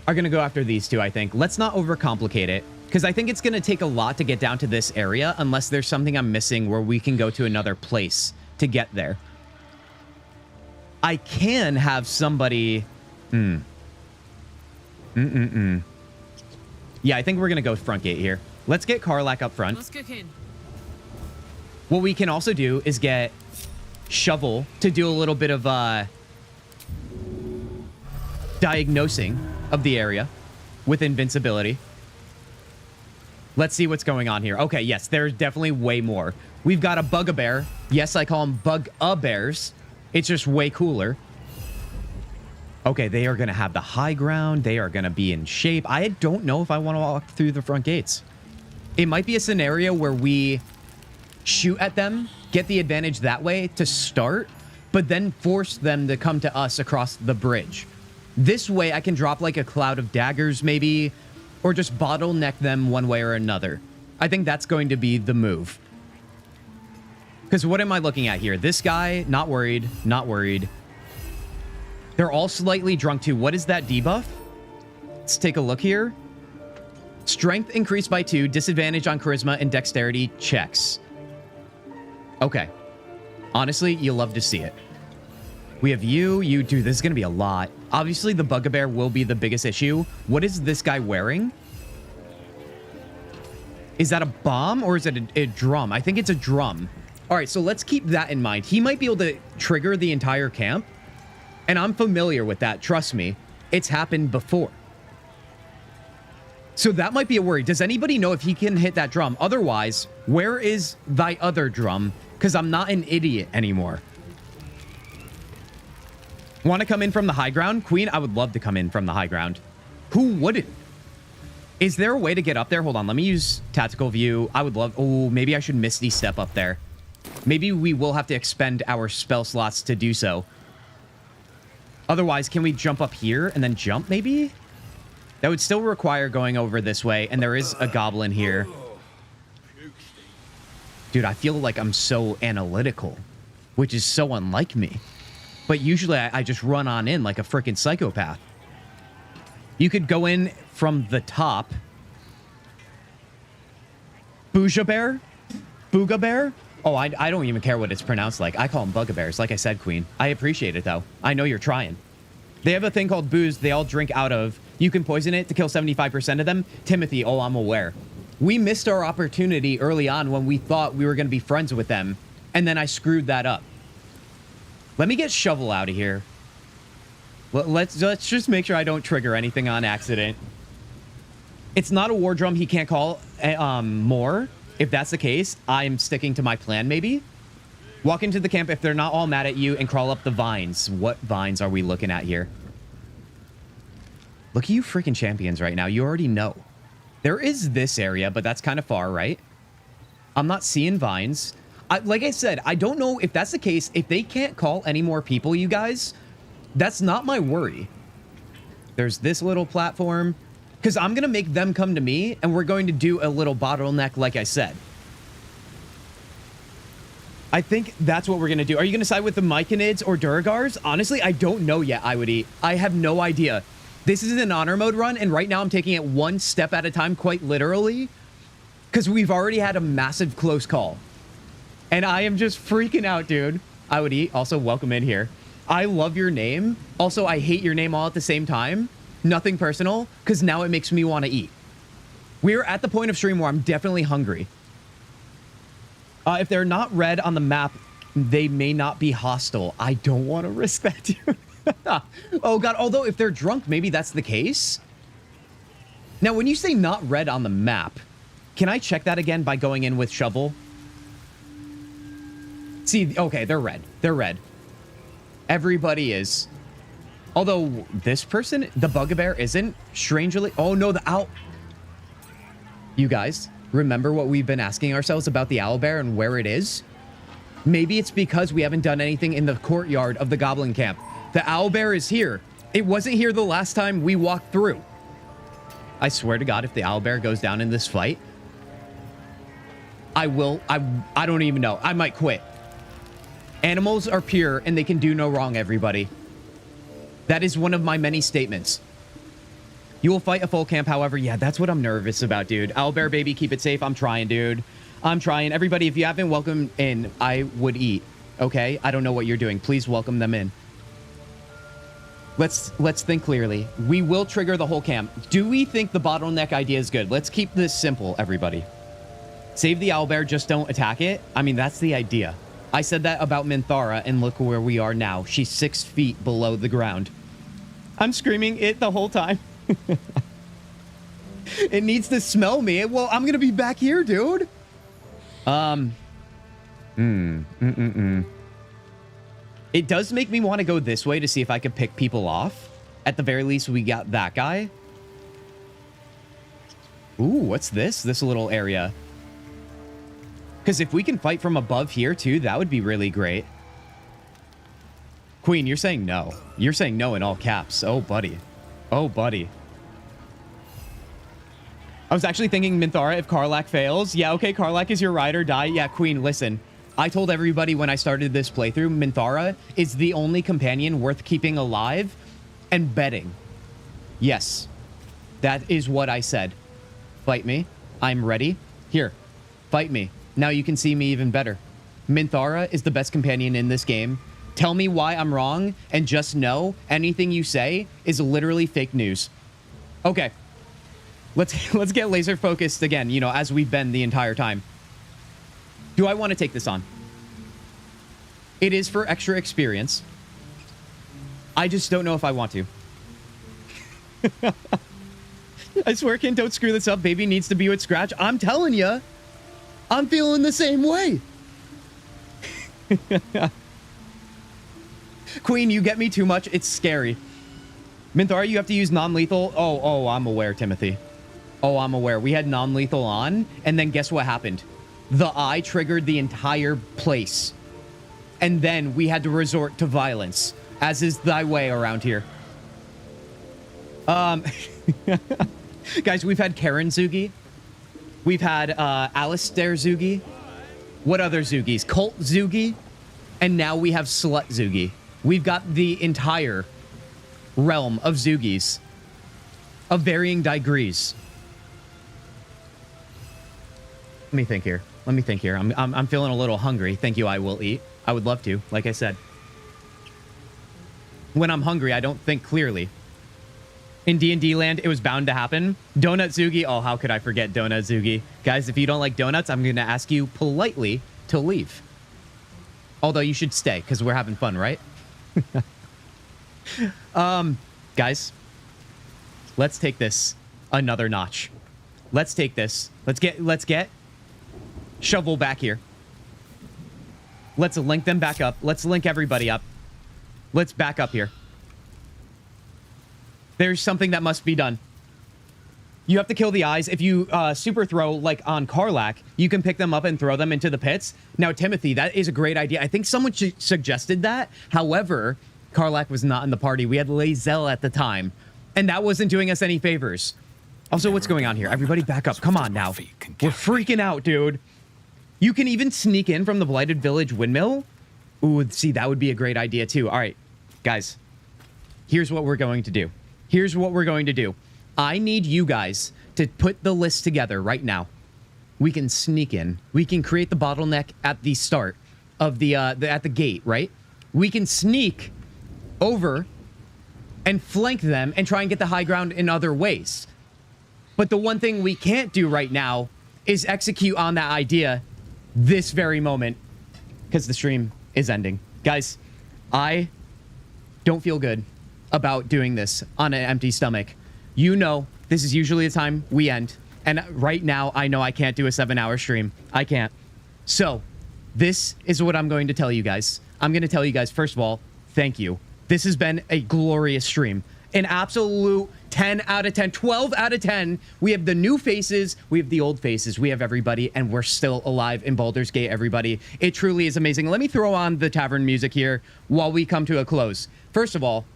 are going to go after these 2, I think. Let's not overcomplicate it, because I think it's going to take a lot to get down to this area unless there's something I'm missing where we can go to another place to get there. I can have somebody... Yeah, I think we're going to go front gate here. Let's get Karlak up front. Let's kick in. What we can also do is get Shovel to do a little bit of diagnosing of the area with invincibility. Let's see what's going on here. Okay, yes, there's definitely way more. We've got a Bug-a-Bear. Yes, I call them Bug-a-Bears. It's just way cooler. Okay, they are going to have the high ground. They are going to be in shape. I don't know if I want to walk through the front gates. It might be a scenario where we shoot at them, get the advantage that way to start, but then force them to come to us across the bridge. This way, I can drop like a cloud of daggers maybe, or just bottleneck them one way or another. I think that's going to be the move. Because what am I looking at here? This guy, not worried, not worried. They're all slightly drunk too. What is that debuff? Let's take a look here. Strength increased by 2, disadvantage on charisma and dexterity checks. Okay. Honestly, you love to see it. We have you, dude, this is going to be a lot. Obviously, the Bug-a-Bear will be the biggest issue. What is this guy wearing? Is that a bomb or is it a drum? I think it's a drum. All right, so let's keep that in mind. He might be able to trigger the entire camp. And I'm familiar with that. Trust me. It's happened before. So that might be a worry. Does anybody know if he can hit that drum? Otherwise, where is thy other drum? Because I'm not an idiot anymore. Want to come in from the high ground? Queen, I would love to come in from the high ground. Who wouldn't? Is there a way to get up there? Hold on. Let me use tactical view. I would love... Oh, maybe I should Misty Step up there. Maybe we will have to expend our spell slots to do so. Otherwise, can we jump up here and then jump, maybe? That would still require going over this way, and there is a goblin here. Dude, I feel like I'm so analytical, which is so unlike me. But usually, I just run on in like a freaking psychopath. You could go in from the top. Booga-Bear? Booga-Bear? Oh, I don't even care what it's pronounced like. I call them Bug-a-Bears, like I said, Queen. I appreciate it, though. I know you're trying. They have a thing called booze they all drink out of. You can poison it to kill 75% of them. Timothy, oh, I'm aware. We missed our opportunity early on when we thought we were going to be friends with them, and then I screwed that up. Let me get Shovel out of here. Let's just make sure I don't trigger anything on accident. It's not a war drum. He can't call more. If that's the case, I'm sticking to my plan, maybe. Walk into the camp if they're not all mad at you and crawl up the vines. What vines are we looking at here? Look at you freaking champions right now. You already know. There is this area, but that's kind of far, right? I'm not seeing vines. Like I said, I don't know if that's the case. If they can't call any more people, you guys, That's not my worry. There's this little platform. Because I'm going to make them come to me, and we're going to do a little bottleneck, like I said. I think that's what we're going to do. Are you going to side with the Myconids or Durgars? Honestly, I don't know yet, I would eat. I have no idea. This is an honor mode run, and right now I'm taking it one step at a time, quite literally. Because we've already had a massive close call. And I am just freaking out, dude. I would eat. Also, welcome in here. I love your name. Also, I hate your name all at the same time. Nothing personal, because now it makes me want to eat. We're at the point of stream where I'm definitely hungry. If they're not red on the map, they may not be hostile. I don't want to risk that, dude. Oh, God. Although, if they're drunk, maybe that's the case. Now, when you say not red on the map, can I check that again by going in with shovel? See, okay, they're red. They're red. Everybody is. Although, this person, the Bugbear, isn't. Strangely. Oh, no, the owl. You guys, remember what we've been asking ourselves about the owlbear and where it is? Maybe it's because we haven't done anything in the courtyard of the goblin camp. The owlbear is here. It wasn't here the last time we walked through. I swear to God, if the owlbear goes down in this fight, I don't even know. I might quit. Animals are pure and they can do no wrong, everybody. That is one of my many statements. You will fight a full camp, however. Yeah, that's what I'm nervous about, dude. Owlbear baby, keep it safe. I'm trying, dude. I'm trying. Everybody, if you haven't welcomed in, I would eat. Okay? I don't know what you're doing. Please welcome them in. Let's think clearly. We will trigger the whole camp. Do we think the bottleneck idea is good? Let's keep this simple, everybody. Save the owlbear, just don't attack it. I mean, that's the idea. I said that about Minthara, and look where we are now. She's 6 feet below the ground. I'm screaming it the whole time. It needs to smell me. Well, I'm gonna be back here, dude. It does make me want to go this way to see if I can pick people off. At the very least, we got that guy. Ooh, what's this? This little area. Because if we can fight from above here, too, that would be really great. Queen, you're saying no. You're saying no in all caps. Oh, buddy. Oh, buddy. I was actually thinking, Minthara, if Karlach fails. Yeah, okay, Karlach is your ride or die. Yeah, Queen, listen. I told everybody when I started this playthrough, Minthara is the only companion worth keeping alive and betting. Yes. That is what I said. Fight me. I'm ready. Here. Fight me. Now you can see me even better. Minthara is the best companion in this game. Tell me why I'm wrong, and just know anything you say is literally fake news. Okay. Let's get laser focused again, you know, as we've been the entire time. Do I want to take this on? It is for extra experience. I just don't know if I want to. I swear, Ken, don't screw this up. Baby needs to be with Scratch. I'm telling you. I'm feeling the same way. Queen, you get me too much. It's scary. Minthara, you have to use non-lethal. Oh, I'm aware, Timothy. Oh, I'm aware. We had non-lethal on, and then guess what happened? The eye triggered the entire place. And then we had to resort to violence, as is thy way around here. Guys, we've had Karen Zugi. We've had Alistair Zugi. What other Zugis? Cult Zugi. And now we have Slut Zugi. We've got the entire realm of Zugis of varying degrees. Let me think here. Let me think here. I'm feeling a little hungry. Thank you, I will eat. I would love to, like I said. When I'm hungry, I don't think clearly. In D&D land, it was bound to happen. Donut Zugi. Oh, how could I forget Donut Zugi? Guys, if you don't like donuts, I'm going to ask you politely to leave. Although you should stay, because we're having fun, right? Guys, let's take this another notch. Let's take this. Let's get Shovel back here. Let's link them back up. Let's link everybody up. Let's back up here. There's something that must be done. You have to kill the eyes. If you super throw, like on Karlach, you can pick them up and throw them into the pits. Now, Timothy, that is a great idea. I think someone suggested that. However, Karlak was not in the party. We had Lae'zel at the time, and that wasn't doing us any favors. Also, what's going on here? Everybody back up. Come on now. We're freaking out, dude. You can even sneak in from the Blighted Village windmill. Ooh, see, that would be a great idea too. All right, guys, here's what we're going to do. Here's what we're going to do. I need you guys to put the list together right now. We can sneak in. We can create the bottleneck at the start of at the gate, right? We can sneak over and flank them and try and get the high ground in other ways. But the one thing we can't do right now is execute on that idea this very moment, because the stream is ending. Guys, I don't feel good about doing this on an empty stomach. You know, this is usually the time we end. And right now, I know I can't do a 7-hour stream. I can't. So, this is what I'm going to tell you guys. I'm going to tell you guys, first of all, thank you. This has been a glorious stream. An absolute 10 out of 10, 12 out of 10. We have the new faces, we have the old faces, we have everybody, and we're still alive in Baldur's Gate, everybody. It truly is amazing. Let me throw on the tavern music here while we come to a close. First of all,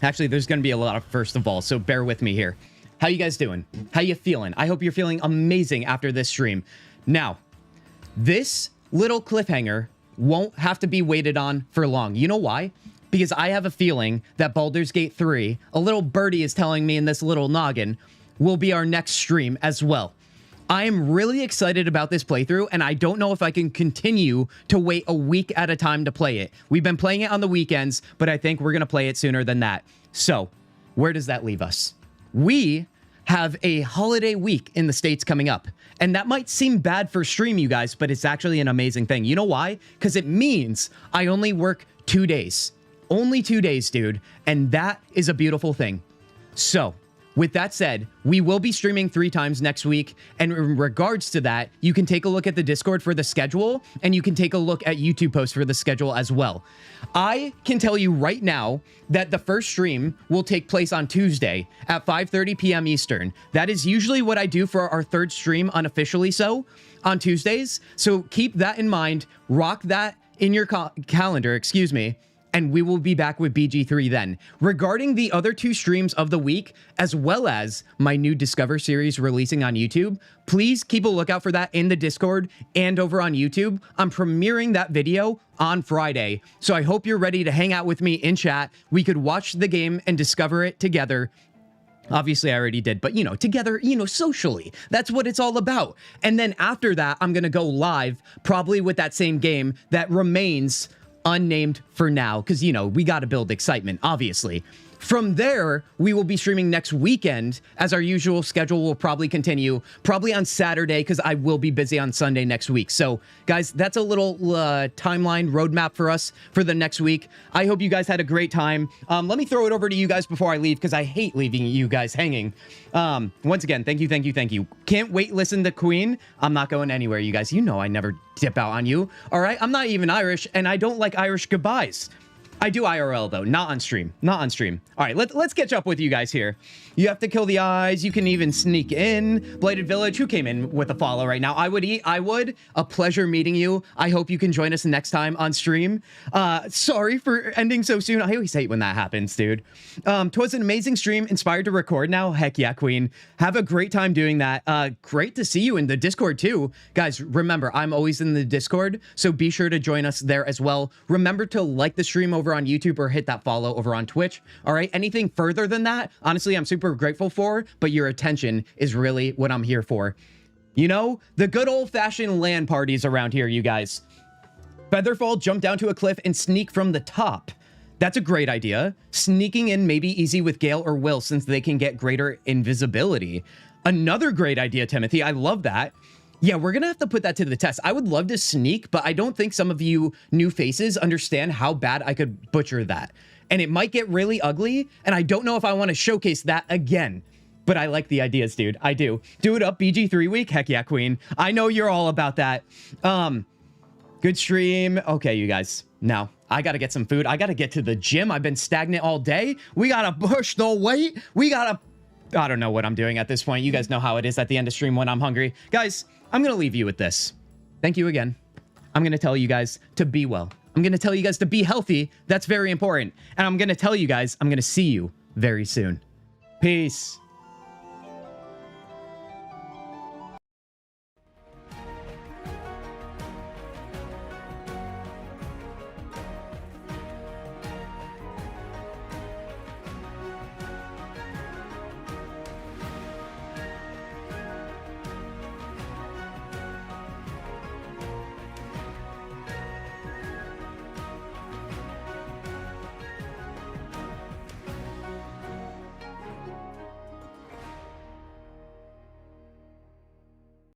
actually, there's going to be a lot of first of all, so bear with me here. How you guys doing? How you feeling? I hope you're feeling amazing after this stream. Now, this little cliffhanger won't have to be waited on for long. You know why? Because I have a feeling that Baldur's Gate 3, a little birdie is telling me in this little noggin, will be our next stream as well. I am really excited about this playthrough, and I don't know if I can continue to wait a week at a time to play it. We've been playing it on the weekends, but I think we're going to play it sooner than that. So, where does that leave us? We have a holiday week in the States coming up, and that might seem bad for stream, you guys, but it's actually an amazing thing. You know why? Because it means I only work 2 days. Only 2 days, dude, and that is a beautiful thing. So, with that said, we will be streaming 3 times next week, and in regards to that, you can take a look at the Discord for the schedule, and you can take a look at YouTube posts for the schedule as well. I can tell you right now that the first stream will take place on Tuesday at 5:30 p.m. Eastern. That is usually what I do for our third stream, unofficially so, on Tuesdays. So keep that in mind, rock that in your calendar, excuse me, and we will be back with BG3 then. Regarding the other 2 streams of the week, as well as my new Discover series releasing on YouTube, please keep a lookout for that in the Discord and over on YouTube. I'm premiering that video on Friday, so I hope you're ready to hang out with me in chat. We could watch the game and discover it together. Obviously, I already did, but, you know, together, you know, socially. That's what it's all about. And then after that, I'm going to go live, probably with that same game that remains unnamed for now, because, you know, we got to build excitement, obviously. From there, we will be streaming next weekend, as our usual schedule will probably continue, probably on Saturday, because I will be busy on Sunday next week. So, guys, that's a little timeline roadmap for us for the next week. I hope you guys had a great time. Let me throw it over to you guys before I leave, because I hate leaving you guys hanging. Once again, thank you, thank you, thank you. Can't wait, listen to Queen. I'm not going anywhere, you guys. You know I never dip out on you, all right? I'm not even Irish, and I don't like Irish goodbyes. I do IRL, though, not on stream. Not on stream. All right, let's catch up with you guys here. You have to kill the eyes. You can even sneak in. Blighted Village, who came in with a follow right now? I would. A pleasure meeting you. I hope you can join us next time on stream. Sorry for ending so soon. I always hate when that happens, dude. 'Twas an amazing stream. Inspired to record now. Heck yeah, Queen. Have a great time doing that. Great to see you in the Discord, too. Guys, remember, I'm always in the Discord, so be sure to join us there as well. Remember to like the stream over on YouTube or hit that follow over on Twitch. All right, anything further than that, honestly, I'm super grateful for, but your attention is really what I'm here for. You know, the good old-fashioned LAN parties around here, you guys. Featherfall, jump down to a cliff and sneak from the top. That's a great idea. Sneaking in may be easy with Gale or Will since they can get greater invisibility. Another great idea, Timothy. I love that. Yeah, we're gonna have to put that to the test. I would love to sneak, but I don't think some of you new faces understand how bad I could butcher that. And it might get really ugly, and I don't know if I want to showcase that again. But I like the ideas, dude. I do. Do it up, BG3 week. Heck yeah, Queen. I know you're all about that. Good stream. Okay, you guys. Now, I gotta get some food. I gotta get to the gym. I've been stagnant all day. We gotta push the weight. We gotta... I don't know what I'm doing at this point. You guys know how it is at the end of stream when I'm hungry. Guys, I'm gonna leave you with this. Thank you again. I'm gonna tell you guys to be well, I'm going to tell you guys to be healthy. That's very important. And I'm going to tell you guys, I'm going to see you very soon. Peace.